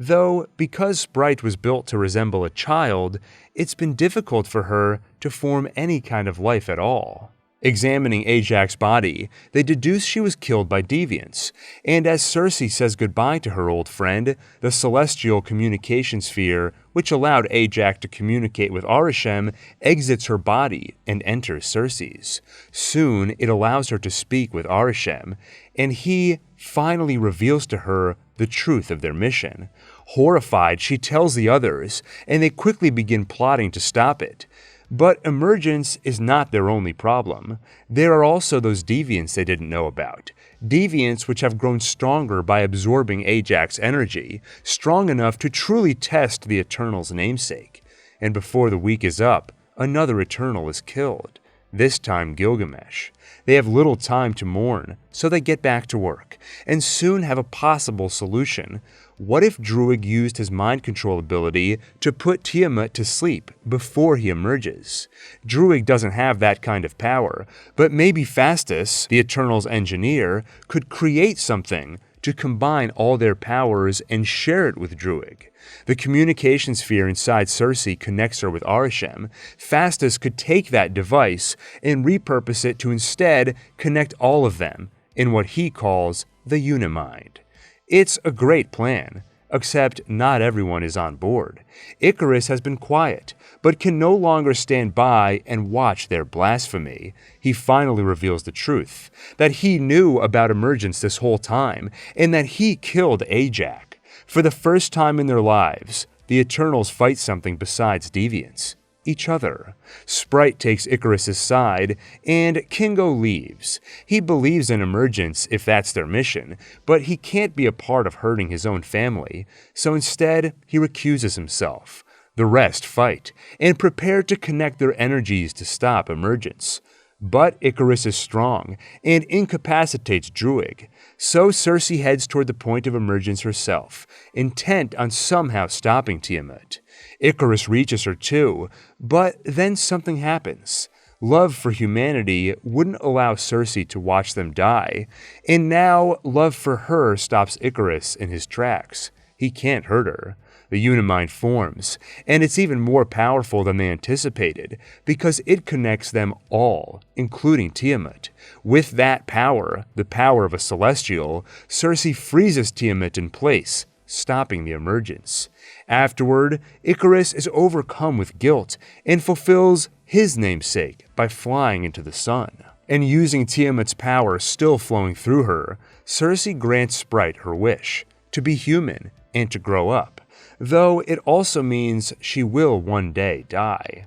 Though, because Sprite was built to resemble a child, it's been difficult for her to form any kind of life at all. Examining Ajax's body, they deduce she was killed by deviants, and as Cersei says goodbye to her old friend, the celestial communication sphere, which allowed Ajax to communicate with Arishem, exits her body and enters Cersei's. Soon, it allows her to speak with Arishem, and he finally reveals to her the truth of their mission. Horrified, she tells the others, and they quickly begin plotting to stop it. But emergence is not their only problem. There are also those deviants they didn't know about. Deviants which have grown stronger by absorbing Ajax's energy, strong enough to truly test the Eternal's namesake. And before the week is up, another Eternal is killed. This time Gilgamesh. They have little time to mourn, so they get back to work, and soon have a possible solution. What if Druig used his mind control ability to put Tiamat to sleep before he emerges? Druig doesn't have that kind of power, but maybe Phastos, the Eternal's engineer, could create something to combine all their powers and share it with Druig. The communication sphere inside Cersei connects her with Arishem. Phastos could take that device and repurpose it to instead connect all of them in what he calls the Unimind. It's a great plan, except not everyone is on board. Icarus has been quiet, but can no longer stand by and watch their blasphemy. He finally reveals the truth, that he knew about emergence this whole time, and that he killed Ajax. For the first time in their lives, the Eternals fight something besides deviants. Each other. Sprite takes Icarus's side, and Kingo leaves. He believes in emergence if that's their mission, but he can't be a part of hurting his own family, so instead he recuses himself. The rest fight, and prepare to connect their energies to stop emergence. But Icarus is strong, and incapacitates Druig, so Cersei heads toward the point of emergence herself, intent on somehow stopping Tiamat. Icarus reaches her too, but then something happens. Love for humanity wouldn't allow Cersei to watch them die, and now love for her stops Icarus in his tracks. He can't hurt her. The Unimind forms, and it's even more powerful than they anticipated, because it connects them all, including Tiamat. With that power, the power of a Celestial, Cersei freezes Tiamat in place, stopping the emergence. Afterward, Icarus is overcome with guilt, and fulfills his namesake by flying into the sun. And using Tiamat's power still flowing through her, Cersei grants Sprite her wish, to be human and to grow up, though it also means she will one day die.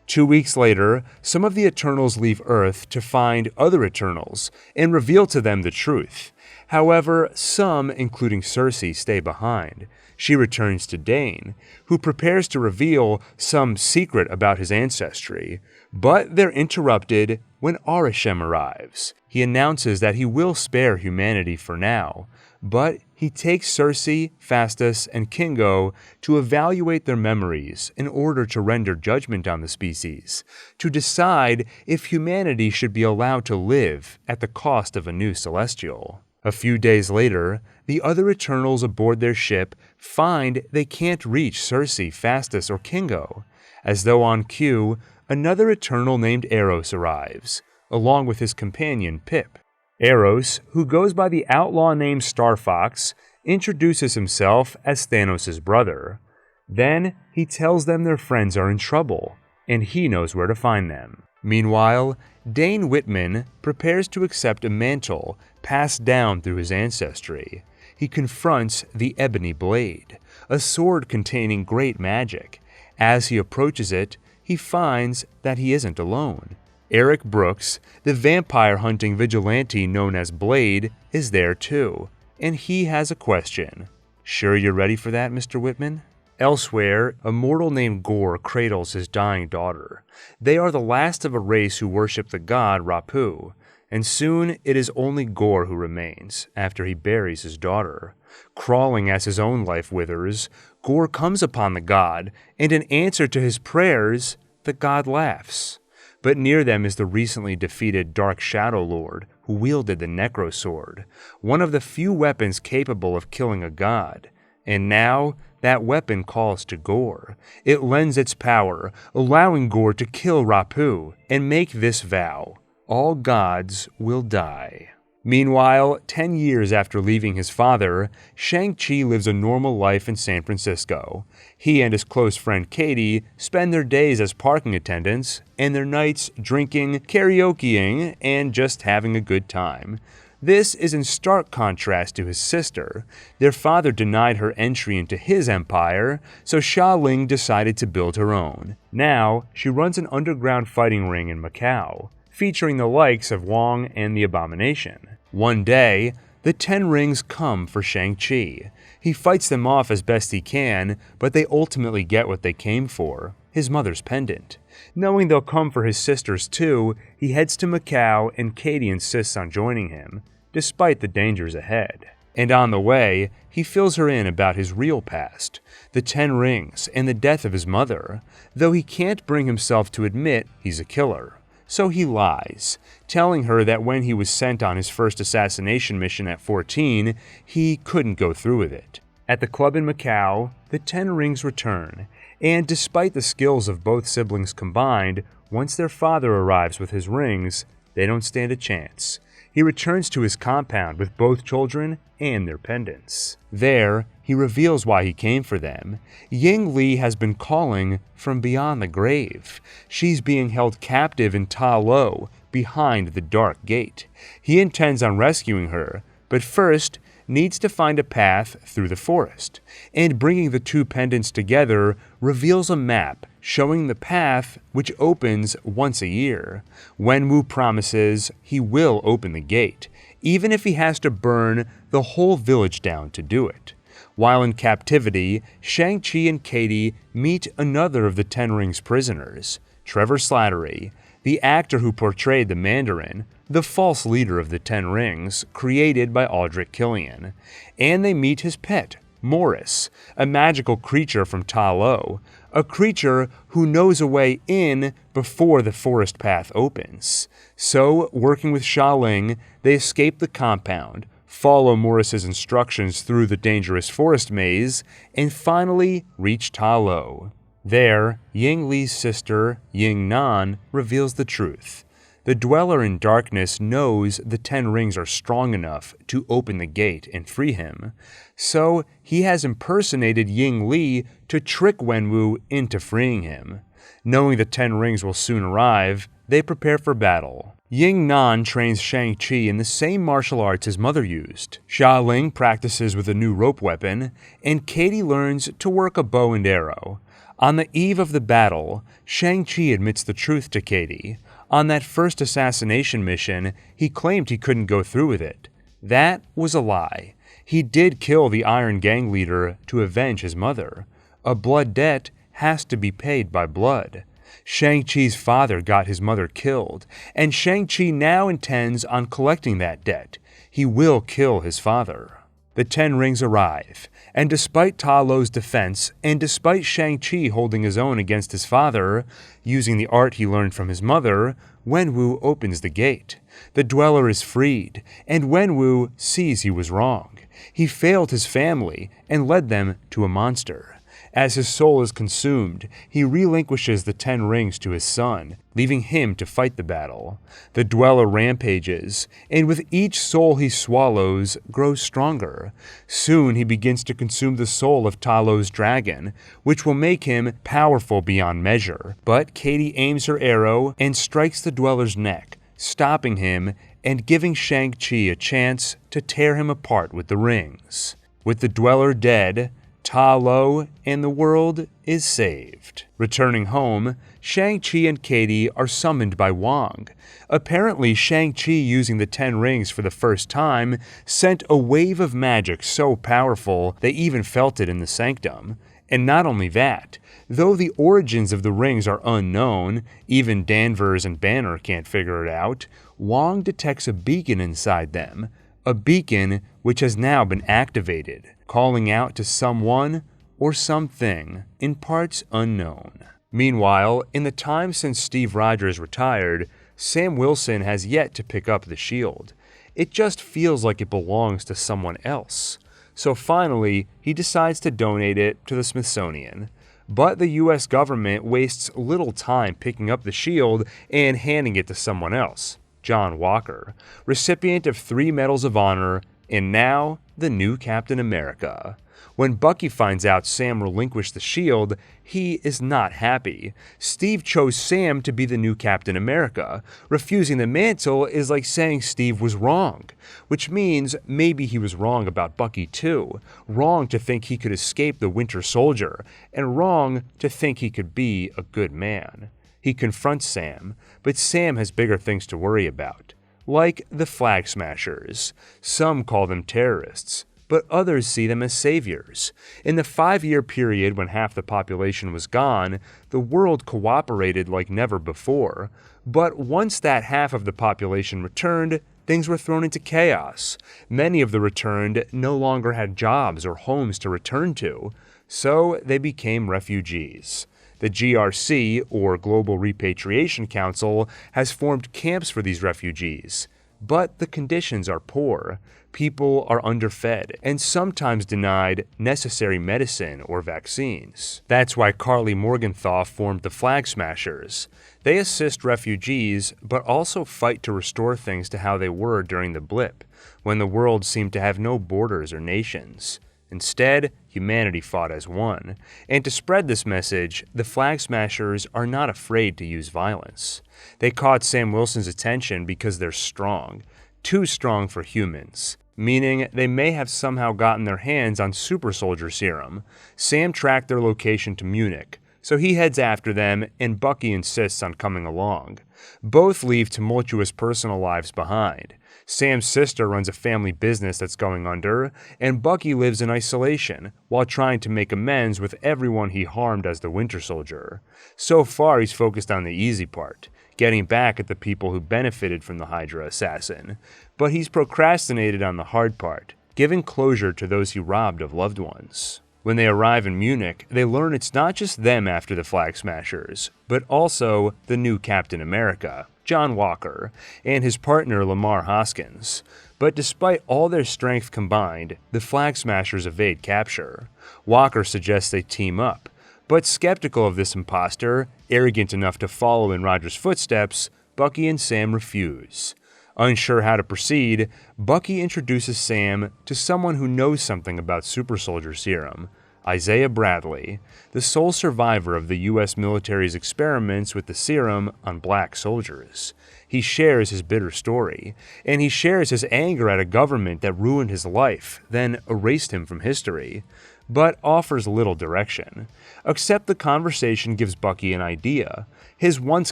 2 weeks later, some of the Eternals leave Earth to find other Eternals and reveal to them the truth. However, some, including Cersei, stay behind. She returns to Dyne, who prepares to reveal some secret about his ancestry, but they're interrupted when Arishem arrives. He announces that he will spare humanity for now, but he takes Cersei, Phastos, and Kingo to evaluate their memories in order to render judgment on the species, to decide if humanity should be allowed to live at the cost of a new celestial. A few days later, the other Eternals aboard their ship find they can't reach Cersei, Phastos, or Kingo. As though on cue, another Eternal named Eros arrives, along with his companion Pip. Eros, who goes by the outlaw name Starfox, introduces himself as Thanos' brother. Then he tells them their friends are in trouble, and he knows where to find them. Meanwhile, Dane Whitman prepares to accept a mantle passed down through his ancestry. He confronts the Ebony Blade, a sword containing great magic. As he approaches it, he finds that he isn't alone. Eric Brooks, the vampire-hunting vigilante known as Blade, is there too, and he has a question. Sure you're ready for that, Mr. Whitman? Elsewhere, a mortal named Gorr cradles his dying daughter. They are the last of a race who worship the god Rapu, and soon it is only Gorr who remains, after he buries his daughter. Crawling as his own life withers, Gorr comes upon the god, and in answer to his prayers, the god laughs. But near them is the recently defeated Dark Shadow Lord, who wielded the Necro Sword, one of the few weapons capable of killing a god. And now, that weapon calls to Gorr. It lends its power, allowing Gorr to kill Rapu and make this vow: all gods will die. Meanwhile, 10 years after leaving his father, Shang-Chi lives a normal life in San Francisco. He and his close friend Katie spend their days as parking attendants and their nights drinking, karaokeing, and just having a good time. This is in stark contrast to his sister. Their father denied her entry into his empire, so Xia Ling decided to build her own. Now, she runs an underground fighting ring in Macau, featuring the likes of Wong and the Abomination. One day, the 10 Rings come for Shang-Chi. He fights them off as best he can, but they ultimately get what they came for: his mother's pendant. Knowing they'll come for his sisters too, he heads to Macau and Katie insists on joining him, despite the dangers ahead. And on the way, he fills her in about his real past, the 10 Rings, and the death of his mother, though he can't bring himself to admit he's a killer. So he lies, telling her that when he was sent on his first assassination mission at 14, he couldn't go through with it. At the club in Macau, the 10 Rings return, and despite the skills of both siblings combined, once their father arrives with his rings, they don't stand a chance. He returns to his compound with both children and their pendants. There, he reveals why he came for them. Ying Li has been calling from beyond the grave. She's being held captive in Ta Lo, behind the Dark Gate. He intends on rescuing her, but first needs to find a path through the forest. And bringing the two pendants together reveals a map showing the path, which opens once a year. Wenwu promises he will open the gate, even if he has to burn the whole village down to do it. While in captivity, Shang-Chi and Katie meet another of the 10 Rings prisoners, Trevor Slattery, the actor who portrayed the Mandarin, the false leader of the 10 Rings, created by Aldrich Killian. And they meet his pet, Morris, a magical creature from Ta Lo, a creature who knows a way in before the forest path opens. So, working with Xia Ling, they escape the compound, follow Morris's instructions through the dangerous forest maze, and finally reach Ta Lo. There, Ying Li's sister, Ying Nan, reveals the truth. The Dweller in Darkness knows the 10 Rings are strong enough to open the gate and free him, so he has impersonated Ying Li to trick Wenwu into freeing him. Knowing the 10 Rings will soon arrive, they prepare for battle. Ying-Nan trains Shang-Chi in the same martial arts his mother used. Xia-Ling practices with a new rope weapon, and Katie learns to work a bow and arrow. On the eve of the battle, Shang-Chi admits the truth to Katie. On that first assassination mission, he claimed he couldn't go through with it. That was a lie. He did kill the Iron Gang leader to avenge his mother. A blood debt has to be paid by blood. Shang-Chi's father got his mother killed, and Shang-Chi now intends on collecting that debt. He will kill his father. The Ten Rings arrive, and despite Ta Lo's defense, and despite Shang-Chi holding his own against his father, using the art he learned from his mother, Wenwu opens the gate. The Dweller is freed, and Wenwu sees he was wrong. He failed his family and led them to a monster. As his soul is consumed, he relinquishes the 10 rings to his son, leaving him to fight the battle. The Dweller rampages, and with each soul he swallows, grows stronger. Soon he begins to consume the soul of Ta Lo's dragon, which will make him powerful beyond measure. But Katie aims her arrow and strikes the Dweller's neck, stopping him and giving Shang-Chi a chance to tear him apart with the rings. With the Dweller dead, Ta Lo and the world is saved. Returning home, Shang-Chi and Katie are summoned by Wong. Apparently, Shang-Chi using the 10 rings for the first time sent a wave of magic so powerful they even felt it in the sanctum. And not only that, though the origins of the rings are unknown, even Danvers and Banner can't figure it out, Wong detects a beacon inside them. A beacon which has now been activated, calling out to someone or something in parts unknown. Meanwhile, in the time since Steve Rogers retired, Sam Wilson has yet to pick up the shield. It just feels like it belongs to someone else. So finally, he decides to donate it to the Smithsonian. But the US government wastes little time picking up the shield and handing it to someone else. John Walker, recipient of 3 Medals of Honor, and now the new Captain America. When Bucky finds out Sam relinquished the shield, he is not happy. Steve chose Sam to be the new Captain America. Refusing the mantle is like saying Steve was wrong, which means maybe he was wrong about Bucky too. Wrong to think he could escape the Winter Soldier, and wrong to think he could be a good man. He confronts Sam, but Sam has bigger things to worry about, like the Flag Smashers. Some call them terrorists, but others see them as saviors. In the 5-year period when half the population was gone, the world cooperated like never before. But once that half of the population returned, things were thrown into chaos. Many of the returned no longer had jobs or homes to return to, so they became refugees. The GRC, or Global Repatriation Council, has formed camps for these refugees. But the conditions are poor. People are underfed and sometimes denied necessary medicine or vaccines. That's why Carly Morgenthau formed the Flag Smashers. They assist refugees, but also fight to restore things to how they were during the blip, when the world seemed to have no borders or nations. Instead, humanity fought as one. And to spread this message, the Flag Smashers are not afraid to use violence. They caught Sam Wilson's attention because they're strong. Too strong for humans, meaning they may have somehow gotten their hands on super soldier serum. Sam tracked their location to Munich, so he heads after them and Bucky insists on coming along. Both leave tumultuous personal lives behind. Sam's sister runs a family business that's going under, and Bucky lives in isolation while trying to make amends with everyone he harmed as the Winter Soldier. So far, he's focused on the easy part, getting back at the people who benefited from the Hydra assassin. But he's procrastinated on the hard part, giving closure to those he robbed of loved ones. When they arrive in Munich, they learn it's not just them after the Flag Smashers, but also the new Captain America, John Walker, and his partner Lamar Hoskins. But despite all their strength combined, the Flag Smashers evade capture. Walker suggests they team up, but skeptical of this imposter, arrogant enough to follow in Rogers' footsteps, Bucky and Sam refuse. Unsure how to proceed, Bucky introduces Sam to someone who knows something about super soldier serum, Isaiah Bradley, the sole survivor of the US military's experiments with the serum on black soldiers. He shares his bitter story, and he shares his anger at a government that ruined his life, then erased him from history, but offers little direction. Except the conversation gives Bucky an idea. His once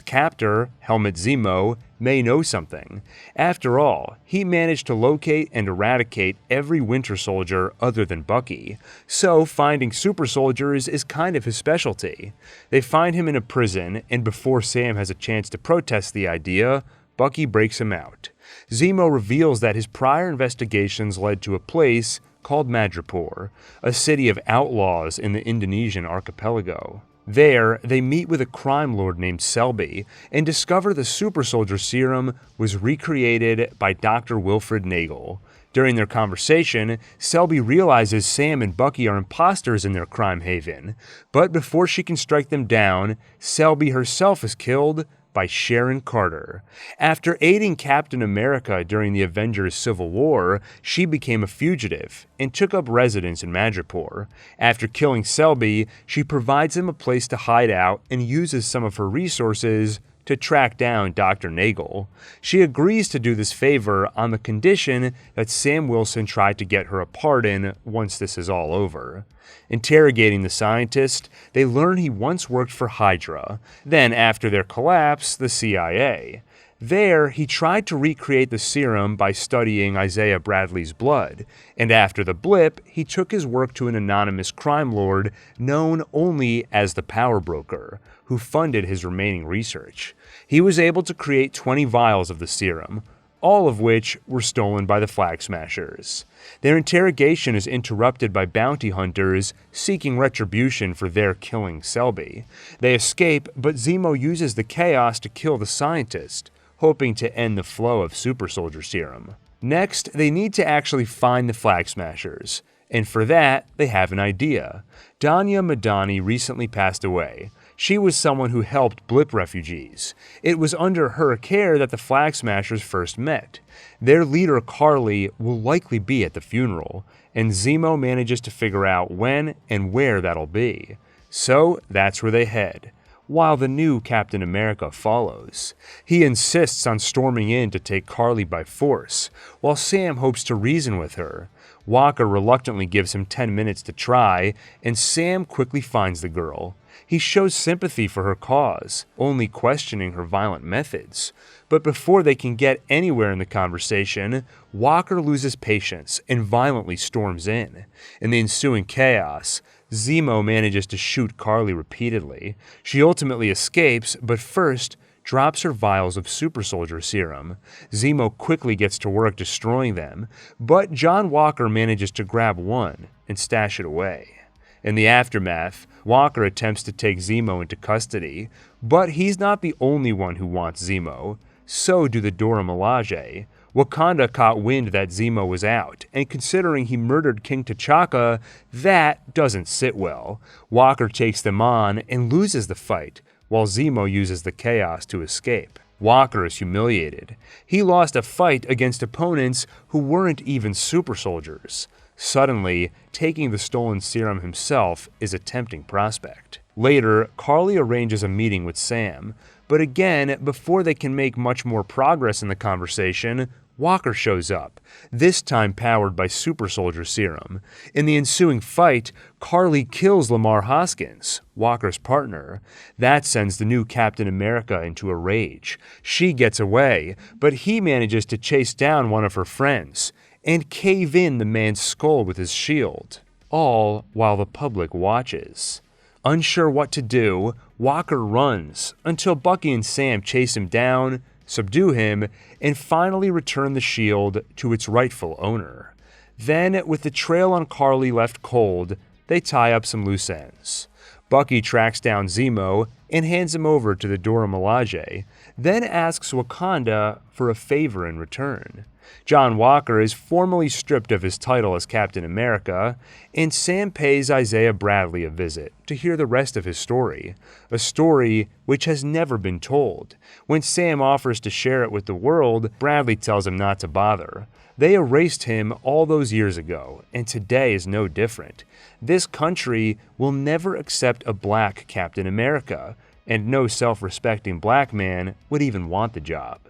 captor, Helmut Zemo, may know something. After all, he managed to locate and eradicate every Winter Soldier other than Bucky, so finding super soldiers is kind of his specialty. They find him in a prison, and before Sam has a chance to protest the idea, Bucky breaks him out. Zemo reveals that his prior investigations led to a place called Madripoor, a city of outlaws in the Indonesian archipelago. There, they meet with a crime lord named Selby and discover the super soldier serum was recreated by Dr. Wilfred Nagel. During their conversation, Selby realizes Sam and Bucky are imposters in their crime haven, but before she can strike them down, Selby herself is killed by Sharon Carter. After aiding Captain America during the Avengers Civil War, she became a fugitive and took up residence in Madripoor. After killing Selby, she provides him a place to hide out and uses some of her resources to track down Dr. Nagel. She agrees to do this favor on the condition that Sam Wilson tried to get her a pardon once this is all over. Interrogating the scientist, they learn he once worked for Hydra, then after their collapse, the CIA. There, he tried to recreate the serum by studying Isaiah Bradley's blood, and after the blip, he took his work to an anonymous crime lord known only as the Power Broker, who funded his remaining research. He was able to create 20 vials of the serum, all of which were stolen by the Flag Smashers. Their interrogation is interrupted by bounty hunters seeking retribution for their killing Selby. They escape, but Zemo uses the chaos to kill the scientist, hoping to end the flow of super soldier serum. Next, they need to actually find the Flag Smashers, and for that, they have an idea. Danya Madani recently passed away. She was someone who helped blip refugees. It was under her care that the Flag Smashers first met. Their leader, Carly, will likely be at the funeral, and Zemo manages to figure out when and where that'll be. So that's where they head, while the new Captain America follows. He insists on storming in to take Carly by force, while Sam hopes to reason with her. Walker reluctantly gives him 10 minutes to try, and Sam quickly finds the girl. He shows sympathy for her cause, only questioning her violent methods. But before they can get anywhere in the conversation, Walker loses patience and violently storms in. In the ensuing chaos, Zemo manages to shoot Carly repeatedly. She ultimately escapes, but first drops her vials of super soldier serum. Zemo quickly gets to work destroying them, but John Walker manages to grab one and stash it away. In the aftermath, Walker attempts to take Zemo into custody, but he's not the only one who wants Zemo. So do the Dora Milaje. Wakanda caught wind that Zemo was out, and considering he murdered King T'Chaka, that doesn't sit well. Walker takes them on and loses the fight, while Zemo uses the chaos to escape. Walker is humiliated. He lost a fight against opponents who weren't even super soldiers. Suddenly, taking the stolen serum himself is a tempting prospect. Later, Carly arranges a meeting with Sam, but again, before they can make much more progress in the conversation, Walker shows up, this time powered by super soldier serum. In the ensuing fight, Carly kills Lamar Hoskins, Walker's partner. That sends the new Captain America into a rage. She gets away, but he manages to chase down one of her friends and cave in the man's skull with his shield, all while the public watches. Unsure what to do, Walker runs until Bucky and Sam chase him down, subdue him, and finally return the shield to its rightful owner. Then, with the trail on Carly left cold, they tie up some loose ends. Bucky tracks down Zemo and hands him over to the Dora Milaje, then asks Wakanda for a favor in return. John Walker is formally stripped of his title as Captain America, and Sam pays Isaiah Bradley a visit to hear the rest of his story, a story which has never been told. When Sam offers to share it with the world, Bradley tells him not to bother. They erased him all those years ago, and today is no different. This country will never accept a black Captain America, and no self-respecting black man would even want the job.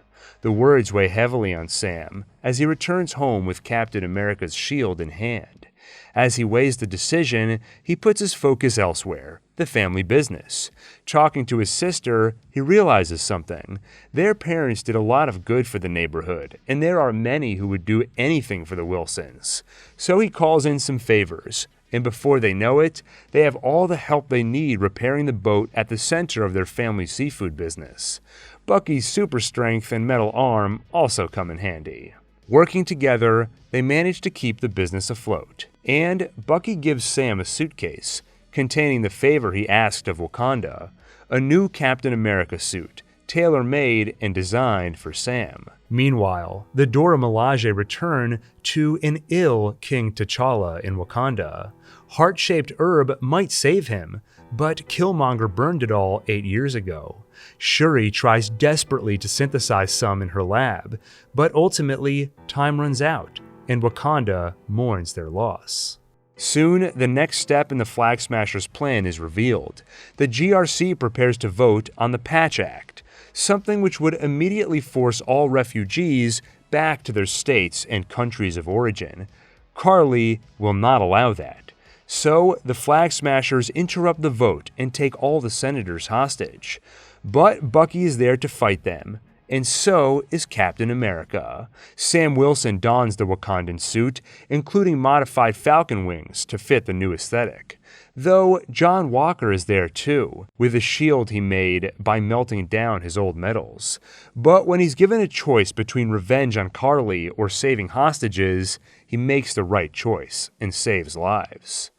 The words weigh heavily on Sam as he returns home with Captain America's shield in hand. As he weighs the decision, he puts his focus elsewhere, the family business. Talking to his sister, he realizes something. Their parents did a lot of good for the neighborhood, and there are many who would do anything for the Wilsons. So he calls in some favors, and before they know it, they have all the help they need repairing the boat at the center of their family seafood business. Bucky's super strength and metal arm also come in handy. Working together, they manage to keep the business afloat, and Bucky gives Sam a suitcase containing the favor he asked of Wakanda, a new Captain America suit, tailor-made and designed for Sam. Meanwhile, the Dora Milaje return to an ill King T'Challa in Wakanda. Heart-shaped herb might save him, but Killmonger burned it all 8 years ago. Shuri tries desperately to synthesize some in her lab, but ultimately, time runs out, and Wakanda mourns their loss. Soon, the next step in the Flag Smashers' plan is revealed. The GRC prepares to vote on the Patch Act, something which would immediately force all refugees back to their states and countries of origin. Karli will not allow that. So, the Flag Smashers interrupt the vote and take all the senators hostage. But Bucky is there to fight them, and so is Captain America. Sam Wilson dons the Wakandan suit, including modified falcon wings to fit the new aesthetic. Though John Walker is there too, with a shield he made by melting down his old medals. But when he's given a choice between revenge on Karli or saving hostages, he makes the right choice and saves lives.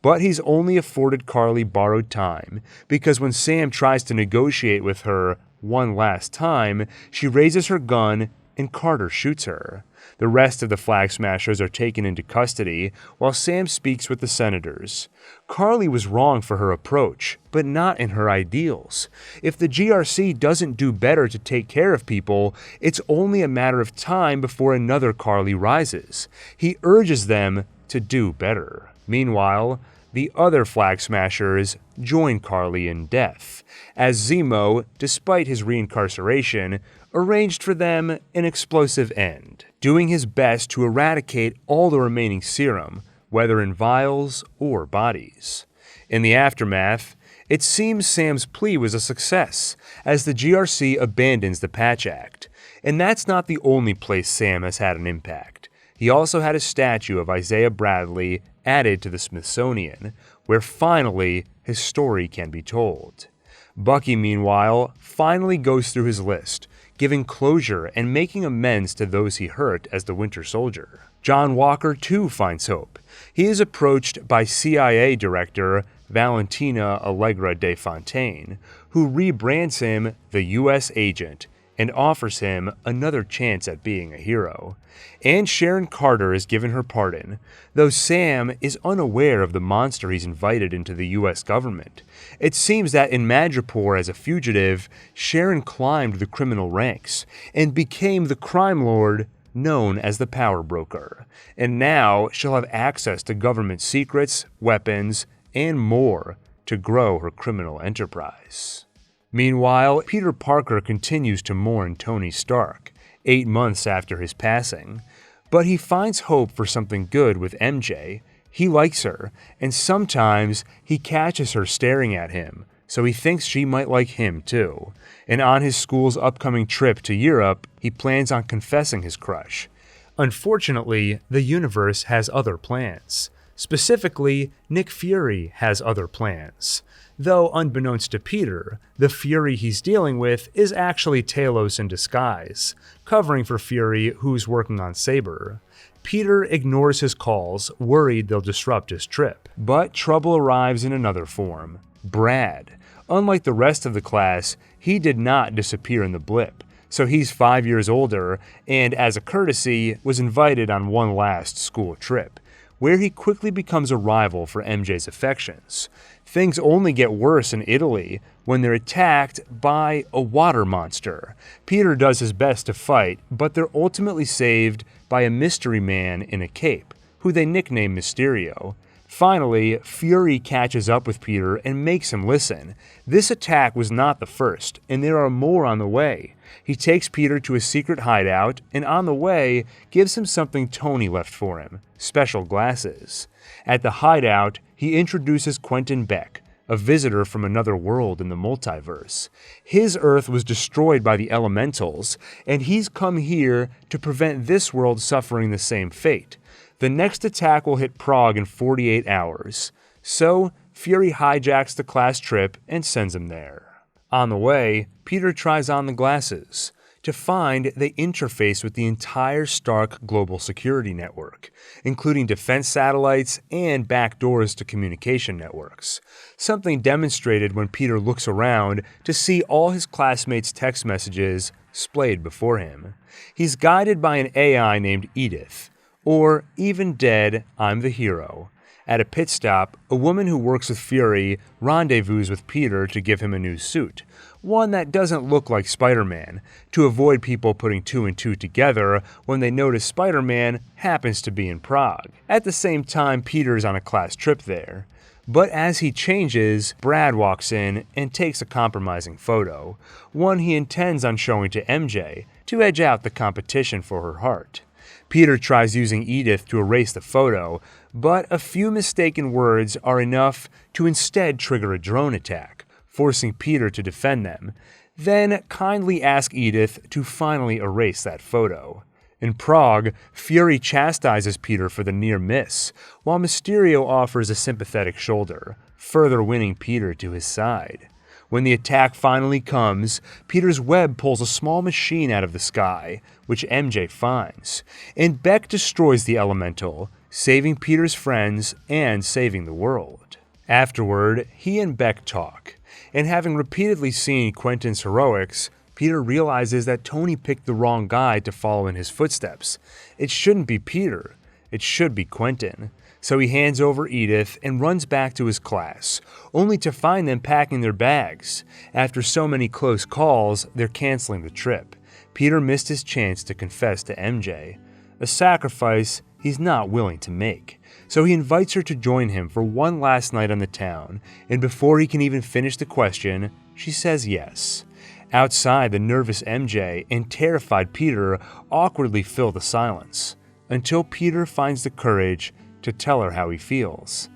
But he's only afforded Karli borrowed time, because when Sam tries to negotiate with her one last time, she raises her gun and Carter shoots her. The rest of the Flag Smashers are taken into custody, while Sam speaks with the senators. Karli was wrong for her approach, but not in her ideals. If the GRC doesn't do better to take care of people, it's only a matter of time before another Karli rises. He urges them to do better. Meanwhile, the other Flag Smashers join Karli in death, as Zemo, despite his reincarceration, arranged for them an explosive end, doing his best to eradicate all the remaining serum, whether in vials or bodies. In the aftermath, it seems Sam's plea was a success, as the GRC abandons the Patch Act. And that's not the only place Sam has had an impact. He also had a statue of Isaiah Bradley added to the Smithsonian, where finally his story can be told. Bucky, meanwhile, finally goes through his list, giving closure and making amends to those he hurt as the Winter Soldier. John Walker, too, finds hope. He is approached by CIA Director Valentina Allegra de Fontaine, who rebrands him the U.S. Agent and offers him another chance at being a hero. And Sharon Carter is given her pardon, though Sam is unaware of the monster he's invited into the U.S. government. It seems that in Madripoor as a fugitive, Sharon climbed the criminal ranks and became the crime lord known as the Power Broker. And now she'll have access to government secrets, weapons, and more to grow her criminal enterprise. Meanwhile, Peter Parker continues to mourn Tony Stark, 8 months after his passing, but he finds hope for something good with MJ. He likes her, and sometimes he catches her staring at him, so he thinks she might like him too. And on his school's upcoming trip to Europe, he plans on confessing his crush. Unfortunately, the universe has other plans. Specifically, Nick Fury has other plans. Though unbeknownst to Peter, the Fury he's dealing with is actually Talos in disguise, covering for Fury who's working on Saber. Peter ignores his calls, worried they'll disrupt his trip. But trouble arrives in another form. Brad. Unlike the rest of the class, he did not disappear in the blip. so he's 5 years older, and as a courtesy, was invited on one last school trip, where he quickly becomes a rival for MJ's affections. Things only get worse in Italy when they're attacked by a water monster. Peter does his best to fight, but they're ultimately saved by a mystery man in a cape, who they nickname Mysterio. Finally, Fury catches up with Peter and makes him listen. This attack was not the first, and there are more on the way. He takes Peter to a secret hideout, and on the way, gives him something Tony left for him, special glasses. At the hideout, he introduces Quentin Beck, a visitor from another world in the multiverse. His Earth was destroyed by the elementals, and he's come here to prevent this world suffering the same fate. The next attack will hit Prague in 48 hours, so Fury hijacks the class trip and sends him there. On the way, Peter tries on the glasses. To find, they interface with the entire Stark global security network, including defense satellites and backdoors to communication networks. Something demonstrated when Peter looks around to see all his classmates' text messages splayed before him. He's guided by an AI named Edith, or Even Dead, I'm the Hero. At a pit stop, a woman who works with Fury rendezvous with Peter to give him a new suit, one that doesn't look like Spider-Man, to avoid people putting two and two together when they notice Spider-Man happens to be in Prague. At the same time, Peter's on a class trip there. But as he changes, Brad walks in and takes a compromising photo, one he intends on showing to MJ to edge out the competition for her heart. Peter tries using Edith to erase the photo, but a few mistaken words are enough to instead trigger a drone attack, forcing Peter to defend them, then kindly ask Edith to finally erase that photo. In Prague, Fury chastises Peter for the near miss, while Mysterio offers a sympathetic shoulder, further winning Peter to his side. When the attack finally comes, Peter's web pulls a small machine out of the sky, which MJ finds, and Beck destroys the elemental, saving Peter's friends and saving the world. Afterward, he and Beck talk, and having repeatedly seen Quentin's heroics, Peter realizes that Tony picked the wrong guy to follow in his footsteps. It shouldn't be Peter, it should be Quentin. So he hands over Edith and runs back to his class, only to find them packing their bags. After so many close calls, they're canceling the trip. Peter missed his chance to confess to MJ, a sacrifice he's not willing to make. So he invites her to join him for one last night on the town, and before he can even finish the question, she says yes. Outside, the nervous MJ and terrified Peter awkwardly fill the silence, until Peter finds the courage to tell her how he feels.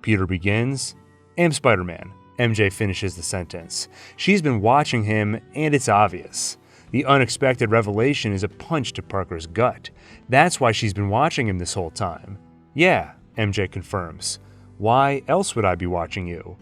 Peter begins, am Spider-Man. MJ finishes the sentence. She's been watching him, and it's obvious. The unexpected revelation is a punch to Parker's gut. That's why she's been watching him this whole time. Yeah, MJ confirms. Why else would I be watching you?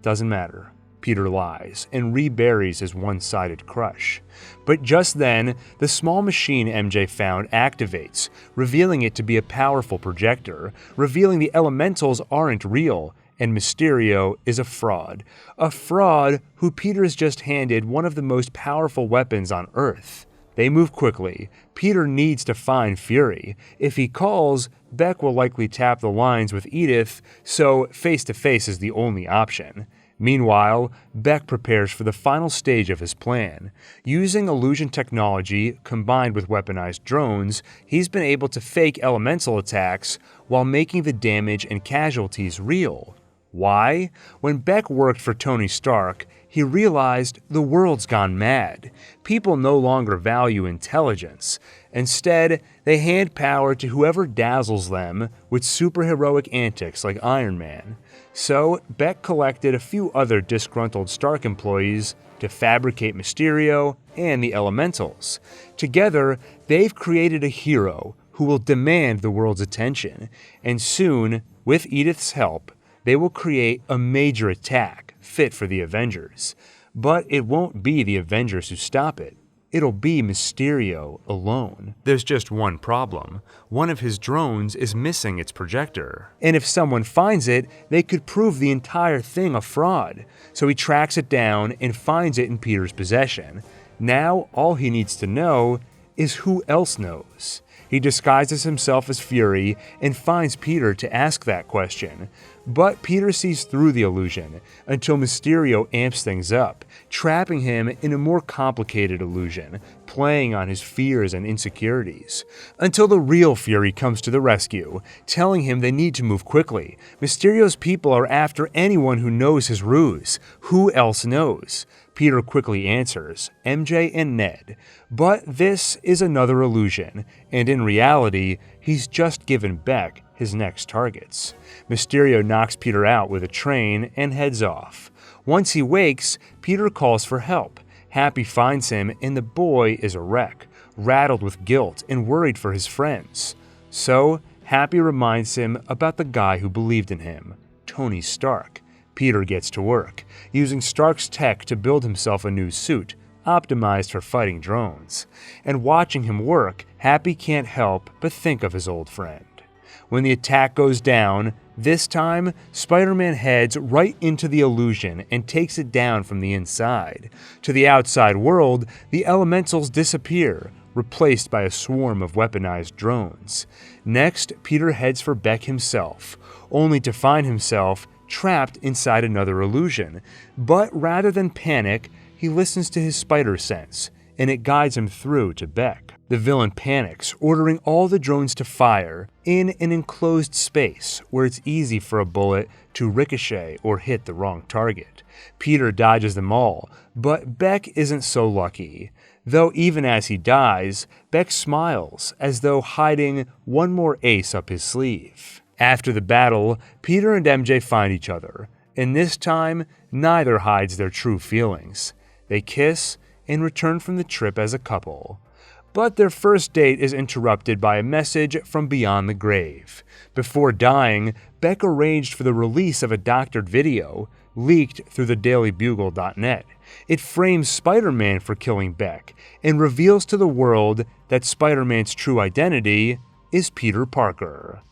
Doesn't matter. Peter lies and reburies his one-sided crush. But just then, the small machine MJ found activates, revealing it to be a powerful projector, revealing the elementals aren't real, and Mysterio is a fraud. A fraud who Peter has just handed one of the most powerful weapons on Earth. They move quickly. Peter needs to find Fury. If he calls, Beck will likely tap the lines with Edith, so face-to-face is the only option. Meanwhile, Beck prepares for the final stage of his plan. Using illusion technology combined with weaponized drones, he's been able to fake elemental attacks while making the damage and casualties real. Why? When Beck worked for Tony Stark, he realized the world's gone mad. People no longer value intelligence. Instead, they hand power to whoever dazzles them with superheroic antics like Iron Man. So, Beck collected a few other disgruntled Stark employees to fabricate Mysterio and the Elementals. Together, they've created a hero who will demand the world's attention, and soon, with Edith's help, they will create a major attack fit for the Avengers. But it won't be the Avengers who stop it. It'll be Mysterio alone. There's just one problem. One of his drones is missing its projector. And if someone finds it, they could prove the entire thing a fraud. So he tracks it down and finds it in Peter's possession. Now all he needs to know is who else knows. He disguises himself as Fury and finds Peter to ask that question. But Peter sees through the illusion until Mysterio amps things up, trapping him in a more complicated illusion, playing on his fears and insecurities. Until the real Fury comes to the rescue, telling him they need to move quickly. Mysterio's people are after anyone who knows his ruse. Who else knows? Peter quickly answers, MJ and Ned. But this is another illusion, and in reality, he's just given Beck his next targets. Mysterio knocks Peter out with a train and heads off. Once he wakes, Peter calls for help. Happy finds him, and the boy is a wreck, rattled with guilt and worried for his friends. So, Happy reminds him about the guy who believed in him, Tony Stark. Peter gets to work, using Stark's tech to build himself a new suit, optimized for fighting drones. And watching him work, Happy can't help but think of his old friend. When the attack goes down, this time, Spider-Man heads right into the illusion and takes it down from the inside. To the outside world, the elementals disappear, replaced by a swarm of weaponized drones. Next, Peter heads for Beck himself, only to find himself trapped inside another illusion. But rather than panic, he listens to his spider sense, and it guides him through to Beck. The villain panics, ordering all the drones to fire in an enclosed space where it's easy for a bullet to ricochet or hit the wrong target. Peter dodges them all, but Beck isn't so lucky. Though even as he dies, Beck smiles as though hiding one more ace up his sleeve. After the battle, Peter and MJ find each other, and this time, neither hides their true feelings. They kiss and return from the trip as a couple. But their first date is interrupted by a message from beyond the grave. Before dying, Beck arranged for the release of a doctored video, leaked through the dailybugle.net. It frames Spider-Man for killing Beck, and reveals to the world that Spider-Man's true identity is Peter Parker.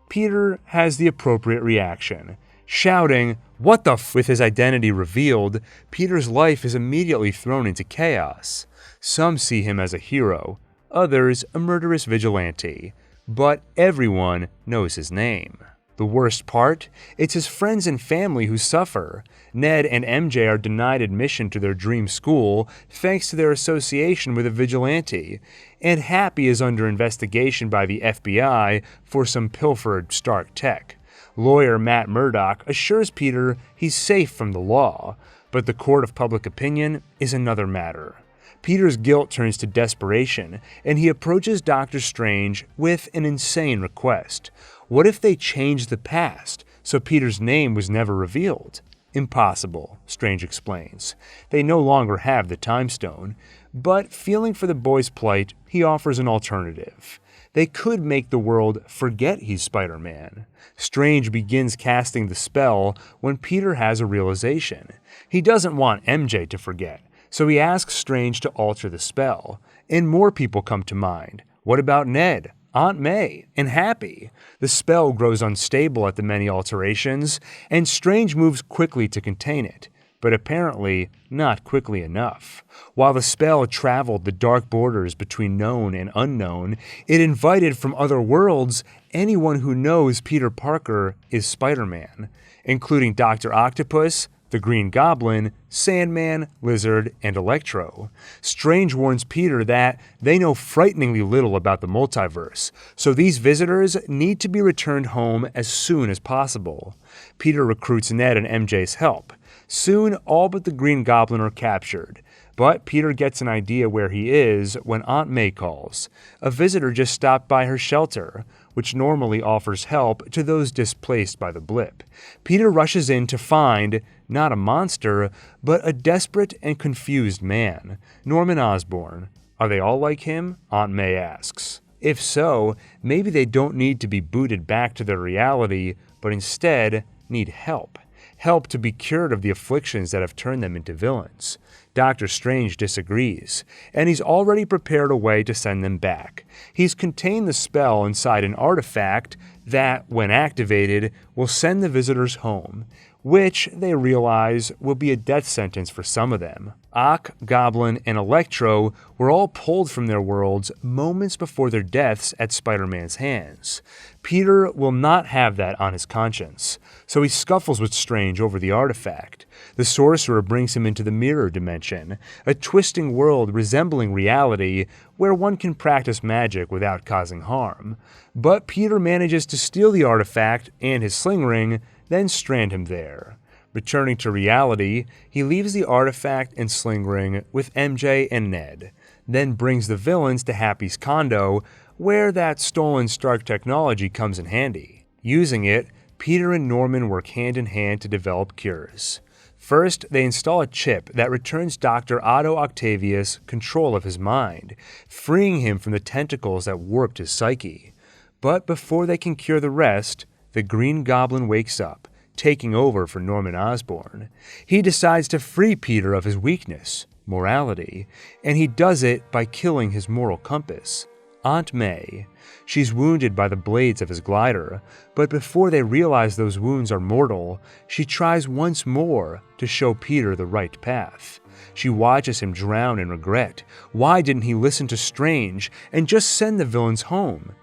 Peter has the appropriate reaction, shouting, "What the f?" With his identity revealed, Peter's life is immediately thrown into chaos. Some see him as a hero, others a murderous vigilante, but everyone knows his name. The worst part? It's his friends and family who suffer. Ned and MJ are denied admission to their dream school thanks to their association with a vigilante, and Happy is under investigation by the FBI for some pilfered Stark tech. Lawyer Matt Murdock assures Peter he's safe from the law, but the court of public opinion is another matter. Peter's guilt turns to desperation, and he approaches Doctor Strange with an insane request. What if they changed the past, so Peter's name was never revealed? Impossible, Strange explains. They no longer have the Time Stone, but feeling for the boy's plight, he offers an alternative. They could make the world forget he's Spider-Man. Strange begins casting the spell when Peter has a realization. He doesn't want MJ to forget, so he asks Strange to alter the spell, and more people come to mind. What about Ned, Aunt May, and Happy? The spell grows unstable at the many alterations, and Strange moves quickly to contain it, but apparently not quickly enough. While the spell traveled the dark borders between known and unknown, it invited from other worlds anyone who knows Peter Parker is Spider-Man, including Dr. Octopus, the Green Goblin, Sandman, Lizard, and Electro. Strange warns Peter that they know frighteningly little about the multiverse, so these visitors need to be returned home as soon as possible. Peter recruits Ned and MJ's help. Soon, all but the Green Goblin are captured, but Peter gets an idea where he is when Aunt May calls. A visitor just stopped by her shelter, which normally offers help to those displaced by the blip. Peter rushes in to find not a monster, but a desperate and confused man, Norman Osborn. Are they all like him? Aunt May asks. If so, maybe they don't need to be booted back to their reality, but instead need help. Help to be cured of the afflictions that have turned them into villains. Doctor Strange disagrees, and he's already prepared a way to send them back. He's contained the spell inside an artifact that, when activated, will send the visitors home. which they realize will be a death sentence for some of them. Ock, Goblin, and Electro were all pulled from their worlds moments before their deaths at Spider-Man's hands. Peter will not have that on his conscience, so he scuffles with Strange over the artifact. The sorcerer brings him into the mirror dimension, a twisting world resembling reality where one can practice magic without causing harm. But Peter manages to steal the artifact and his sling ring, then strand him there. Returning to reality, he leaves the artifact and sling ring with MJ and Ned, then brings the villains to Happy's condo, where that stolen Stark technology comes in handy. Using it, Peter and Norman work hand in hand to develop cures. First, they install a chip that returns Dr. Otto Octavius control of his mind, freeing him from the tentacles that warped his psyche. But before they can cure the rest, the Green Goblin wakes up, taking over for Norman Osborn. He decides to free Peter of his weakness, morality, and he does it by killing his moral compass, Aunt May. She's wounded by the blades of his glider, but before they realize those wounds are mortal, she tries once more to show Peter the right path. She watches him drown in regret. Why didn't he listen to Strange and just send the villains home?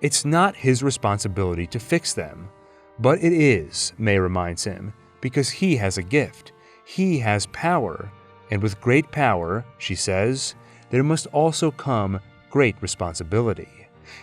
It's not his responsibility to fix them. But it is, May reminds him, because he has a gift. He has power. And with great power, she says, there must also come great responsibility.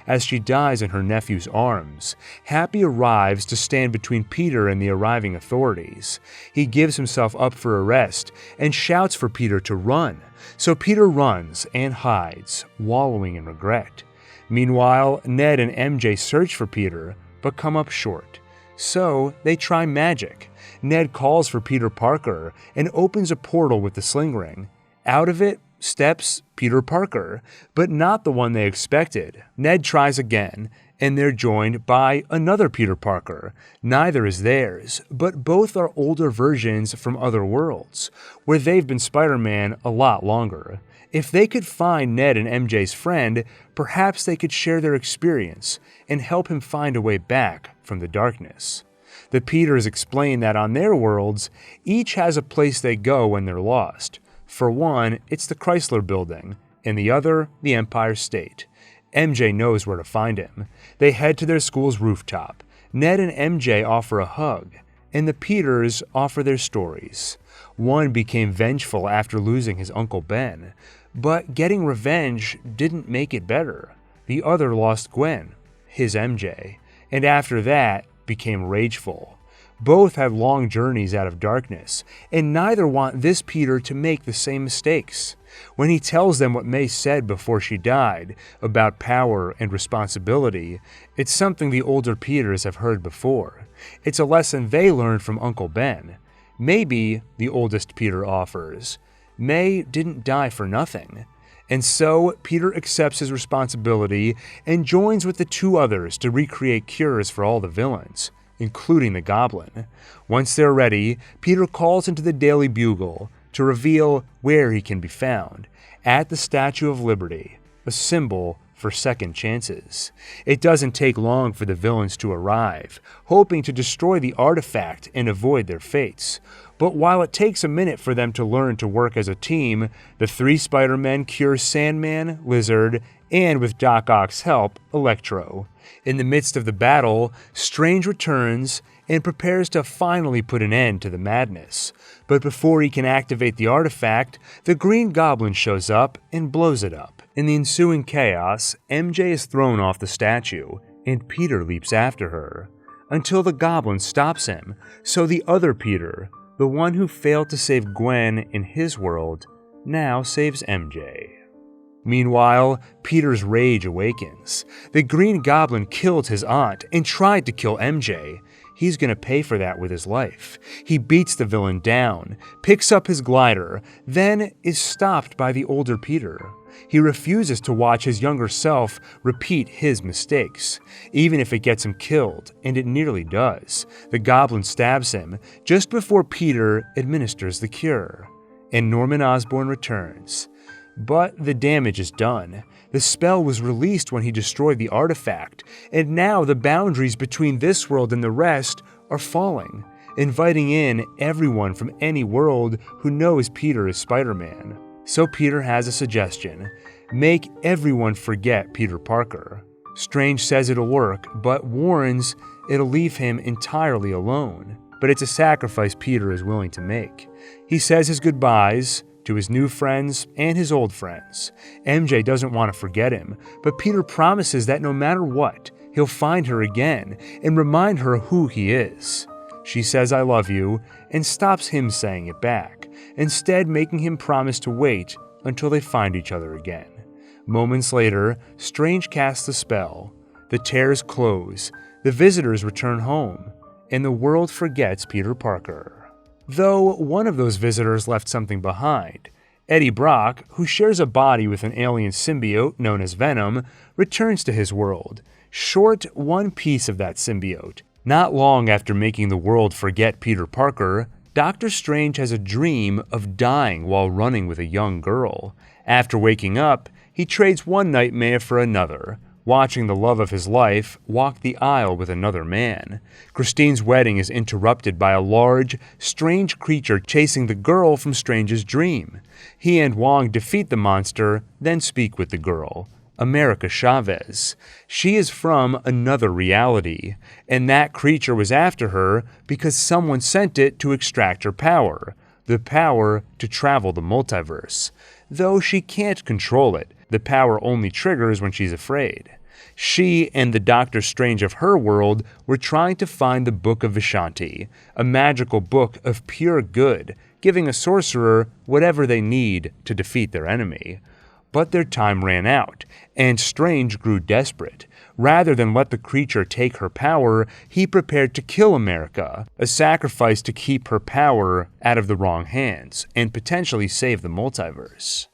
As she dies in her nephew's arms, Happy arrives to stand between Peter and the arriving authorities. He gives himself up for arrest and shouts for Peter to run. So Peter runs and hides, wallowing in regret. Meanwhile, Ned and MJ search for Peter, but come up short. So they try magic. Ned calls for Peter Parker and opens a portal with the sling ring. Out of it steps Peter Parker, but not the one they expected. Ned tries again, and they're joined by another Peter Parker. Neither is theirs, but both are older versions from other worlds, where they've been Spider-Man a lot longer. If they could find Ned and MJ's friend, perhaps they could share their experience and help him find a way back from the darkness. The Peters explain that on their worlds, each has a place they go when they're lost. For one, it's the Chrysler Building, and the other, the Empire State. MJ knows where to find him. They head to their school's rooftop. Ned and MJ offer a hug, and the Peters offer their stories. One became vengeful after losing his Uncle Ben, but getting revenge didn't make it better. The other lost Gwen, his MJ, and after that became rageful. Both had long journeys out of darkness, and neither want this Peter to make the same mistakes. When he tells them what May said before she died about power and responsibility, it's something the older Peters have heard before. It's a lesson they learned from Uncle Ben. Maybe, the oldest Peter offers, May didn't die for nothing. And so, Peter accepts his responsibility and joins with the two others to recreate cures for all the villains, including the Goblin. Once they're ready, Peter calls into the Daily Bugle to reveal where he can be found, at the Statue of Liberty, a symbol for second chances. It doesn't take long for the villains to arrive, hoping to destroy the artifact and avoid their fates. But while it takes a minute for them to learn to work as a team, the three Spider-Men cure Sandman, Lizard, and with Doc Ock's help, Electro. In the midst of the battle, Strange returns and prepares to finally put an end to the madness. But before he can activate the artifact, the Green Goblin shows up and blows it up. In the ensuing chaos, MJ is thrown off the statue, and Peter leaps after her, until the Goblin stops him, so the other Peter, the one who failed to save Gwen in his world, now saves MJ. Meanwhile, Peter's rage awakens. The Green Goblin killed his aunt and tried to kill MJ. He's gonna pay for that with his life. He beats the villain down, picks up his glider, then is stopped by the older Peter. He refuses to watch his younger self repeat his mistakes, even if it gets him killed, and it nearly does. The Goblin stabs him just before Peter administers the cure, and Norman Osborn returns. But the damage is done. The spell was released when he destroyed the artifact, and now the boundaries between this world and the rest are falling. inviting in everyone from any world who knows Peter is Spider-Man. So Peter has a suggestion: make everyone forget Peter Parker. Strange says it'll work, but warns it'll leave him entirely alone. But it's a sacrifice Peter is willing to make. He says his goodbyes to his new friends and his old friends. MJ doesn't want to forget him, but Peter promises that no matter what, he'll find her again and remind her who he is. She says, "I love you," and stops him saying it back, instead making him promise to wait until they find each other again. Moments later, Strange casts the spell. The tears close, the visitors return home, and the world forgets Peter Parker. Though one of those visitors left something behind. Eddie Brock, who shares a body with an alien symbiote known as Venom, returns to his world, short one piece of that symbiote. Not long after making the world forget Peter Parker, Doctor Strange has a dream of dying while running with a young girl. After waking up, he trades one nightmare for another, watching the love of his life walk the aisle with another man. Christine's wedding is interrupted by a large, strange creature chasing the girl from Strange's dream. He and Wong defeat the monster, then speak with the girl, America Chavez. She is from another reality, and that creature was after her because someone sent it to extract her power, the power to travel the multiverse. Though she can't control it, the power only triggers when she's afraid. She and the Doctor Strange of her world were trying to find the Book of Vishanti, a magical book of pure good, giving a sorcerer whatever they need to defeat their enemy. But their time ran out, and Strange grew desperate. Rather than let the creature take her power, he prepared to kill America, a sacrifice to keep her power out of the wrong hands, and potentially save the multiverse.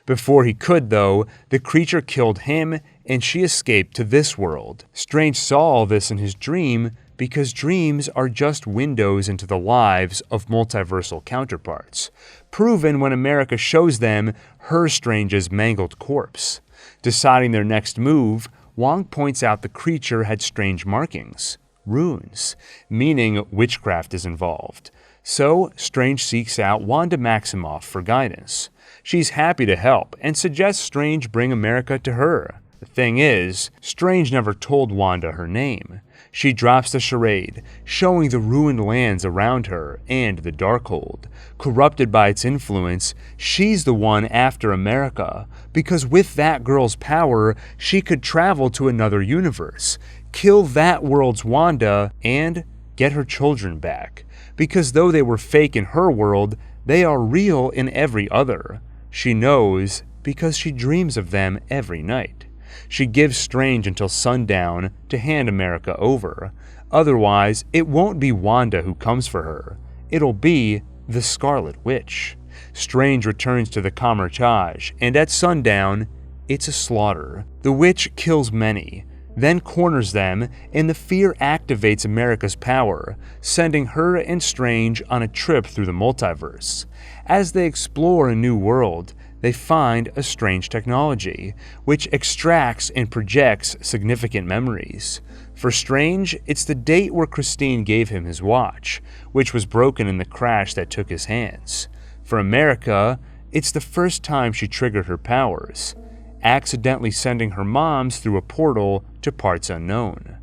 Before he could, though, the creature killed him, and she escaped to this world. Strange saw all this in his dream, because dreams are just windows into the lives of multiversal counterparts, proven when America shows them her Strange's mangled corpse. Deciding their next move, Wong points out the creature had strange markings, runes, meaning witchcraft is involved. So Strange seeks out Wanda Maximoff for guidance. She's happy to help and suggests Strange bring America to her. The thing is, Strange never told Wanda her name. She drops the charade, showing the ruined lands around her and the Darkhold. Corrupted by its influence, she's the one after America, because with that girl's power, she could travel to another universe, kill that world's Wanda, and get her children back. Because though they were fake in her world, they are real in every other. She knows because she dreams of them every night. She gives Strange until sundown to hand America over. Otherwise, it won't be Wanda who comes for her. It'll be the Scarlet Witch. Strange returns to the Kamar-Taj, and at sundown, it's a slaughter. The witch kills many, then corners them, and the fear activates America's power, sending her and Strange on a trip through the multiverse. As they explore a new world, they find a strange technology, which extracts and projects significant memories. For Strange, it's the date where Christine gave him his watch, which was broken in the crash that took his hands. For America, it's the first time she triggered her powers, accidentally sending her moms through a portal to parts unknown.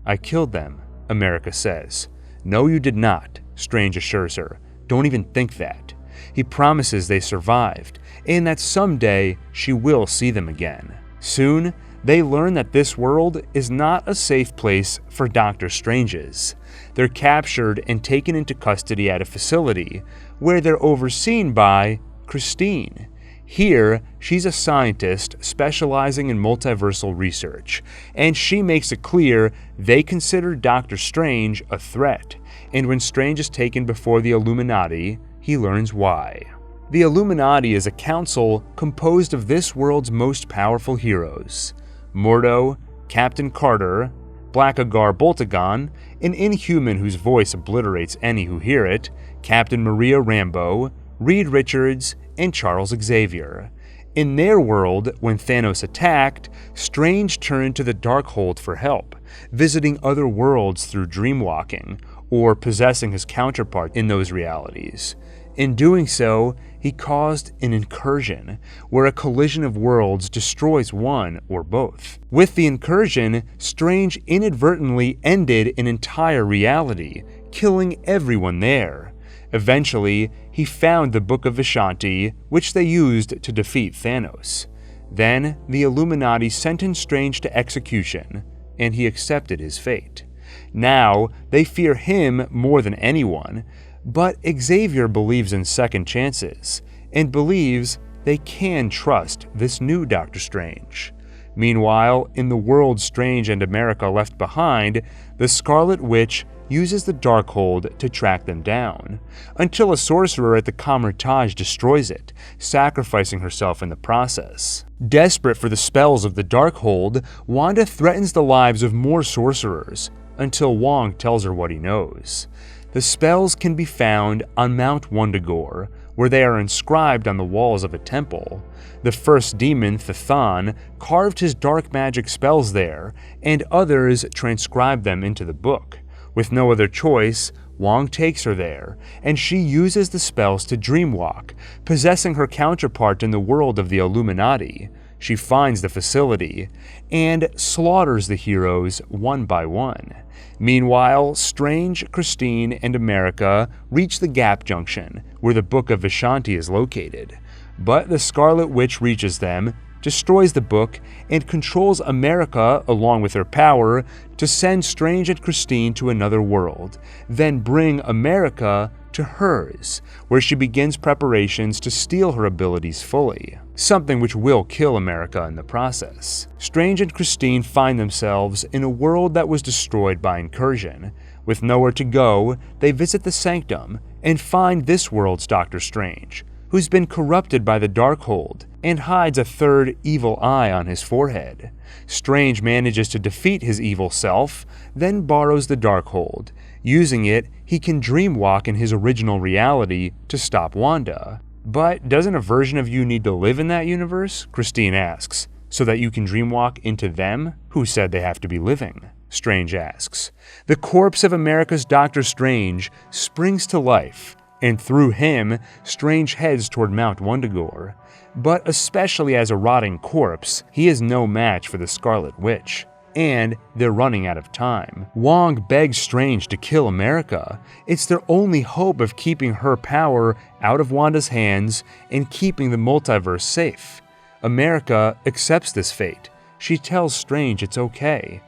"I killed them," America says. "No, you did not," Strange assures her. "Don't even think that." He promises they survived, and that someday she will see them again. Soon, they learn that this world is not a safe place for Doctor Strange's. They're captured and taken into custody at a facility, where they're overseen by Christine. Here, she's a scientist specializing in multiversal research, and she makes it clear they consider Doctor Strange a threat, and when Strange is taken before the Illuminati, he learns why. The Illuminati is a council composed of this world's most powerful heroes: Mordo, Captain Carter, Blackagar Boltagon, an Inhuman whose voice obliterates any who hear it, Captain Maria Rambeau, Reed Richards, and Charles Xavier. In their world, when Thanos attacked, Strange turned to the Darkhold for help, visiting other worlds through dreamwalking, or possessing his counterpart in those realities. In doing so, he caused an incursion, where a collision of worlds destroys one or both. With the incursion, Strange inadvertently ended an entire reality, killing everyone there. Eventually, he found the Book of Vishanti, which they used to defeat Thanos. Then, the Illuminati sentenced Strange to execution, and he accepted his fate. Now, they fear him more than anyone, but Xavier believes in second chances, and believes they can trust this new Doctor Strange. Meanwhile, in the world Strange and America left behind, the Scarlet Witch uses the Darkhold to track them down, until a sorcerer at the Kamar-Taj destroys it, sacrificing herself in the process. Desperate for the spells of the Darkhold, Wanda threatens the lives of more sorcerers, until Wong tells her what he knows. The spells can be found on Mount Wundagore, where they are inscribed on the walls of a temple. The first demon, Thethon, carved his dark magic spells there, and others transcribed them into the book. With no other choice, Wong takes her there, and she uses the spells to dreamwalk, possessing her counterpart in the world of the Illuminati. She finds the facility, and slaughters the heroes one by one. Meanwhile, Strange, Christine, and America reach the Gap Junction, where the Book of Vishanti is located. But the Scarlet Witch reaches them, destroys the book, and controls America, along with her power, to send Strange and Christine to another world, then bring America to hers, where she begins preparations to steal her abilities fully, something which will kill America in the process. Strange and Christine find themselves in a world that was destroyed by incursion. With nowhere to go, they visit the Sanctum and find this world's Doctor Strange, who's been corrupted by the Darkhold and hides a third evil eye on his forehead. Strange manages to defeat his evil self, then borrows the Darkhold. Using it, he can dreamwalk in his original reality to stop Wanda. But doesn't a version of you need to live in that universe? Christine asks, so that you can dreamwalk into them? Who said they have to be living? Strange asks. The corpse of America's Doctor Strange springs to life, and through him, Strange heads toward Mount Wundagore. But especially as a rotting corpse, he is no match for the Scarlet Witch. And they're running out of time. Wong begs Strange to kill America. It's their only hope of keeping her power out of Wanda's hands and keeping the multiverse safe. America accepts this fate. She tells Strange it's okay.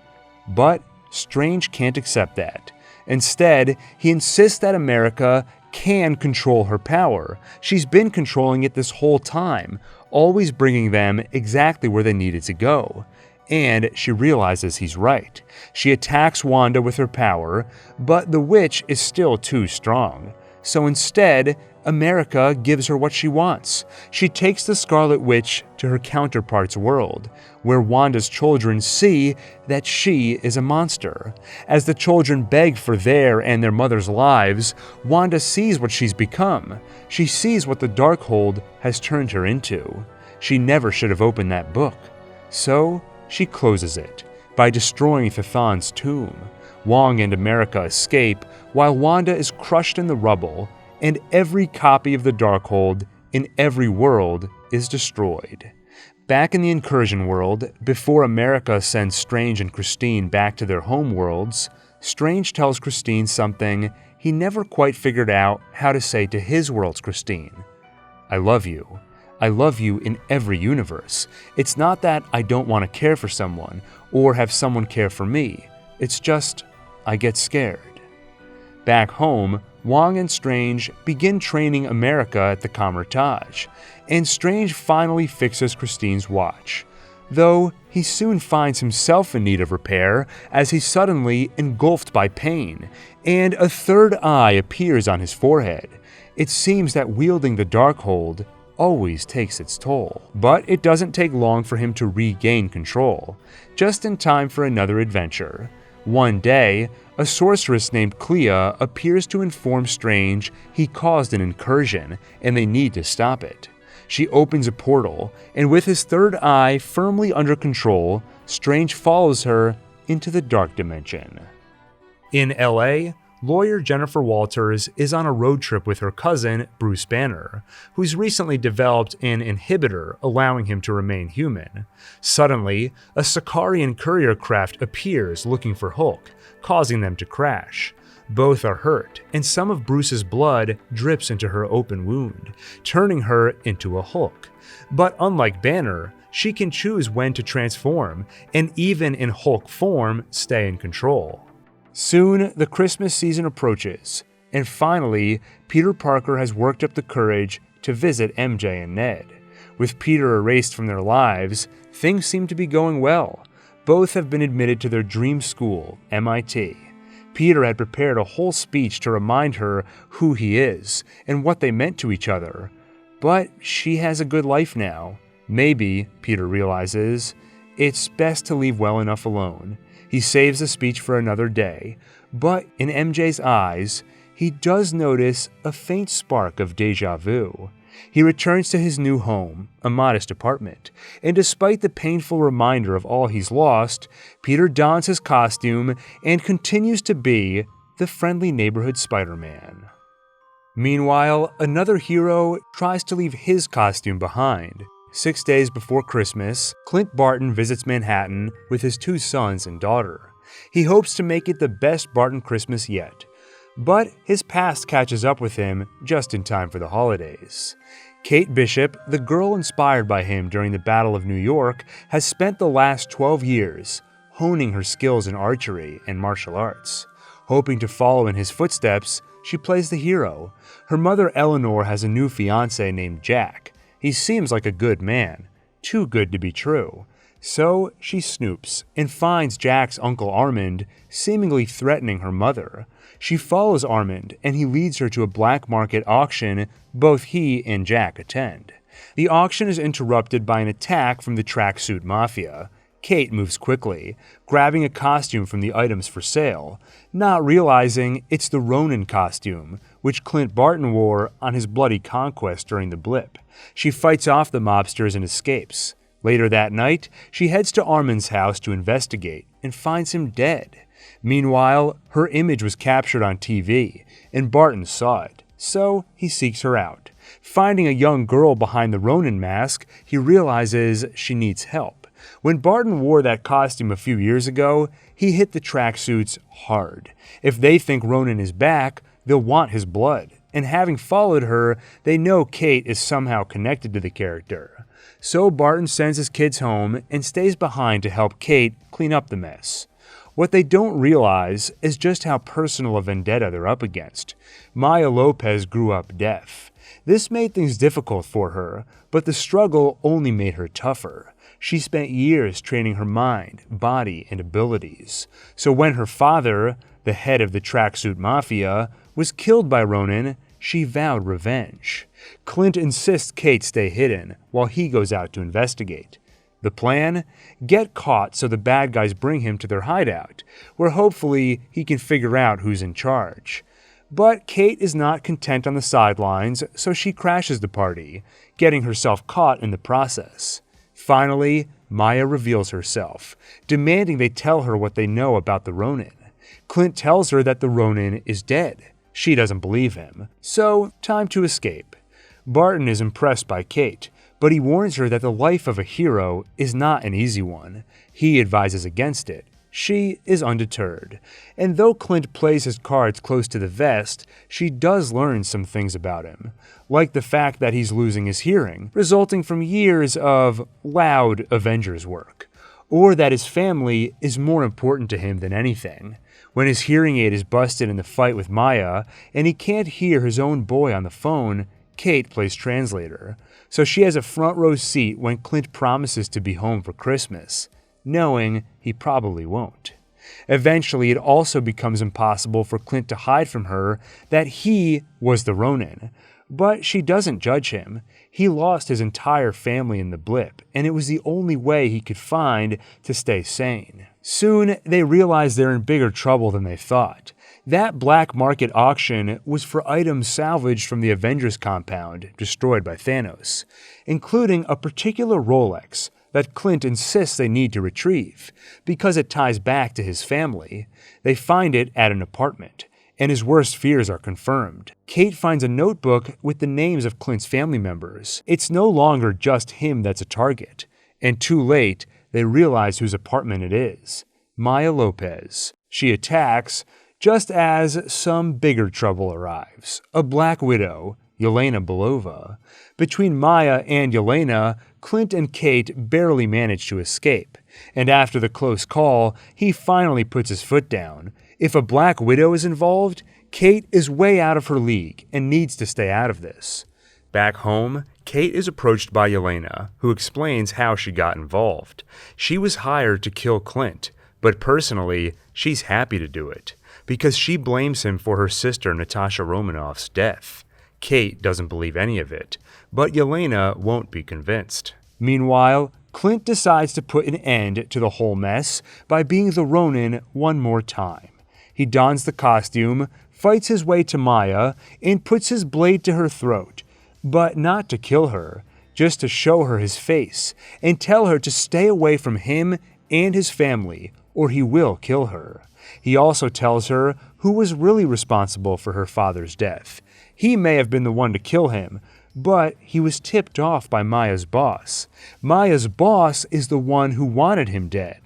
But Strange can't accept that. Instead, he insists that America can control her power. She's been controlling it this whole time, always bringing them exactly where they needed to go. And she realizes he's right. She attacks Wanda with her power, but the witch is still too strong. So instead, America gives her what she wants. She takes the Scarlet Witch to her counterpart's world, where Wanda's children see that she is a monster. As the children beg for their and their mother's lives, Wanda sees what she's become. She sees what the Darkhold has turned her into. She never should have opened that book. So she closes it by destroying Thethon's tomb. Wong and America escape, while Wanda is crushed in the rubble, and every copy of the Darkhold in every world is destroyed. Back in the Incursion world, before America sends Strange and Christine back to their home worlds, Strange tells Christine something he never quite figured out how to say to his world's Christine. I love you. I love you in every universe. It's not that I don't want to care for someone, or have someone care for me. It's just, I get scared. Back home, Wong and Strange begin training America at the Kamar-Taj, and Strange finally fixes Christine's watch. Though, he soon finds himself in need of repair as he's suddenly engulfed by pain, and a third eye appears on his forehead. It seems that wielding the Darkhold always takes its toll. But it doesn't take long for him to regain control, just in time for another adventure. One day, a sorceress named Clea appears to inform Strange he caused an incursion and they need to stop it. She opens a portal, and with his third eye firmly under control, Strange follows her into the dark dimension. In LA, lawyer Jennifer Walters is on a road trip with her cousin, Bruce Banner, who's recently developed an inhibitor allowing him to remain human. Suddenly, a Sicarian courier craft appears looking for Hulk, causing them to crash. Both are hurt, and some of Bruce's blood drips into her open wound, turning her into a Hulk. But unlike Banner, she can choose when to transform, and even in Hulk form, stay in control. Soon, the Christmas season approaches, and finally, Peter Parker has worked up the courage to visit MJ and Ned. With Peter erased from their lives, things seem to be going well. Both have been admitted to their dream school, MIT. Peter had prepared a whole speech to remind her who he is and what they meant to each other. But she has a good life now. Maybe, Peter realizes, it's best to leave well enough alone. He saves the speech for another day, but in MJ's eyes, he does notice a faint spark of deja vu. He returns to his new home, a modest apartment, and despite the painful reminder of all he's lost, Peter dons his costume and continues to be the friendly neighborhood Spider-Man. Meanwhile, another hero tries to leave his costume behind. 6 days before Christmas, Clint Barton visits Manhattan with his 2 sons and daughter. He hopes to make it the best Barton Christmas yet, but his past catches up with him just in time for the holidays. Kate Bishop, the girl inspired by him during the Battle of New York, has spent the last 12 years honing her skills in archery and martial arts. Hoping to follow in his footsteps, she plays the hero. Her mother Eleanor has a new fiancé named Jack. He seems like a good man, too good to be true. So she snoops and finds Jack's uncle Armand seemingly threatening her mother. She follows Armand and he leads her to a black market auction both he and Jack attend. The auction is interrupted by an attack from the tracksuit mafia. Kate moves quickly, grabbing a costume from the items for sale, not realizing it's the Ronin costume, which Clint Barton wore on his bloody conquest during the blip. She fights off the mobsters and escapes. Later that night, she heads to Armand's house to investigate and finds him dead. Meanwhile, her image was captured on TV, and Barton saw it, so he seeks her out. Finding a young girl behind the Ronin mask, he realizes she needs help. When Barton wore that costume a few years ago, he hit the tracksuits hard. If they think Ronin is back, they'll want his blood, and having followed her, they know Kate is somehow connected to the character. So Barton sends his kids home and stays behind to help Kate clean up the mess. What they don't realize is just how personal a vendetta they're up against. Maya Lopez grew up deaf. This made things difficult for her, but the struggle only made her tougher. She spent years training her mind, body, and abilities. So when her father, the head of the tracksuit mafia, was killed by Ronin, she vowed revenge. Clint insists Kate stay hidden while he goes out to investigate. The plan? Get caught so the bad guys bring him to their hideout, where hopefully he can figure out who's in charge. But Kate is not content on the sidelines, so she crashes the party, getting herself caught in the process. Finally, Maya reveals herself, demanding they tell her what they know about the Ronin. Clint tells her that the Ronin is dead. She doesn't believe him, so time to escape. Barton is impressed by Kate, but he warns her that the life of a hero is not an easy one. He advises against it. She is undeterred, and though Clint plays his cards close to the vest, she does learn some things about him, like the fact that he's losing his hearing, resulting from years of loud Avengers work, or that his family is more important to him than anything. When his hearing aid is busted in the fight with Maya, and he can't hear his own boy on the phone, Kate plays translator, so she has a front row seat when Clint promises to be home for Christmas, knowing he probably won't. Eventually, it also becomes impossible for Clint to hide from her that he was the Ronin. But she doesn't judge him. He lost his entire family in the blip, and it was the only way he could find to stay sane. Soon, they realize they're in bigger trouble than they thought. That black market auction was for items salvaged from the Avengers compound destroyed by Thanos, including a particular Rolex that Clint insists they need to retrieve, because it ties back to his family. They find it at an apartment. and his worst fears are confirmed. Kate finds a notebook with the names of Clint's family members. It's no longer just him that's a target, and too late, they realize whose apartment it is. Maya Lopez. She attacks just as some bigger trouble arrives. A Black Widow, Yelena Belova. Between Maya and Yelena, Clint and Kate barely manage to escape, and after the close call, he finally puts his foot down. If a Black Widow is involved, Kate is way out of her league and needs to stay out of this. Back home, Kate is approached by Yelena, who explains how she got involved. She was hired to kill Clint, but personally, she's happy to do it, because she blames him for her sister Natasha Romanoff's death. Kate doesn't believe any of it, but Yelena won't be convinced. Meanwhile, Clint decides to put an end to the whole mess by being the Ronin one more time. He dons the costume, fights his way to Maya, and puts his blade to her throat, but not to kill her, just to show her his face and tell her to stay away from him and his family, or he will kill her. He also tells her who was really responsible for her father's death. He may have been the one to kill him, but he was tipped off by Maya's boss. Maya's boss is the one who wanted him dead.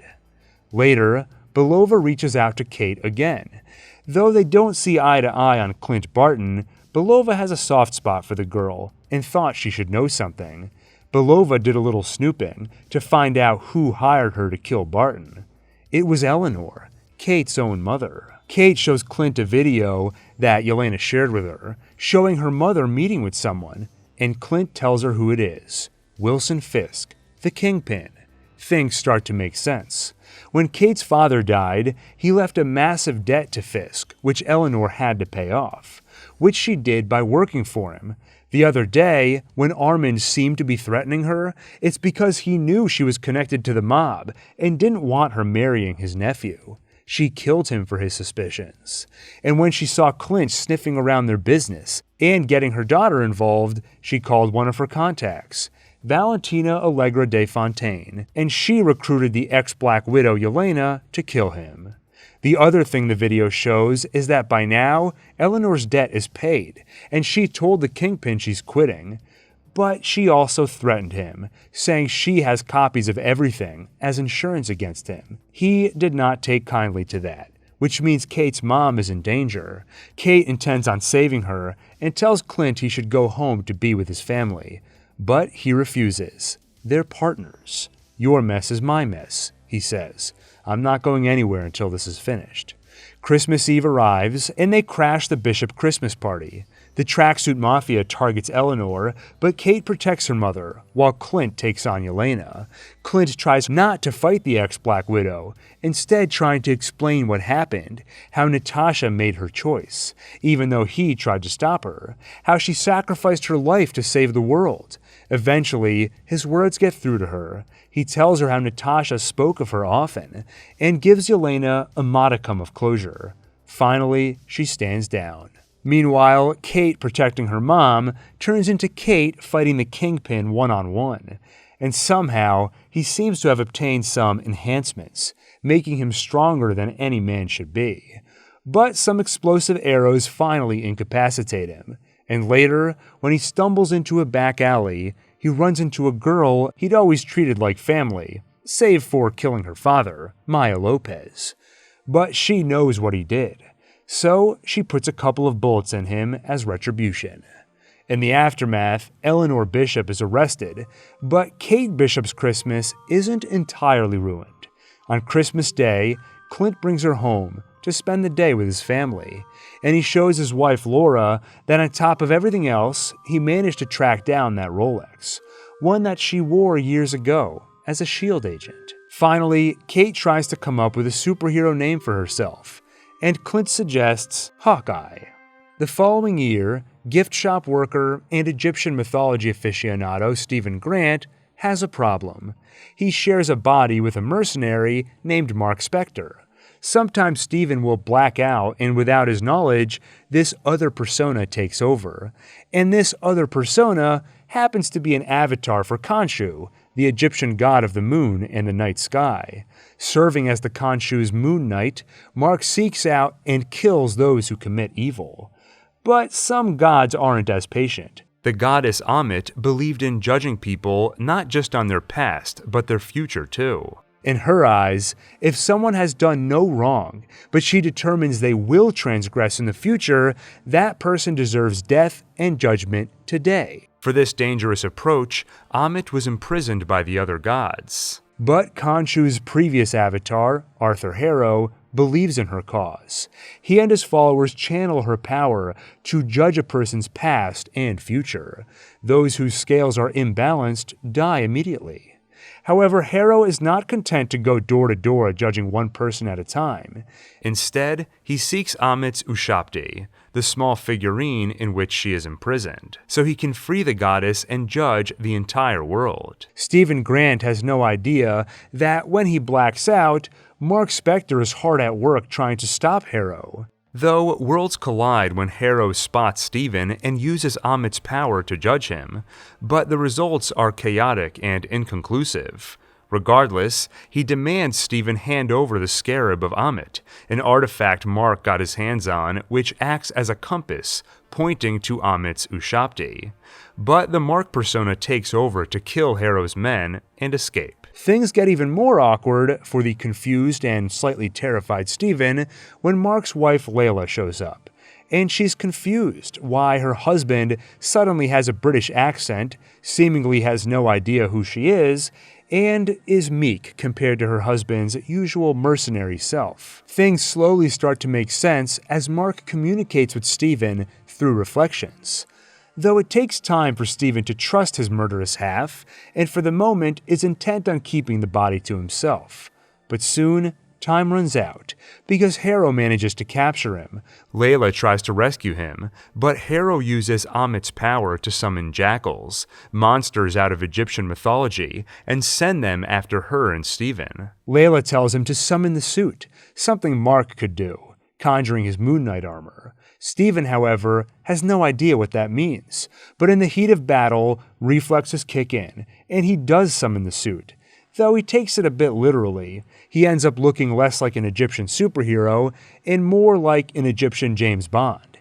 Later, Belova reaches out to Kate again. Though they don't see eye to eye on Clint Barton, Belova has a soft spot for the girl and thought she should know something. Belova did a little snooping to find out who hired her to kill Barton. It was Eleanor, Kate's own mother. Kate shows Clint a video that Yelena shared with her, showing her mother meeting with someone, and Clint tells her who it is. Wilson Fisk, the Kingpin. Things start to make sense. When Kate's father died, he left a massive debt to Fisk, which Eleanor had to pay off, which she did by working for him. The other day, when Armand seemed to be threatening her, it's because he knew she was connected to the mob and didn't want her marrying his nephew. She killed him for his suspicions. And when she saw Clint sniffing around their business and getting her daughter involved, she called one of her contacts, Valentina Allegra de Fontaine, and she recruited the ex-Black Widow Yelena to kill him. The other thing the video shows is that by now, Eleanor's debt is paid, and she told the Kingpin she's quitting. But she also threatened him, saying she has copies of everything as insurance against him. He did not take kindly to that, which means Kate's mom is in danger. Kate intends on saving her and tells Clint he should go home to be with his family. But he refuses. They're partners. Your mess is my mess, he says. I'm not going anywhere until this is finished. Christmas Eve arrives, and they crash the Bishop Christmas party. The tracksuit mafia targets Eleanor, but Kate protects her mother, while Clint takes on Yelena. Clint tries not to fight the ex-Black Widow, instead trying to explain what happened, how Natasha made her choice, even though he tried to stop her, how she sacrificed her life to save the world. Eventually, his words get through to her. He tells her how Natasha spoke of her often, and gives Yelena a modicum of closure. Finally, she stands down. Meanwhile, Kate, protecting her mom, turns into Kate fighting the Kingpin one-on-one. And somehow, he seems to have obtained some enhancements, making him stronger than any man should be. But some explosive arrows finally incapacitate him. And later, when he stumbles into a back alley, he runs into a girl he'd always treated like family, save for killing her father, Maya Lopez. But she knows what he did, so she puts a couple of bullets in him as retribution. In the aftermath, Eleanor Bishop is arrested, but Kate Bishop's Christmas isn't entirely ruined. On Christmas Day, Clint brings her home to spend the day with his family, and he shows his wife Laura that on top of everything else, he managed to track down that Rolex, one that she wore years ago as a S.H.I.E.L.D. agent. Finally, Kate tries to come up with a superhero name for herself, and Clint suggests Hawkeye. The following year, gift shop worker and Egyptian mythology aficionado Stephen Grant has a problem. He shares a body with a mercenary named Mark Spector. Sometimes Stephen will black out, and without his knowledge, this other persona takes over. And this other persona happens to be an avatar for Khonshu, the Egyptian god of the moon and the night sky. Serving as the Khonshu's moon knight, Mark seeks out and kills those who commit evil. But some gods aren't as patient. The goddess Ammit believed in judging people not just on their past, but their future too. In her eyes, if someone has done no wrong, but she determines they will transgress in the future, that person deserves death and judgment today. For this dangerous approach, Ammit was imprisoned by the other gods. But Khonshu's previous avatar, Arthur Harrow, believes in her cause. He and his followers channel her power to judge a person's past and future. Those whose scales are imbalanced die immediately. However, Harrow is not content to go door to door judging one person at a time. Instead, he seeks Ammit's Ushabti, the small figurine in which she is imprisoned, so he can free the goddess and judge the entire world. Stephen Grant has no idea that when he blacks out, Mark Spector is hard at work trying to stop Harrow. Though worlds collide when Harrow spots Stephen and uses Ammit's power to judge him, but the results are chaotic and inconclusive. Regardless, he demands Stephen hand over the scarab of Ammit, an artifact Mark got his hands on which acts as a compass, pointing to Ammit's Ushabti. But the Mark persona takes over to kill Harrow's men and escape. Things get even more awkward for the confused and slightly terrified Stephen when Mark's wife Layla shows up. And she's confused why her husband suddenly has a British accent, seemingly has no idea who she is, and is meek compared to her husband's usual mercenary self. Things slowly start to make sense as Mark communicates with Stephen through reflections. Though it takes time for Stephen to trust his murderous half, and for the moment is intent on keeping the body to himself. But soon, time runs out, because Harrow manages to capture him. Layla tries to rescue him, but Harrow uses Ammit's power to summon jackals, monsters out of Egyptian mythology, and send them after her and Stephen. Layla tells him to summon the suit, something Mark could do, conjuring his Moon Knight armor. Stephen, however, has no idea what that means, but in the heat of battle, reflexes kick in, and he does summon the suit. Though he takes it a bit literally, he ends up looking less like an Egyptian superhero and more like an Egyptian James Bond.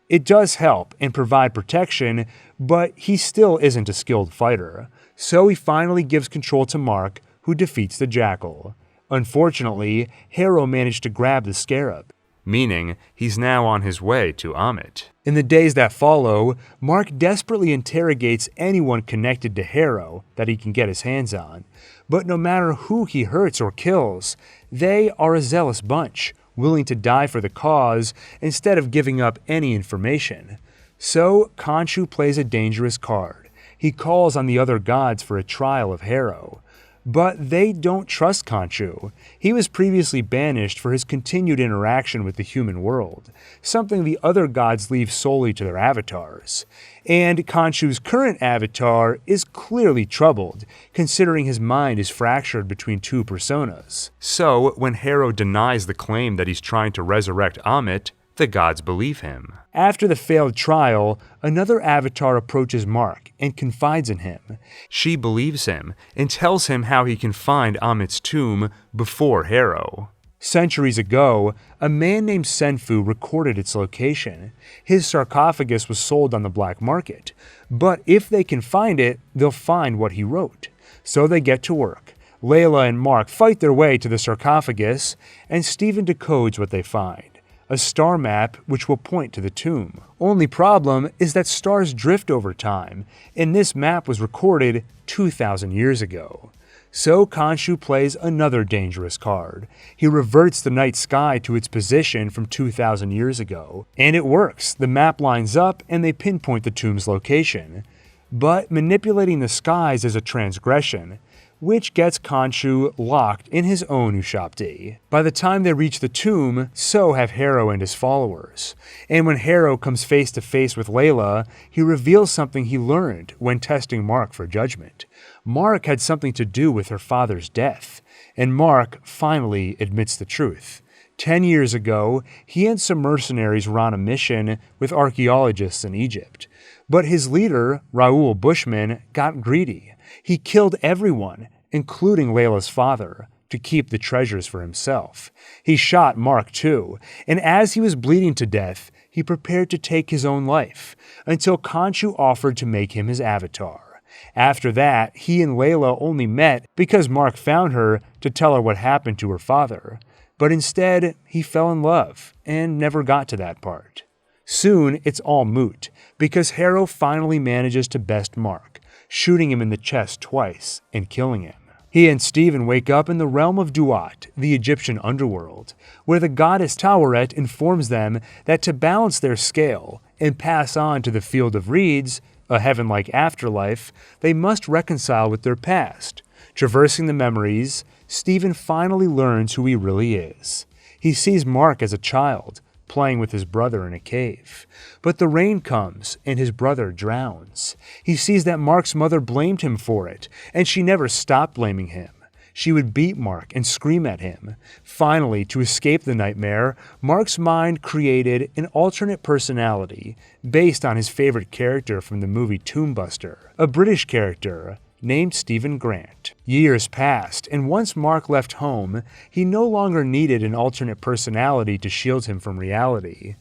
It does help and provide protection, but he still isn't a skilled fighter, so he finally gives control to Mark, who defeats the jackal. Unfortunately, Harrow managed to grab the scarab, meaning he's now on his way to Ammit. In the days that follow, Mark desperately interrogates anyone connected to Harrow that he can get his hands on, but no matter who he hurts or kills, they are a zealous bunch, willing to die for the cause instead of giving up any information. So Khonshu plays a dangerous card. He calls on the other gods for a trial of Harrow. But they don't trust Khonshu. He was previously banished for his continued interaction with the human world, something the other gods leave solely to their avatars. And Khonshu's current avatar is clearly troubled, considering his mind is fractured between two personas. So, when Harrow denies the claim that he's trying to resurrect Ammit, the gods believe him. After the failed trial, another avatar approaches Mark and confides in him. She believes him and tells him how he can find Ammit's tomb before Harrow. Centuries ago, a man named Senfu recorded its location. His sarcophagus was sold on the black market, but if they can find it, they'll find what he wrote. So they get to work. Layla and Mark fight their way to the sarcophagus, and Stephen decodes what they find. A star map which will point to the tomb. Only problem is that stars drift over time, and this map was recorded 2,000 years ago. So Khonshu plays another dangerous card. He reverts the night sky to its position from 2,000 years ago, and it works. The map lines up and they pinpoint the tomb's location. But manipulating the skies is a transgression, which gets Khonshu locked in his own Ushabti. By the time they reach the tomb, so have Harrow and his followers. And when Harrow comes face to face with Layla, he reveals something he learned when testing Mark for judgment. Mark had something to do with her father's death, and Mark finally admits the truth. 10 years ago, he and some mercenaries were on a mission with archaeologists in Egypt. But his leader, Raoul Bushman, got greedy. He killed everyone, including Layla's father, to keep the treasures for himself. He shot Mark too, and as he was bleeding to death, he prepared to take his own life, until Khonshu offered to make him his avatar. After that, he and Layla only met because Mark found her to tell her what happened to her father. But instead, he fell in love, and never got to that part. Soon, it's all moot, because Harrow finally manages to best Mark, shooting him in the chest twice and killing him. He and Steven wake up in the realm of Duat, the Egyptian underworld, where the goddess Taweret informs them that to balance their scale and pass on to the Field of Reeds, a heaven-like afterlife, they must reconcile with their past. Traversing the memories, Steven finally learns who he really is. He sees Mark as a child, playing with his brother in a cave. But the rain comes, and his brother drowns. He sees that Mark's mother blamed him for it, and she never stopped blaming him. She would beat Mark and scream at him. Finally, to escape the nightmare, Mark's mind created an alternate personality based on his favorite character from the movie Tomb Buster, a British character named Stephen Grant. Years passed, and once Mark left home, he no longer needed an alternate personality to shield him from reality.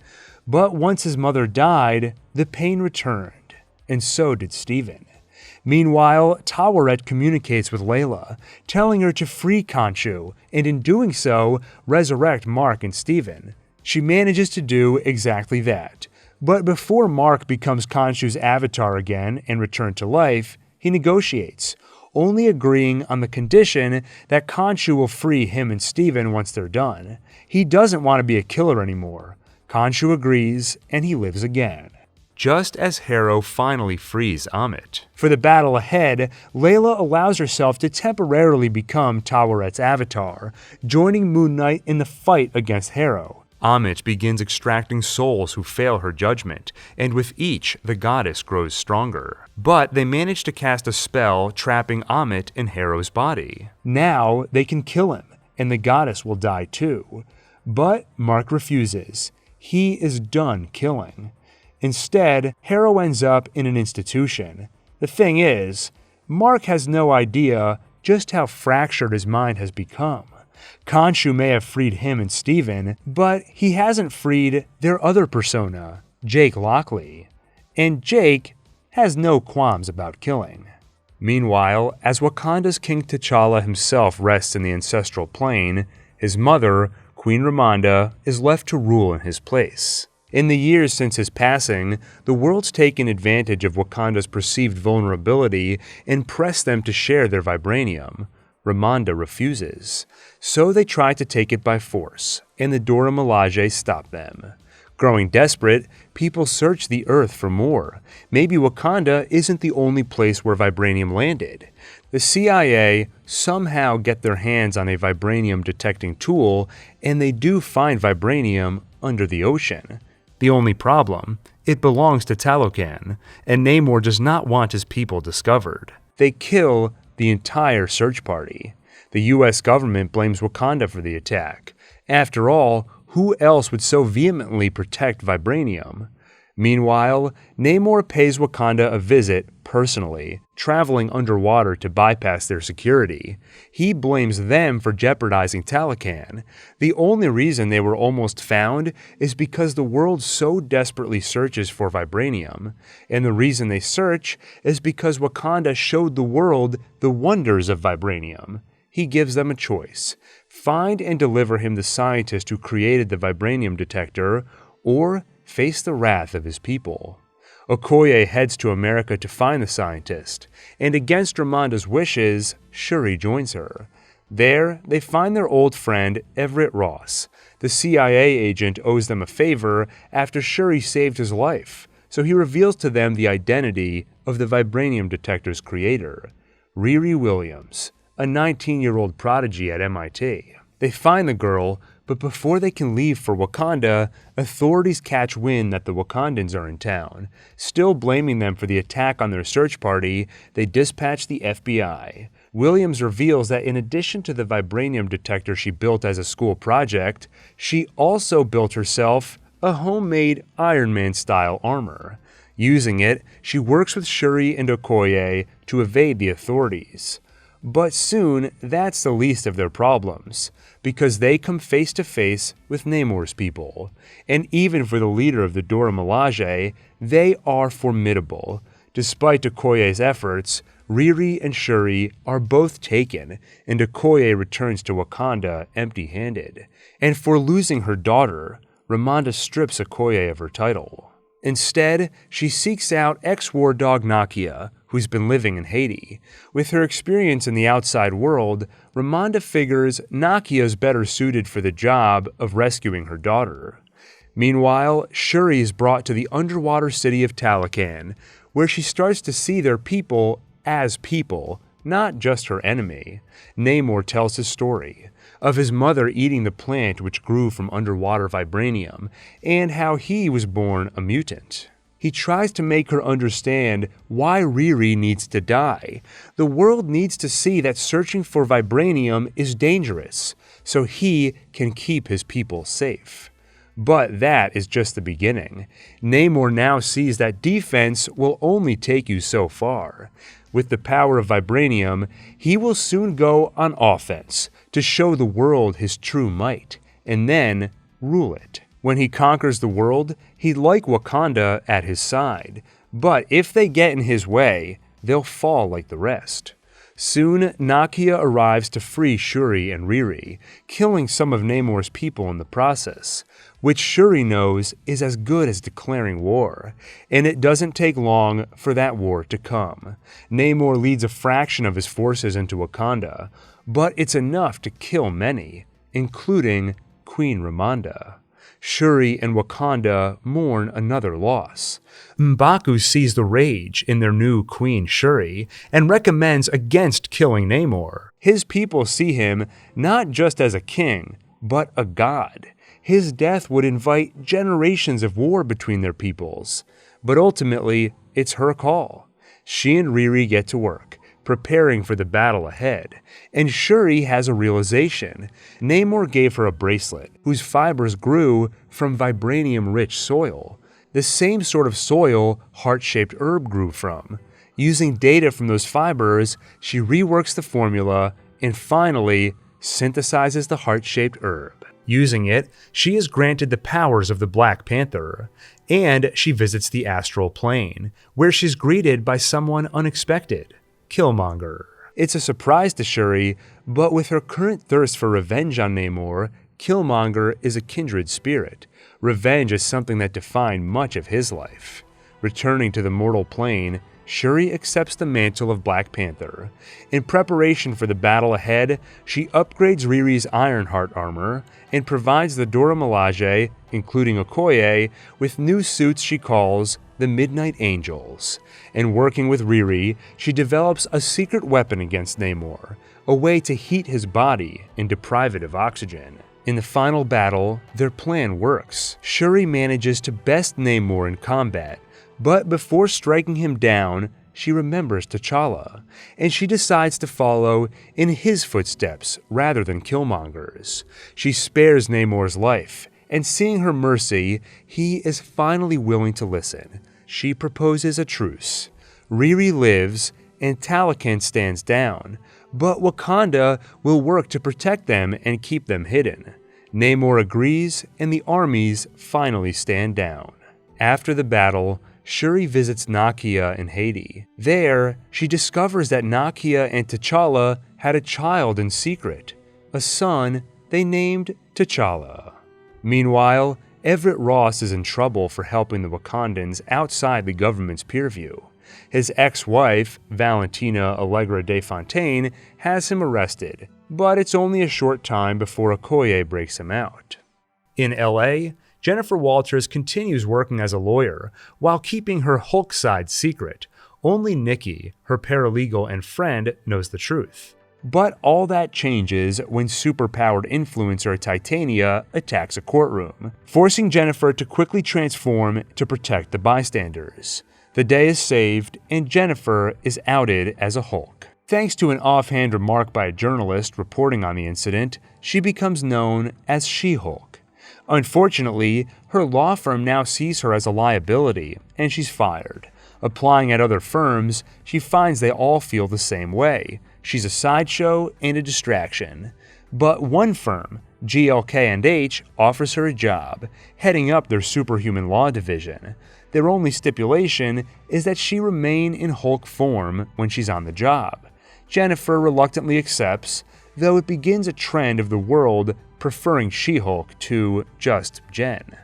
But once his mother died, the pain returned, and so did Stephen. Meanwhile, Taweret communicates with Layla, telling her to free Khonshu, and in doing so, resurrect Mark and Stephen. She manages to do exactly that. But before Mark becomes Khonshu's avatar again and returned to life, he negotiates, only agreeing on the condition that Khonshu will free him and Stephen once they're done. He doesn't want to be a killer anymore. Khonshu agrees, and he lives again. Just as Harrow finally frees Amit. For the battle ahead, Layla allows herself to temporarily become Taweret's avatar, joining Moon Knight in the fight against Harrow. Amit begins extracting souls who fail her judgment, and with each, the goddess grows stronger. But they manage to cast a spell trapping Amit in Harrow's body. Now they can kill him, and the goddess will die too. But Mark refuses. He is done killing. Instead, Harrow ends up in an institution. The thing is, Mark has no idea just how fractured his mind has become. Khonshu may have freed him and Stephen, but he hasn't freed their other persona, Jake Lockley. And Jake has no qualms about killing. Meanwhile, as Wakanda's King T'Challa himself rests in the ancestral plane, his mother, Queen Ramonda, is left to rule in his place. In the years since his passing, the world's taken advantage of Wakanda's perceived vulnerability and pressed them to share their vibranium. Ramonda refuses. So they try to take it by force, and the Dora Milaje stop them. Growing desperate, people search the Earth for more. Maybe Wakanda isn't the only place where vibranium landed. The CIA somehow get their hands on a vibranium detecting tool, and they do find vibranium under the ocean. The only problem, it belongs to Talocan, and Namor does not want his people discovered. They kill the entire search party. The US government blames Wakanda for the attack. After all, who else would so vehemently protect vibranium? Meanwhile, Namor pays Wakanda a visit personally, traveling underwater to bypass their security. He blames them for jeopardizing Talocan. The only reason they were almost found is because the world so desperately searches for vibranium. And the reason they search is because Wakanda showed the world the wonders of vibranium. He gives them a choice: find and deliver him the scientist who created the vibranium detector, or face the wrath of his people. Okoye heads to America to find the scientist, and against Ramonda's wishes, Shuri joins her. There, they find their old friend Everett Ross. The CIA agent owes them a favor after Shuri saved his life, so he reveals to them the identity of the vibranium detector's creator, Riri Williams, a 19-year-old prodigy at MIT. They find the girl, but before they can leave for Wakanda, authorities catch wind that the Wakandans are in town. Still blaming them for the attack on their search party, they dispatch the FBI. Williams reveals that in addition to the vibranium detector she built as a school project, she also built herself a homemade Iron Man-style armor. Using it, she works with Shuri and Okoye to evade the authorities. But soon, that's the least of their problems, because they come face to face with Namor's people. And even for the leader of the Dora Milaje, they are formidable. Despite Okoye's efforts, Riri and Shuri are both taken, and Okoye returns to Wakanda empty-handed. And for losing her daughter, Ramonda strips Okoye of her title. Instead, she seeks out ex-war dog Nakia, who's been living in Haiti. With her experience in the outside world, Ramonda figures Nakia's better suited for the job of rescuing her daughter. Meanwhile, Shuri is brought to the underwater city of Talocan, where she starts to see their people as people, not just her enemy. Namor tells his story of his mother eating the plant which grew from underwater vibranium, and how he was born a mutant. He tries to make her understand why Riri needs to die. The world needs to see that searching for vibranium is dangerous, so he can keep his people safe. But that is just the beginning. Namor now sees that defense will only take you so far. With the power of vibranium, he will soon go on offense to show the world his true might, and then rule it. When he conquers the world, he'd like Wakanda at his side, but if they get in his way, they'll fall like the rest. Soon, Nakia arrives to free Shuri and Riri, killing some of Namor's people in the process, which Shuri knows is as good as declaring war, and it doesn't take long for that war to come. Namor leads a fraction of his forces into Wakanda, but it's enough to kill many, including Queen Ramonda. Shuri and Wakanda mourn another loss. M'Baku sees the rage in their new queen Shuri and recommends against killing Namor. His people see him not just as a king, but a god. His death would invite generations of war between their peoples. But ultimately, it's her call. She and Riri get to work, preparing for the battle ahead, and Shuri has a realization. Namor gave her a bracelet, whose fibers grew from vibranium-rich soil, the same sort of soil heart-shaped herb grew from. Using data from those fibers, she reworks the formula and finally synthesizes the heart-shaped herb. Using it, she is granted the powers of the Black Panther, and she visits the astral plane, where she's greeted by someone unexpected. Killmonger. It's a surprise to Shuri, but with her current thirst for revenge on Namor, Killmonger is a kindred spirit. Revenge is something that defined much of his life. Returning to the mortal plane, Shuri accepts the mantle of Black Panther. In preparation for the battle ahead, she upgrades Riri's Ironheart armor and provides the Dora Milaje, including Okoye, with new suits she calls the Midnight Angels. And working with Riri, she develops a secret weapon against Namor, a way to heat his body and deprive it of oxygen. In the final battle, their plan works. Shuri manages to best Namor in combat, but before striking him down, she remembers T'Challa, and she decides to follow in his footsteps rather than Killmonger's. She spares Namor's life, and seeing her mercy, he is finally willing to listen. She proposes a truce. Riri lives, and Talocan stands down, but Wakanda will work to protect them and keep them hidden. Namor agrees, and the armies finally stand down. After the battle, Shuri visits Nakia in Haiti. There, she discovers that Nakia and T'Challa had a child in secret, a son they named T'Challa. Meanwhile, Everett Ross is in trouble for helping the Wakandans outside the government's purview. His ex-wife, Valentina Allegra de Fontaine, has him arrested, but it's only a short time before Okoye breaks him out. In LA, Jennifer Walters continues working as a lawyer while keeping her Hulk side secret. Only Nikki, her paralegal and friend, knows the truth. But all that changes when superpowered influencer Titania attacks a courtroom, forcing Jennifer to quickly transform to protect the bystanders. The day is saved, and Jennifer is outed as a Hulk. Thanks to an offhand remark by a journalist reporting on the incident, she becomes known as She-Hulk. Unfortunately, her law firm now sees her as a liability, and she's fired. Applying at other firms, she finds they all feel the same way. She's a sideshow and a distraction. But one firm, GLK&H, offers her a job, heading up their superhuman law division. Their only stipulation is that she remain in Hulk form when she's on the job. Jennifer reluctantly accepts, though it begins a trend of the world preferring She-Hulk to just Jen.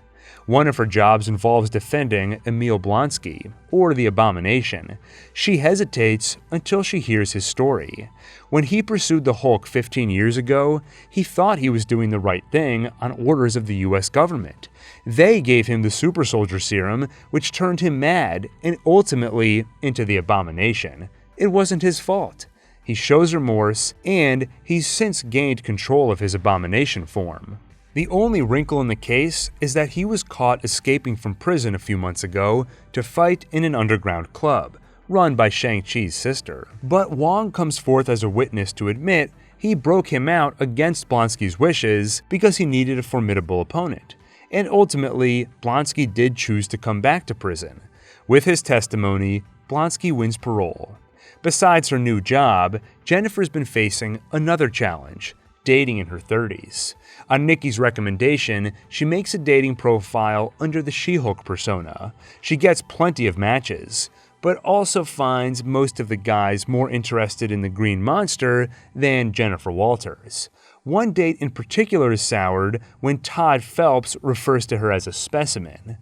One of her jobs involves defending Emil Blonsky, or the Abomination. She hesitates until she hears his story. When he pursued the Hulk 15 years ago, he thought he was doing the right thing on orders of the US government. They gave him the super soldier serum, which turned him mad and ultimately into the Abomination. It wasn't his fault. He shows remorse, and he's since gained control of his Abomination form. The only wrinkle in the case is that he was caught escaping from prison a few months ago to fight in an underground club, run by Shang-Chi's sister. But Wong comes forth as a witness to admit he broke him out against Blonsky's wishes because he needed a formidable opponent. And ultimately, Blonsky did choose to come back to prison. With his testimony, Blonsky wins parole. Besides her new job, Jennifer's been facing another challenge: dating in her 30s. On Nikki's recommendation, she makes a dating profile under the She-Hulk persona. She gets plenty of matches, but also finds most of the guys more interested in the Green Monster than Jennifer Walters. One date in particular is soured when Todd Phelps refers to her as a specimen.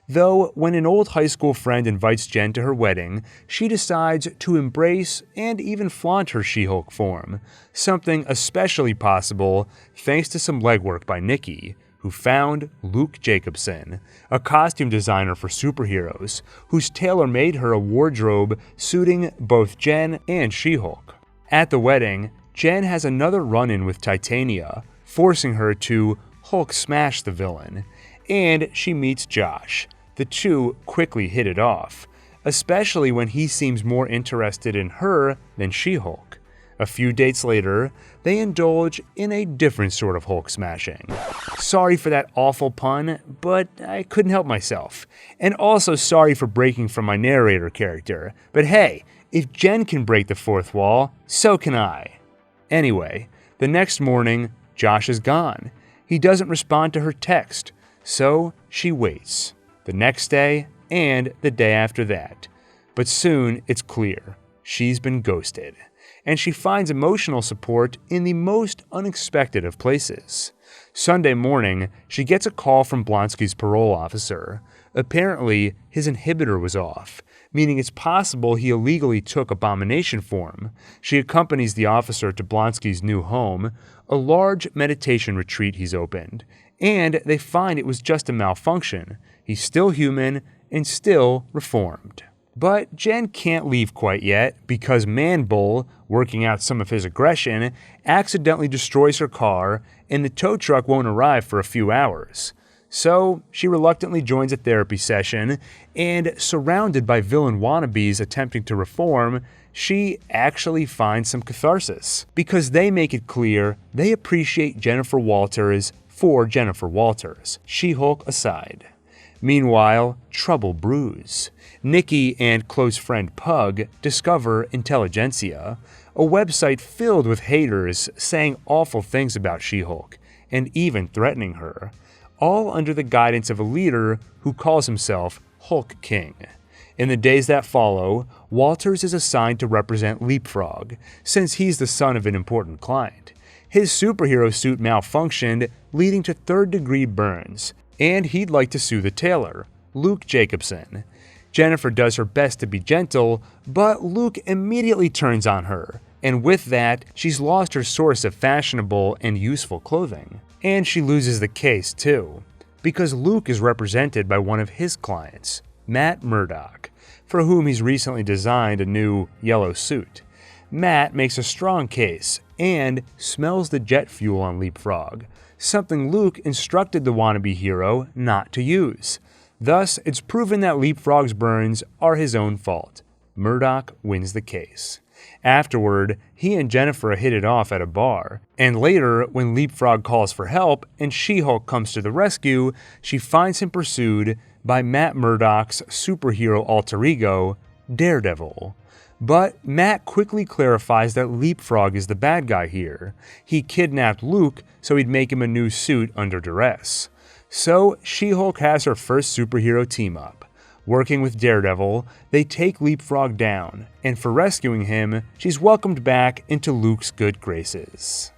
Though, when an old high school friend invites Jen to her wedding, she decides to embrace and even flaunt her She-Hulk form, something especially possible thanks to some legwork by Nikki, who found Luke Jacobson, a costume designer for superheroes, who's tailor-made her a wardrobe suiting both Jen and She-Hulk. At the wedding, Jen has another run-in with Titania, forcing her to Hulk smash the villain, and she meets Josh. The two quickly hit it off, especially when he seems more interested in her than She-Hulk. A few dates later, they indulge in a different sort of Hulk smashing. Sorry for that awful pun, but I couldn't help myself. And also sorry for breaking from my narrator character, but hey, if Jen can break the fourth wall, so can I. Anyway, the next morning, Josh is gone. He doesn't respond to her text, so she waits. The next day, and the day after that. But soon it's clear, she's been ghosted. And she finds emotional support in the most unexpected of places. Sunday morning, she gets a call from Blonsky's parole officer. Apparently, his inhibitor was off, meaning it's possible he illegally took Abomination form. She accompanies the officer to Blonsky's new home, a large meditation retreat he's opened, and they find it was just a malfunction. He's still human and still reformed. But Jen can't leave quite yet because Man-Bull, working out some of his aggression, accidentally destroys her car and the tow truck won't arrive for a few hours. So she reluctantly joins a therapy session, and surrounded by villain wannabes attempting to reform, she actually finds some catharsis, because they make it clear they appreciate Jennifer Walters for Jennifer Walters, She-Hulk aside. Meanwhile, trouble brews. Nikki and close friend Pug discover Intelligentsia, a website filled with haters saying awful things about She-Hulk, and even threatening her, all under the guidance of a leader who calls himself Hulk King. In the days that follow, Walters is assigned to represent Leapfrog, since he's the son of an important client. His superhero suit malfunctioned, leading to third-degree burns, and he'd like to sue the tailor, Luke Jacobson. Jennifer does her best to be gentle, but Luke immediately turns on her, and with that, she's lost her source of fashionable and useful clothing. And she loses the case too, because Luke is represented by one of his clients, Matt Murdock, for whom he's recently designed a new yellow suit. Matt makes a strong case and smells the jet fuel on Leapfrog, something Luke instructed the wannabe hero not to use. Thus, it's proven that Leapfrog's burns are his own fault. Murdock wins the case. Afterward, he and Jennifer hit it off at a bar, and later, when Leapfrog calls for help and She-Hulk comes to the rescue, she finds him pursued by Matt Murdock's superhero alter ego, Daredevil. But Matt quickly clarifies that Leapfrog is the bad guy here. He kidnapped Luke so he'd make him a new suit under duress. So She-Hulk has her first superhero team-up. Working with Daredevil, they take Leapfrog down, and for rescuing him, she's welcomed back into Luke's good graces.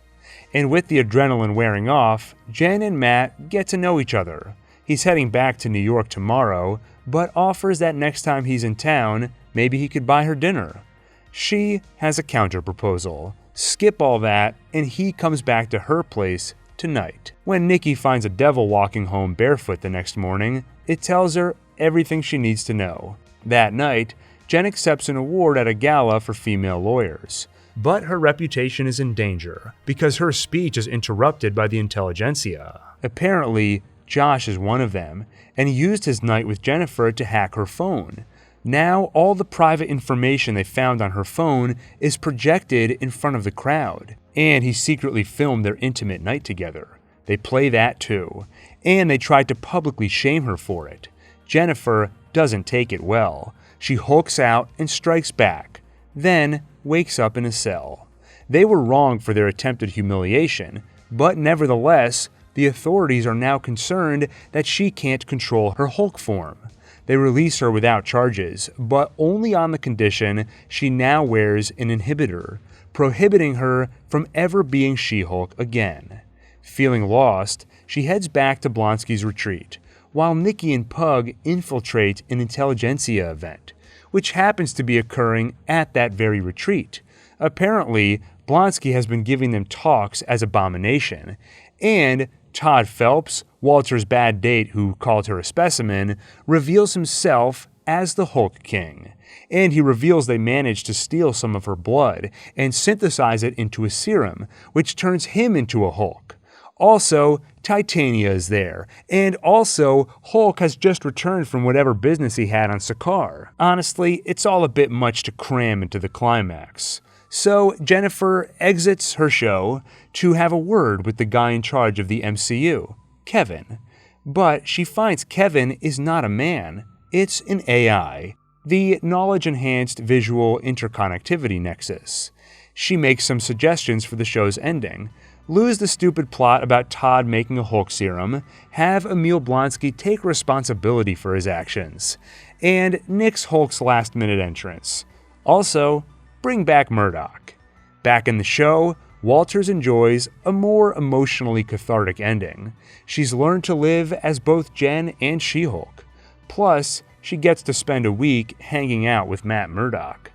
And with the adrenaline wearing off, Jen and Matt get to know each other. He's heading back to New York tomorrow, but offers that next time he's in town, maybe he could buy her dinner. She has a counter-proposal. Skip all that, and he comes back to her place tonight. When Nikki finds a devil walking home barefoot the next morning, it tells her everything she needs to know. That night, Jen accepts an award at a gala for female lawyers. But her reputation is in danger, because her speech is interrupted by the intelligentsia. Apparently, Josh is one of them, and he used his night with Jennifer to hack her phone. Now, all the private information they found on her phone is projected in front of the crowd, and he secretly filmed their intimate night together. They play that too, and they tried to publicly shame her for it. Jennifer doesn't take it well. She hulks out and strikes back, then wakes up in a cell. They were wrong for their attempted humiliation, but nevertheless, the authorities are now concerned that she can't control her Hulk form. They release her without charges, but only on the condition she now wears an inhibitor, prohibiting her from ever being She-Hulk again. Feeling lost, she heads back to Blonsky's retreat, while Nikki and Pug infiltrate an intelligentsia event, which happens to be occurring at that very retreat. Apparently, Blonsky has been giving them talks as Abomination, and Todd Phelps, Walter's bad date who called her a specimen, reveals himself as the Hulk King. And he reveals they managed to steal some of her blood and synthesize it into a serum, which turns him into a Hulk. Also, Titania is there, and also Hulk has just returned from whatever business he had on Sakaar. Honestly, it's all a bit much to cram into the climax. So Jennifer exits her show to have a word with the guy in charge of the MCU, Kevin. But she finds Kevin is not a man, it's an AI, the knowledge-enhanced visual interconnectivity nexus. She makes some suggestions for the show's ending. Lose the stupid plot about Todd making a Hulk serum, have Emil Blonsky take responsibility for his actions, and nix Hulk's last-minute entrance. Also, bring back Murdock. Back in the show, Walters enjoys a more emotionally cathartic ending. She's learned to live as both Jen and She-Hulk. Plus, she gets to spend a week hanging out with Matt Murdock.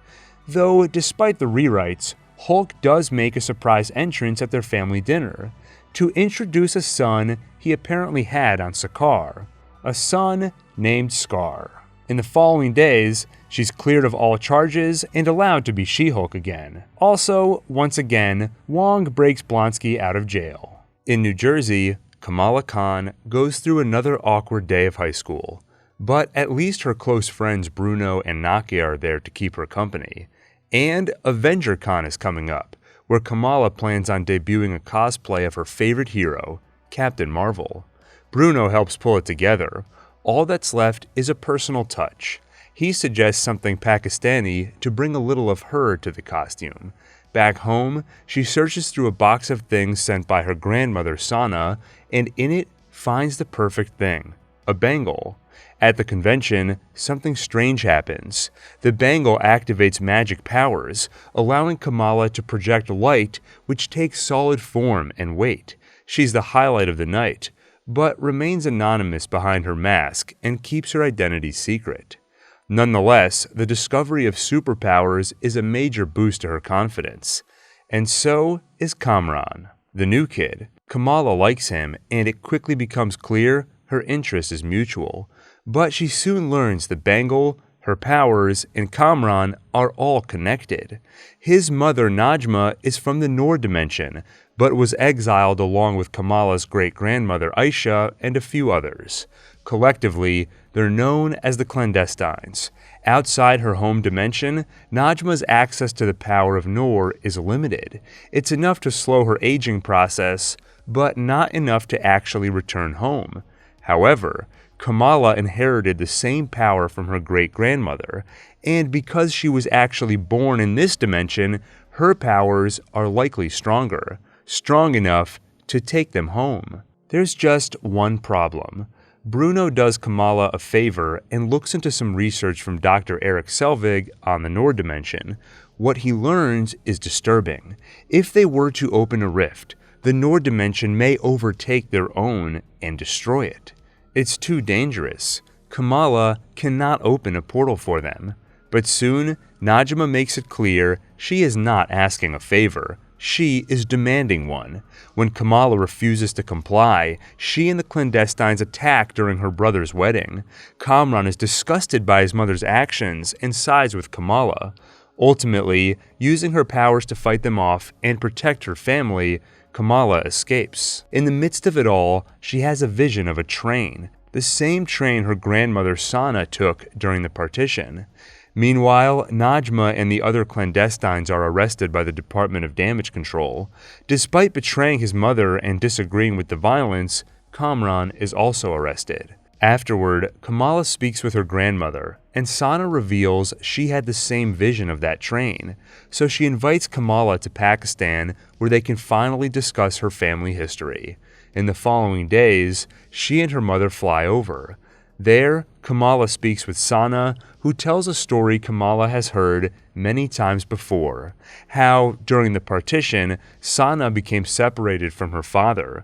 Though, despite the rewrites, Hulk does make a surprise entrance at their family dinner to introduce a son he apparently had on Sakaar, a son named Scar. In the following days, she's cleared of all charges and allowed to be She-Hulk again. Also, once again, Wong breaks Blonsky out of jail. In New Jersey, Kamala Khan goes through another awkward day of high school, but at least her close friends Bruno and Nakia are there to keep her company. And Avenger Con is coming up, where Kamala plans on debuting a cosplay of her favorite hero, Captain Marvel. Bruno helps pull it together. All that's left is a personal touch. He suggests something Pakistani to bring a little of her to the costume. Back home, she searches through a box of things sent by her grandmother Sana, and in it finds the perfect thing, a bangle. At the convention, something strange happens. The bangle activates magic powers, allowing Kamala to project light which takes solid form and weight. She's the highlight of the night, but remains anonymous behind her mask and keeps her identity secret. Nonetheless, the discovery of superpowers is a major boost to her confidence. And so is Kamran, the new kid. Kamala likes him, and it quickly becomes clear her interest is mutual. But she soon learns the bangle, Her powers and Kamran are all connected. His mother Najma is from the Nord dimension, but was exiled along with Kamala's great-grandmother Aisha and a few others. Collectively, they're known as the Clandestines. Outside her home dimension, Najma's access to the power of Noor is limited. It's enough to slow her aging process, but not enough to actually return home. However, Kamala inherited the same power from her great-grandmother, and because she was actually born in this dimension, her powers are likely stronger, strong enough to take them home. There's just one problem. Bruno does Kamala a favor and looks into some research from Dr. Eric Selvig on the Nord dimension. What he learns is disturbing. If they were to open a rift, the Nord dimension may overtake their own and destroy it. It's too dangerous. Kamala cannot open a portal for them. But soon, Najma makes it clear she is not asking a favor. She is demanding one. When Kamala refuses to comply, she and the Clandestines attack during her brother's wedding. Kamran is disgusted by his mother's actions and sides with Kamala. Ultimately, using her powers to fight them off and protect her family, Kamala escapes. In the midst of it all, she has a vision of a train, the same train her grandmother Sana took during the partition. Meanwhile, Najma and the other Clandestines are arrested by the Department of Damage Control. Despite betraying his mother and disagreeing with the violence, Kamran is also arrested. Afterward, Kamala speaks with her grandmother, and Sana reveals she had the same vision of that train, so she invites Kamala to Pakistan where they can finally discuss her family history. In the following days, she and her mother fly over. There, Kamala speaks with Sana, who tells a story Kamala has heard many times before, how, during the partition, Sana became separated from her father,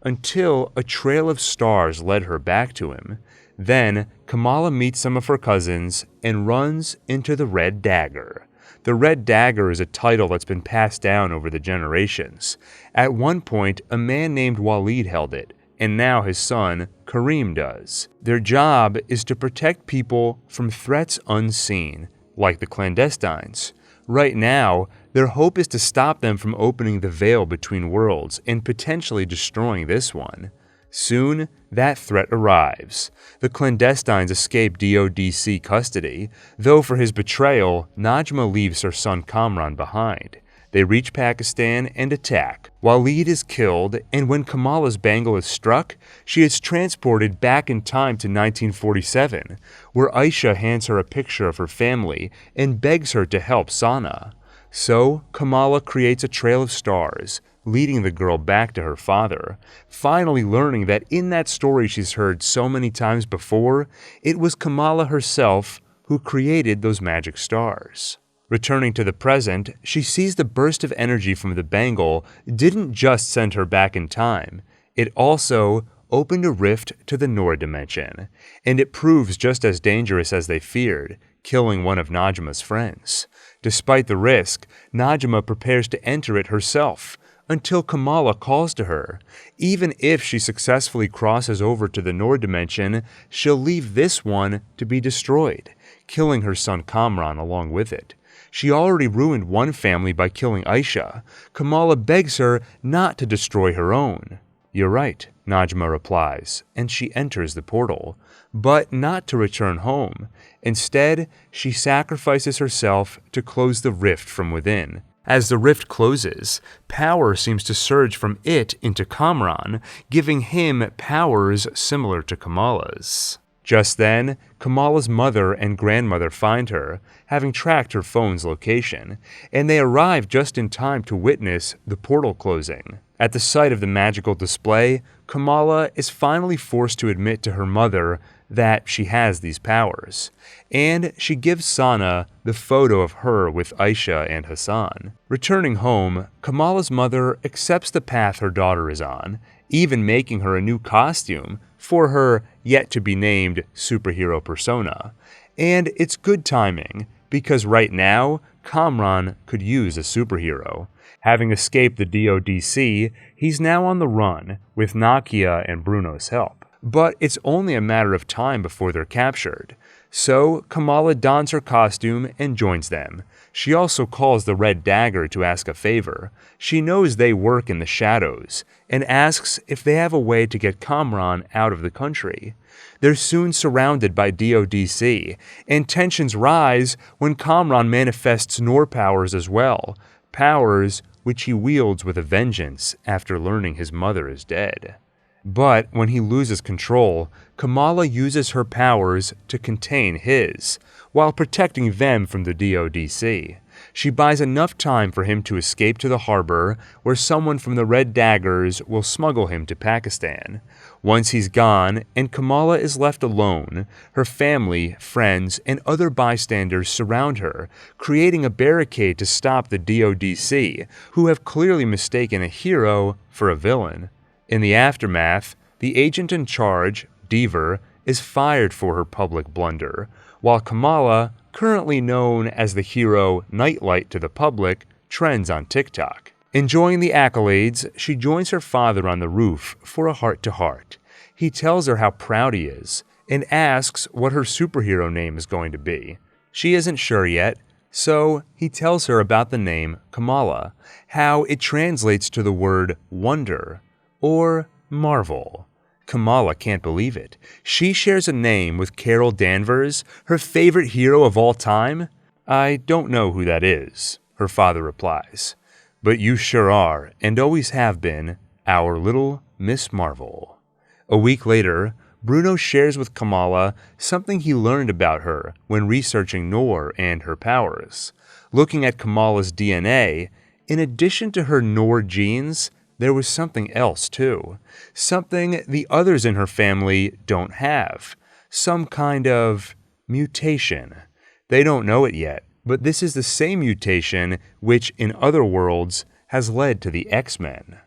until a trail of stars led her back to him. Then, Kamala meets some of her cousins and runs into the Red Dagger. The Red Dagger is a title that's been passed down over the generations. At one point, a man named Walid held it, and now his son, Kareem, does. Their job is to protect people from threats unseen, like the Clandestines. Right now, their hope is to stop them from opening the veil between worlds and potentially destroying this one. Soon, that threat arrives. The Clandestines escape DODC custody, though for his betrayal, Najma leaves her son Kamran behind. They reach Pakistan and attack. Walid is killed, and when Kamala's Bangle is struck, she is transported back in time to 1947, where Aisha hands her a picture of her family and begs her to help Sana. So, Kamala creates a trail of stars, leading the girl back to her father, finally learning that in that story she's heard so many times before, it was Kamala herself who created those magic stars. Returning to the present, she sees the burst of energy from the Bangle didn't just send her back in time, it also opened a rift to the Nord dimension, and it proves just as dangerous as they feared, killing one of Najma's friends. Despite the risk, Najma prepares to enter it herself, until Kamala calls to her. Even if she successfully crosses over to the Nord dimension, she'll leave this one to be destroyed, killing her son Kamran along with it. She already ruined one family by killing Aisha. Kamala begs her not to destroy her own. "You're right," Najma replies, and she enters the portal, but not to return home. Instead, she sacrifices herself to close the rift from within. As the rift closes, power seems to surge from it into Kamran, giving him powers similar to Kamala's. Just then, Kamala's mother and grandmother find her, having tracked her phone's location, and they arrive just in time to witness the portal closing. At the sight of the magical display, Kamala is finally forced to admit to her mother that she has these powers, and she gives Sana the photo of her with Aisha and Hassan. Returning home, Kamala's mother accepts the path her daughter is on, even making her a new costume for her yet-to-be-named superhero persona. And it's good timing, because right now, Kamran could use a superhero. Having escaped the DODC, he's now on the run, with Nakia and Bruno's help. But it's only a matter of time before they're captured. So Kamala dons her costume and joins them. She also calls the Red Dagger to ask a favor. She knows they work in the shadows, and asks if they have a way to get Kamran out of the country. They're soon surrounded by DODC, and tensions rise when Kamran manifests Nor powers as well, powers which he wields with a vengeance after learning his mother is dead. But when he loses control, Kamala uses her powers to contain his, while protecting them from the DODC. She buys enough time for him to escape to the harbor, where someone from the Red Daggers will smuggle him to Pakistan. Once he's gone, and Kamala is left alone, her family, friends, and other bystanders surround her, creating a barricade to stop the DODC, who have clearly mistaken a hero for a villain. In the aftermath, the agent in charge, Deaver, is fired for her public blunder, while Kamala, currently known as the hero Nightlight to the public, trends on TikTok. Enjoying the accolades, she joins her father on the roof for a heart-to-heart. He tells her how proud he is, and asks what her superhero name is going to be. She isn't sure yet, so he tells her about the name Kamala, how it translates to the word wonder, or marvel. Kamala can't believe it. She shares a name with Carol Danvers, her favorite hero of all time. "I don't know who that is," her father replies. "But you sure are, and always have been, our little Miss Marvel." A week later, Bruno shares with Kamala something he learned about her when researching Nor and her powers. Looking at Kamala's DNA, in addition to her Nor genes, there was something else too. Something the others in her family don't have. Some kind of mutation. They don't know it yet, but this is the same mutation which, in other worlds, has led to the X-Men.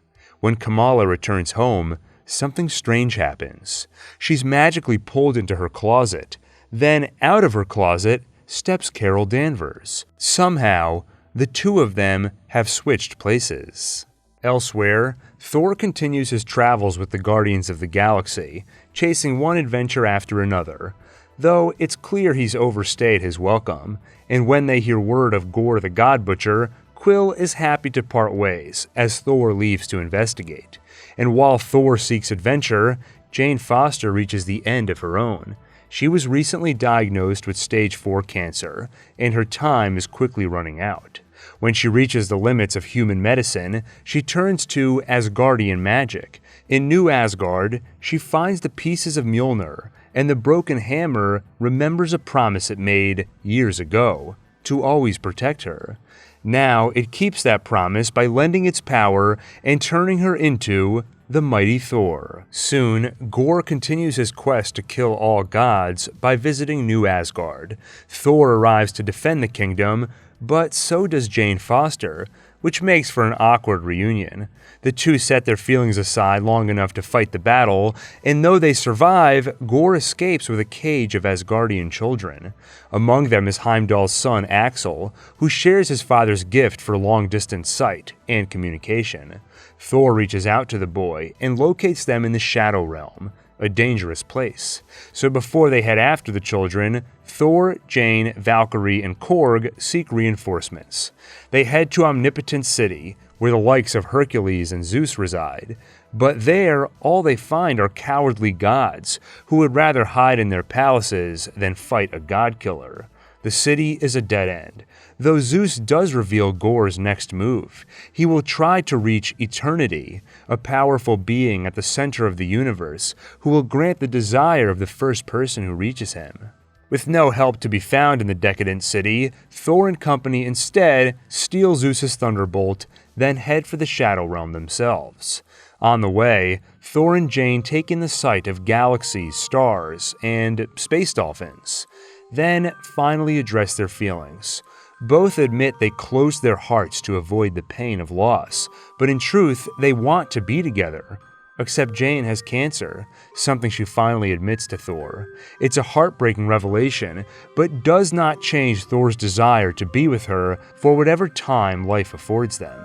When Kamala returns home, something strange happens. She's magically pulled into her closet. Then, out of her closet, steps Carol Danvers. Somehow, the two of them have switched places. Elsewhere, Thor continues his travels with the Guardians of the Galaxy, chasing one adventure after another, though it's clear he's overstayed his welcome, and when they hear word of Gorr the God Butcher, Quill is happy to part ways as Thor leaves to investigate. And while Thor seeks adventure, Jane Foster reaches the end of her own. She was recently diagnosed with stage 4 cancer, and her time is quickly running out. When she reaches the limits of human medicine, she turns to Asgardian magic. In New Asgard, she finds the pieces of Mjolnir, and the broken hammer remembers a promise it made years ago, to always protect her. Now it keeps that promise by lending its power and turning her into the mighty Thor. Soon, Gorr continues his quest to kill all gods by visiting New Asgard. Thor arrives to defend the kingdom, but so does Jane Foster, which makes for an awkward reunion. The two set their feelings aside long enough to fight the battle, and though they survive, Gorr escapes with a cage of Asgardian children. Among them is Heimdall's son Axel, who shares his father's gift for long-distance sight and communication. Thor reaches out to the boy and locates them in the Shadow Realm, a dangerous place. So before they head after the children, Thor, Jane, Valkyrie, and Korg seek reinforcements. They head to Omnipotent City, where the likes of Hercules and Zeus reside. But there, all they find are cowardly gods, who would rather hide in their palaces than fight a god-killer. The city is a dead end, though Zeus does reveal Gorr's next move. He will try to reach Eternity, a powerful being at the center of the universe, who will grant the desire of the first person who reaches him. With no help to be found in the decadent city, Thor and company instead steal Zeus's thunderbolt, then head for the Shadow Realm themselves. On the way, Thor and Jane take in the sight of galaxies, stars, and space dolphins. Then finally address their feelings. Both admit they closed their hearts to avoid the pain of loss, but in truth, they want to be together. Except Jane has cancer, something she finally admits to Thor. It's a heartbreaking revelation, but does not change Thor's desire to be with her for whatever time life affords them.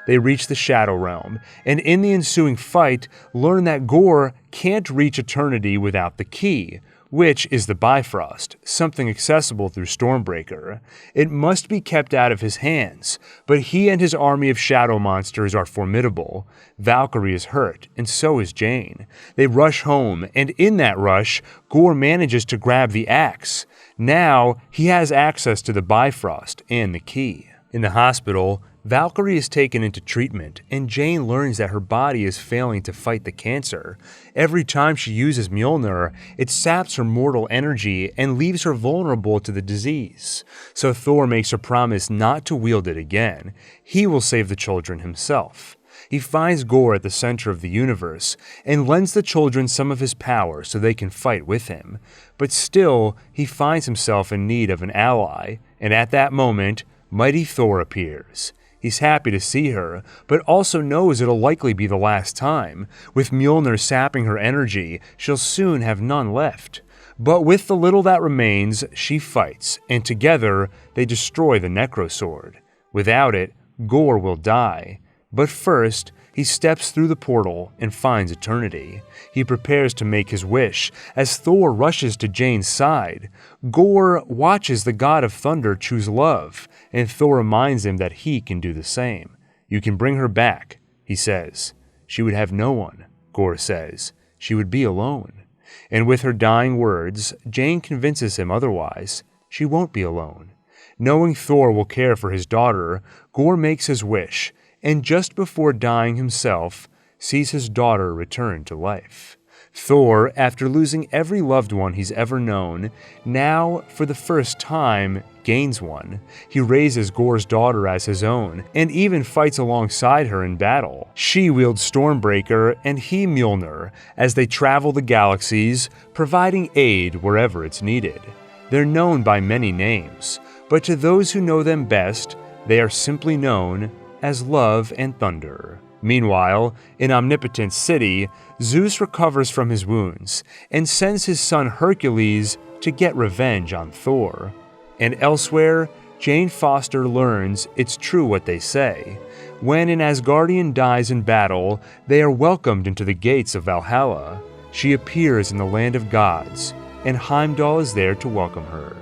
They reach the Shadow Realm, and in the ensuing fight, learn that Gorr can't reach Eternity without the key, which is the Bifrost, something accessible through Stormbreaker. It must be kept out of his hands, but he and his army of shadow monsters are formidable. Valkyrie is hurt, and so is Jane. They rush home, and in that rush, Gorr manages to grab the axe. Now, he has access to the Bifrost and the key. In the hospital, Valkyrie is taken into treatment, and Jane learns that her body is failing to fight the cancer. Every time she uses Mjolnir, it saps her mortal energy and leaves her vulnerable to the disease. So Thor makes a promise not to wield it again. He will save the children himself. He finds Gorr at the center of the universe and lends the children some of his power so they can fight with him. But still, he finds himself in need of an ally, and at that moment, mighty Thor appears. He's happy to see her, but also knows it'll likely be the last time. With Mjolnir sapping her energy, she'll soon have none left. But with the little that remains, she fights, and together they destroy the Necrosword. Without it, Gorr will die. But first, he steps through the portal and finds eternity. He prepares to make his wish as Thor rushes to Jane's side. Gorr watches the god of thunder choose love, and Thor reminds him that he can do the same. "You can bring her back," he says. "She would have no one," Gorr says. "She would be alone." And with her dying words, Jane convinces him otherwise. She won't be alone. Knowing Thor will care for his daughter, Gorr makes his wish, and just before dying himself, sees his daughter return to life. Thor, after losing every loved one he's ever known, now, for the first time, gains one. He raises Gorr's daughter as his own, and even fights alongside her in battle. She wields Stormbreaker, and he Mjolnir, as they travel the galaxies, providing aid wherever it's needed. They're known by many names, but to those who know them best, they are simply known as Love and Thunder. Meanwhile, in Omnipotent City, Zeus recovers from his wounds and sends his son Hercules to get revenge on Thor. And elsewhere, Jane Foster learns it's true what they say. When an Asgardian dies in battle, they are welcomed into the gates of Valhalla. She appears in the land of gods, and Heimdall is there to welcome her.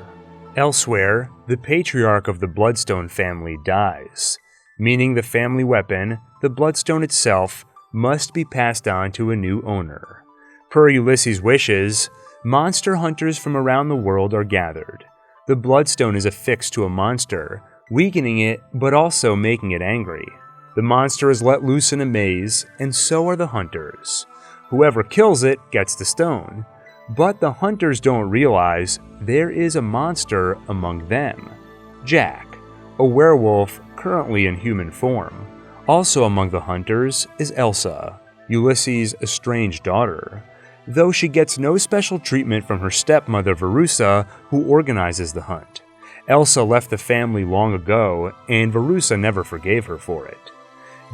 Elsewhere, the patriarch of the Bloodstone family dies, meaning the family weapon, the Bloodstone itself, must be passed on to a new owner. Per Ulysses' wishes, monster hunters from around the world are gathered. The Bloodstone is affixed to a monster, weakening it but also making it angry. The monster is let loose in a maze, and so are the hunters. Whoever kills it gets the stone. But the hunters don't realize there is a monster among them. Jack, a werewolf currently in human form. Also among the hunters is Elsa, Ulysses' estranged daughter, though she gets no special treatment from her stepmother Verussa, who organizes the hunt. Elsa left the family long ago, and Verussa never forgave her for it.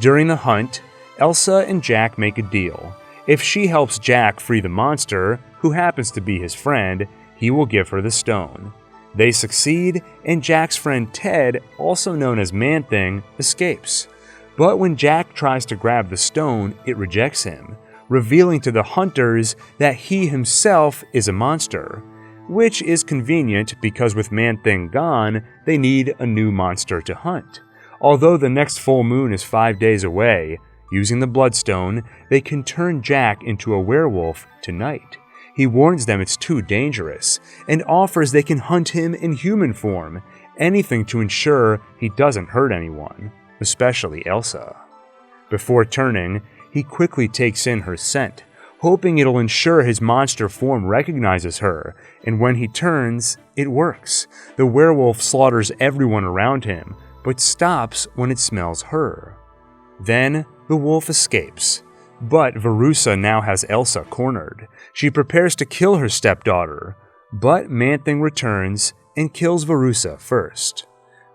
During the hunt, Elsa and Jack make a deal. If she helps Jack free the monster, who happens to be his friend, he will give her the stone. They succeed, and Jack's friend Ted, also known as Man-Thing, escapes. But when Jack tries to grab the stone, it rejects him, revealing to the hunters that he himself is a monster, which is convenient because with Man-Thing gone, they need a new monster to hunt. Although the next full moon is 5 days away, using the Bloodstone, they can turn Jack into a werewolf tonight. He warns them it's too dangerous, and offers they can hunt him in human form, anything to ensure he doesn't hurt anyone, especially Elsa. Before turning, he quickly takes in her scent, hoping it'll ensure his monster form recognizes her, and when he turns, it works. The werewolf slaughters everyone around him, but stops when it smells her. Then, the wolf escapes. But Verussa now has Elsa cornered. She prepares to kill her stepdaughter, but Man-Thing returns and kills Verussa first.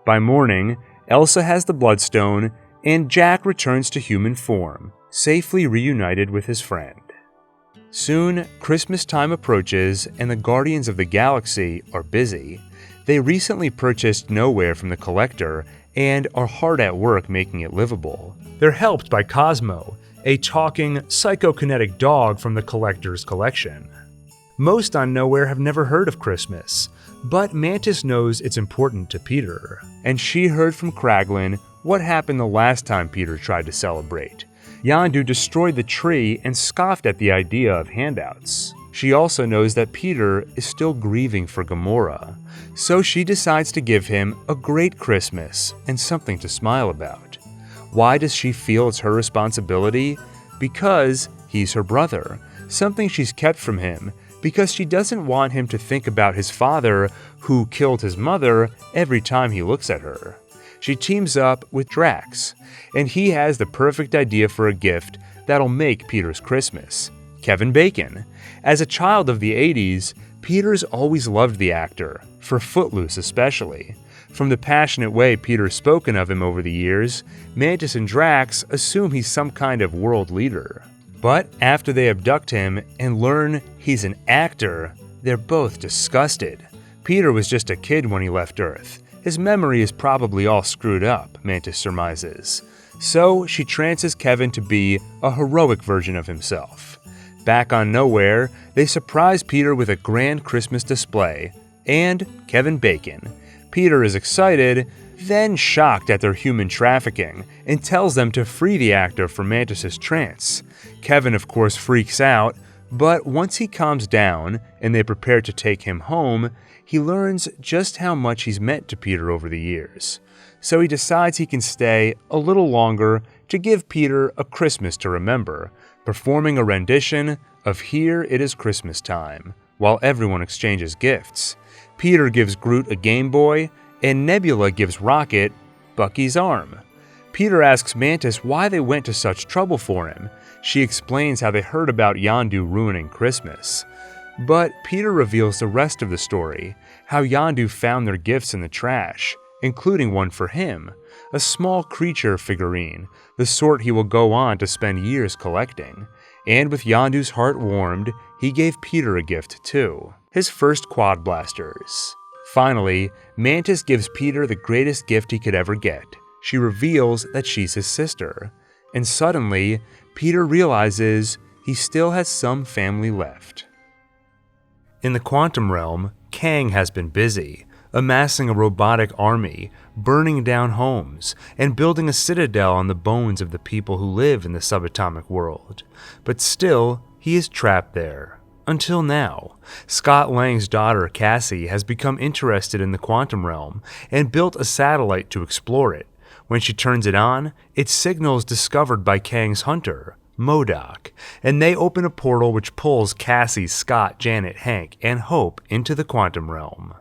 By morning, Elsa has the Bloodstone, and Jack returns to human form, safely reunited with his friend. Soon, Christmas time approaches, and the Guardians of the Galaxy are busy. They recently purchased Nowhere from the Collector, and are hard at work making it livable. They're helped by Cosmo, a talking, psychokinetic dog from the Collector's collection. Most on Nowhere have never heard of Christmas, but Mantis knows it's important to Peter. And she heard from Kraglin what happened the last time Peter tried to celebrate. Yondu destroyed the tree and scoffed at the idea of handouts. She also knows that Peter is still grieving for Gamora, so she decides to give him a great Christmas and something to smile about. Why does she feel it's her responsibility? Because he's her brother, something she's kept from him, because she doesn't want him to think about his father, who killed his mother, every time he looks at her. She teams up with Drax, and he has the perfect idea for a gift that'll make Peter's Christmas: Kevin Bacon. As a child of the 80s, Peter's always loved the actor, for Footloose especially. From the passionate way Peter's spoken of him over the years, Mantis and Drax assume he's some kind of world leader. But after they abduct him and learn he's an actor, they're both disgusted. Peter was just a kid when he left Earth. His memory is probably all screwed up, Mantis surmises. So she trances Kevin to be a heroic version of himself. Back on Nowhere, they surprise Peter with a grand Christmas display and Kevin Bacon. Peter is excited, then shocked at their human trafficking, and tells them to free the actor from Mantis' trance. Kevin, of course, freaks out, but once he calms down and they prepare to take him home, he learns just how much he's meant to Peter over the years. So he decides he can stay a little longer to give Peter a Christmas to remember, performing a rendition of Here It Is Christmas Time, while everyone exchanges gifts. Peter gives Groot a Game Boy, and Nebula gives Rocket Bucky's arm. Peter asks Mantis why they went to such trouble for him. She explains how they heard about Yondu ruining Christmas. But Peter reveals the rest of the story, how Yondu found their gifts in the trash, including one for him, a small creature figurine, the sort he will go on to spend years collecting. And with Yondu's heart warmed, he gave Peter a gift too, his first quad blasters. Finally, Mantis gives Peter the greatest gift he could ever get. She reveals that she's his sister. And suddenly, Peter realizes he still has some family left. In the quantum realm, Kang has been busy, amassing a robotic army, burning down homes, and building a citadel on the bones of the people who live in the subatomic world. But still, he is trapped there. Until now, Scott Lang's daughter Cassie has become interested in the quantum realm and built a satellite to explore it. When she turns it on, its signal is discovered by Kang's hunter, MODOK, and they open a portal which pulls Cassie, Scott, Janet, Hank, and Hope into the quantum realm,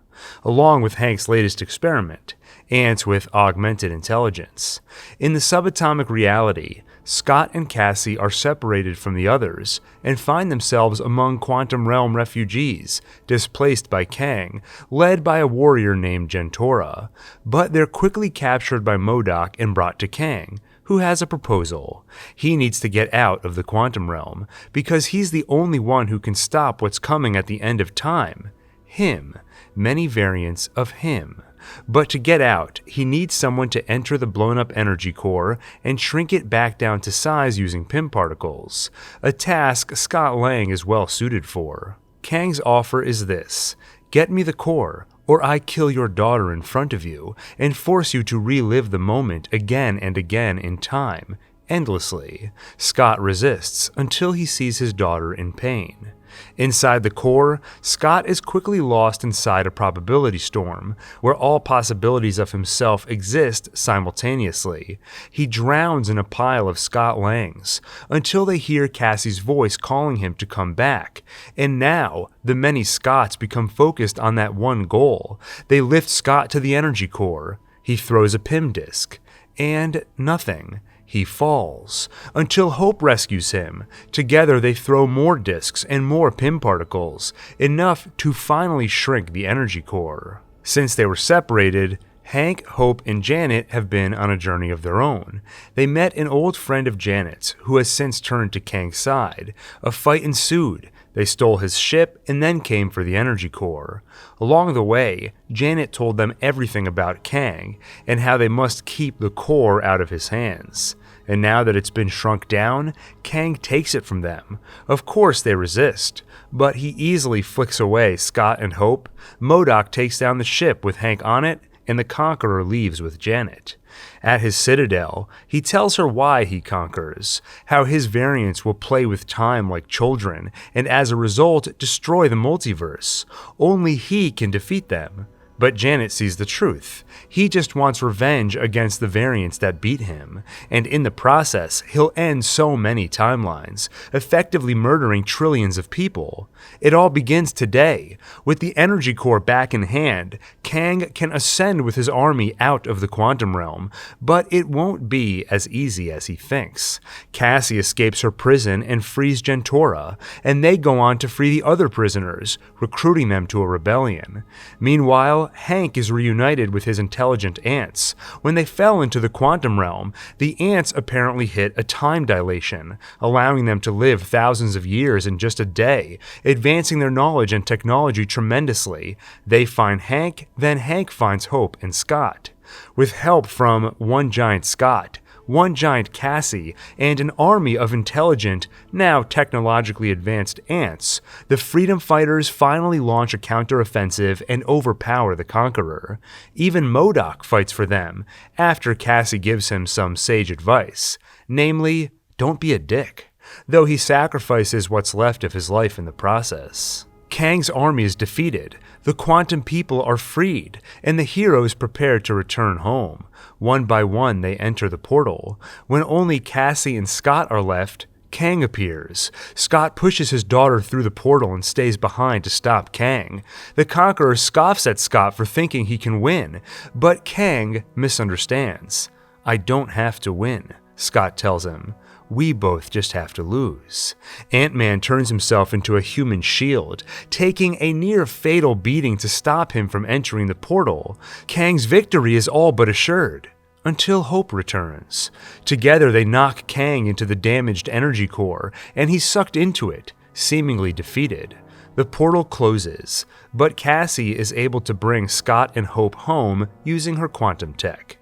along with Hank's latest experiment, ants with augmented intelligence. In the subatomic reality, Scott and Cassie are separated from the others and find themselves among quantum realm refugees, displaced by Kang, led by a warrior named Gentora. But they're quickly captured by MODOK and brought to Kang, who has a proposal. He needs to get out of the quantum realm, because he's the only one who can stop what's coming at the end of time. Him. Many variants of him. But to get out, he needs someone to enter the blown-up energy core and shrink it back down to size using Pym Particles, a task Scott Lang is well suited for. Kang's offer is this: get me the core, or I kill your daughter in front of you and force you to relive the moment again and again in time, endlessly. Scott resists until he sees his daughter in pain. Inside the core, Scott is quickly lost inside a probability storm, where all possibilities of himself exist simultaneously. He drowns in a pile of Scott Langs, until they hear Cassie's voice calling him to come back. And now, the many Scotts become focused on that one goal. They lift Scott to the energy core. He throws a Pym disc. And nothing. He falls, until Hope rescues him. Together they throw more discs and more Pym particles, enough to finally shrink the energy core. Since they were separated, Hank, Hope, and Janet have been on a journey of their own. They met an old friend of Janet's, who has since turned to Kang's side. A fight ensued. They stole his ship and then came for the energy core. Along the way, Janet told them everything about Kang and how they must keep the core out of his hands. and now that it's been shrunk down, Kang takes it from them. Of course they resist, but he easily flicks away Scott and Hope. MODOK takes down the ship with Hank on it, and the Conqueror leaves with Janet. At his citadel, he tells her why he conquers, how his variants will play with time like children, and as a result destroy the multiverse. Only he can defeat them. But Janet sees the truth. He just wants revenge against the variants that beat him, and in the process, he'll end so many timelines, effectively murdering trillions of people. It all begins today. With the energy core back in hand, Kang can ascend with his army out of the quantum realm, but it won't be as easy as he thinks. Cassie escapes her prison and frees Gentora, and they go on to free the other prisoners, recruiting them to a rebellion. Meanwhile, Hank is reunited with his intelligent ants. When they fell into the quantum realm, the ants apparently hit a time dilation, allowing them to live thousands of years in just a day, advancing their knowledge and technology tremendously. They find Hank, then Hank finds Hope and Scott. With help from one giant Scott, one giant Cassie, and an army of intelligent, now technologically advanced ants, the freedom fighters finally launch a counteroffensive and overpower the Conqueror. Even MODOK fights for them, after Cassie gives him some sage advice, namely, don't be a dick, though he sacrifices what's left of his life in the process. Kang's army is defeated, the quantum people are freed, and the heroes prepare to return home. One by one they enter the portal. When only Cassie and Scott are left, Kang appears. Scott pushes his daughter through the portal and stays behind to stop Kang. The Conqueror scoffs at Scott for thinking he can win, but Kang misunderstands. "I don't have to win," Scott tells him. "We both just have to lose." Ant-Man turns himself into a human shield, taking a near-fatal beating to stop him from entering the portal. Kang's victory is all but assured, until Hope returns. Together they knock Kang into the damaged energy core, and he's sucked into it, seemingly defeated. The portal closes, but Cassie is able to bring Scott and Hope home using her quantum tech.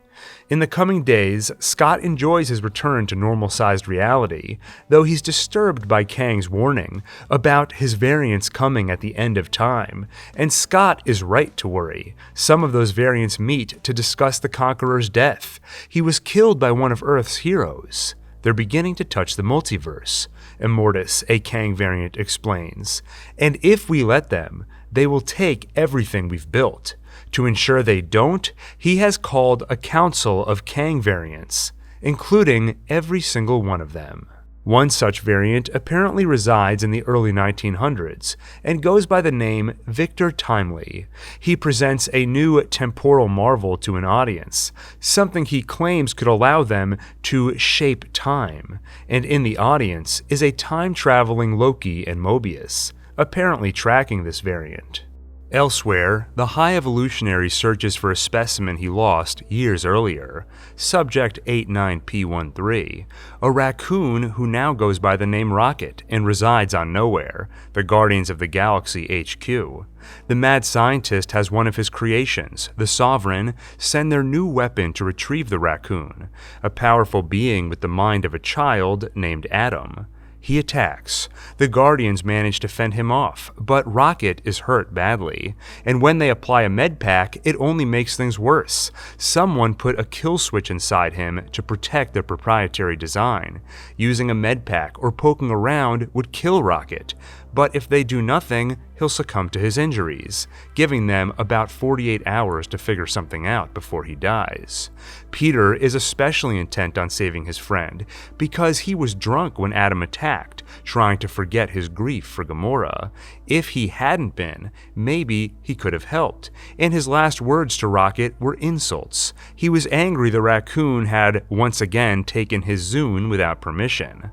In the coming days, Scott enjoys his return to normal-sized reality, though he's disturbed by Kang's warning about his variants coming at the end of time, and Scott is right to worry. Some of those variants meet to discuss the Conqueror's death. He was killed by one of Earth's heroes. They're beginning to touch the multiverse, Immortus, a Kang variant, explains, and if we let them, they will take everything we've built. To ensure they don't, he has called a council of Kang variants, including every single one of them. One such variant apparently resides in the early 1900s and goes by the name Victor Timely. He presents a new temporal marvel to an audience, something he claims could allow them to shape time, and in the audience is a time-traveling Loki and Mobius, apparently tracking this variant. Elsewhere, the High Evolutionary searches for a specimen he lost years earlier, Subject 89P13, a raccoon who now goes by the name Rocket and resides on Nowhere, the Guardians of the Galaxy HQ. The mad scientist has one of his creations, the Sovereign, send their new weapon to retrieve the raccoon, a powerful being with the mind of a child named Adam. He attacks. The Guardians manage to fend him off, but Rocket is hurt badly, and when they apply a med pack, it only makes things worse. Someone put a kill switch inside him to protect their proprietary design. Using a med pack or poking around would kill Rocket, but if they do nothing, he'll succumb to his injuries, giving them about 48 hours to figure something out before he dies. Peter is especially intent on saving his friend, because he was drunk when Adam attacked, trying to forget his grief for Gamora. If he hadn't been, maybe he could have helped, and his last words to Rocket were insults. He was angry the raccoon had once again taken his Zune without permission.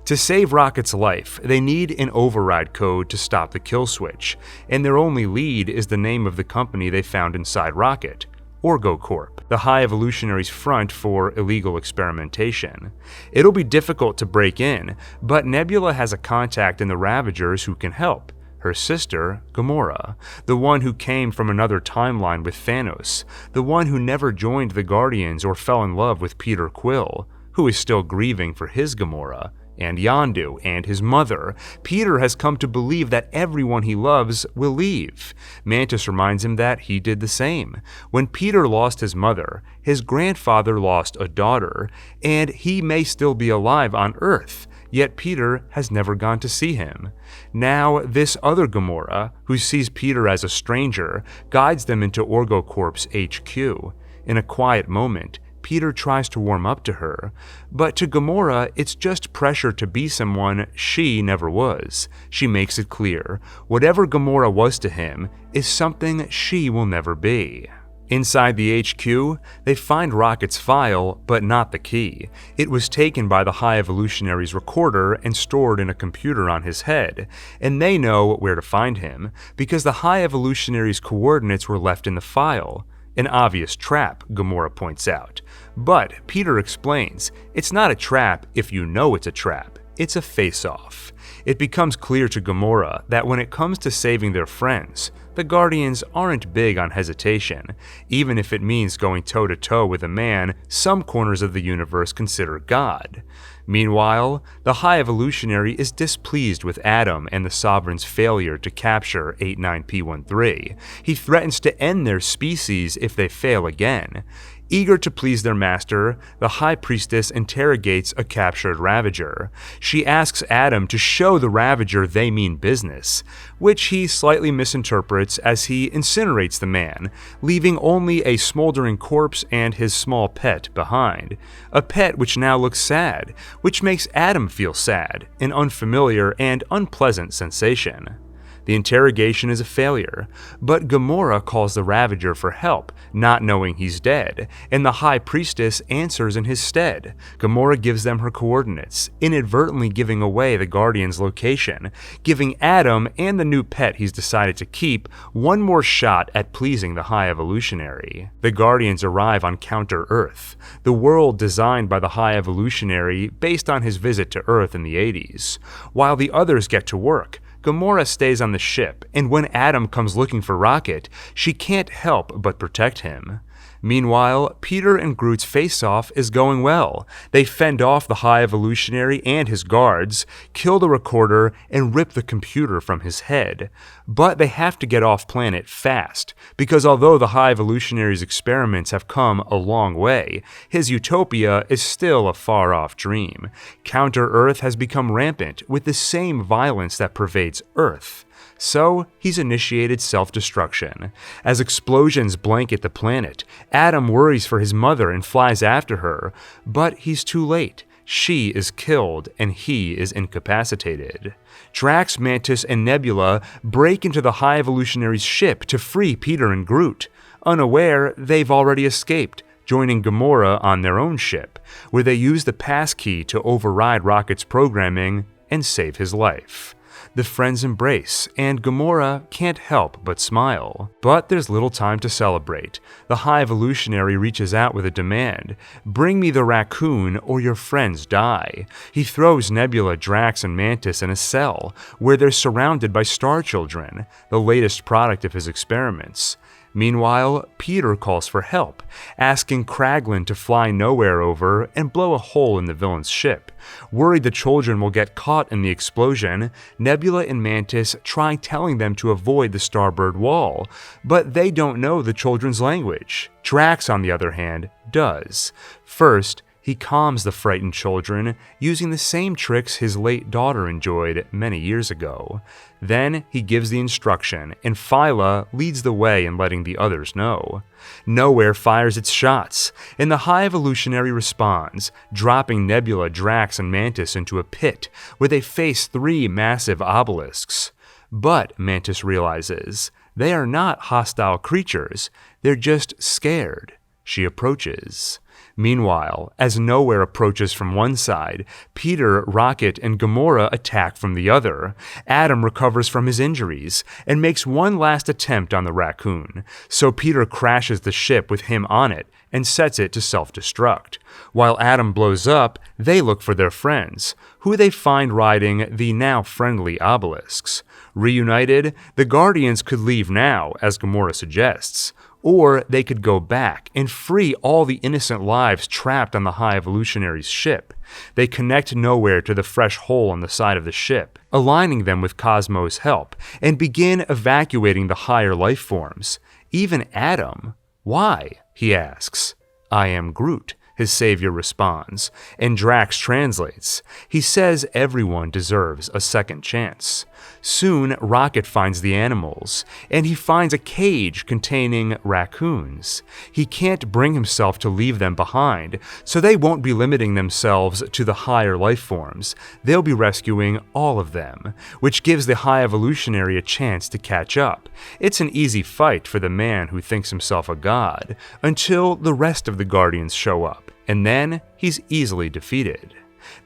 To save Rocket's life, they need an override code to stop the kill switch, and their only lead is the name of the company they found inside Rocket, Orgo Corp, the High Evolutionary's front for illegal experimentation. It'll be difficult to break in, but Nebula has a contact in the Ravagers who can help. Her sister, Gamora, the one who came from another timeline with Thanos, the one who never joined the Guardians or fell in love with Peter Quill, who is still grieving for his Gamora, and Yondu and his mother. Peter has come to believe that everyone he loves will leave. Mantis reminds him that he did the same. When Peter lost his mother, his grandfather lost a daughter, and he may still be alive on Earth, yet Peter has never gone to see him. Now, this other Gamora, who sees Peter as a stranger, guides them into OrgoCorp's HQ. In a quiet moment, Peter tries to warm up to her, but to Gamora, it's just pressure to be someone she never was. She makes it clear, whatever Gamora was to him is something she will never be. Inside the HQ, they find Rocket's file, but not the key. It was taken by the High Evolutionary's recorder and stored in a computer on his head, and they know where to find him, because the High Evolutionary's coordinates were left in the file. An obvious trap, Gamora points out. But Peter explains, it's not a trap if you know it's a trap. It's a face-off. It becomes clear to Gamora that when it comes to saving their friends, the Guardians aren't big on hesitation, even if it means going toe-to-toe with a man some corners of the universe consider God. Meanwhile, the High Evolutionary is displeased with Adam and the Sovereign's failure to capture 89P13. He threatens to end their species if they fail again. Eager to please their master, the High Priestess interrogates a captured Ravager. She asks Adam to show the Ravager they mean business, which he slightly misinterprets as he incinerates the man, leaving only a smoldering corpse and his small pet behind. A pet which now looks sad, which makes Adam feel sad, an unfamiliar and unpleasant sensation. The interrogation is a failure, but Gamora calls the Ravager for help, not knowing he's dead, and the High Priestess answers in his stead. Gamora gives them her coordinates, inadvertently giving away the Guardian's location, giving Adam and the new pet he's decided to keep one more shot at pleasing the High Evolutionary. The Guardians arrive on Counter-Earth, the world designed by the High Evolutionary based on his visit to Earth in the 80s. While the others get to work, Gamora stays on the ship, and when Adam comes looking for Rocket, she can't help but protect him. Meanwhile, Peter and Groot's face-off is going well. They fend off the High Evolutionary and his guards, kill the recorder, and rip the computer from his head. But they have to get off planet fast, because although the High Evolutionary's experiments have come a long way, his utopia is still a far-off dream. Counter-Earth has become rampant with the same violence that pervades Earth. So, he's initiated self-destruction. As explosions blanket the planet, Adam worries for his mother and flies after her, but he's too late. She is killed and he is incapacitated. Drax, Mantis, and Nebula break into the High Evolutionary's ship to free Peter and Groot. Unaware, they've already escaped, joining Gamora on their own ship, where they use the passkey to override Rocket's programming and save his life. The friends embrace, and Gamora can't help but smile. But there's little time to celebrate. The High Evolutionary reaches out with a demand. Bring me the raccoon or your friends die. He throws Nebula, Drax, and Mantis in a cell, where they're surrounded by Star Children, the latest product of his experiments. Meanwhile, Peter calls for help, asking Kraglin to fly Nowhere over and blow a hole in the villain's ship. Worried the children will get caught in the explosion, Nebula and Mantis try telling them to avoid the starboard wall, but they don't know the children's language. Drax, on the other hand, does. First, he calms the frightened children using the same tricks his late daughter enjoyed many years ago. Then he gives the instruction, and Phyla leads the way in letting the others know. Nowhere fires its shots, and the High Evolutionary responds, dropping Nebula, Drax, and Mantis into a pit where they face 3 massive obelisks. But, Mantis realizes, they are not hostile creatures, they're just scared. She approaches. Meanwhile, as Nowhere approaches from one side, Peter, Rocket, and Gamora attack from the other. Adam recovers from his injuries and makes one last attempt on the raccoon, so Peter crashes the ship with him on it and sets it to self-destruct. While Adam blows up, they look for their friends, who they find riding the now friendly obelisks. Reunited, the Guardians could leave now, as Gamora suggests, Or they could go back and free all the innocent lives trapped on the High Evolutionary's ship. They connect nowhere to the fresh hole on the side of the ship, aligning them with Cosmo's help, and begin evacuating the higher life forms. Even Adam. Why? He asks. I am Groot, his savior responds, and Drax translates. He says everyone deserves a second chance. Soon, Rocket finds the animals, and he finds a cage containing raccoons. He can't bring himself to leave them behind, so they won't be limiting themselves to the higher life forms. They'll be rescuing all of them, which gives the High Evolutionary a chance to catch up. It's an easy fight for the man who thinks himself a god, until the rest of the Guardians show up, and then he's easily defeated.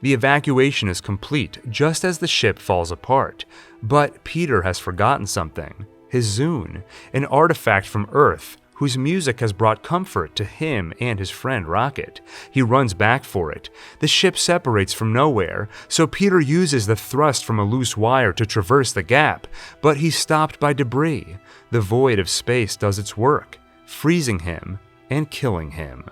The evacuation is complete just as the ship falls apart, but Peter has forgotten something. His Zune, an artifact from Earth whose music has brought comfort to him and his friend Rocket. He runs back for it. The ship separates from nowhere, so Peter uses the thrust from a loose wire to traverse the gap, but he's stopped by debris. The void of space does its work, freezing him and killing him.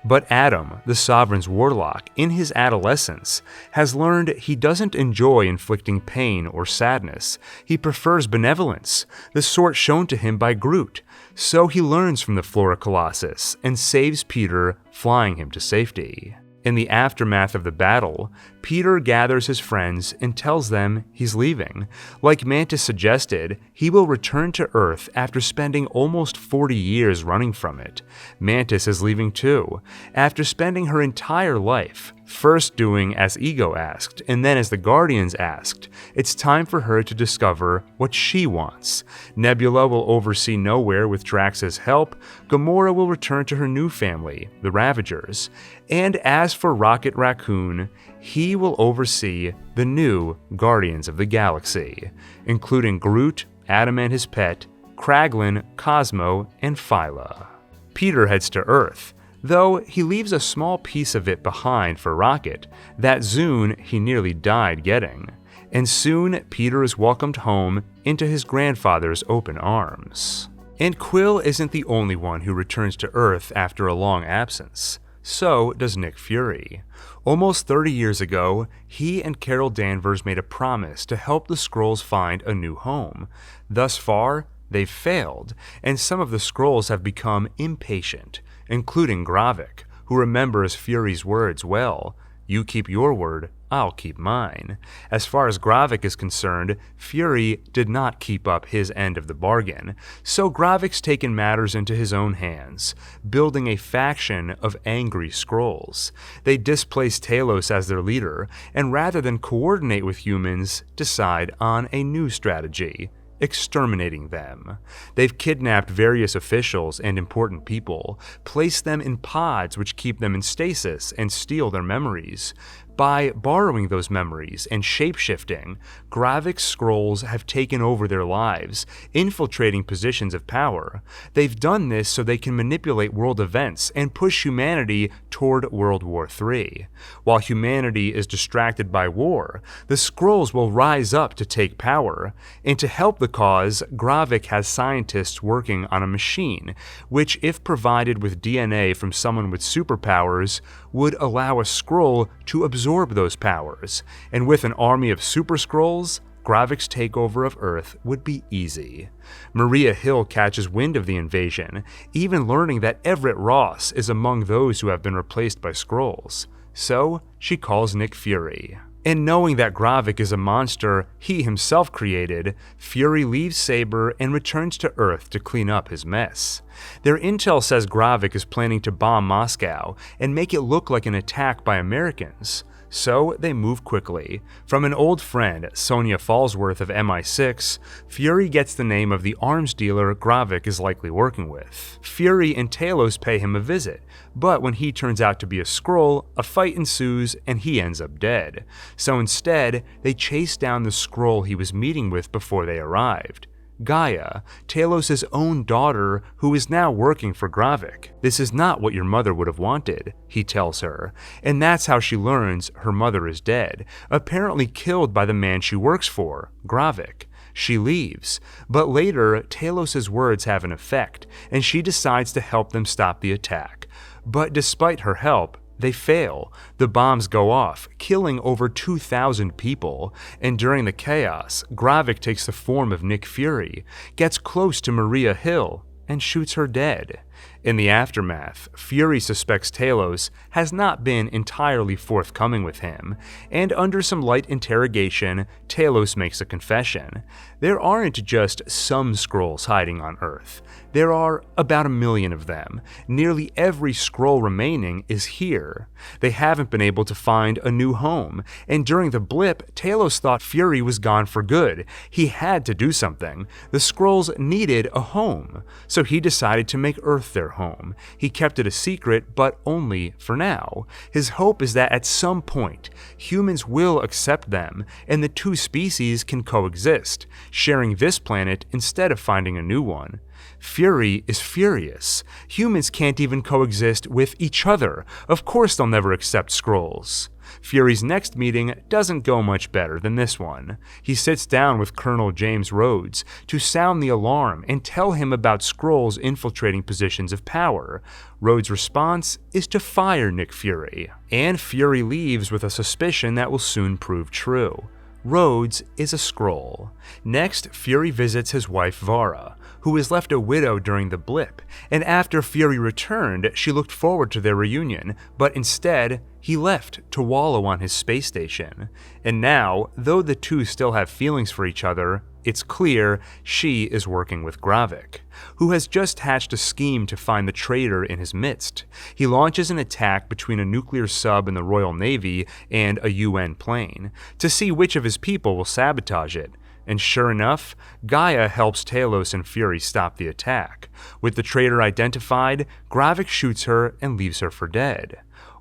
But Adam, the Sovereign's warlock, in his adolescence, has learned he doesn't enjoy inflicting pain or sadness. He prefers benevolence, the sort shown to him by Groot. So he learns from the Flora Colossus and saves Peter, flying him to safety. In the aftermath of the battle, Peter gathers his friends and tells them he's leaving. Like Mantis suggested, he will return to Earth after spending almost 40 years running from it. Mantis is leaving too, after spending her entire life, first doing as Ego asked, and then as the Guardians asked. It's time for her to discover what she wants. Nebula will oversee Nowhere with Drax's help. Gamora will return to her new family, the Ravagers. And as for Rocket Raccoon, he will oversee the new Guardians of the Galaxy, including Groot, Adam and his pet, Kraglin, Cosmo, and Phyla. Peter heads to Earth, though he leaves a small piece of it behind for Rocket, that Zune he nearly died getting. And soon Peter is welcomed home into his grandfather's open arms. And Quill isn't the only one who returns to Earth after a long absence. So does Nick Fury. Almost 30 years ago, he and Carol Danvers made a promise to help the Skrulls find a new home. Thus far, they've failed, and some of the Skrulls have become impatient, including Gravik, who remembers Fury's words well. You keep your word, I'll keep mine. As far as Gravik is concerned, Fury did not keep up his end of the bargain, so Gravik's taken matters into his own hands, building a faction of angry Skrulls. They displace Talos as their leader, and rather than coordinate with humans, decide on a new strategy: exterminating them. They've kidnapped various officials and important people, placed them in pods which keep them in stasis and steal their memories. By borrowing those memories and shape-shifting, Gravik's Skrulls have taken over their lives, infiltrating positions of power. They've done this so they can manipulate world events and push humanity toward World War III. While humanity is distracted by war, the Skrulls will rise up to take power. And to help the cause, Gravik has scientists working on a machine, which, if provided with DNA from someone with superpowers, would allow a Skrull to absorb those powers, and with an army of Super Skrulls, Gravik's takeover of Earth would be easy. Maria Hill catches wind of the invasion, even learning that Everett Ross is among those who have been replaced by Skrulls. So she calls Nick Fury. And knowing that Gravik is a monster he himself created, Fury leaves Saber and returns to Earth to clean up his mess. Their intel says Gravik is planning to bomb Moscow and make it look like an attack by Americans. So they move quickly. From an old friend, Sonia Fallsworth of MI6, Fury gets the name of the arms dealer Gravik is likely working with. Fury and Talos pay him a visit, but when he turns out to be a Skrull, a fight ensues and he ends up dead. So instead, they chase down the Skrull he was meeting with before they arrived. Gaia, Talos' own daughter, who is now working for Gravik. This is not what your mother would have wanted, he tells her, and that's how she learns her mother is dead, apparently killed by the man she works for, Gravik. She leaves, but later Talos' words have an effect, and she decides to help them stop the attack. But despite her help, they fail. The bombs go off, killing over 2,000 people, and during the chaos, Gravik takes the form of Nick Fury, gets close to Maria Hill, and shoots her dead. In the aftermath, Fury suspects Talos has not been entirely forthcoming with him, and under some light interrogation, Talos makes a confession. There aren't just some Skrulls hiding on Earth. There are about 1 million of them. Nearly every Skrull remaining is here. They haven't been able to find a new home, and during the blip, Talos thought Fury was gone for good. He had to do something. The Skrulls needed a home, so he decided to make Earth their home. He kept it a secret, but only for now. His hope is that at some point, humans will accept them, and the two species can coexist, sharing this planet instead of finding a new one. Fury is furious. Humans can't even coexist with each other. Of course they'll never accept Skrulls. Fury's next meeting doesn't go much better than this one. He sits down with Colonel James Rhodes to sound the alarm and tell him about Skrulls infiltrating positions of power. Rhodes' response is to fire Nick Fury, and Fury leaves with a suspicion that will soon prove true. Rhodes is a Skrull. Next, Fury visits his wife Vara, who was left a widow during the blip, and after Fury returned, she looked forward to their reunion, but instead, he left to wallow on his space station. And now, though the two still have feelings for each other, it's clear she is working with Gravik, who has just hatched a scheme to find the traitor in his midst. He launches an attack between a nuclear sub in the Royal Navy and a UN plane, to see which of his people will sabotage it. And sure enough, Gaia helps Talos and Fury stop the attack. With the traitor identified, Gravik shoots her and leaves her for dead.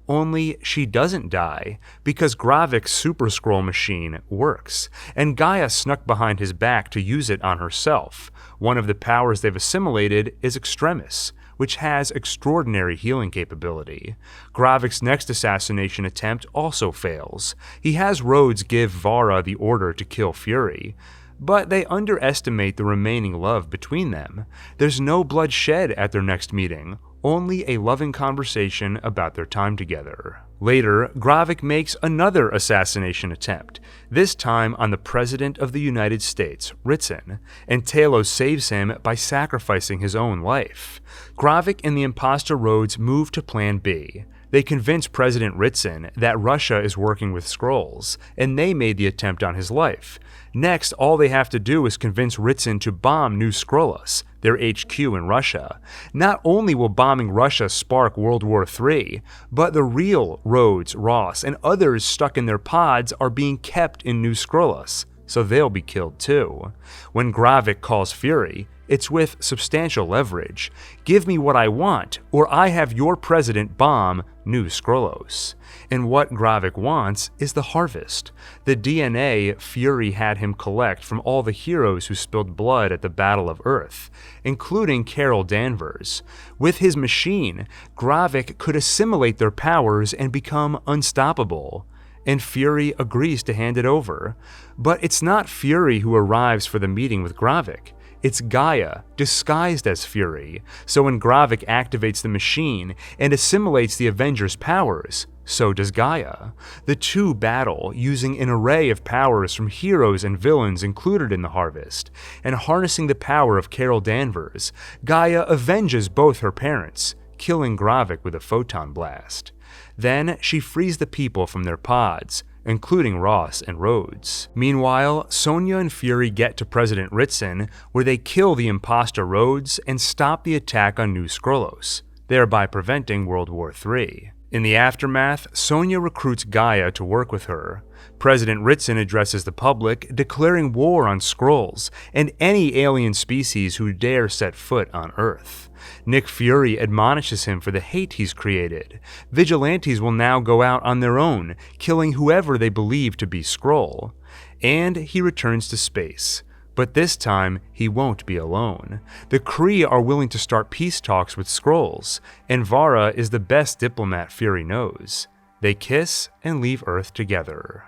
Only she doesn't die, because Gravik's Super Skrull machine works, and Gaia snuck behind his back to use it on herself. One of the powers they've assimilated is Extremis, which has extraordinary healing capability. Gravik's next assassination attempt also fails. He has Rhodes give Vara the order to kill Fury, but they underestimate the remaining love between them. There's no blood shed at their next meeting, only a loving conversation about their time together. Later, Gravik makes another assassination attempt, this time on the President of the United States, Ritson, and Talos saves him by sacrificing his own life. Gravik and the imposter Rhodes move to Plan B. They convince President Ritson that Russia is working with Skrulls, and they made the attempt on his life. Next, all they have to do is convince Ritson to bomb New Skrullos, their HQ in Russia. Not only will bombing Russia spark World War III, but the real Rhodes, Ross, and others stuck in their pods are being kept in New Skrullos, so they'll be killed too. When Gravik calls Fury, it's with substantial leverage. Give me what I want, or I have your president bomb New Skrullos. And what Gravik wants is the harvest, the DNA Fury had him collect from all the heroes who spilled blood at the Battle of Earth, including Carol Danvers. With his machine, Gravik could assimilate their powers and become unstoppable. And Fury agrees to hand it over. But it's not Fury who arrives for the meeting with Gravik. It's Gaia, disguised as Fury. So when Gravik activates the machine and assimilates the Avengers' powers, so does Gaia. The two battle, using an array of powers from heroes and villains included in the harvest, and harnessing the power of Carol Danvers, Gaia avenges both her parents, killing Gravik with a photon blast. Then she frees the people from their pods, including Ross and Rhodes. Meanwhile, Sonya and Fury get to President Ritson, where they kill the imposter Rhodes and stop the attack on New Skrullos, thereby preventing World War III. In the aftermath, Sonya recruits Gaia to work with her. President Ritson addresses the public, declaring war on Skrulls and any alien species who dare set foot on Earth. Nick Fury admonishes him for the hate he's created. Vigilantes will now go out on their own, killing whoever they believe to be Skrull. And he returns to space. But this time, he won't be alone. The Kree are willing to start peace talks with Skrulls, and Vara is the best diplomat Fury knows. They kiss and leave Earth together.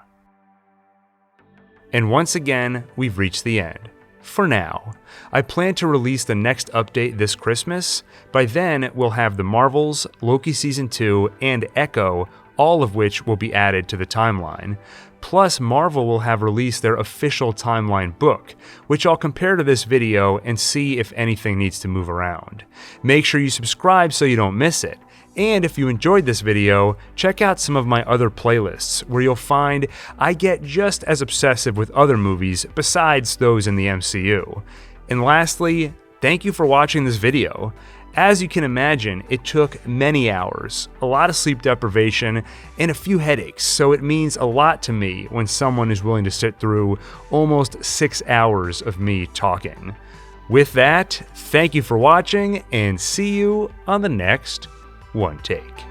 And once again, we've reached the end. for now. I plan to release the next update this Christmas. By then, we'll have The Marvels, Loki Season 2, and Echo, all of which will be added to the timeline. Plus, Marvel will have released their official timeline book, which I'll compare to this video and see if anything needs to move around. Make sure you subscribe so you don't miss it. And if you enjoyed this video, check out some of my other playlists, where you'll find I get just as obsessive with other movies besides those in the MCU. And lastly, thank you for watching this video. As you can imagine, it took many hours, a lot of sleep deprivation, and a few headaches, so it means a lot to me when someone is willing to sit through almost 6 hours of me talking. With that, thank you for watching, and see you on the next One Take.